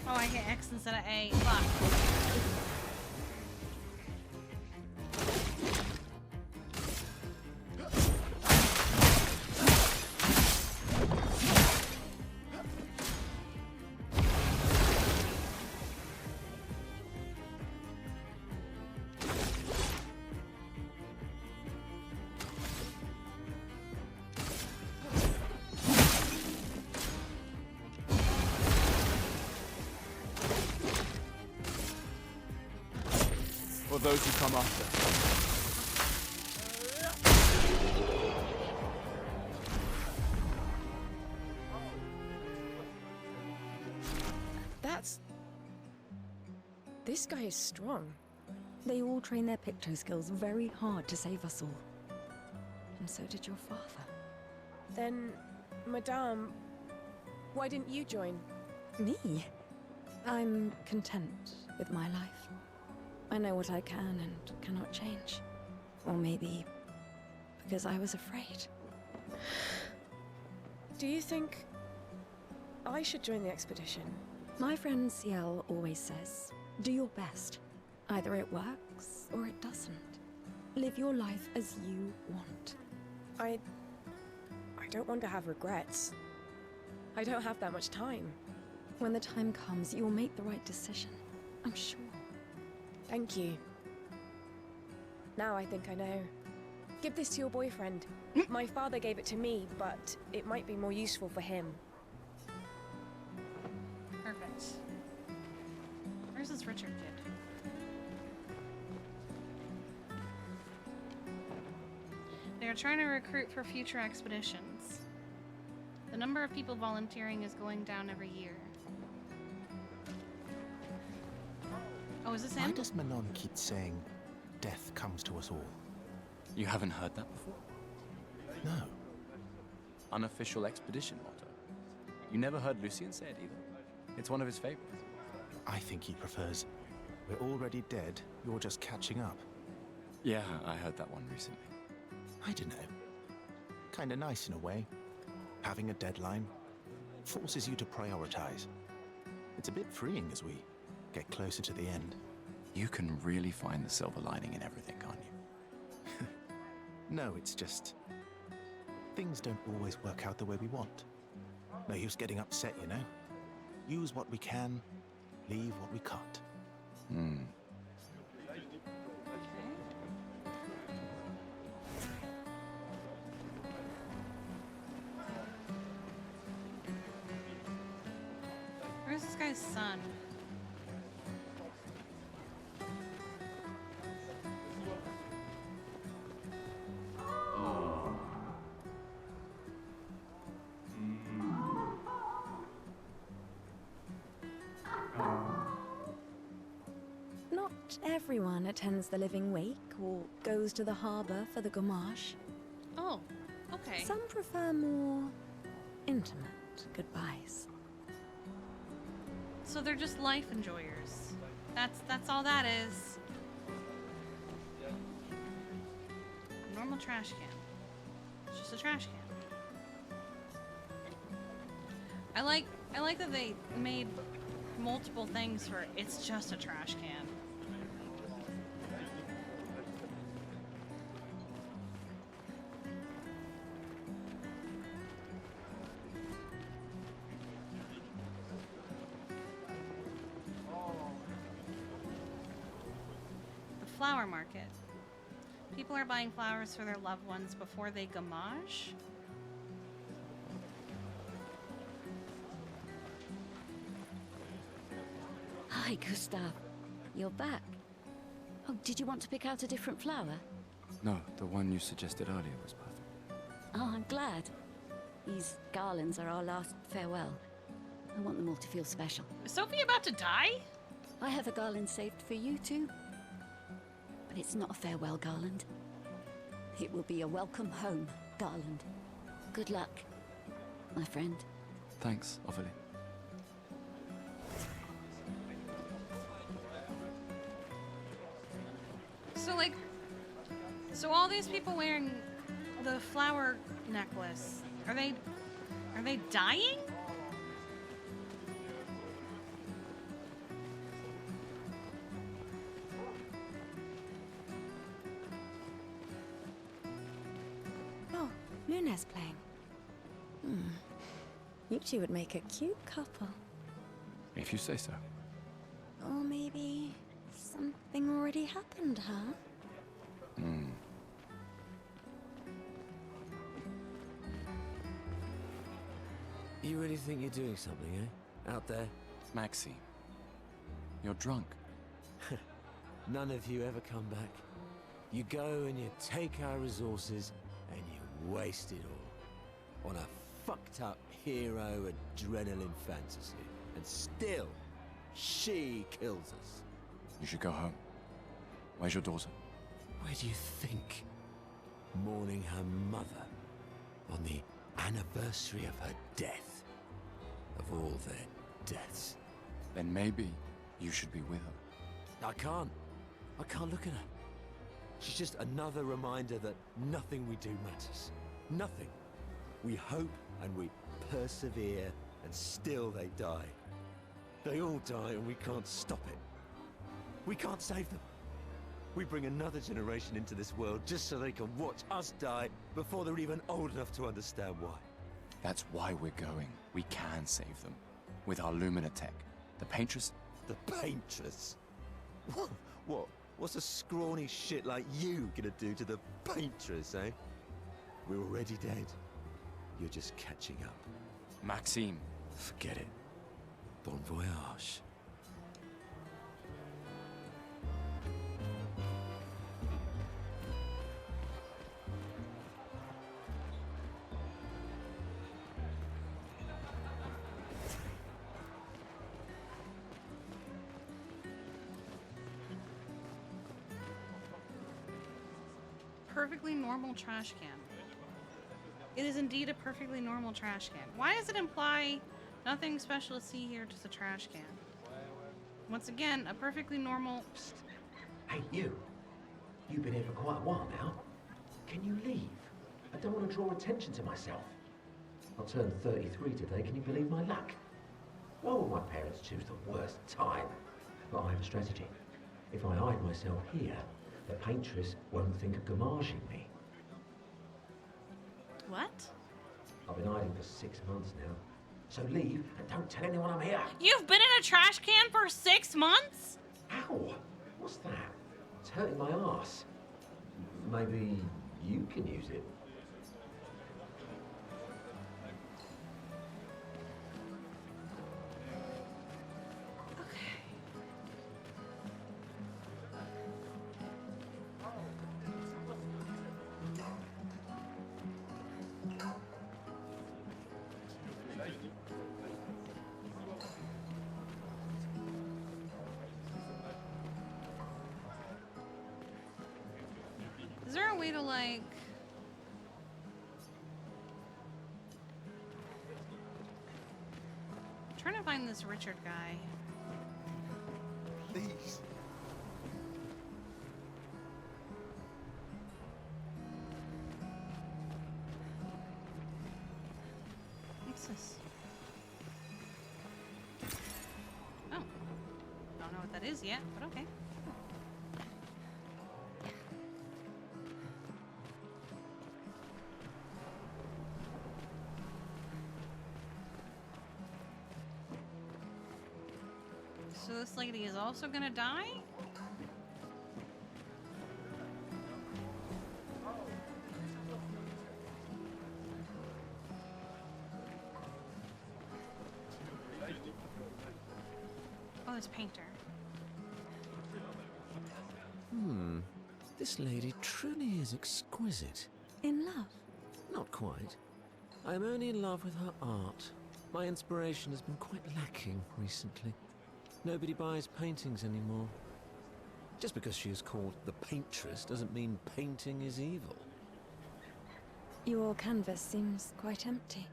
A: Oh, I hit X instead of A. Fuck.
K: For those who come after.
M: This guy is strong.
L: They all train their picto skills very hard to save us all. And so did your father.
M: Then, Madame, why didn't you join?
L: Me? I'm content with my life. I know what I can and cannot change. Or maybe because I was afraid.
M: Do you think I should join the expedition?
L: My friend Ciel always says, do your best. Either it works or it doesn't. Live your life as you want.
M: I don't want to have regrets. I don't have that much time.
L: When the time comes, you'll make the right decision. I'm sure.
M: Thank you. Now I think I know. Give this to your boyfriend. My father gave it to me, but it might be more useful for him.
A: Perfect. Where's this Richard kid? They are trying to recruit for future expeditions. The number of people volunteering is going down every year. Oh, is this him?
P: Why does Manon keep saying death comes to us all?
K: You haven't heard that before?
P: No.
K: Unofficial expedition motto. You never heard Lucien say it either. It's one of his favorites.
P: I think he prefers, we're already dead, you're just catching up.
K: Yeah, I heard that one recently.
P: I don't know. Kinda nice in a way. Having a deadline forces you to prioritize. It's a bit freeing as we get closer to the end.
K: You can really find the silver lining in everything, can't you?
P: No, it's just things don't always work out the way we want. No use getting upset, you know? Use what we can, leave what we can't.
K: Hmm.
A: Where's this guy's son?
L: Not everyone attends the Living Wake or goes to the harbor for the gommage.
A: Oh, okay.
L: Some prefer more intimate goodbyes.
A: So they're just life enjoyers. That's all that is. A normal trash can. It's just a trash can. I like that they made multiple things for it's just a trash can. flower market. People are buying flowers for their loved ones before they gamage.
H: Hi, Gustav. You're back. Oh, did you want to pick out a different flower?
K: No, the one you suggested earlier was perfect.
H: Oh, I'm glad. These garlands are our last farewell. I want them all to feel special.
A: Is Sophie about to die?
H: I have a garland saved for you too. But it's not a farewell garland. It will be a welcome home garland. Good luck, my friend.
K: Thanks, Ophelia.
A: So, like, so all these people wearing the flower necklace, are they dying?
L: Oh, Luna's playing. You two would make a cute couple.
K: If you say so.
L: Or maybe something already happened, huh?
Q: You really think you're doing something, eh? Out there?
K: Maxine, you're drunk.
Q: None of you ever come back. You go and you take our resources and you waste it all on a fucked up hero adrenaline fantasy. And still, she kills us.
K: You should go home. Where's your daughter?
Q: Where do you think? Mourning her mother on the anniversary of her death. Of all their deaths.
K: Then maybe you should be with her.
Q: I can't look at her. She's just another reminder that nothing we do matters. Nothing. We hope and we persevere, and still they die. They all die and we can't stop it. We can't save them. We bring another generation into this world just so they can watch us die before they're even old enough to understand why.
K: That's why we're going. We can save them. With our Lumina tech. The Paintress...
Q: The Paintress? What? What's a scrawny shit like you gonna do to the Paintress, eh? We're already dead. You're just catching up.
K: Maxime.
Q: Forget it. Bon voyage.
A: Perfectly normal trash can. It is indeed a perfectly normal trash can. Why does it imply nothing special to see here, just a trash can? Once again, a perfectly normal...
R: Psst. Hey, you. You've been here for quite a while now. Can you leave? I don't want to draw attention to myself. I turned 33 today, can you believe my luck? Why would my parents choose the worst time? But I have a strategy. If I hide myself here, the Paintress won't think of gamaging me.
A: What?
R: I've been hiding for 6 months now. So leave and don't tell anyone I'm here.
A: You've been in a trash can for 6 months?
R: Ow! What's that? It's hurting my arse. Maybe you can use it.
A: Is there a way to, like... I'm trying to find this Richard guy.
P: Please.
A: What's this? Oh. Don't know what that is yet, but okay. So this lady is also gonna die? this painter.
Q: This lady truly is exquisite.
L: In love?
Q: Not quite. I am only in love with her art. My inspiration has been quite lacking recently. Nobody buys paintings anymore. Just because she is called the paintress doesn't mean painting is evil.
L: Your canvas seems quite empty.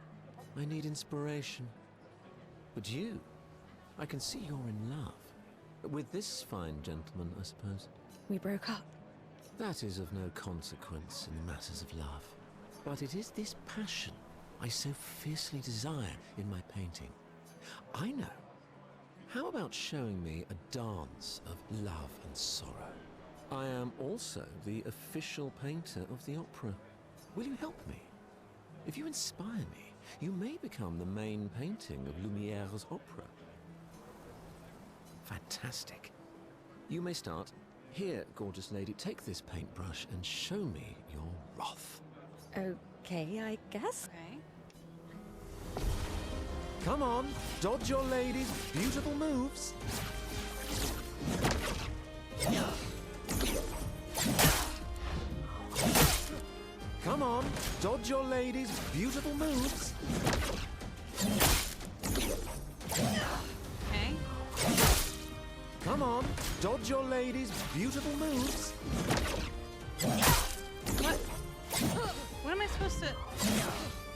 Q: I need inspiration. But you, I can see you're in love. With this fine gentleman, I suppose.
L: We broke up.
Q: That is of no consequence in matters of love. But it is this passion I so fiercely desire in my painting. I know. How about showing me a dance of love and sorrow? I am also the official painter of the opera. Will you help me? If you inspire me, you may become the main painting of Lumiere's opera. Fantastic. You may start. Here, gorgeous lady, take this paintbrush and show me your wrath.
L: Okay, I guess.
A: Okay.
Q: Come on, dodge your lady's beautiful moves. Come on, dodge your lady's beautiful moves.
A: Okay.
Q: Come on, dodge your lady's beautiful moves.
A: What? What am I supposed to...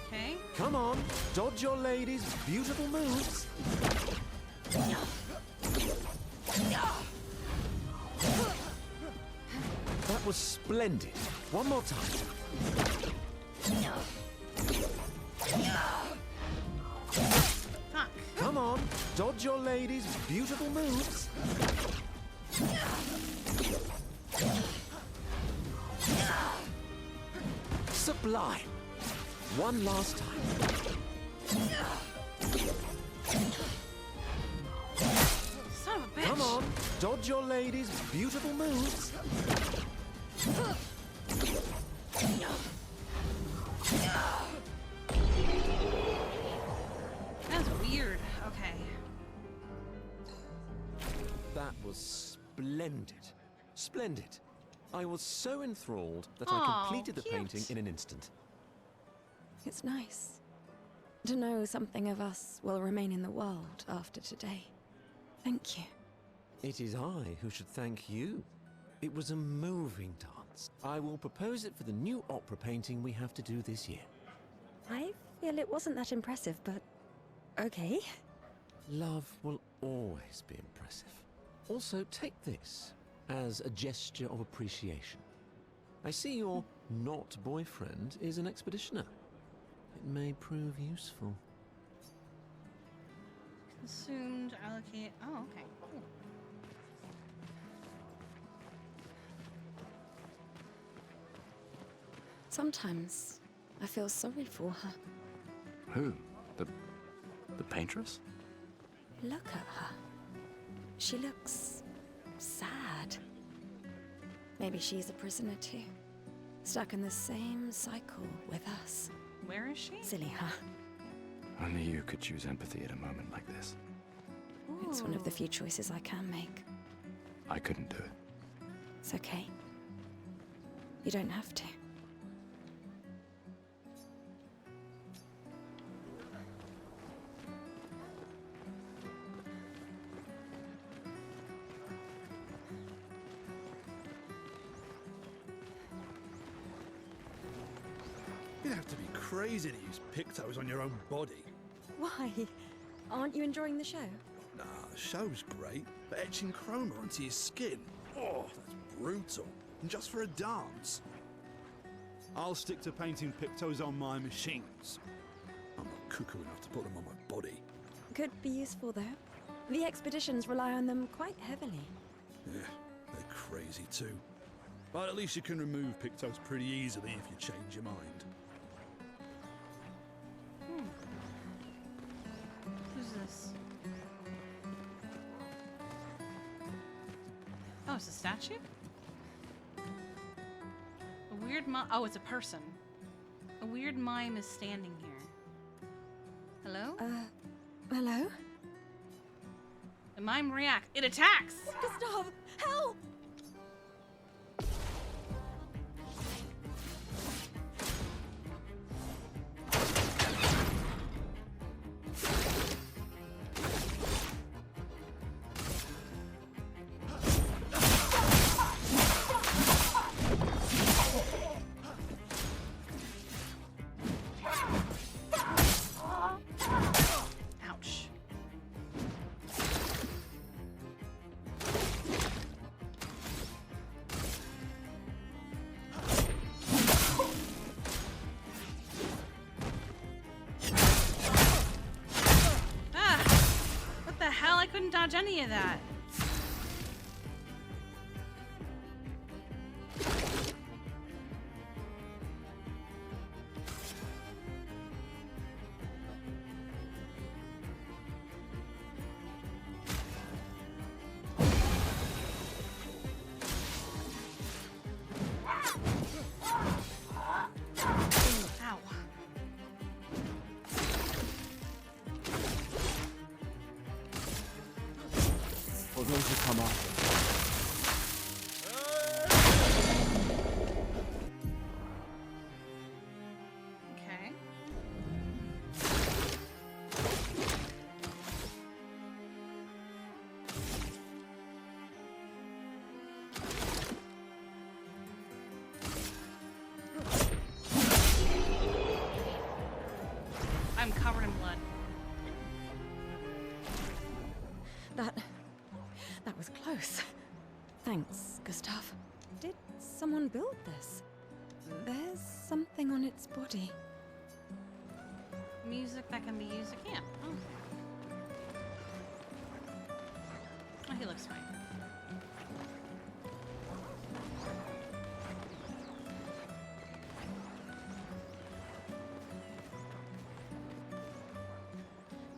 A: Okay.
Q: Come on, dodge your lady's beautiful moves. That was splendid. One more time.
A: Fuck.
Q: Come on, dodge your lady's beautiful moves. Sublime. One last time.
A: Son of a bitch.
Q: Come on, dodge your lady's beautiful moves.
A: That's weird. Okay.
Q: That was splendid. Splendid. I was so enthralled that I
A: Aw,
Q: completed the
A: cute.
Q: painting in an instant.
L: It's nice to know something of us will remain in the world after today. Thank you.
Q: It is I who should thank you. It was a moving dance. I will propose it for the new opera painting we have to do this year.
L: I feel it wasn't that impressive, but okay.
Q: Love will always be impressive. Also, take this as a gesture of appreciation. I see your not boyfriend is an expeditioner. It may prove useful.
A: Consumed, allocate... Oh, okay. Cool.
L: Sometimes I feel sorry for her.
K: Who? The paintress?
L: Look at her. She looks sad. Maybe she's a prisoner too. Stuck in the same cycle with us.
A: Where is she?
L: Silly her.
K: Only you could choose empathy at a moment like this.
L: It's one of the few choices I can make.
K: I couldn't do it.
L: It's okay. You don't have to.
N: You'd have to be crazy to use pictos on your own body.
L: Why? Aren't you enjoying the show?
N: Nah, the show's great, but etching chroma onto your skin, oh, that's brutal. And just for a dance. I'll stick to painting pictos on my machines. I'm not cuckoo enough to put them on my body.
L: Could be useful though. The expeditions rely on them quite heavily.
N: Yeah, they're crazy too. But at least you can remove pictos pretty easily if you change your mind.
A: Who's this? Oh, it's a statue? A weird mime. Oh, it's a person. A weird mime is standing here. Hello?
L: Hello?
A: The mime reacts. It attacks!
L: Gustav, help!
A: Ouch. Ah! What the hell? I couldn't dodge any of that. Ow.
K: For those who come after.
A: Okay. I'm covered in blood.
L: That was close. Thanks, Gustav. Did someone build this? There's something on its body.
A: Music that can be used at camp. Oh, he looks fine.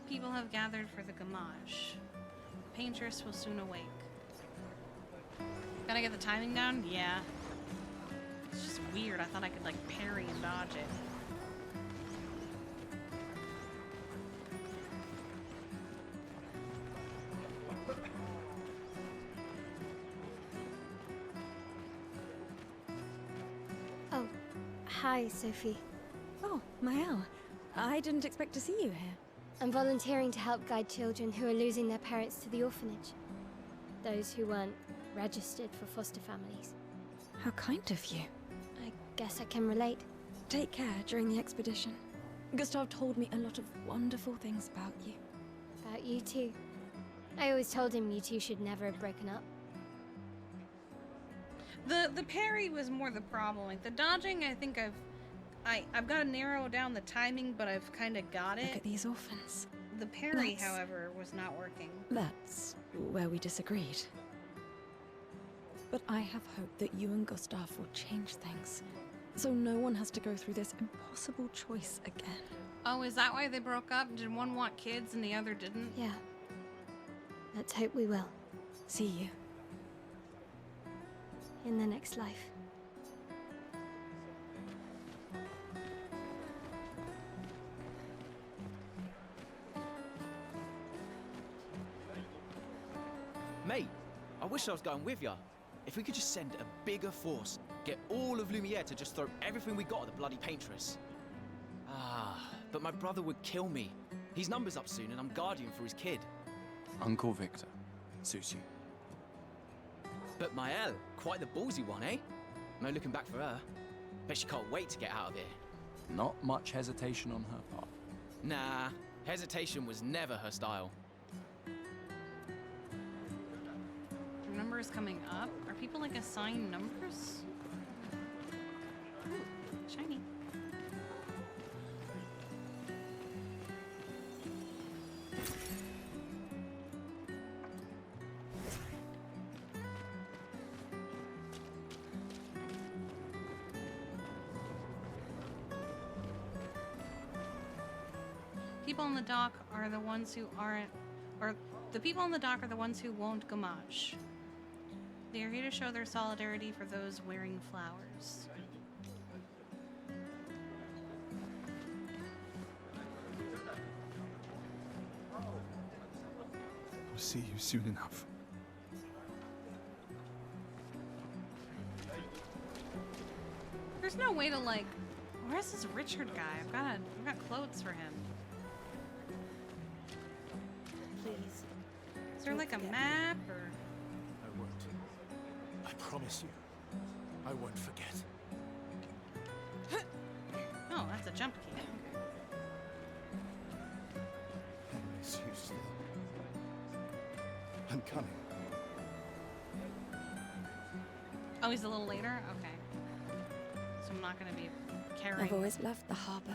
A: People have gathered for the gamage. The paintress will soon awake. Gotta get the timing down? Yeah. It's just weird. I thought I could like parry and dodge it.
J: Oh, hi, Sophie.
L: Oh, Mael. I didn't expect to see you here.
J: I'm volunteering to help guide children who are losing their parents to the orphanage. Those who weren't registered for foster families.
L: How kind of you.
J: I guess I can relate.
L: Take care during the expedition. Gustav told me a lot of wonderful things about you.
J: About you too. I always told him you two should never have broken up.
A: The parry was more the problem. Like the dodging, I think I've got to narrow down the timing, but I've kind of got it.
L: Look at these orphans.
A: The parry, however, was not working.
L: That's where we disagreed. But I have hope that you and Gustav will change things, so no one has to go through this impossible choice again.
A: Oh, is that why they broke up? Did one want kids and the other didn't?
J: Yeah. Let's hope we will.
L: See you.
J: In the next life.
S: Mate, I wish I was going with ya. If we could just send a bigger force, get all of Lumiere to just throw everything we got at the bloody paintress. Ah, but my brother would kill me. His number's up soon and I'm guardian for his kid.
K: Uncle Victor. Suits you.
S: But Mael, quite the ballsy one, eh? No looking back for her. Bet she can't wait to get out of here.
K: Not much hesitation on her part.
S: Nah, hesitation was never her style.
A: Are numbers coming up? Are people like assigned numbers? Ooh, shiny. People on the dock are the ones who aren't, or the people on the dock are the ones who won't gamage. They are here to show their solidarity for those wearing flowers.
N: will see you soon enough.
A: There's no way to like. Where's this Richard guy? I've got clothes for him.
L: Please.
A: Is there like a map or?
P: I won't. I promise you. I won't forget.
A: Oh, that's a jump key.
N: I miss you still. I'm coming.
A: Oh, he's a little later? Okay. So I'm not gonna be carrying.
L: I've always loved the harbor.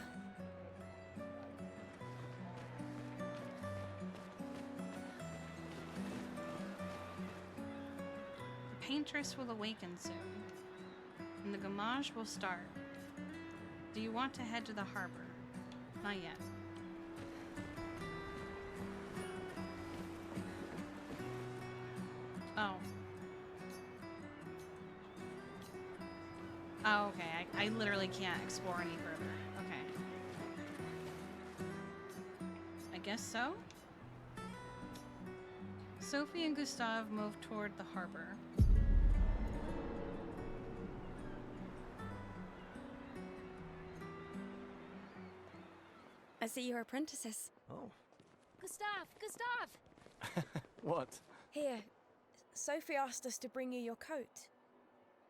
A: The paintress will awaken soon, and the gamage will start. Do you want to head to the harbor? Not yet. Oh. Oh, okay. I literally can't explore any further. Okay. I guess so? Sophie and Gustav move toward the harbor.
L: I see you're apprentices.
K: Oh.
O: Gustav!
K: What?
M: Here, Sophie asked us to bring you your coat.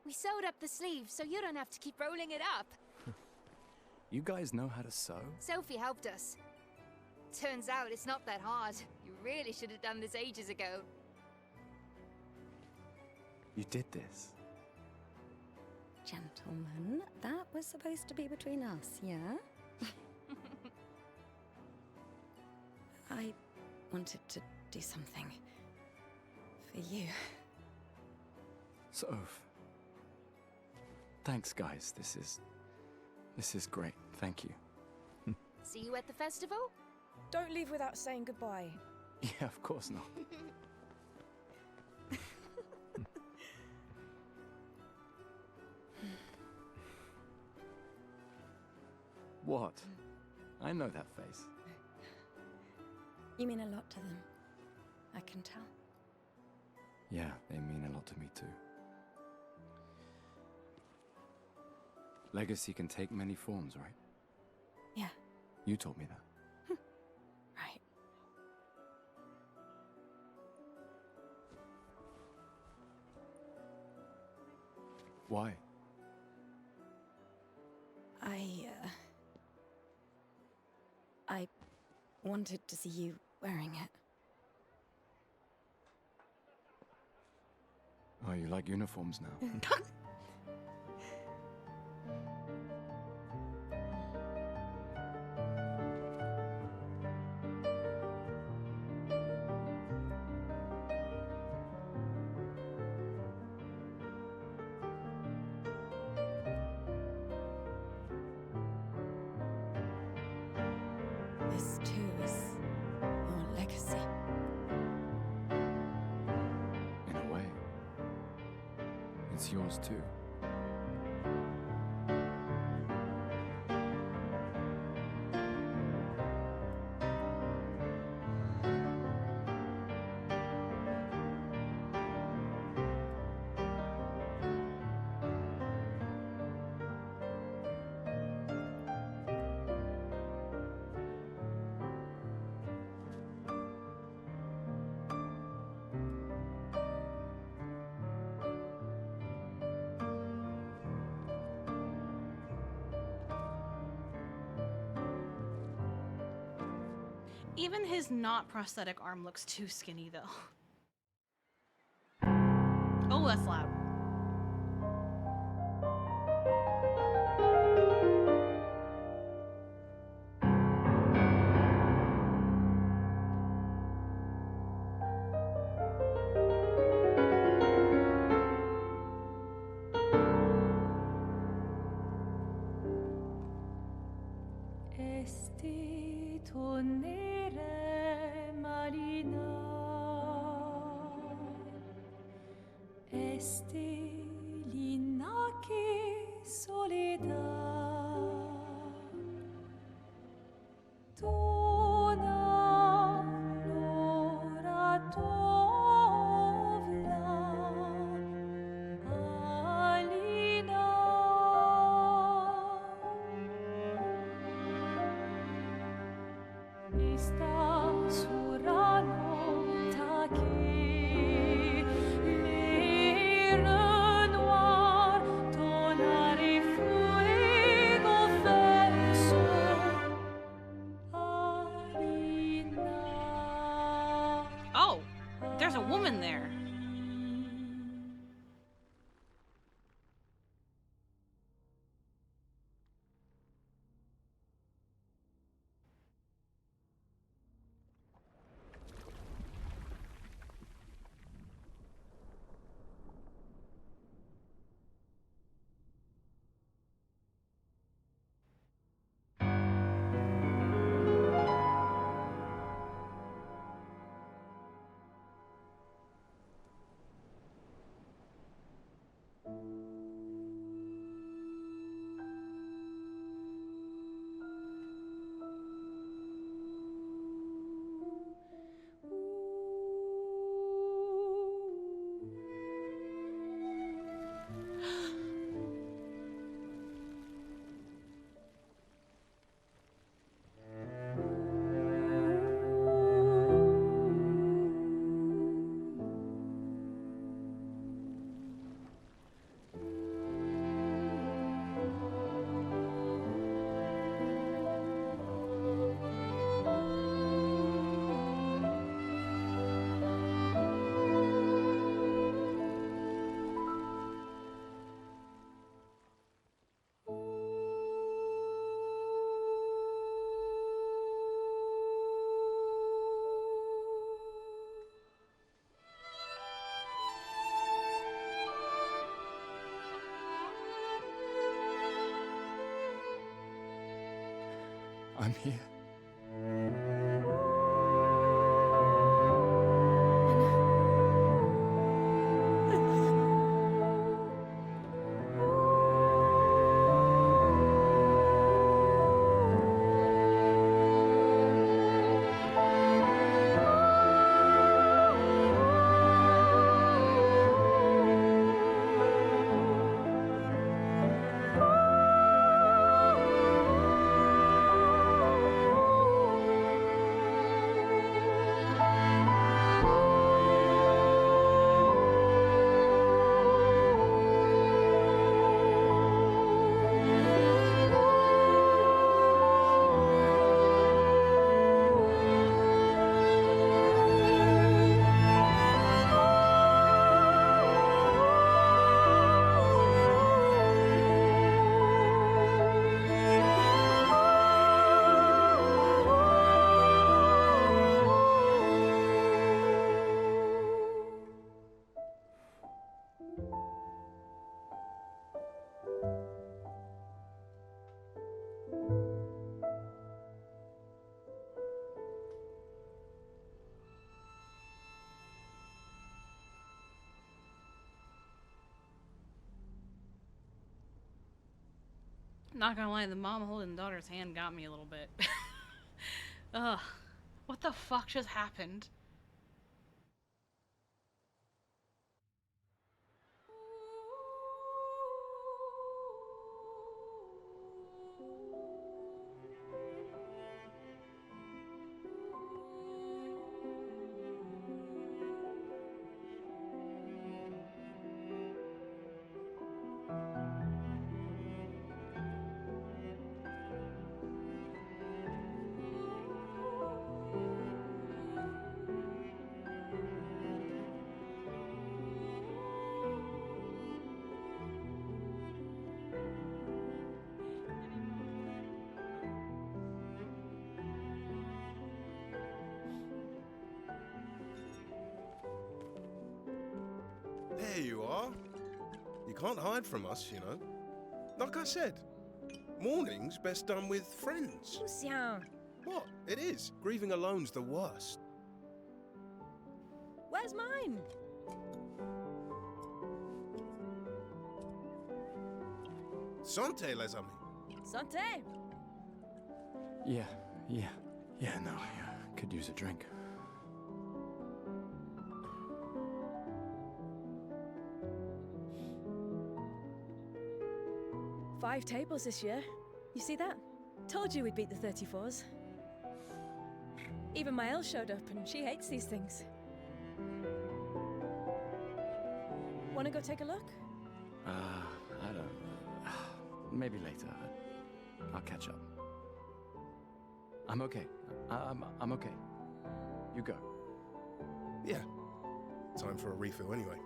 O: We sewed up the sleeves so you don't have to keep rolling it up.
K: You guys know how to sew?
O: Sophie helped us. Turns out it's not that hard. You really should have done this ages ago.
K: You did this?
L: Gentlemen, that was supposed to be between us, yeah? I wanted to do something for you.
K: Soph. Thanks, guys. This is great. Thank you.
O: See you at the festival?
M: Don't leave without saying goodbye.
K: Yeah, of course not. What? I know that face.
L: You mean a lot to them. I can tell.
K: Yeah, they mean a lot to me too. Legacy can take many forms, right?
L: Yeah.
K: You told me that.
L: Right.
K: Why?
L: I wanted to see you wearing it.
K: Oh, you like uniforms now?
L: This too is your legacy.
K: In a way. It's yours too.
A: Even his not prosthetic arm looks too skinny though. Oh, that's loud.
T: Esti tornere marina, esti l'inaki soledad, dona l'ora sta sulla che le renoir tonare fuego verso
A: Oh, there's a woman there.
K: I'm here.
A: Not gonna lie, the mom holding the daughter's hand got me a little bit. Ugh. What the fuck just happened?
U: There you are. You can't hide from us, you know. Like I said, mourning's best done with friends.
M: Lucien,
U: What? It is. Grieving alone's the worst.
M: where's mine?
U: Santé, les amis.
M: Santé.
K: Yeah, no, I could use a drink.
M: Five tables this year. You see that? Told you we'd beat the 34s. Even my Elle showed up and she hates these things. Wanna go take a look?
K: I don't know. Maybe later. I'll catch up. I'm okay. I'm okay. You go.
U: Yeah. Time for a refill anyway.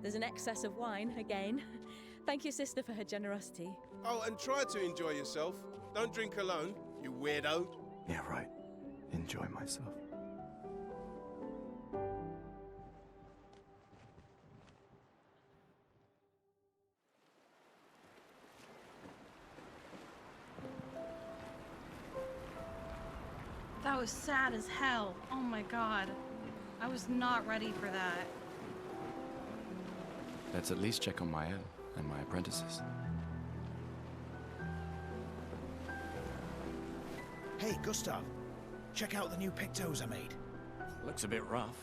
M: There's an excess of wine, again. Thank your sister for her generosity.
U: Oh, and try to enjoy yourself. Don't drink alone, you weirdo.
K: Yeah, right. Enjoy myself.
A: That was sad as hell. Oh my god. I was not ready for that.
K: Let's at least check on my Elle and my apprentices.
D: Hey, Gustav. Check out the new pictos I made.
K: Looks a bit rough.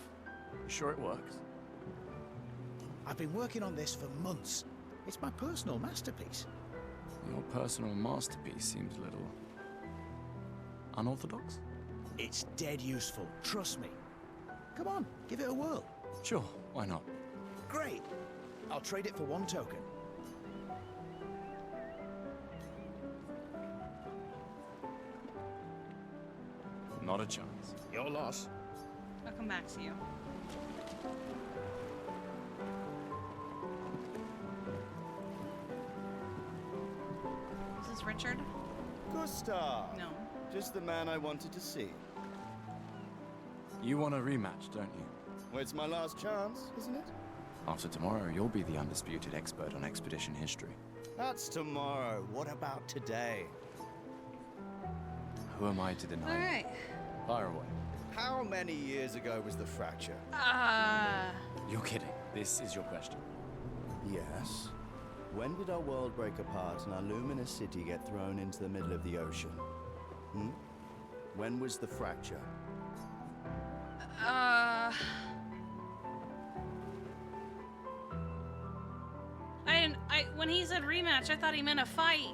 K: You sure it works?
D: I've been working on this for months. It's my personal masterpiece.
K: Your personal masterpiece seems a little unorthodox.
D: It's dead useful, trust me. Come on, give it a whirl.
K: Sure, why not?
D: Great. I'll trade it for one token.
K: Not a chance.
D: Your loss.
A: I'll come back to you. Is this Richard?
V: Gustav!
A: No.
V: Just the man I wanted to see.
K: You want a rematch, don't you?
V: Well, it's my last chance, isn't it?
K: After tomorrow, you'll be the undisputed expert on expedition history.
V: That's tomorrow. What about today?
K: Who am I to deny?
A: All right.
K: Fire away.
V: How many years ago was the fracture?
K: You're kidding. This is your question.
V: Yes. When did our world break apart and our luminous city get thrown into the middle of the ocean? When was the fracture?
A: When he said rematch, I thought he meant a fight.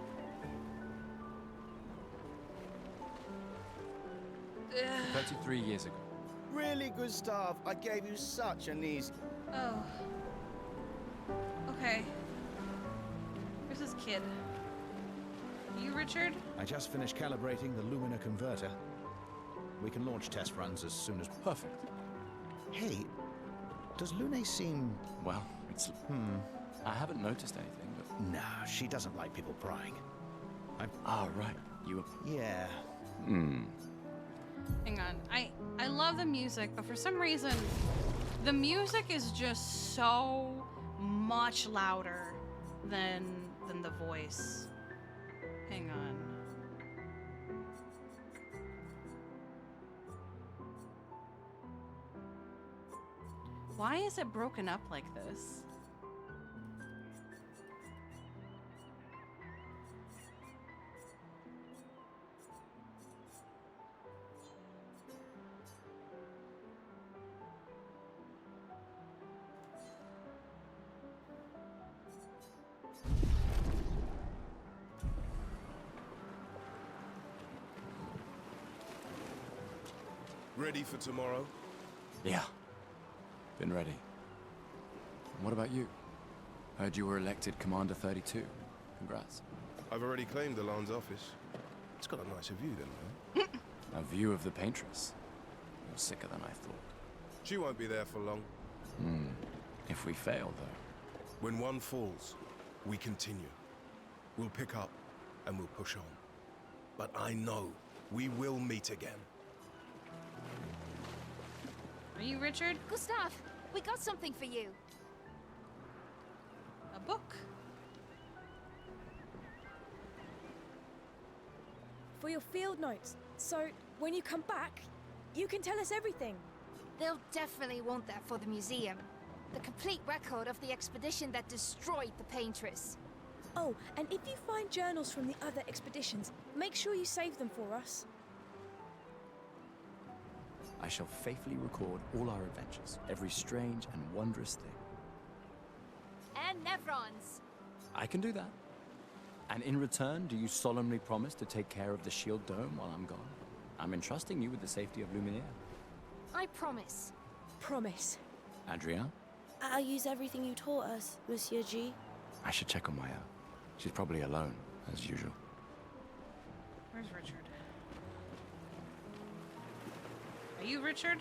K: 33 years ago.
V: Really, Gustav? I gave you such an easy...
A: Oh. Okay. Where's this kid? You, Richard?
D: I just finished calibrating the Lumina converter. We can launch test runs as soon as...
K: Perfect.
D: Hey, does Lune seem...
K: Well, it's... I haven't noticed anything, but...
D: Nah, she doesn't like people prying.
K: Right. You...
D: Yeah.
A: Hang on. I love the music, but for some reason, the music is just so much louder than the voice. Hang on. Why is it broken up like this?
U: Ready for tomorrow?
K: Yeah. Been ready. And what about you? Heard you were elected Commander 32. Congrats.
U: I've already claimed the Lan's office. It's got a nicer view than that.
K: A view of the Paintress. You're sicker than I thought.
U: She won't be there for long.
K: If we fail, though.
U: When one falls, we continue. We'll pick up and we'll push on. But I know we will meet again.
A: Are you Richard?
O: Gustav, we got something for you.
A: A book.
M: For your field notes. So, when you come back, you can tell us everything.
O: They'll definitely want that for the museum. The complete record of the expedition that destroyed the Paintress.
M: Oh, and if you find journals from the other expeditions, make sure you save them for us.
K: I shall faithfully record all our adventures, every strange and wondrous thing.
O: And Nevrons.
K: I can do that. And in return, do you solemnly promise to take care of the shield dome while I'm gone? I'm entrusting you with the safety of Luminaire.
J: I promise.
M: Promise.
K: Adrien?
F: I'll use everything you taught us, Monsieur G.
K: I should check on Maya. She's probably alone, as usual.
A: Where's Richard? Are you Richard?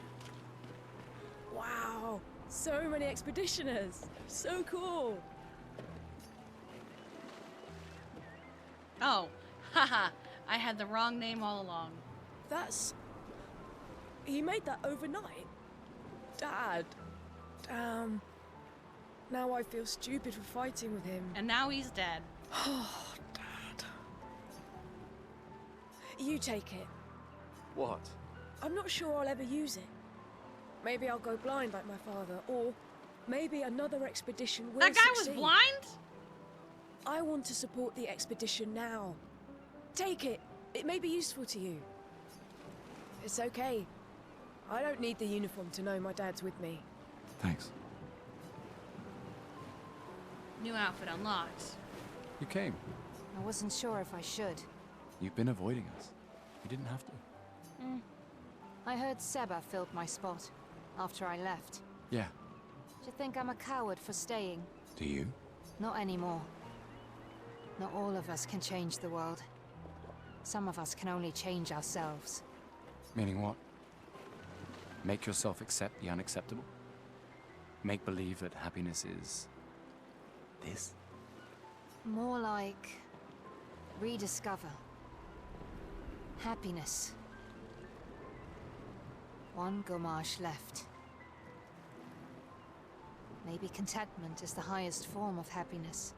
M: Wow, so many expeditioners. So cool.
A: Oh, haha. I had the wrong name all along.
M: That's... He made that overnight? Dad. Damn. Now I feel stupid for fighting with him.
A: And now he's dead.
M: Oh, Dad. You take it.
K: What?
M: I'm not sure I'll ever use it. Maybe I'll go blind like my father, or maybe another expedition will
A: That guy
M: succeed.
A: was blind?
M: I want to support the expedition now. Take it. It may be useful to you. It's okay. I don't need the uniform to know my dad's with me.
K: Thanks.
A: New outfit unlocked.
K: You came.
G: I wasn't sure if I should.
K: You've been avoiding us. You didn't have to.
G: I heard Seba filled my spot after I left.
K: Yeah.
G: Do you think I'm a coward for staying?
K: Do you?
G: Not anymore. Not all of us can change the world. Some of us can only change ourselves.
K: Meaning what? Make yourself accept the unacceptable? Make believe that happiness is... this?
G: More like... rediscover. Happiness. One Gomash left. Maybe contentment is the highest form of happiness.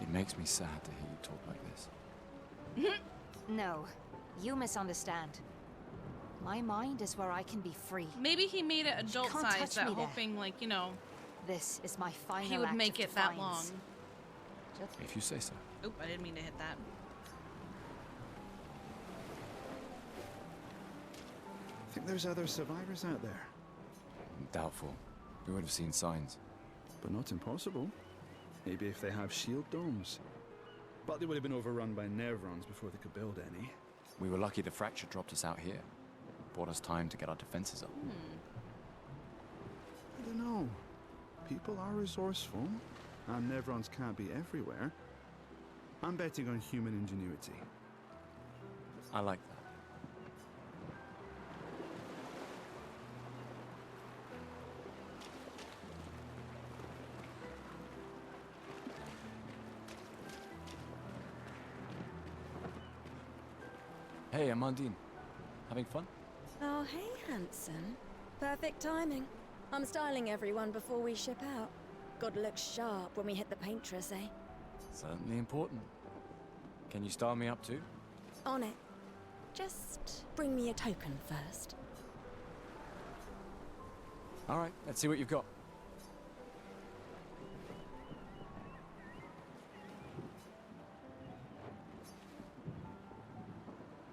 K: It makes me sad to hear you talk like this.
G: No, you misunderstand. My mind is where I can be free.
A: Maybe he made it adult
G: can't
A: size,
G: touch
A: that
G: me there.
A: hoping, like, you know,
G: This is my final
A: he would
G: act
A: make
G: of
A: it that long.
G: defiance.
K: If you say so.
A: Oop, I didn't mean to hit that.
N: Think there's other survivors out there?
K: Doubtful. We would have seen signs.
N: But not impossible. Maybe if they have shield domes. But they would have been overrun by Nevrons before they could build any.
K: We were lucky the fracture dropped us out here. Bought us time to get our defenses up.
N: I don't know. People are resourceful, and Nevrons can't be everywhere. I'm betting on human ingenuity.
K: I like that. Hey, Amandine. Having fun?
L: Oh, hey, handsome. Perfect timing. I'm styling everyone before we ship out. Gotta look sharp when we hit the paintress, eh?
K: Certainly important. Can you style me up too?
L: On it. Just bring me a token first.
K: All right, let's see what you've got.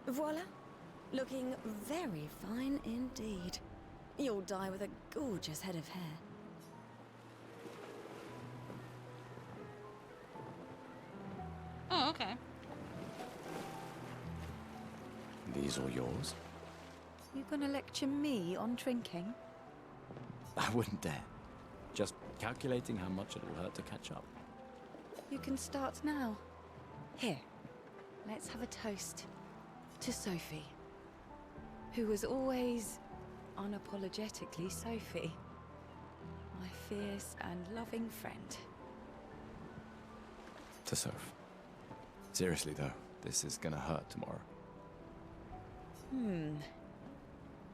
L: Voila. Looking very fine indeed. You'll die with a gorgeous head of hair.
A: Oh, okay.
K: These all yours?
G: You gonna lecture me on drinking?
K: I wouldn't dare. Just calculating how much it'll hurt to catch up.
G: You can start now. Here, let's have a toast to Sophie, who was always unapologetically Sophie, my fierce and loving friend.
K: To Soph. Seriously though, this is gonna hurt tomorrow.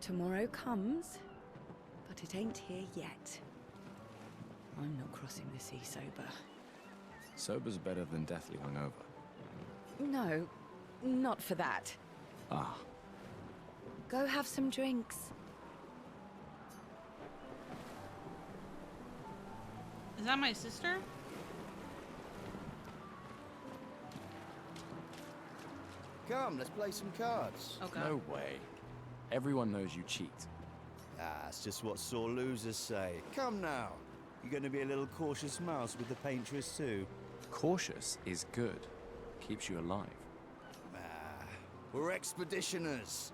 G: Tomorrow comes, but it ain't here yet. I'm not crossing the sea sober.
K: Sober's better than deathly hungover.
G: No, not for that.
K: Ah,
G: Go have some drinks.
A: Is that my sister?
V: Come, let's play some cards.
A: Okay.
K: no way. Everyone knows you cheat.
V: Ah, it's just what sore losers say. Come now. You gonna be a little cautious mouse with the paintress too?
K: Cautious is good. Keeps you alive.
V: We're expeditioners.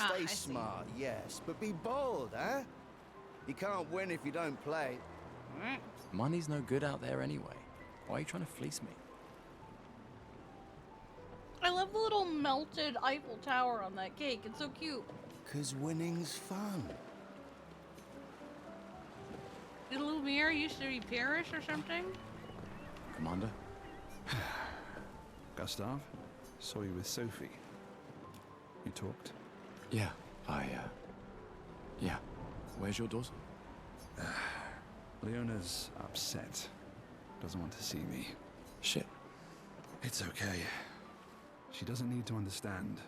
A: Ah,
V: Stay
A: I see.
V: smart, yes, but be bold, huh? You can't win if you don't play.
K: Money's no good out there anyway. Why are you trying to fleece me?
A: I love the little melted Eiffel Tower on that cake. It's so cute.
V: 'Cause winning's fun.
A: Did Lumiere used to be Parish or something?
K: Commander?
N: Gustav, saw you with Sophie. You talked?
K: Yeah, yeah. Where's your daughter?
N: Leona's upset. Doesn't want to see me.
K: Shit.
N: It's okay. She doesn't need to understand,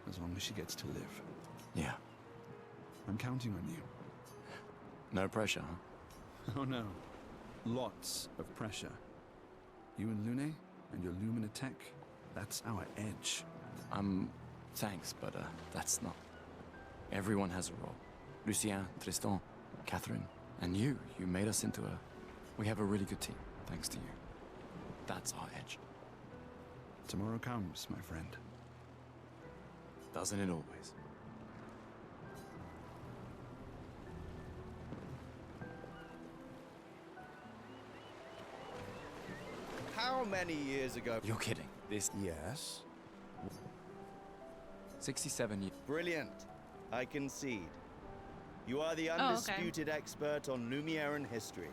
N: as long as she gets to live.
K: Yeah.
N: I'm counting on you.
K: No pressure, huh?
N: Oh no. Lots of pressure. You and Lune and your Lumina tech, that's our edge.
K: Thanks, but that's not. Everyone has a role. Lucien, Tristan, Catherine, and you. You made us into a... We have a really good team, thanks to you. That's our edge.
N: Tomorrow comes, my friend.
K: Doesn't it always?
V: How many years ago?
K: You're kidding. This...
V: Yes.
K: 67 years.
V: Brilliant. I concede. You are the
A: Oh, okay.
V: undisputed expert on Lumieran history.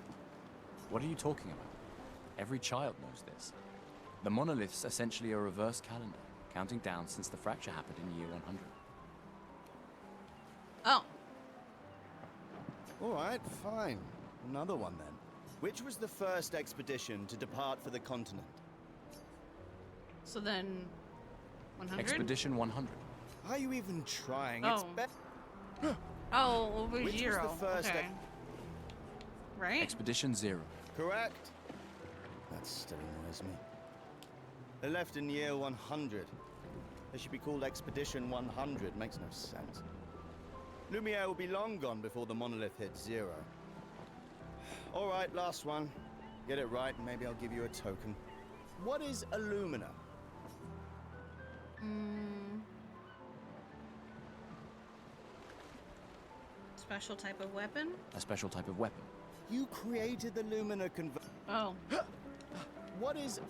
K: What are you talking about? Every child knows this. The monolith's essentially a reverse calendar, counting down since the fracture happened in year 100.
A: Oh.
V: All right, fine. Another one then. Which was the first expedition to depart for the continent?
A: So then, 100?
K: Expedition 100.
V: Are you even trying?
A: Oh. Oh, over
V: Which
A: zero.
V: was the first
A: okay. Right?
K: Expedition 0.
V: Correct. That still annoys me. They left in year 100. They should be called Expedition 100. Makes no sense. Lumiere will be long gone before the monolith hits 0. All right, last one. Get it right, and maybe I'll give you a token. What is Illumina?
A: Special type of weapon?
K: A special type of weapon.
V: You created the Lumina converter.
A: Oh.
V: What is...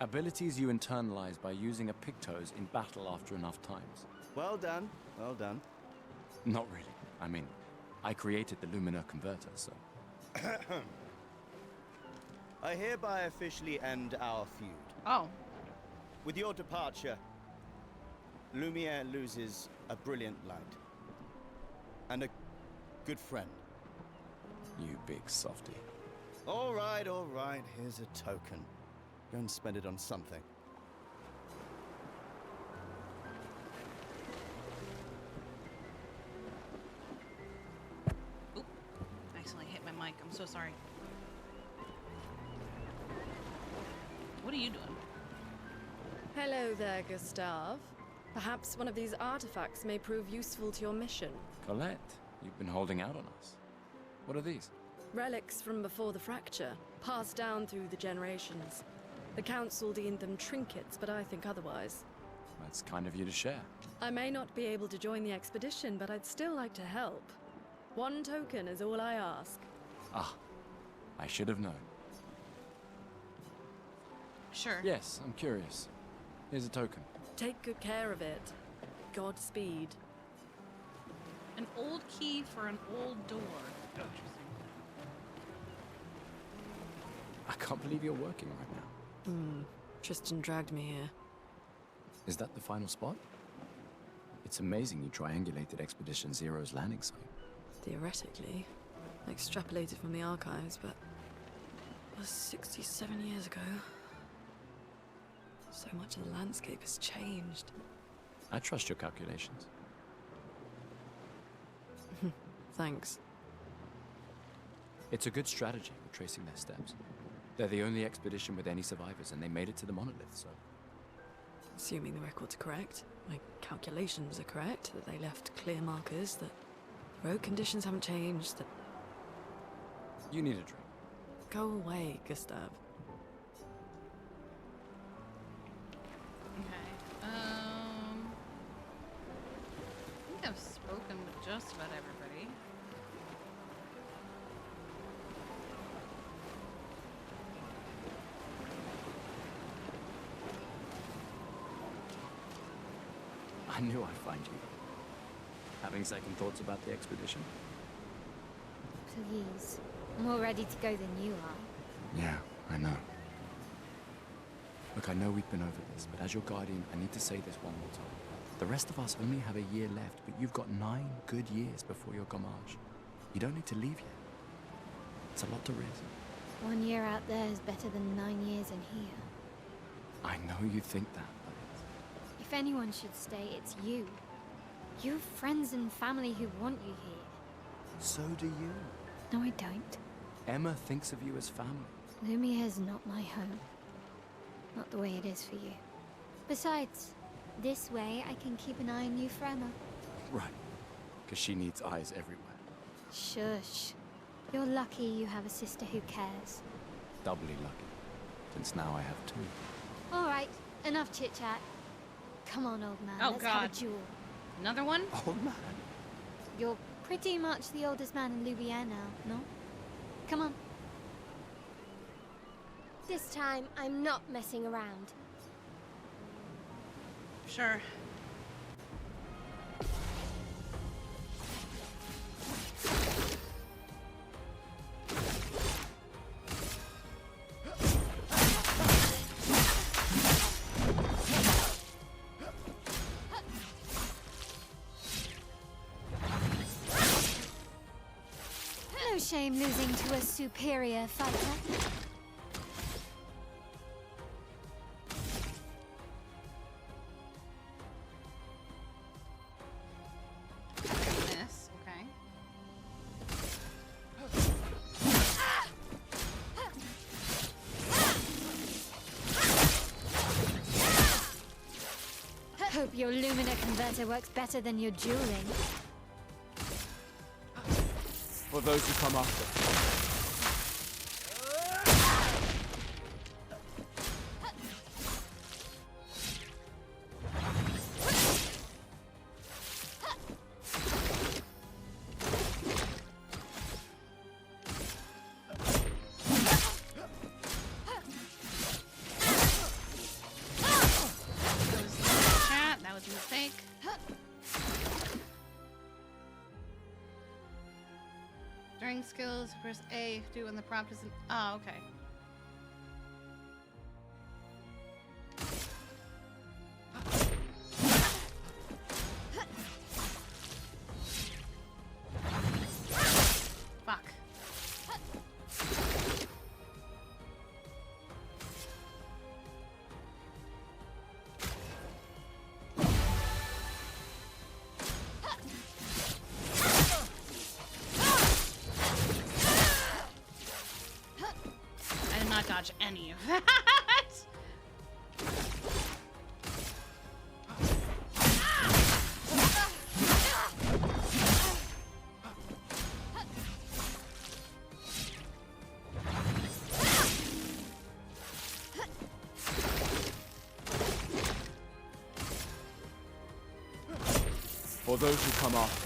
K: Abilities you internalize by using a Pictos in battle after enough times.
V: Well done. Well done.
K: Not really. I mean, I created the Lumina converter, so...
V: I hereby officially end our feud.
A: Oh.
V: With your departure, Lumiere loses a brilliant light. And a good friend.
K: You big softy.
V: All right, here's a token. Go and spend it on something.
A: Oop. I accidentally hit my mic. I'm so sorry. What are you doing?
E: Hello there, Gustav. Perhaps one of these artifacts may prove useful to your mission.
K: Colette, you've been holding out on us. What are these?
E: Relics from before the fracture, passed down through the generations. The council deemed them trinkets, but I think otherwise.
K: That's kind of you to share.
E: I may not be able to join the expedition, but I'd still like to help. One token is all I ask.
K: Ah, I should have known.
A: Sure.
K: Yes, I'm curious. Here's a token.
E: Take good care of it. Godspeed.
A: An old key for an old door. Interesting.
K: I can't believe you're working right now.
E: Tristan dragged me here.
K: Is that the final spot? It's amazing you triangulated Expedition Zero's landing site.
E: Theoretically. Extrapolated from the archives, but... it was 67 years ago. So much of the landscape has changed.
K: I trust your calculations.
E: Thanks.
K: It's a good strategy, retracing their steps. They're the only expedition with any survivors, and they made it to the monolith, so...
E: Assuming the record's correct, my calculations are correct, that they left clear markers, that road conditions haven't changed, that...
K: You need a drink.
E: Go away, Gustav.
A: Okay. I think I've spoken with just about everybody.
K: I knew I'd find you. Having second thoughts about the expedition?
J: Please. I'm more ready to go than you are.
K: Yeah, I know. Look, I know we've been over this, but as your guardian, I need to say this one more time. The rest of us only have a year left, but you've got 9 good years before your gommage. You don't need to leave yet. It's a lot to risk.
J: 1 year out there is better than 9 years in here.
K: I know you think that, but
J: If anyone should stay, it's you. You have friends and family who want you here.
K: so do you.
J: No, I don't.
K: Emma thinks of you as family.
J: Lumiere's not my home. Not the way it is for you. Besides, this way I can keep an eye on you for Emma.
K: Right. Because she needs eyes everywhere.
J: Shush. You're lucky you have a sister who cares.
K: Doubly lucky, since now I have 2.
J: All right, enough chit-chat. Come on, old man.
A: Oh,
J: Let's
A: God.
J: have a duel.
A: Another one?
K: Old man?
J: You're pretty much the oldest man in Louvier now, no? Come on. This time, I'm not messing around.
A: Sure.
J: No shame losing to a superior fighter.
A: Miss. Okay.
J: Hope your Lumina converter works better than your dueling.
K: For those who come after.
A: Chat. That was a mistake. During skills, press A. Do when the prompt isn't. Oh, okay. Fuck. I did not dodge any of that.
K: For those who come after.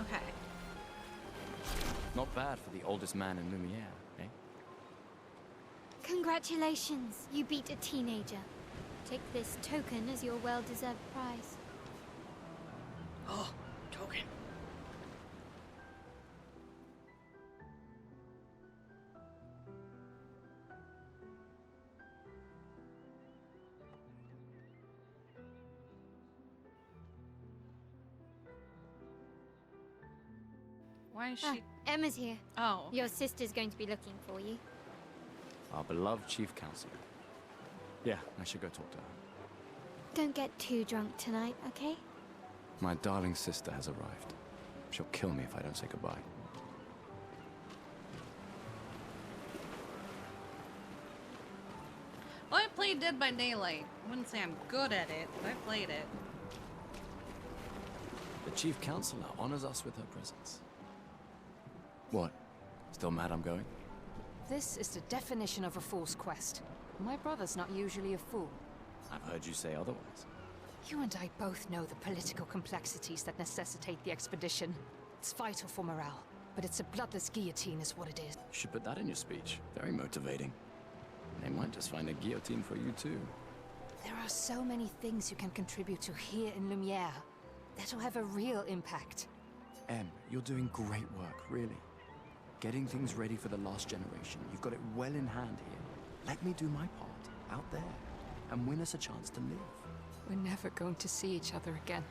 A: Okay.
K: Not bad for the oldest man in Lumiere, eh?
J: Congratulations, you beat a teenager. Take this token as your well-deserved prize.
A: Oh, token. Why is she?
J: Emma's here.
A: Oh.
J: Your sister's going to be looking for you.
K: Our beloved chief counselor. Yeah, I should go talk to her.
J: Don't get too drunk tonight, okay?
K: My darling sister has arrived. She'll kill me if I don't say goodbye.
A: Well, I played Dead by Daylight. I wouldn't say I'm good at it, but I played it.
K: Chief Counselor honors us with her presence. What? Still mad I'm going?
C: This is the definition of a fool's quest. My brother's not usually a fool.
K: I've heard you say otherwise.
C: You and I both know the political complexities that necessitate the expedition. It's vital for morale, but it's a bloodless guillotine is what it is.
K: You should put that in your speech. Very motivating. They might just find a guillotine for you too.
C: There are so many things you can contribute to here in Lumiere that'll have a real impact.
K: Em, you're doing great work, really. Getting things ready for the last generation. You've got it well in hand here. Let me do my part, out there, and win us a chance to live.
C: We're never going to see each other again.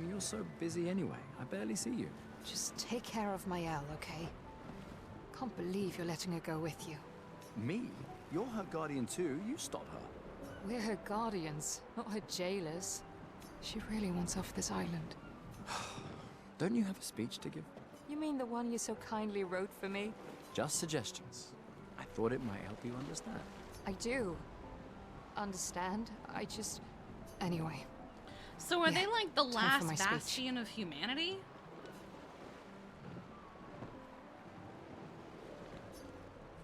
K: You're so busy anyway. I barely see you.
C: Just take care of Maëlle, okay? Can't believe you're letting her go with you.
K: Me? You're her guardian too. You stop her.
C: We're her guardians, not her jailers. She really wants off this island.
K: Don't you have a speech to give?
C: You mean the one you so kindly wrote for me?
K: Just suggestions. I thought it might help you understand.
C: I do. Understand? I just... Anyway.
A: So are they like the
C: time for
A: last
C: my speech.
A: bastion of humanity?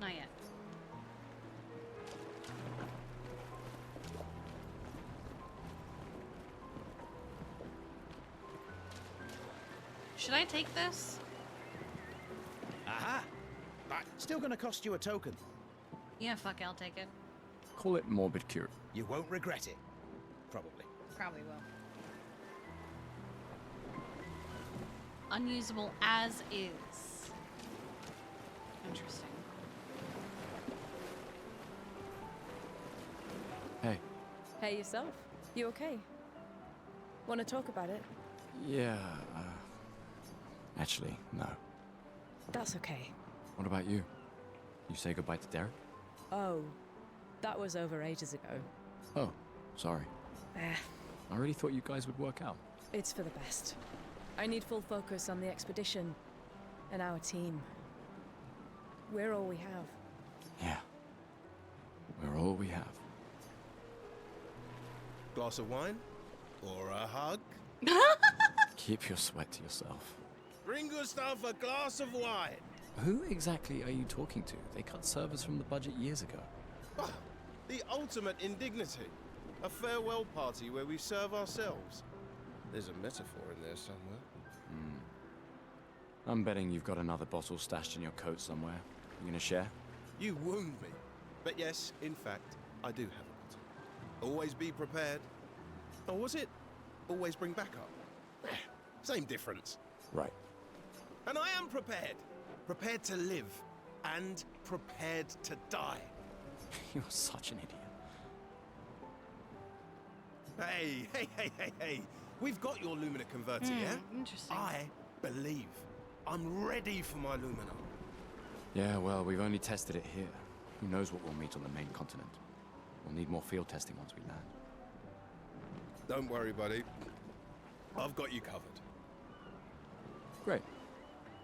A: Not yet. Should I take this?
D: Aha! But still gonna cost you a token.
A: Yeah, fuck, I'll take it.
K: Call it morbid cure.
D: You won't regret it. Probably.
A: Probably will. Unusable as is. Interesting.
K: Hey.
M: Hey, yourself. You okay? Want to talk about it?
K: Yeah, actually, no.
M: That's okay.
K: What about you? You say goodbye to Derek?
M: Oh, that was over ages ago.
K: Oh, sorry.
M: Eh,
K: I really thought you guys would work out.
M: it's for the best. I need full focus on the expedition and our team. We're all we have.
K: Yeah. We're all we have.
U: Glass of wine? Or a hug?
K: Keep your sweat to yourself.
U: Bring Gustav a glass of wine.
K: Who exactly are you talking to? They cut servers from the budget years ago.
U: Ah, the ultimate indignity. A farewell party where we serve ourselves. There's a metaphor in there somewhere.
K: I'm betting you've got another bottle stashed in your coat somewhere. You gonna share?
U: You wound me. But yes, in fact, I do have a bottle. Always be prepared. Or was it always bring backup? Same difference.
K: Right.
U: And I am prepared. Prepared to live. And prepared to die.
K: You're such an idiot.
U: Hey. We've got your Lumina converter, yeah?
A: Interesting.
U: I believe. I'm ready for my Lumina.
K: Yeah, well, we've only tested it here. Who knows what we'll meet on the main continent? We'll need more field testing once we land.
U: Don't worry, buddy. I've got you covered.
K: Great.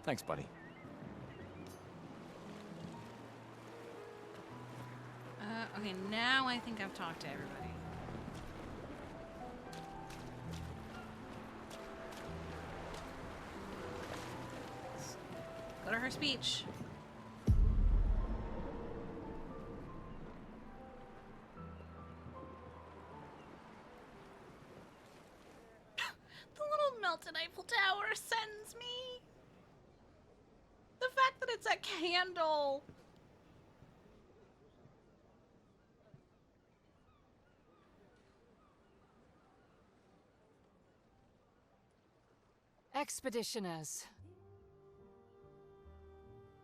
K: Thanks, buddy.
A: Okay, now I think I've talked to everybody. Go to her speech. The little melted Eiffel Tower sends me. The fact that it's a candle.
C: Expeditioners.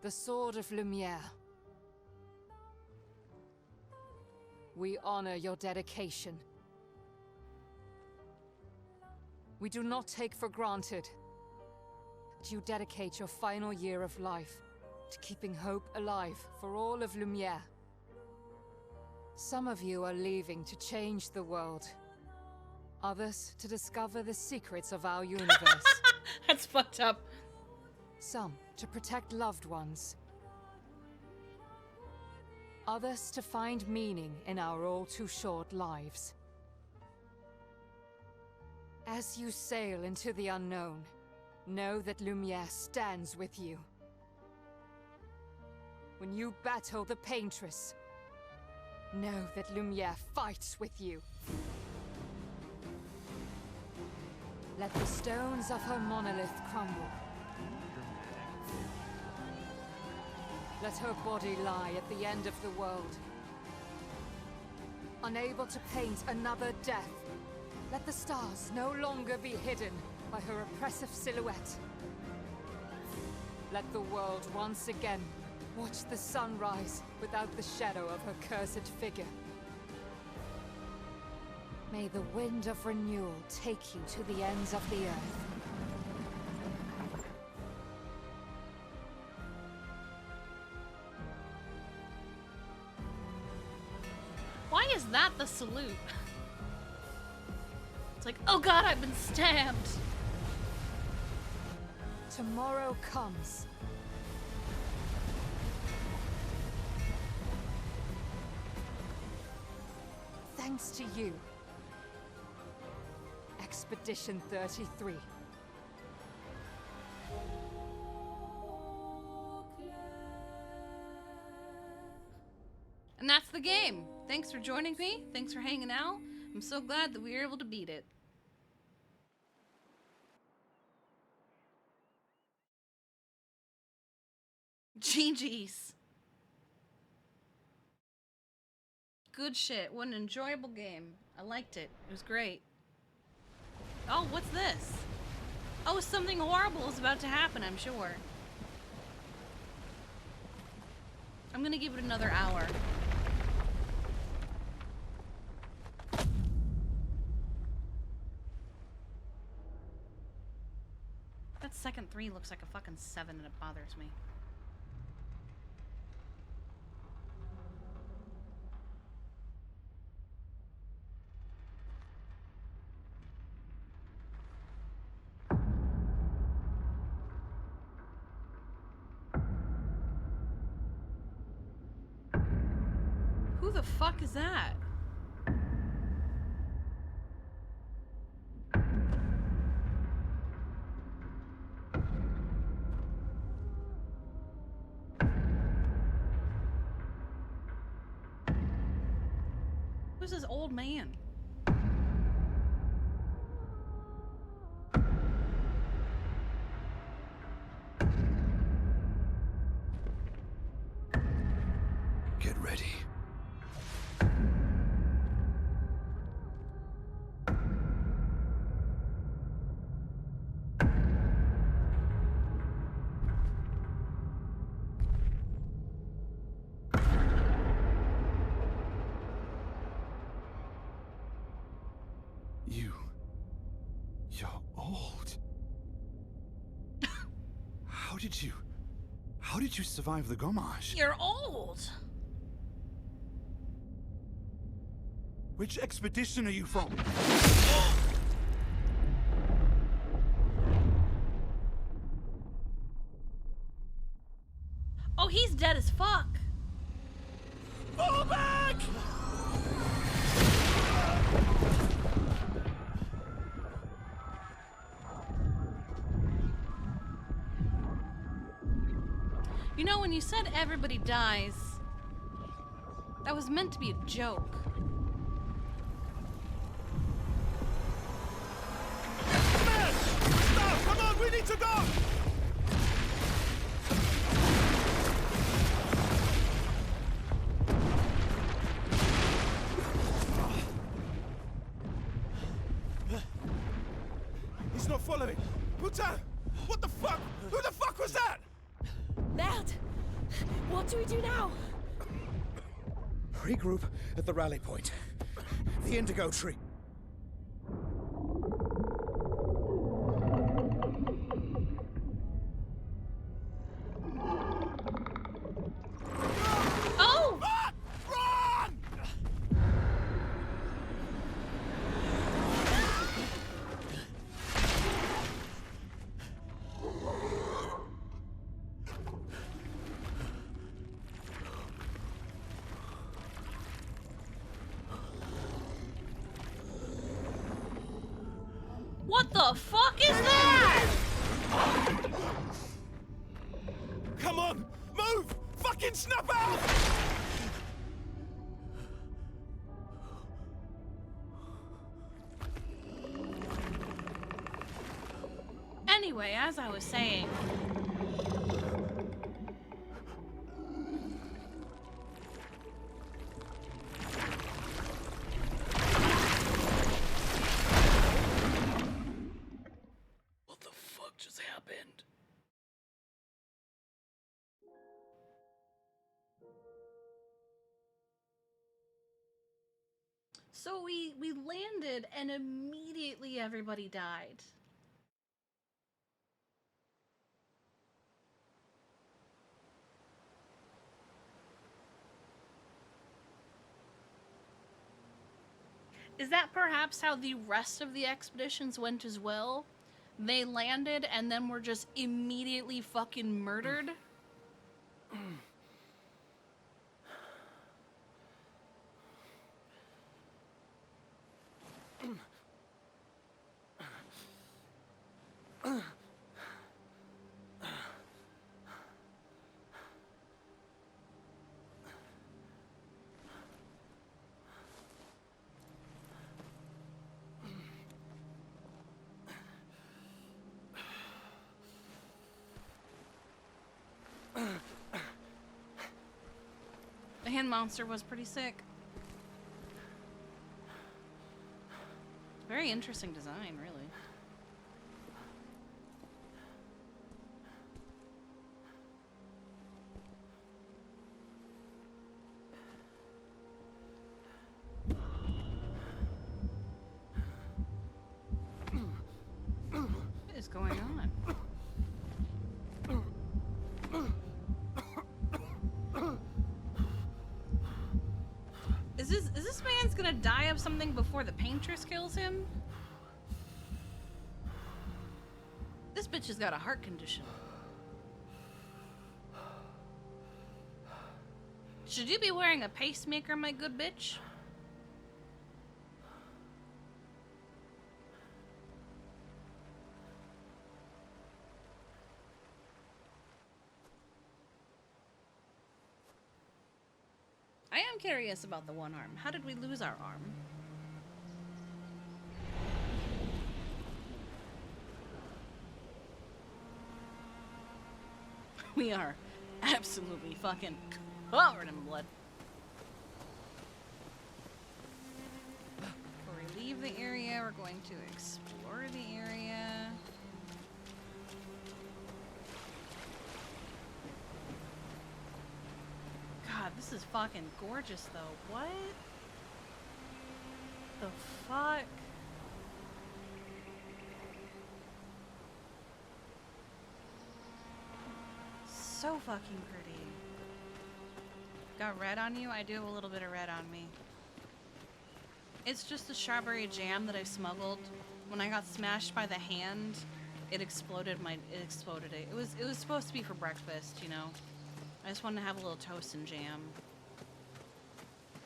C: The Sword of Lumiere. We honor your dedication. We do not take for granted that you dedicate your final year of life to keeping hope alive for all of Lumiere. Some of you are leaving to change the world. Others to discover the secrets of our universe.
A: That's fucked up.
C: Some to protect loved ones. Others to find meaning in our all too short lives. As you sail into the unknown, know that Lumiere stands with you. When you battle the Paintress, know that Lumiere fights with you. Let the stones of her monolith crumble. Let her body lie at the end of the world. Unable to paint another death, let the stars no longer be hidden by her oppressive silhouette. Let the world once again watch the sun rise without the shadow of her cursed figure. May the wind of renewal take you to the ends of the earth.
A: Why is that the salute? It's like, oh god, I've been stabbed.
C: Tomorrow comes. Thanks to you. Expedition 33.
A: And that's the game. Thanks for joining me. Thanks for hanging out. I'm so glad that we were able to beat it. GG's. Good shit. What an enjoyable game. I liked it. It was great. Oh, what's this? Oh, something horrible is about to happen, I'm sure. I'm gonna give it another hour. That second 3 looks like a fucking 7 and it bothers me. Who the fuck is that? Who's this old man?
D: Get ready. You're old. How did you survive the Gommage?
A: You're old.
D: Which expedition are you from?
A: Oh, he's dead as fuck.
D: Fall back!
A: You know, when you said everybody dies, that was meant to be a joke.
U: Stop! Come on, we need to go! He's not following. Putain! What the fuck? Who the fuck was that?
E: Merde! What do we do now?
D: Regroup at the rally point. The Indigo Tree.
A: Oh!
U: Run!
A: What the fuck is that?
U: Come on! Move! Fucking snap out!
A: Anyway, as I was saying,
H: What the fuck just happened?
A: so we landed and immediately everybody died. Is that perhaps how the rest of the expeditions went as well? They landed and then were just immediately fucking murdered? The hand monster was pretty sick. Very interesting design, really. What is going on? Is this man's gonna die of something before the paintress kills him? This bitch has got a heart condition. Should you be wearing a pacemaker, my good bitch? I am curious about the one arm. How did we lose our arm? We are absolutely fucking covered in blood. Before we leave the area, we're going to explore the area. God, this is fucking gorgeous though. What the fuck? So fucking pretty. Got red on you? I do have a little bit of red on me. It's just the strawberry jam that I smuggled. When I got smashed by the hand, it exploded it. It was supposed to be for breakfast, you know. I just wanted to have a little toast and jam.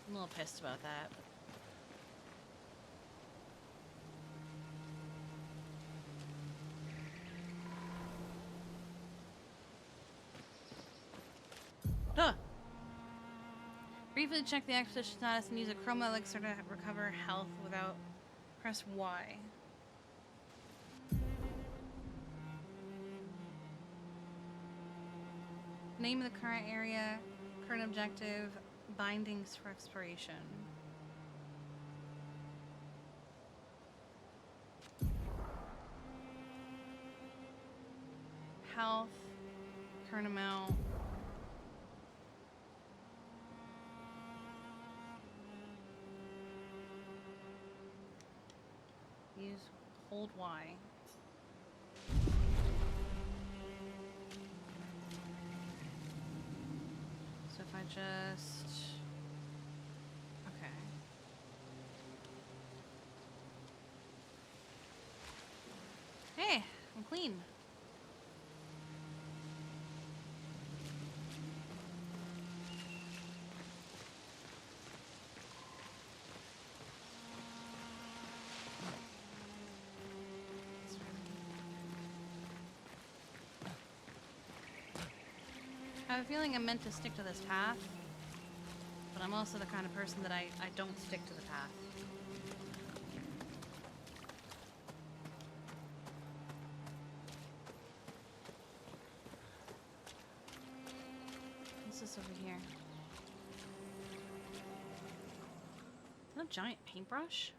A: I'm a little pissed about that. Duh! Briefly check the expedition status and use a chroma elixir to recover health without... Press Y. Name of the current area, current objective, bindings for exploration. Health, current amount. Use hold Y. So if I just... Okay. Hey, I'm clean. I have a feeling I'm meant to stick to this path, but I'm also the kind of person that I don't stick to the path. What's this over here? Is that a giant paintbrush?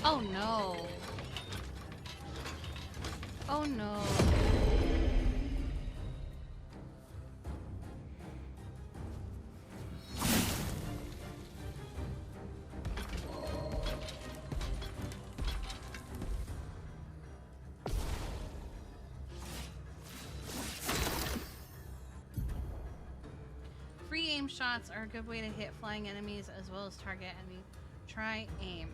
A: Oh no. Oh no. Free aim shots are a good way to hit flying enemies as well as target enemies. Try aim.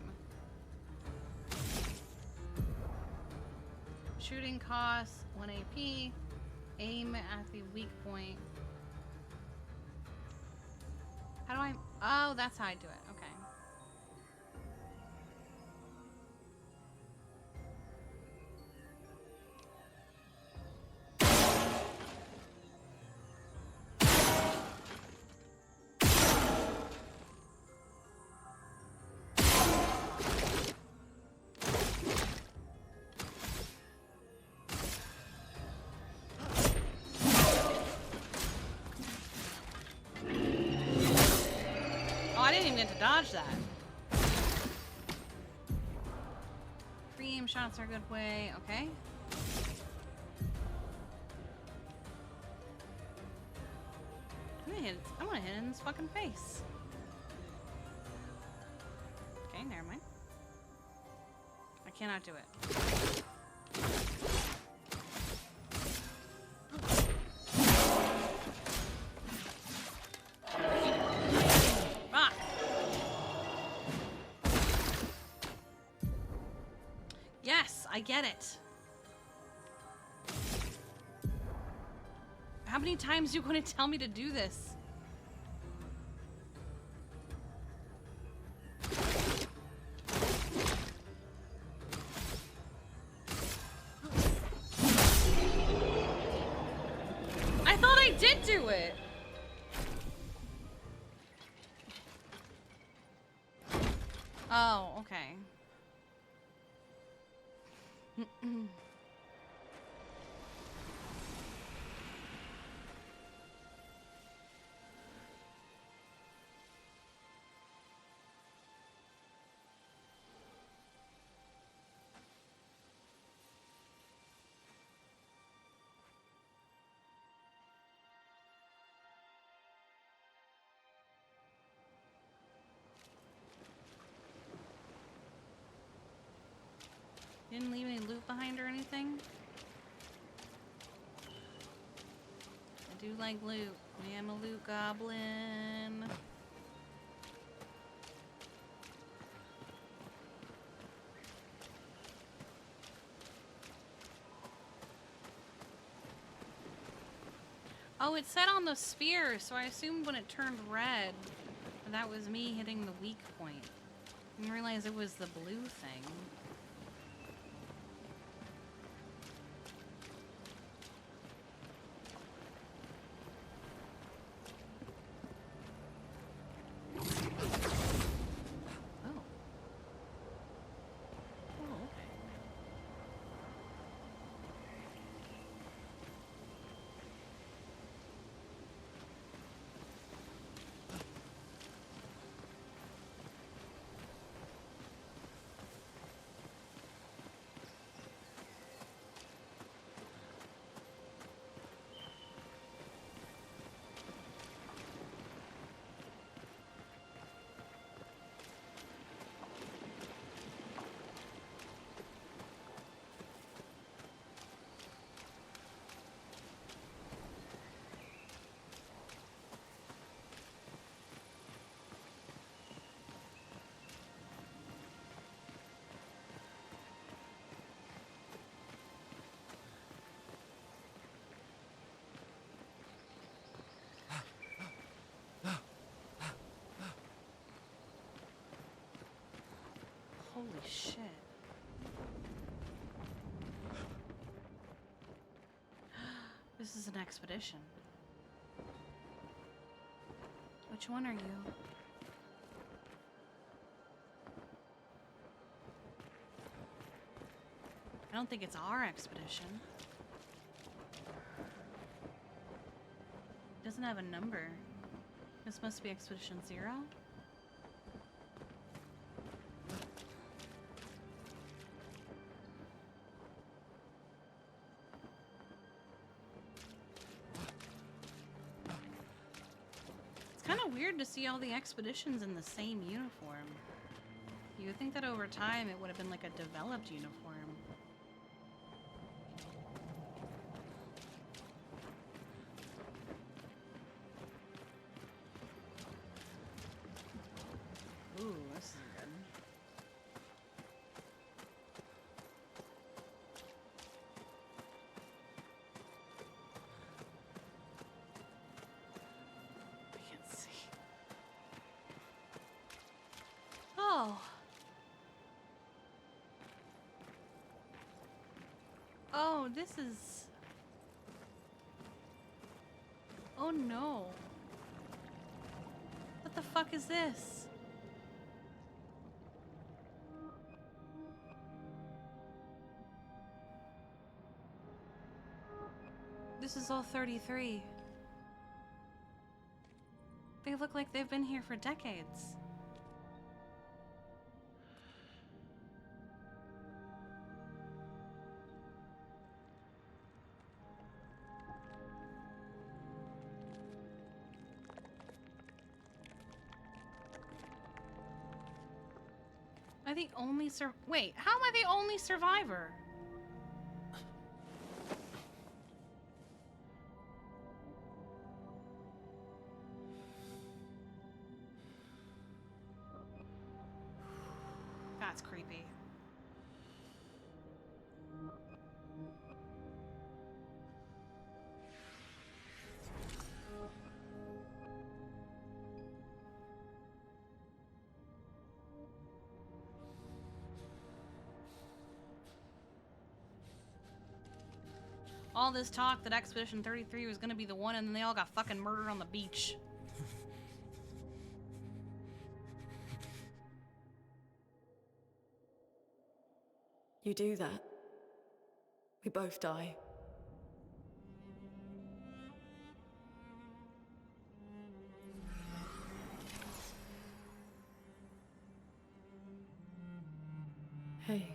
A: Shooting costs 1 AP. Aim at the weak point. How do I... Oh, that's how I do it. Okay. I didn't even get to dodge that. Free aim shots are a good way. Okay. I want to hit it in his fucking face. Okay, never mind. I cannot do it. I get it. How many times are you going to tell me to do this? I thought I did do it. Oh, okay. Didn't leave any loot behind or anything? I do like loot. I am a loot goblin. Oh, it said on the sphere, so I assumed when it turned red, that was me hitting the weak point. I didn't realize it was the blue thing. is an expedition. Which one are you? I don't think it's our expedition. It doesn't have a number. This must be Expedition 0. It's kind of weird to see all the expeditions in the same uniform. You would think that over time it would have been like a developed uniform. Ooh, this is good. I can't see. Oh. Oh, this is... Oh no. What the fuck is this? This is all 33. They look like they've been here for decades. Am I the only Wait, how am I the only survivor? That's creepy. All this talk that Expedition 33 was gonna be the one, and then they all got fucking murdered on the beach.
E: You do that, we both die. Hey.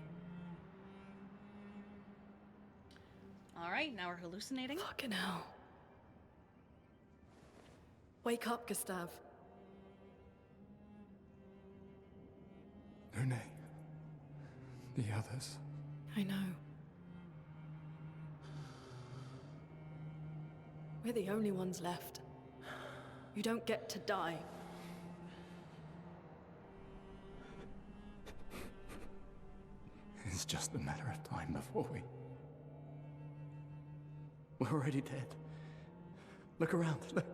A: Alright, now we're hallucinating.
E: Fucking hell. Wake up, Gustave.
K: Lune. The others.
E: I know. We're the only ones left. You don't get to die.
K: It's just a matter of time before we're already dead. Look around, look.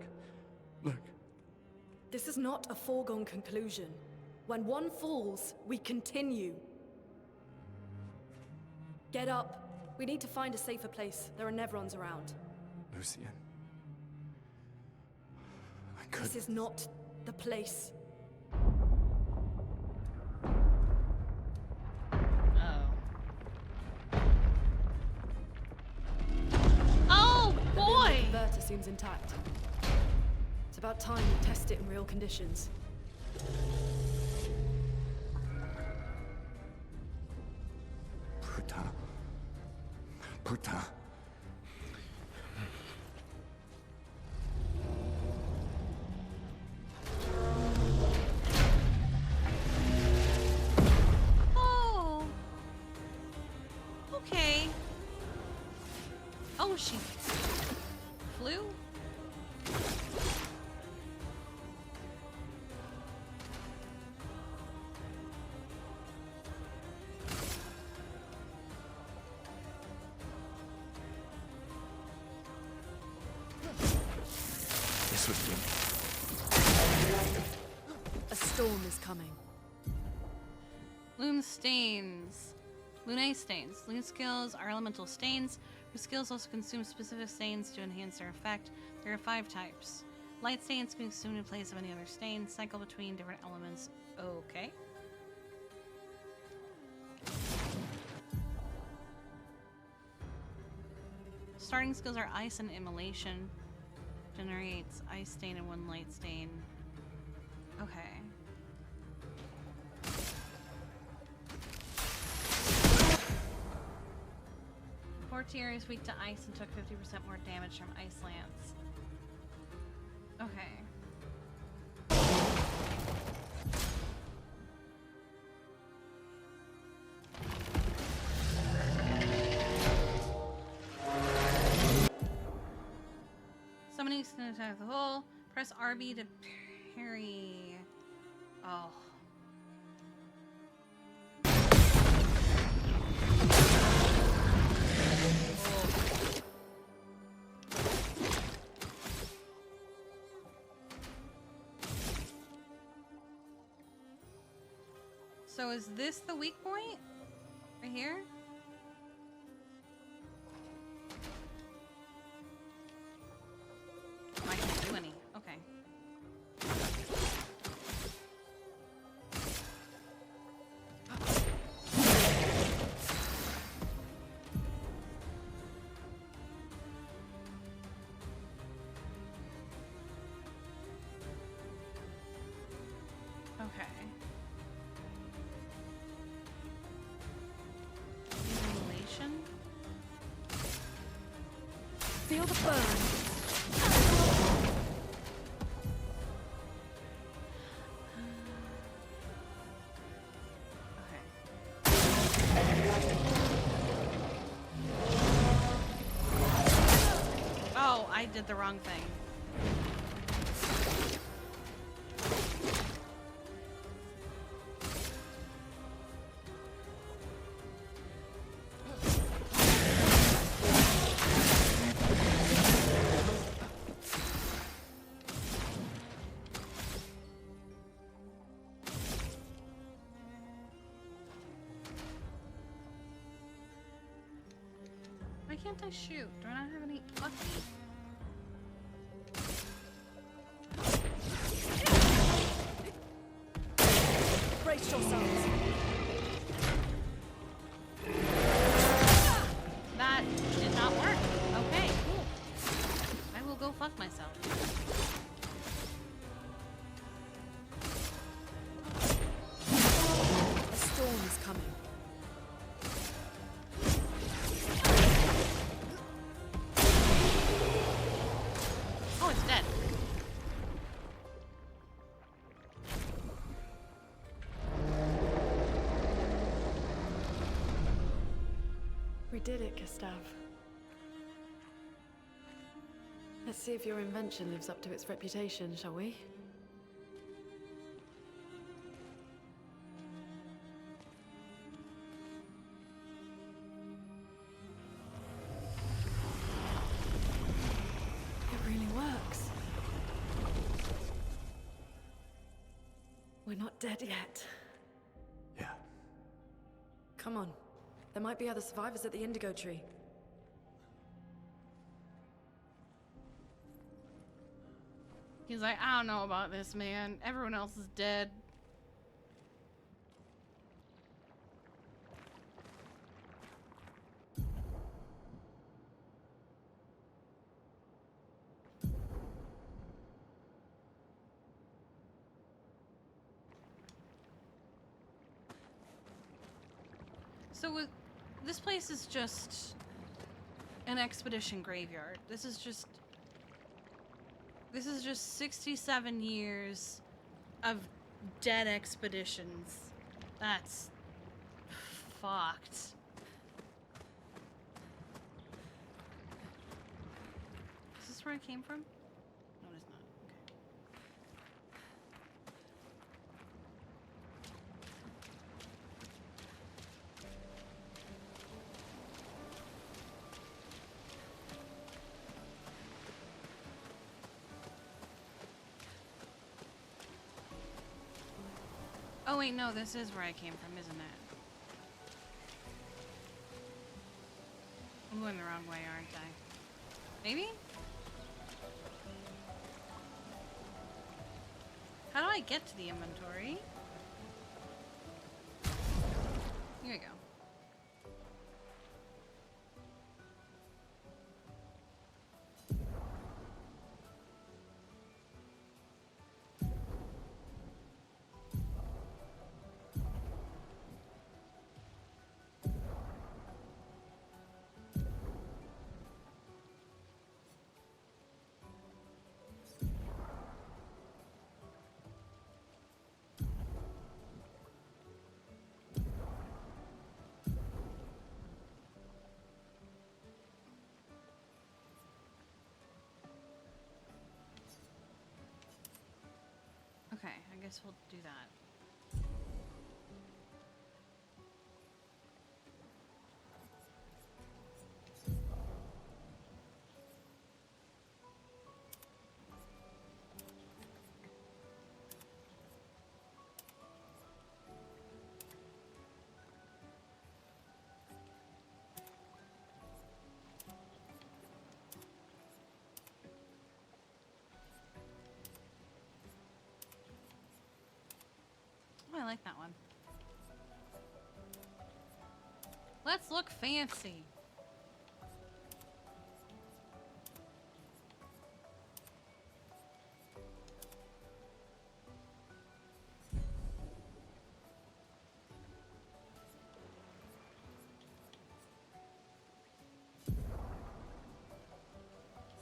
E: This is not a foregone conclusion. When one falls, we continue. Get up. We need to find a safer place. There are Nevrons around.
K: Lucien.
E: This is not the place.
A: Oh, boy!
E: The converter seems intact. It's about time we test it in real conditions.
K: Putain.
A: Oh. Okay. Oh, she flew?
E: A storm is coming.
A: Lune stains. Lune stains. Lune skills are elemental stains. Your skills also consume specific stains to enhance their effect. There are 5 types. Light stains can be consumed in place of any other stain. Cycle between different elements. Okay. Starting skills are ice and immolation. Generates ice stain and 1 light stain. Okay. Portier is weak to ice and took 50% more damage from ice lance. Okay. Summoning can attack the hole. Press RB to parry. Oh. So is this the weak point? Right here? I can't do any. Okay. Okay. Immolation.
E: Feel the burn.
A: Oh, I did the wrong thing. Why can't I shoot? Do I not have any lucky?
E: Brace yourselves.
A: That did not work. Okay, cool. I will go fuck myself.
E: A storm is coming.
A: Oh, it's dead.
E: We did it, Gustav. Let's see if your invention lives up to its reputation, shall we? It really works. We're not dead yet.
K: Yeah.
E: Come on. There might be other survivors at the Indigo Tree.
A: He's like, I don't know about this, man. Everyone else is dead. So this place is just an expedition graveyard. This is just 67 years of dead expeditions. That's fucked. Is this where I came from? No, it is not. Okay. Oh wait, no, this is where I came from, isn't it? I'm going the wrong way, aren't I? Maybe? How do I get to the inventory? Here we go. Okay, I guess we'll do that. Oh, I like that one. Let's look fancy.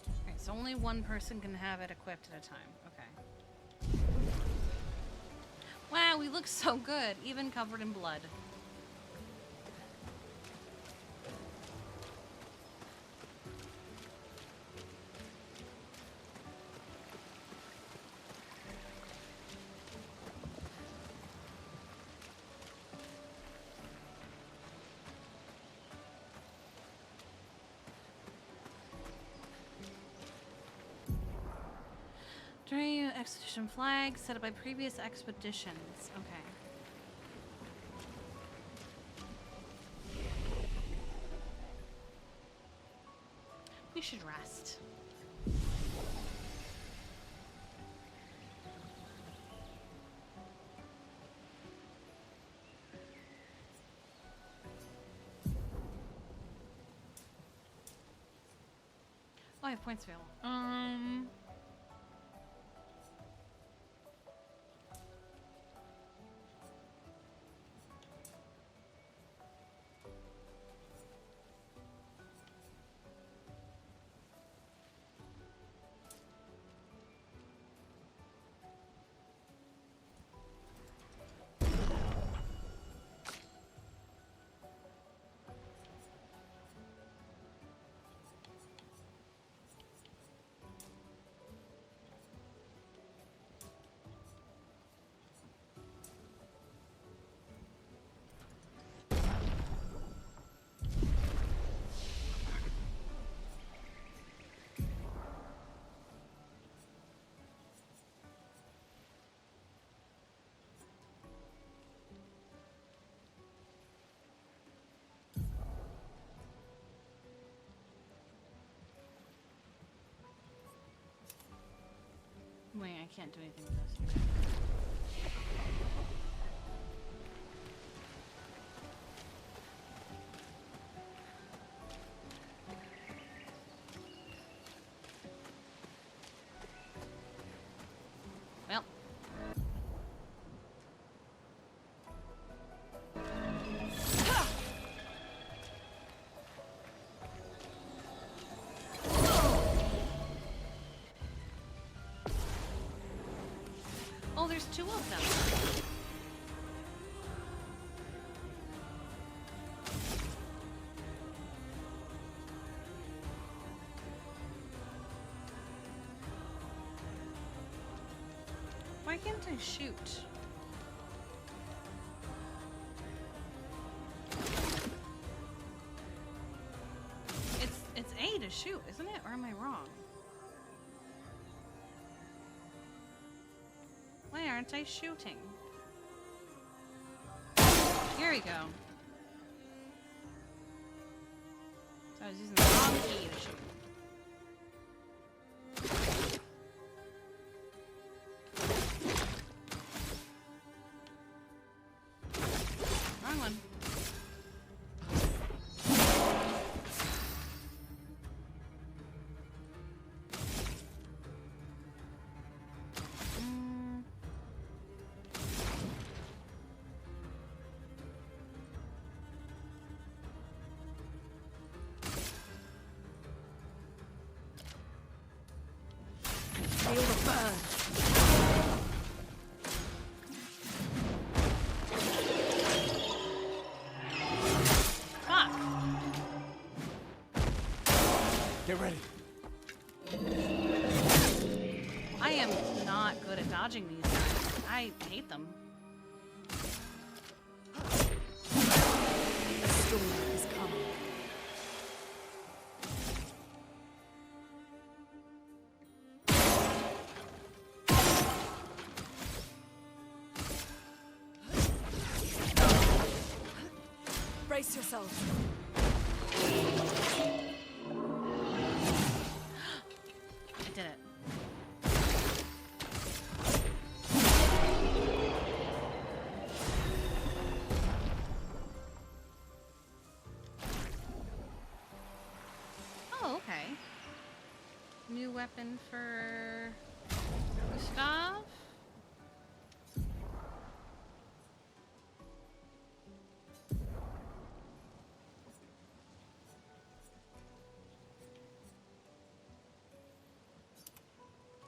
A: Okay, so only one person can have it equipped at a time. Okay. Wow, we look so good, even covered in blood. During expedition flags set up by previous expeditions. Okay. We should rest. Oh, I have points available. Wait, I can't do anything with this. Well. Oh, there's two of them. Why can't I shoot? It's A to shoot, isn't it? Or am I wrong? Why aren't I shooting? Here we go. So I was using the wrong key to shoot. Wrong one.
E: Feel the burn.
A: Fuck.
K: Get ready.
A: I am not good at dodging these guys. I hate them.
E: A storm is coming. Brace yourselves.
A: I did it. Oh, okay. New weapon for Gustav.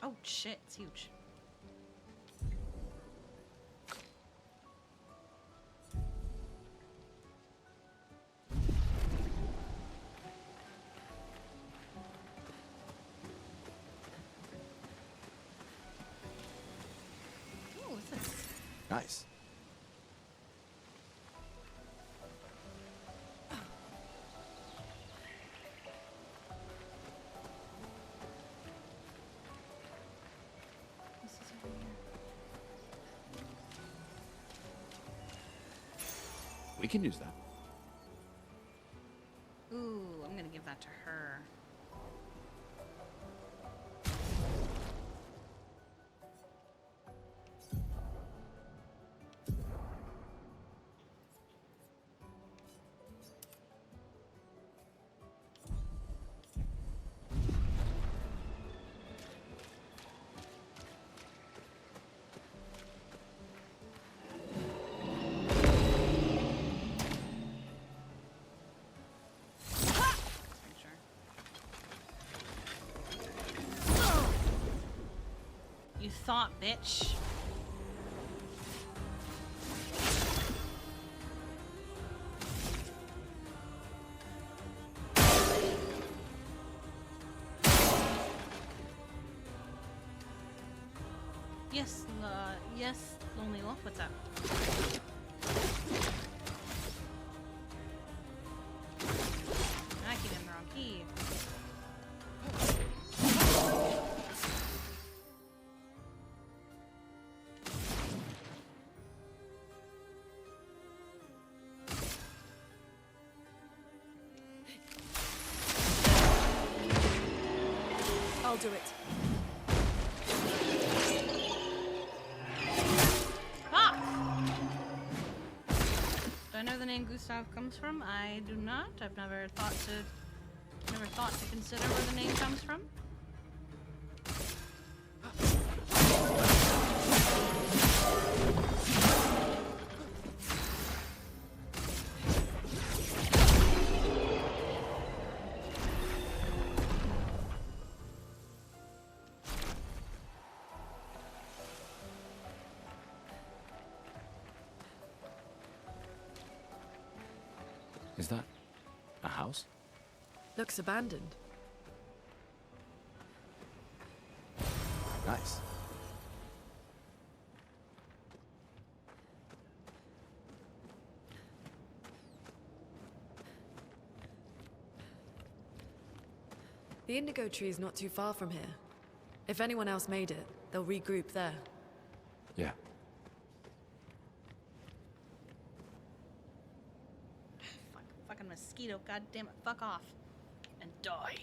A: Oh shit, it's huge. Oh, what's this?
K: Nice.
A: What's this over here?
K: We can use that.
A: Ooh, I'm gonna give that to her. You thought, bitch. Yes, yes, Lonely Wolf, what's up? I keep in the wrong key.
E: I'll do it.
A: Fuck! Do I know the name Gustav comes from? I do not. I've never thought to consider where the name comes from.
K: Is that a house?
E: Looks abandoned.
K: Nice.
E: The indigo tree is not too far from here. If anyone else made it, they'll regroup there.
K: Yeah.
A: Fucking mosquito, god damn it, fuck off. and die.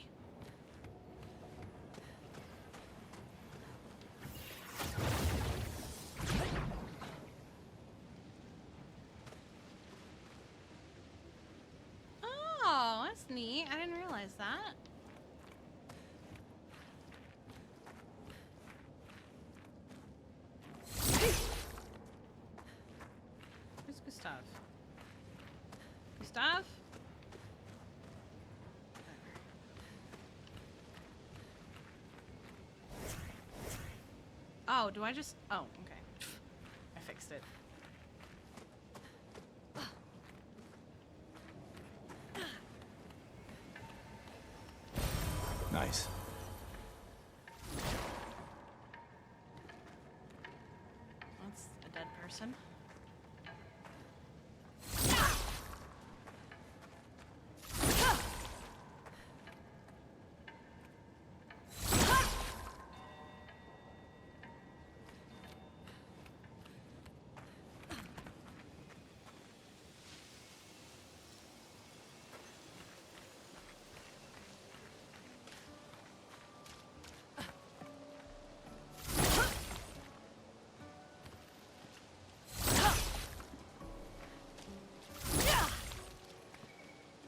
A: Oh, that's neat. I didn't realize that. Where's Gustav? Gustav? Oh, do I just... Oh, okay. I fixed it.
K: Nice.
A: That's a dead person.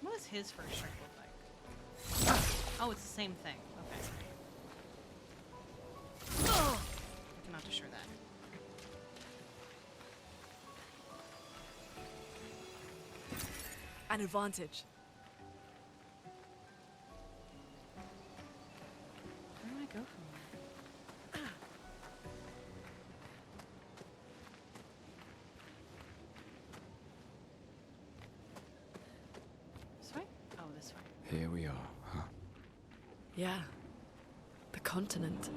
A: What does his first strike look like? Oh, it's the same thing. Okay. I cannot destroy that.
E: An advantage.
A: Where do I go from there? This way? Oh, this way.
K: Here we are, huh?
E: Yeah. The continent.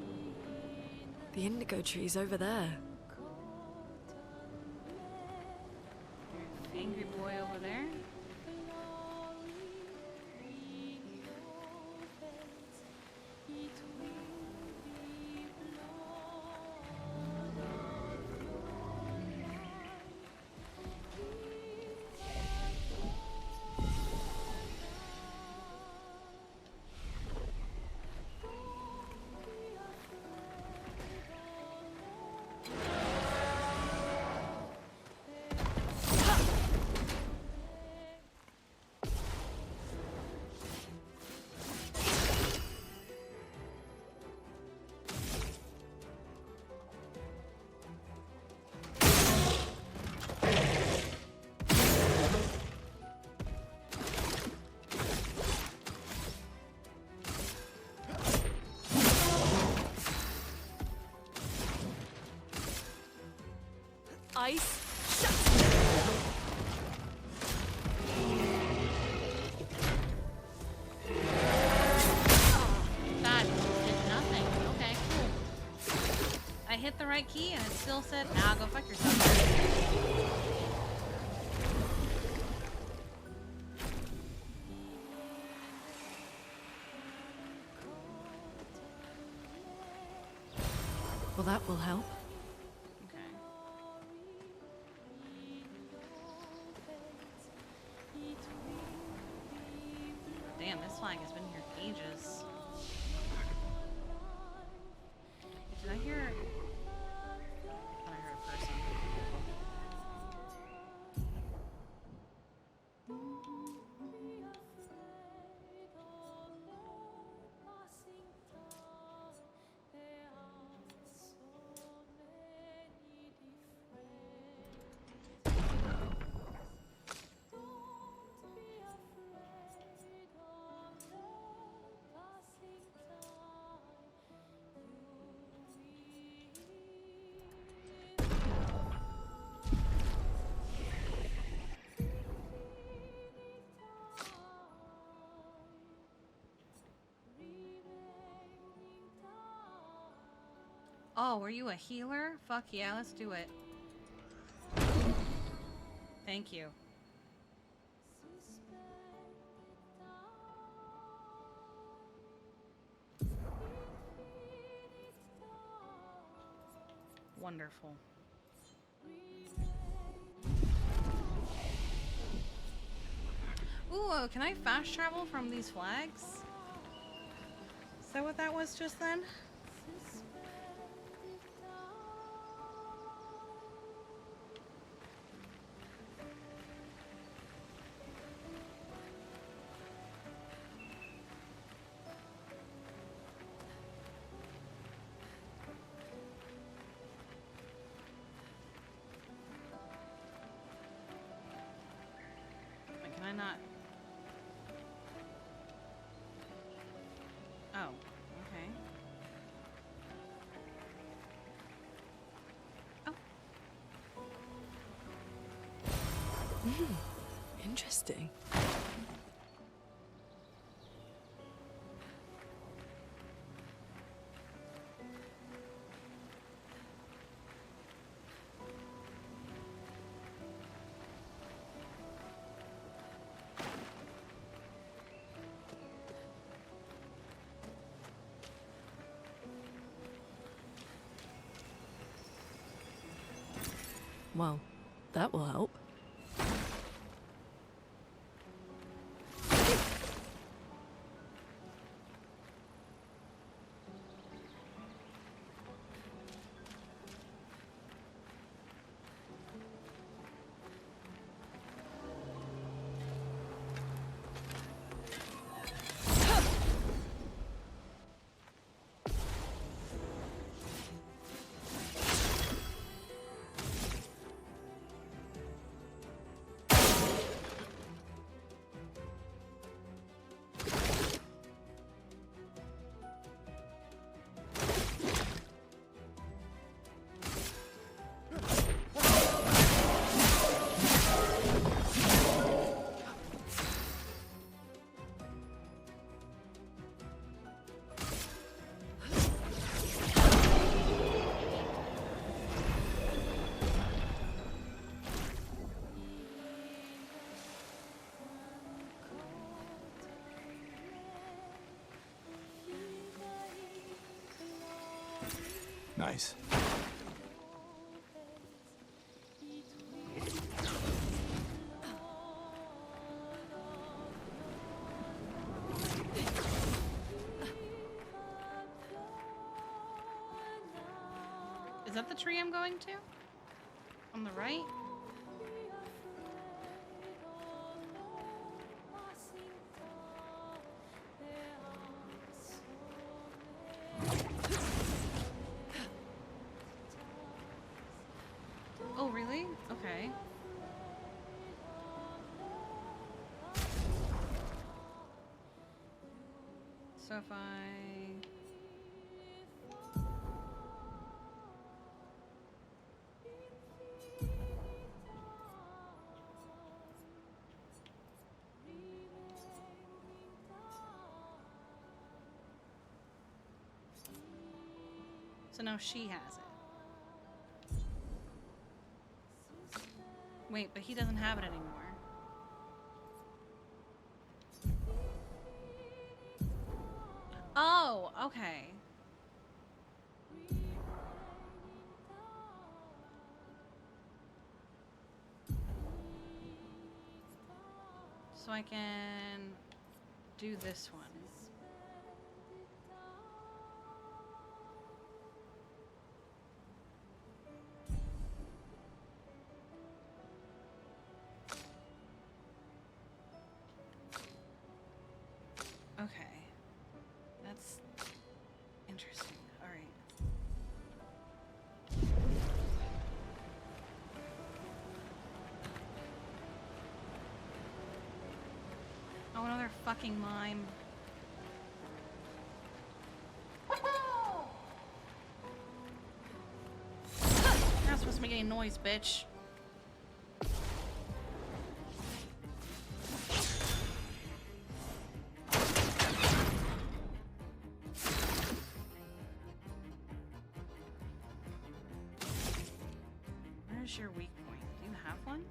E: The indigo trees over there.
A: Angry boy over there.
E: Ice.
A: That did nothing. Okay, cool. I hit the right key and it still said, nah, go fuck yourself.
E: Well, that will help.
A: Damn, this flag has been here ages. Did I hear... I thought I heard a person. Oh, were you a healer? Fuck yeah, let's do it. Thank you. Wonderful. Ooh, can I fast travel from these flags? Is that what that was just then? Wait, can I not? Oh, okay.
E: Interesting. Well, that will help.
K: Nice.
A: Is that the tree I'm going to? On the right? Oh, really? Okay. So if I... So now she has it. Wait, but he doesn't have it anymore. Oh, okay. So I can do this one. Okay. That's interesting. All right. Oh, another fucking mime. You're not supposed to make any noise, bitch. Where's your weak point? Do you have one?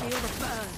E: Feel the burn.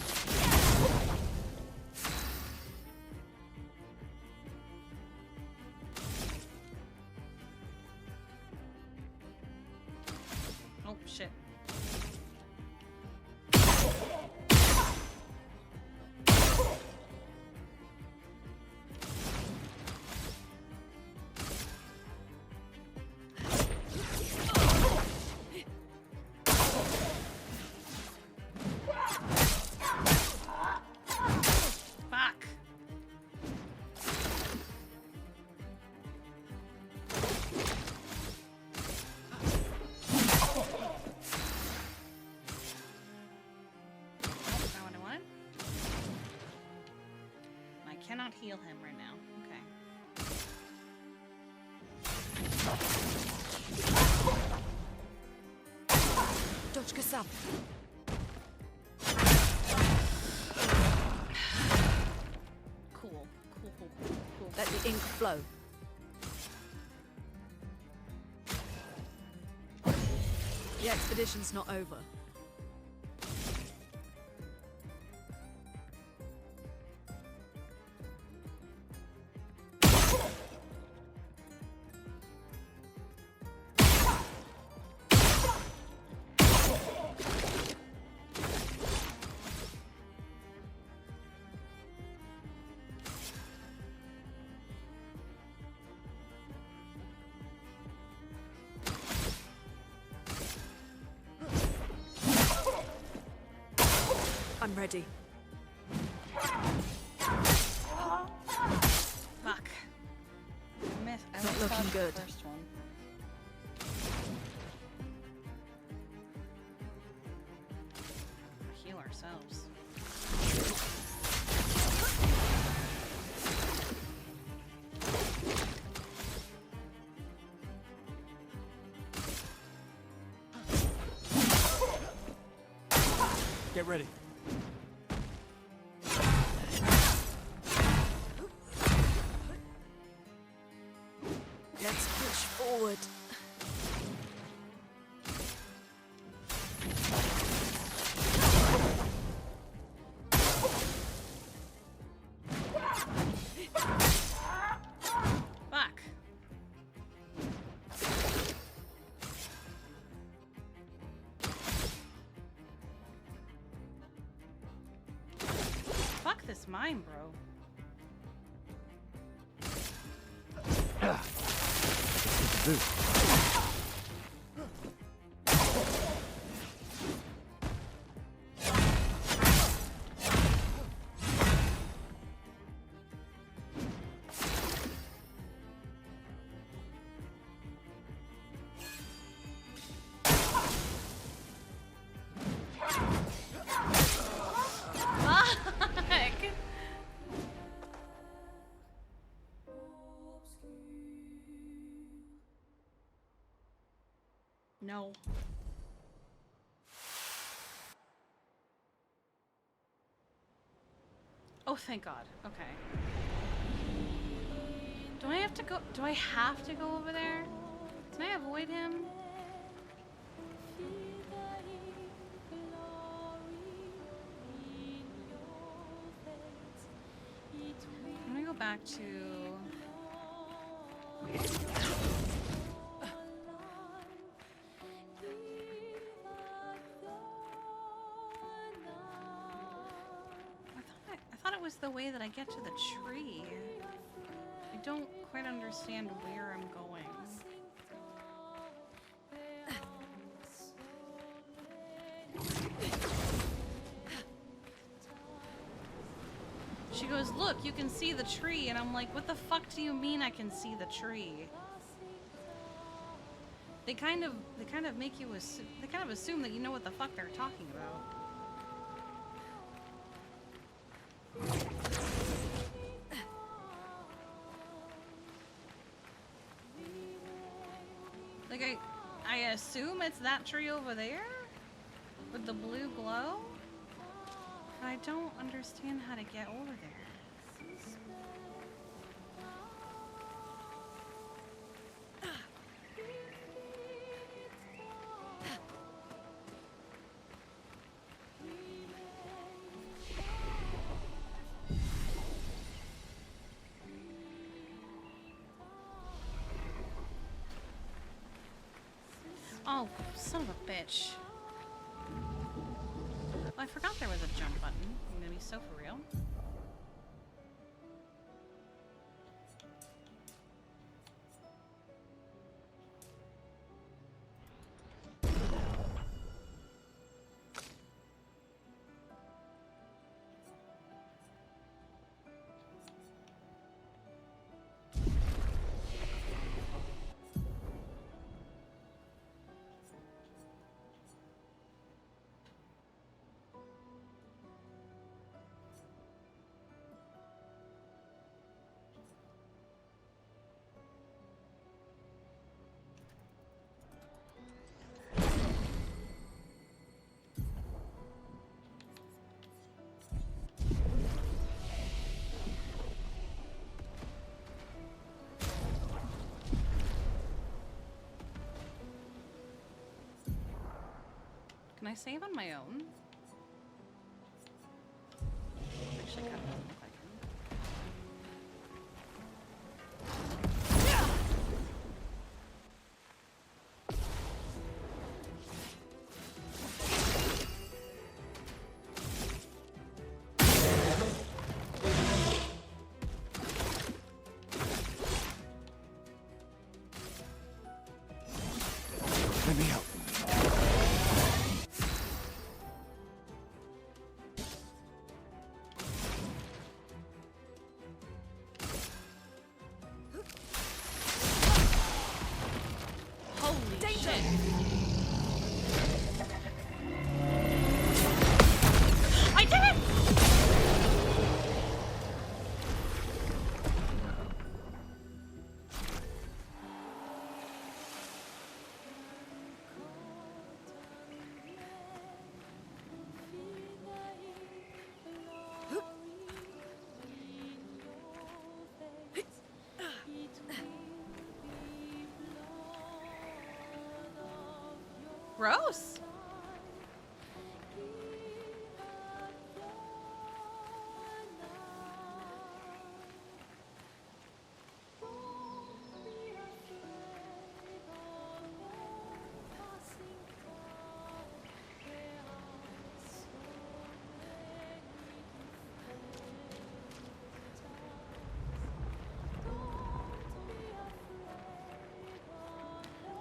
A: cannot heal him right now. Okay.
E: Dodge Kasab.
A: Cool.
E: Let the ink flow. The expedition's not over. I'm ready.
A: Fuck. I
E: Not looking good.
A: First one. Heal ourselves.
K: Get ready.
E: Let's push forward.
A: Fuck. Fuck this mine, bro. Fuck! No. Oh, thank God. Okay. Do I have to go? Do I have to go over there? Can I avoid him? Let me go back to... I thought it was the way that I get to the tree. I don't quite understand where I'm going. She goes, look, you can see the tree. And I'm like, what the fuck do you mean I can see the tree? They kind of make you assume, they kind of assume that you know what the fuck they're talking about. Like, I assume it's that tree over there? With the blue glow? But I don't understand how to get over there. Oh, son of a bitch. Well, I forgot there was a jump button. I'm gonna be so for real. Can I save on my own? Actually, kind of doesn't look like it.
K: Let me help.
A: Holy shit. I did it! Gross.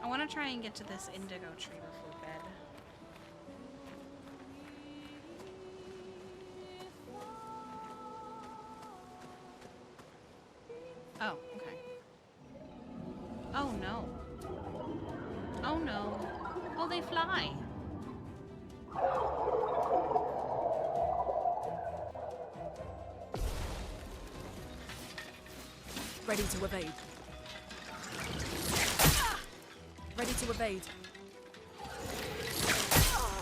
A: I want to try and get to this indigo tree before bed. Oh, okay. Oh no. Oh no. Oh, they fly.
E: Ready to evade. Ready to evade.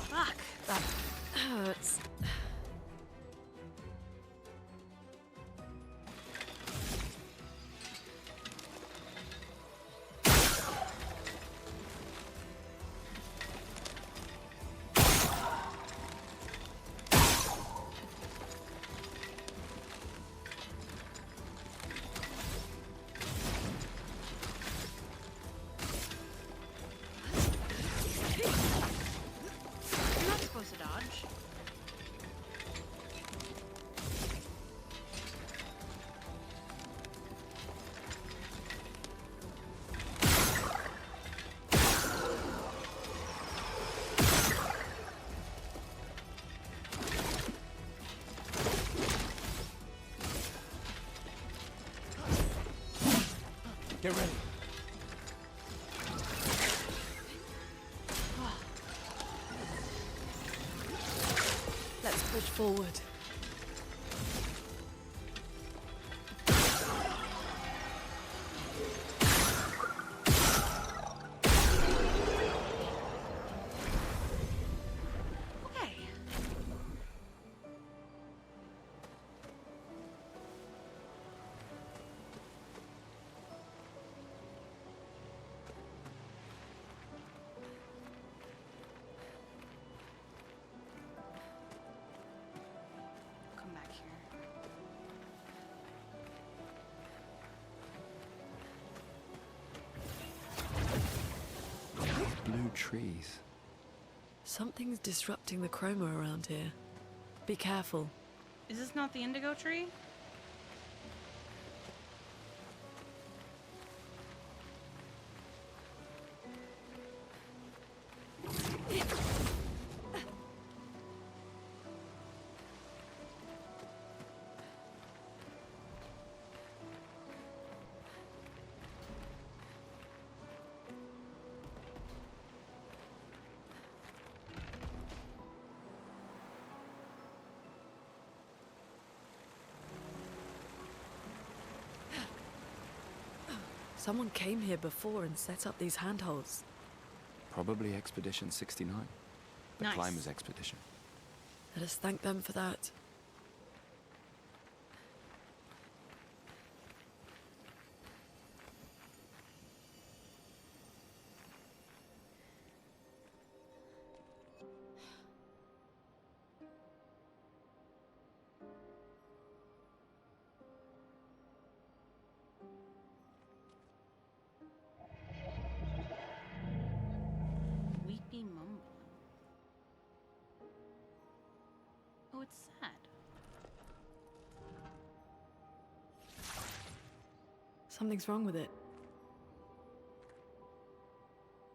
A: Fuck.
E: That hurts.
A: You're not supposed to dodge.
K: Get ready.
E: Let's push forward.
A: Okay. Come back here.
K: Blue trees.
E: Something's disrupting the chroma around here. Be careful.
A: Is this not the indigo tree?
E: Someone came here before and set up these handholds.
K: Probably Expedition 69. The
E: Nice.
K: Climbers Expedition.
E: Let us thank them for that.
A: Oh, it's sad.
E: Something's wrong with it.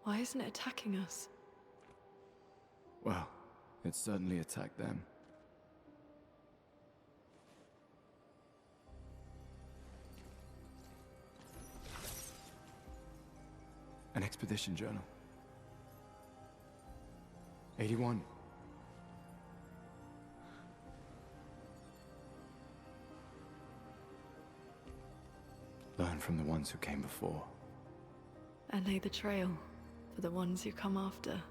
E: Why isn't it attacking us?
K: Well, it certainly attacked them. An expedition journal. 81. Learn from the ones who came before.
E: And lay the trail for the ones who come after.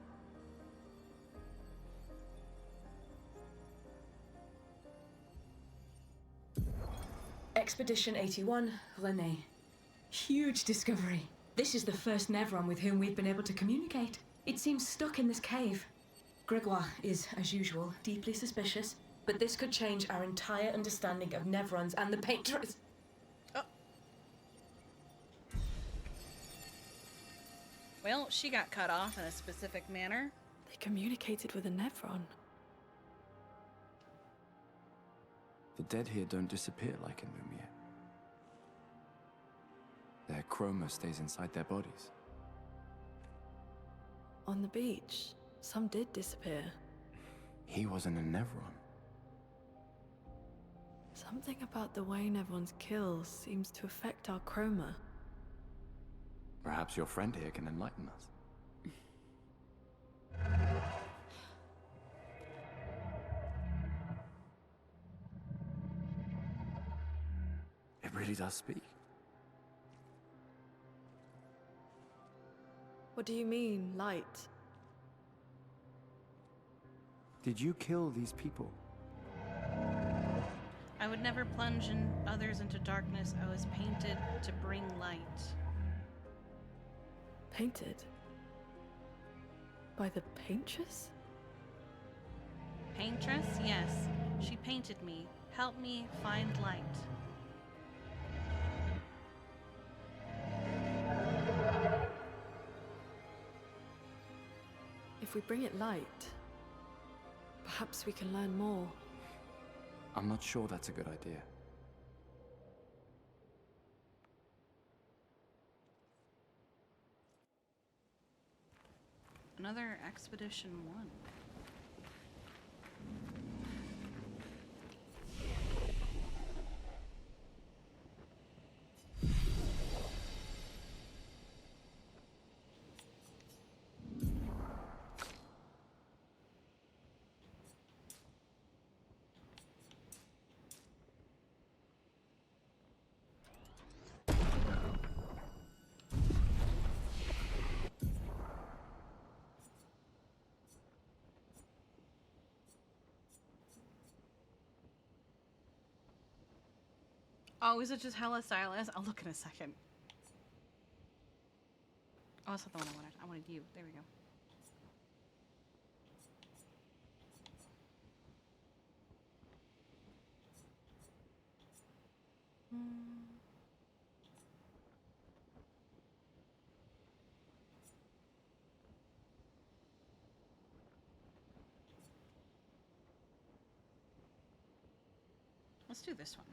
B: Expedition 81, René. Huge discovery. This is the first Nevron with whom we've been able to communicate. It seems stuck in this cave. Gregoire is, as usual, deeply suspicious, but this could change our entire understanding of Nevrons and the Painters.
A: Well, she got cut off in a specific manner.
E: They communicated with a Nevron.
K: The dead here don't disappear like in Lumiere. Their chroma stays inside their bodies.
E: On the beach, some did disappear.
K: He wasn't a Nevron.
E: Something about the way Nevrons kill seems to affect our chroma.
K: Perhaps your friend here can enlighten us. It really does speak.
E: What do you mean, light?
K: Did you kill these people?
A: I would never plunge others into darkness. I was painted to bring light.
E: Painted? By the Paintress?
A: Paintress? Yes. She painted me. Help me find light.
E: If we bring it light, perhaps we can learn more.
K: I'm not sure that's a good idea.
A: Another Expedition 1. Oh, is it just hella stylized? I'll look in a second. Oh, that's not the one I wanted. I wanted you. There we go. Let's do this one.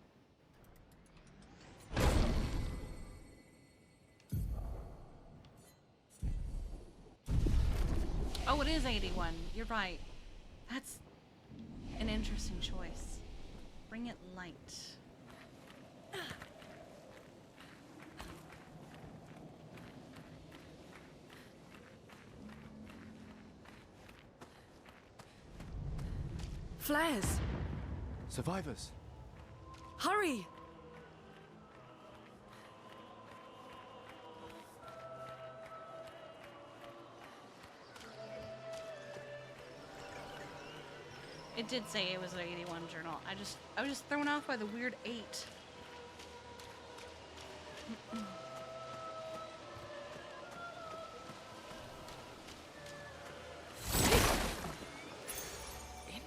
A: Oh, it is 81. You're right. That's an interesting choice. Bring it light.
E: Flares!
K: Survivors!
E: Hurry!
A: It did say it was an 81 journal. I was just thrown off by the weird 8.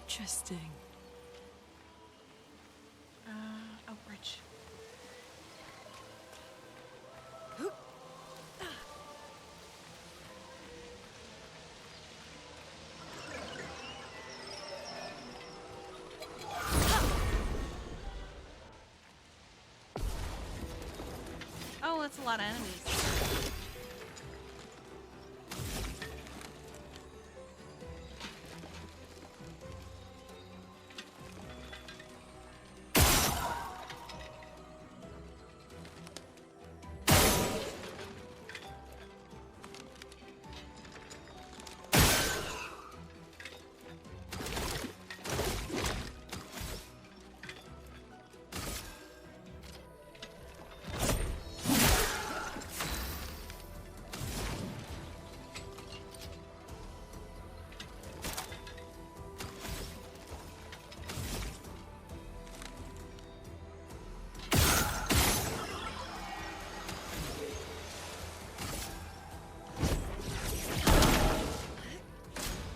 E: Interesting.
A: Oh, bridge. That's a lot of enemies.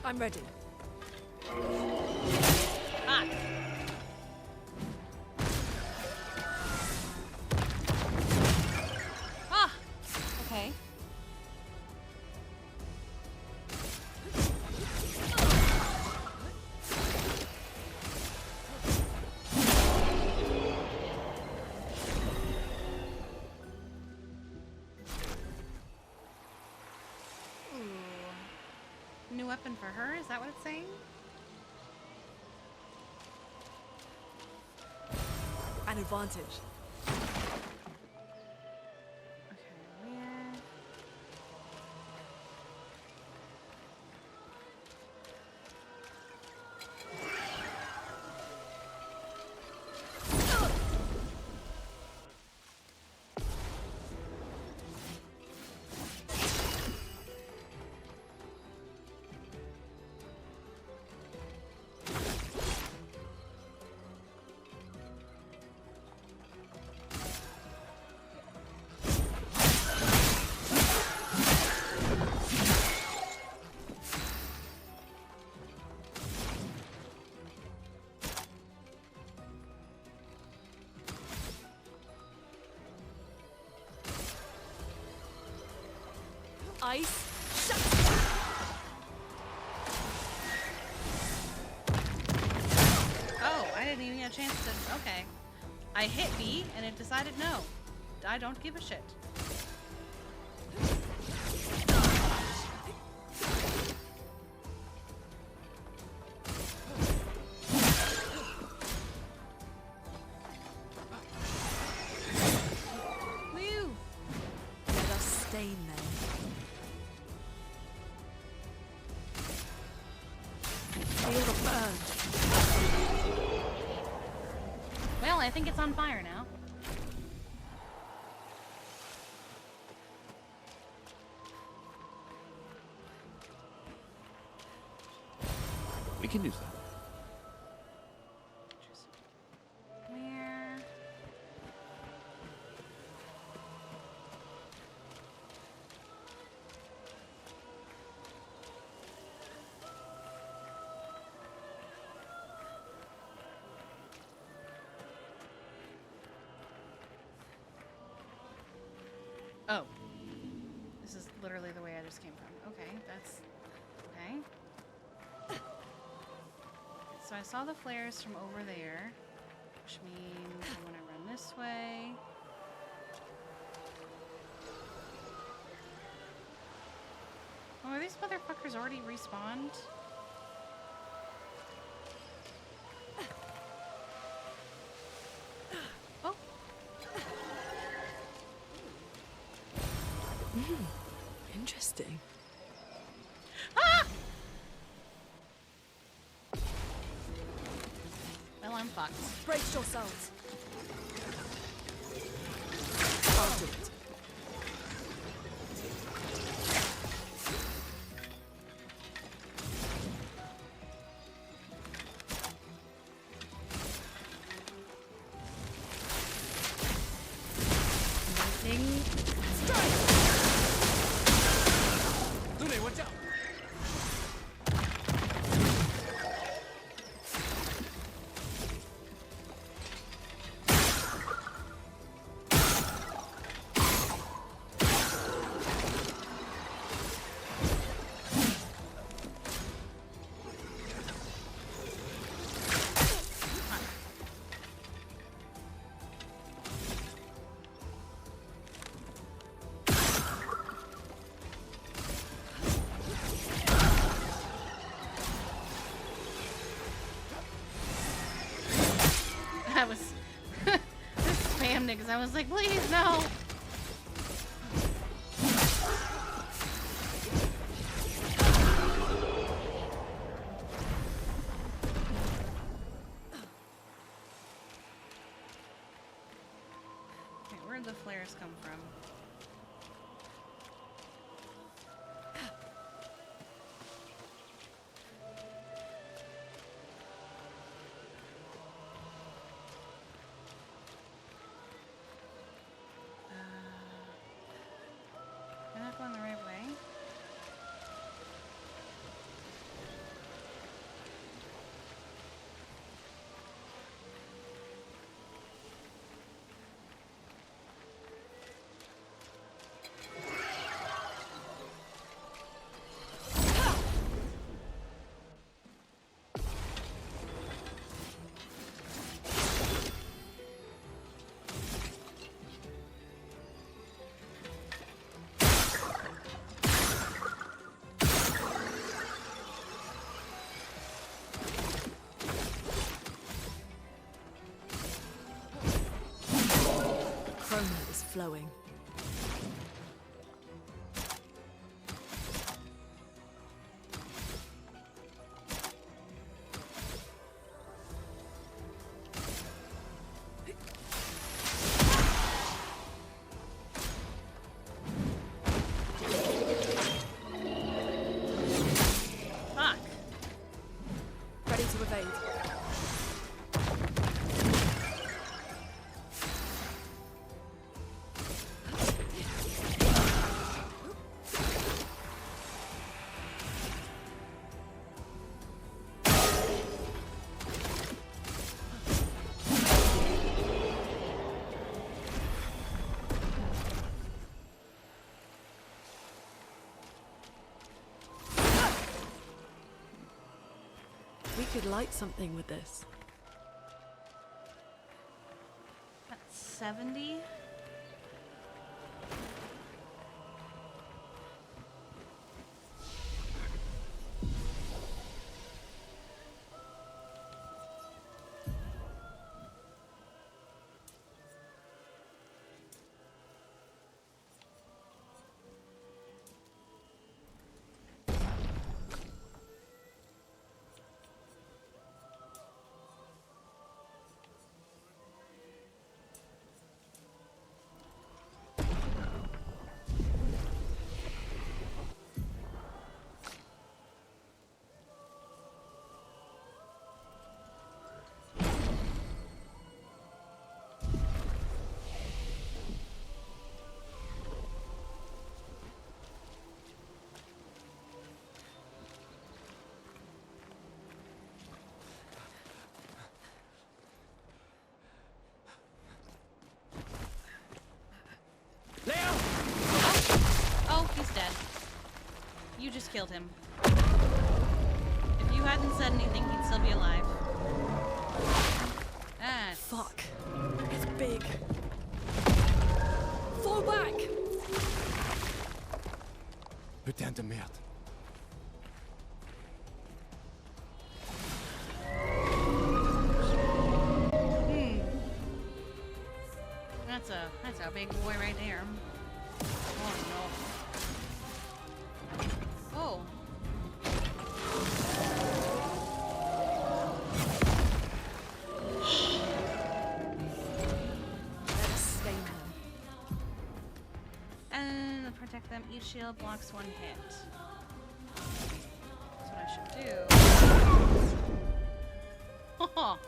E: I'm ready.
A: Ah. Ah. Okay. New weapon for her? Is that what it's saying?
E: An advantage.
A: Okay, where?
E: Ice. Shut.
A: Oh, I didn't even get a chance to. Okay. I hit B and it decided no. I don't give a shit. Woo!
E: Let us stain them. Feel the burn.
A: Well, I think it's on fire now.
K: We can use that.
A: Where? Oh. This is literally the way I just came from. Okay, that's... Okay. So I saw the flares from over there, which means I'm gonna run this way. Oh, are these motherfuckers already respawned? Oh.
E: Interesting.
A: Ah! Well, I'm fucked.
E: Brace yourselves. I'll do it.
A: Lightning
E: strike!
K: Lune, watch out!
A: I was I spammed it because I was like, please no. Okay, where'd the flares come from? Am I not going the right way?
E: Chroma is flowing.
A: Fuck.
E: Ready to evade. We could light something with this.
A: That's 70. Oh, he's dead. You just killed him. If you hadn't said anything, he'd still be alive. Ah,
E: fuck. It's big. Fall back!
K: Putain de merde.
A: That's a big boy right there. Oh no. Oh.
E: Let's stay now.
A: And protect them. Each shield blocks one hit. That's what I should do. Oh.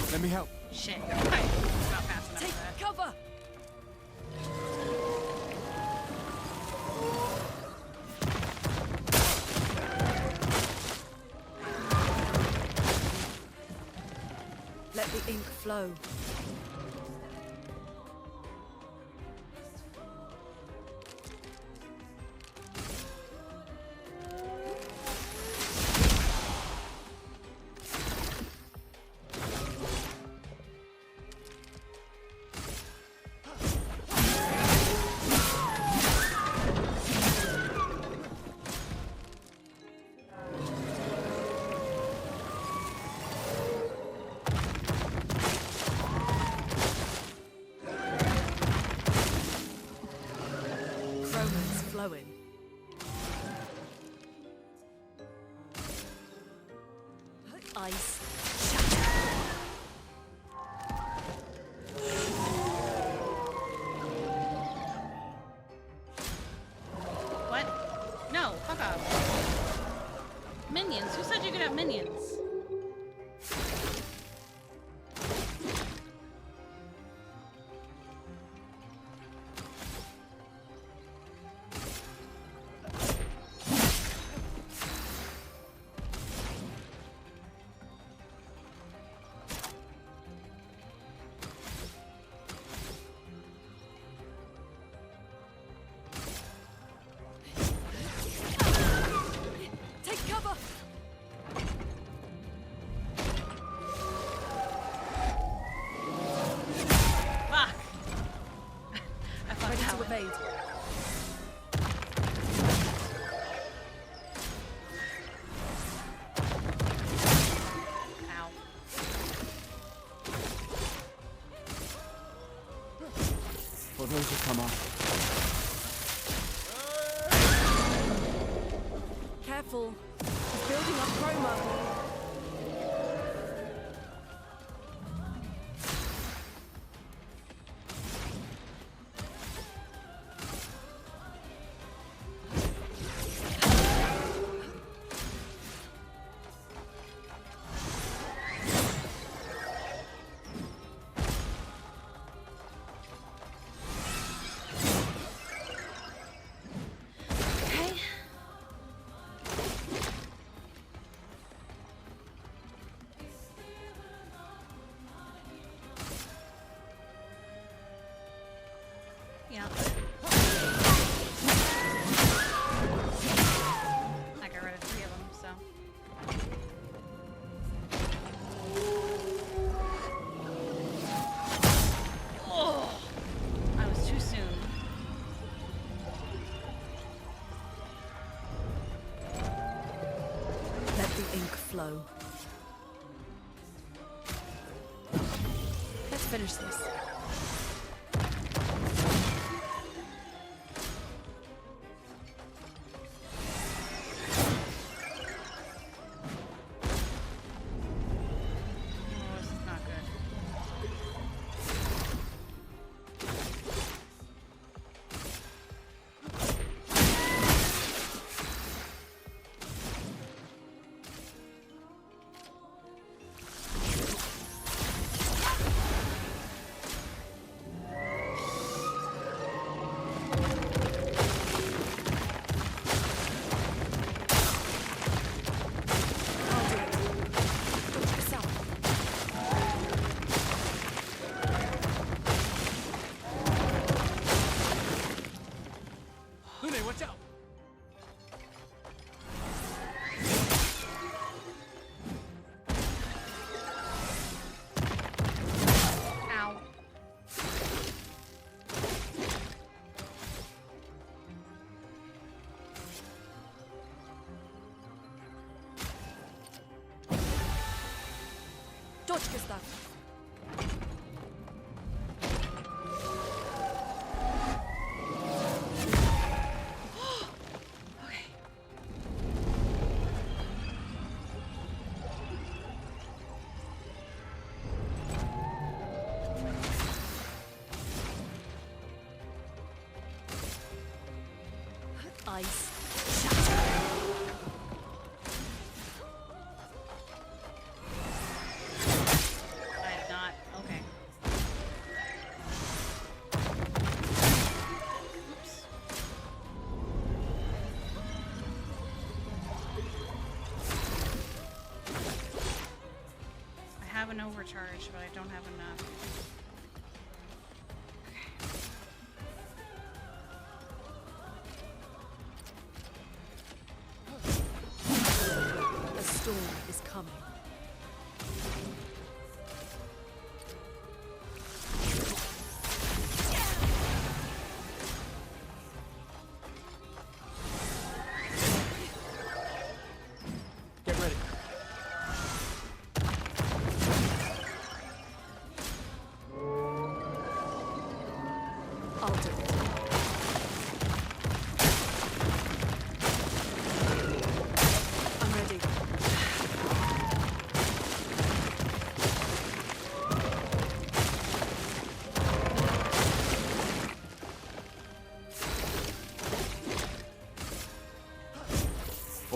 K: Let me help.
A: Shit. It's not fast enough
E: Take
A: for that.
E: cover! Let the ink flow. going. Ice.
A: What? No, fuck off. Minions? Who said you could have minions?
E: Take cover!
A: Fuck! I fucked
E: Ready
A: that
E: to
A: one.
E: evade.
A: Ow.
K: For those who come up,
E: Careful. He's building up chroma.
A: Okay. Yeah. I got rid of 3 of them, so. Oh! I was too soon.
E: Let the ink flow. Let's finish this.
A: Oh, this is not good.
K: Lune, watch out!
A: Ow.
E: Точка став. Ice.
A: I have not. Okay. Oops. I have an overcharge, but I don't have enough.
E: A storm is coming.
K: Get ready.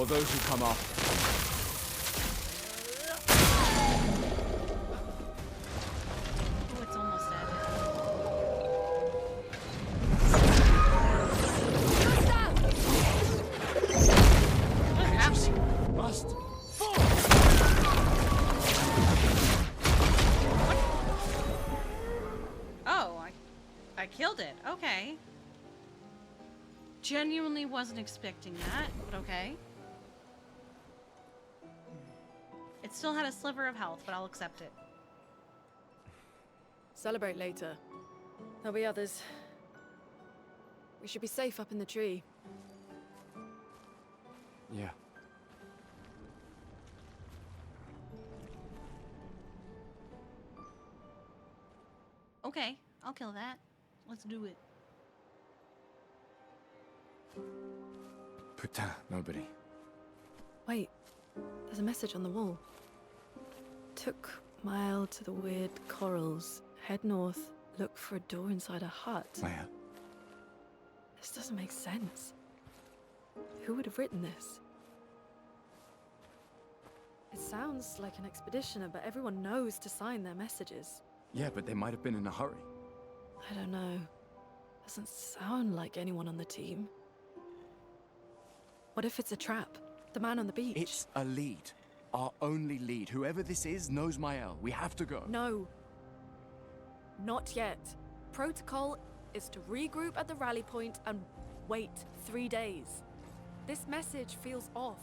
K: or those who come after.
A: Oh, it's almost dead.
K: Must.
A: Oh, I killed it. Okay. Genuinely wasn't expecting that, but okay. It still had a sliver of health, but I'll accept it.
E: Celebrate later. There'll be others. We should be safe up in the tree.
K: Yeah.
A: Okay, I'll kill that. Let's do it.
K: Putain, nobody.
E: Wait, there's a message on the wall. Took mile to the weird corals. Head north. Look for a door inside a hut.
K: Maya.
E: This doesn't make sense. Who would have written this? It sounds like an expeditioner, but everyone knows to sign their messages.
K: Yeah, but they might have been in a hurry.
E: I don't know. Doesn't sound like anyone on the team. What if it's a trap? The man on the beach?
K: It's a lead. Our only lead. Whoever this is knows Mael. We have to go.
E: No. Not yet. Protocol is to regroup at the rally point and wait 3 days. This message feels off.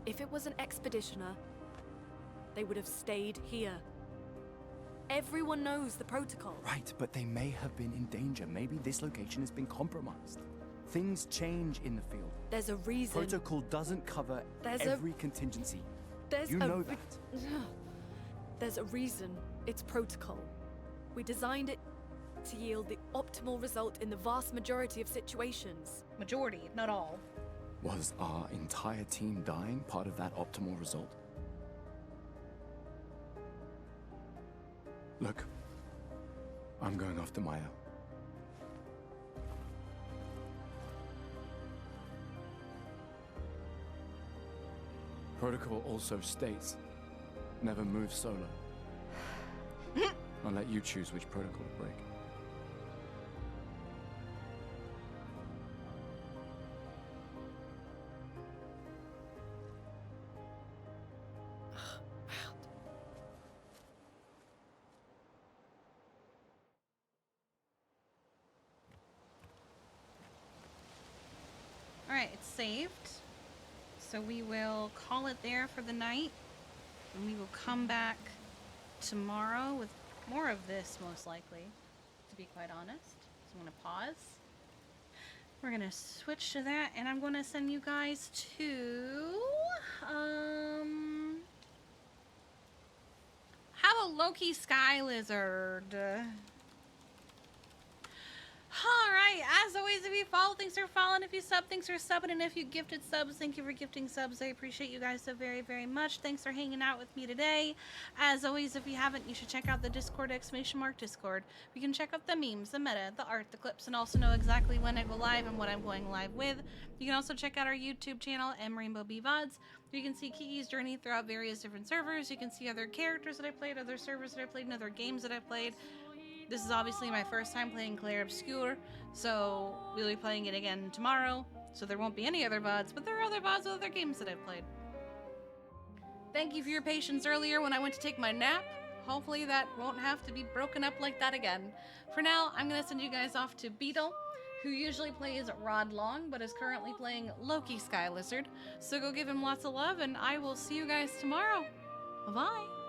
E: If it was an expeditioner, they would have stayed here. Everyone knows the protocol.
K: Right, but they may have been in danger. Maybe this location has been compromised. Things change in the field.
E: There's a reason.
K: Protocol doesn't cover every contingency. You know that.
E: There's a reason it's protocol. We designed it to yield the optimal result in the vast majority of situations.
A: Majority, not all.
K: Was our entire team dying part of that optimal result? Look, I'm going after Maya. Protocol also states, never move solo. I'll let you choose which protocol to break.
A: Alright, it's saved. So we will call it there for the night. And we will come back tomorrow with more of this, most likely, to be quite honest. So I'm going to pause. We're going to switch to that, and I'm going to send you guys to... How about Loki Sky Lizard? Alright, as always, if you follow, thanks for following. If you sub, thanks for subbing. And if you gifted subs, thank you for gifting subs. I appreciate you guys so very, very much. Thanks for hanging out with me today. As always, if you haven't, you should check out the Discord, Discord. You can check out the memes, the meta, the art, the clips, and also know exactly when I go live and what I'm going live with. You can also check out our YouTube channel, MRainbowBVods. You can see Kiki's journey throughout various different servers. You can see other characters that I played, other servers that I played, and other games that I played. This is obviously my first time playing Claire Obscure, so we'll be playing it again tomorrow, so there won't be any other VODs, but there are other VODs with other games that I've played. Thank you for your patience earlier when I went to take my nap. Hopefully that won't have to be broken up like that again. For now, I'm going to send you guys off to Beetle, who usually plays Rod Long, but is currently playing Loki Sky Lizard. So go give him lots of love, and I will see you guys tomorrow. Bye-bye.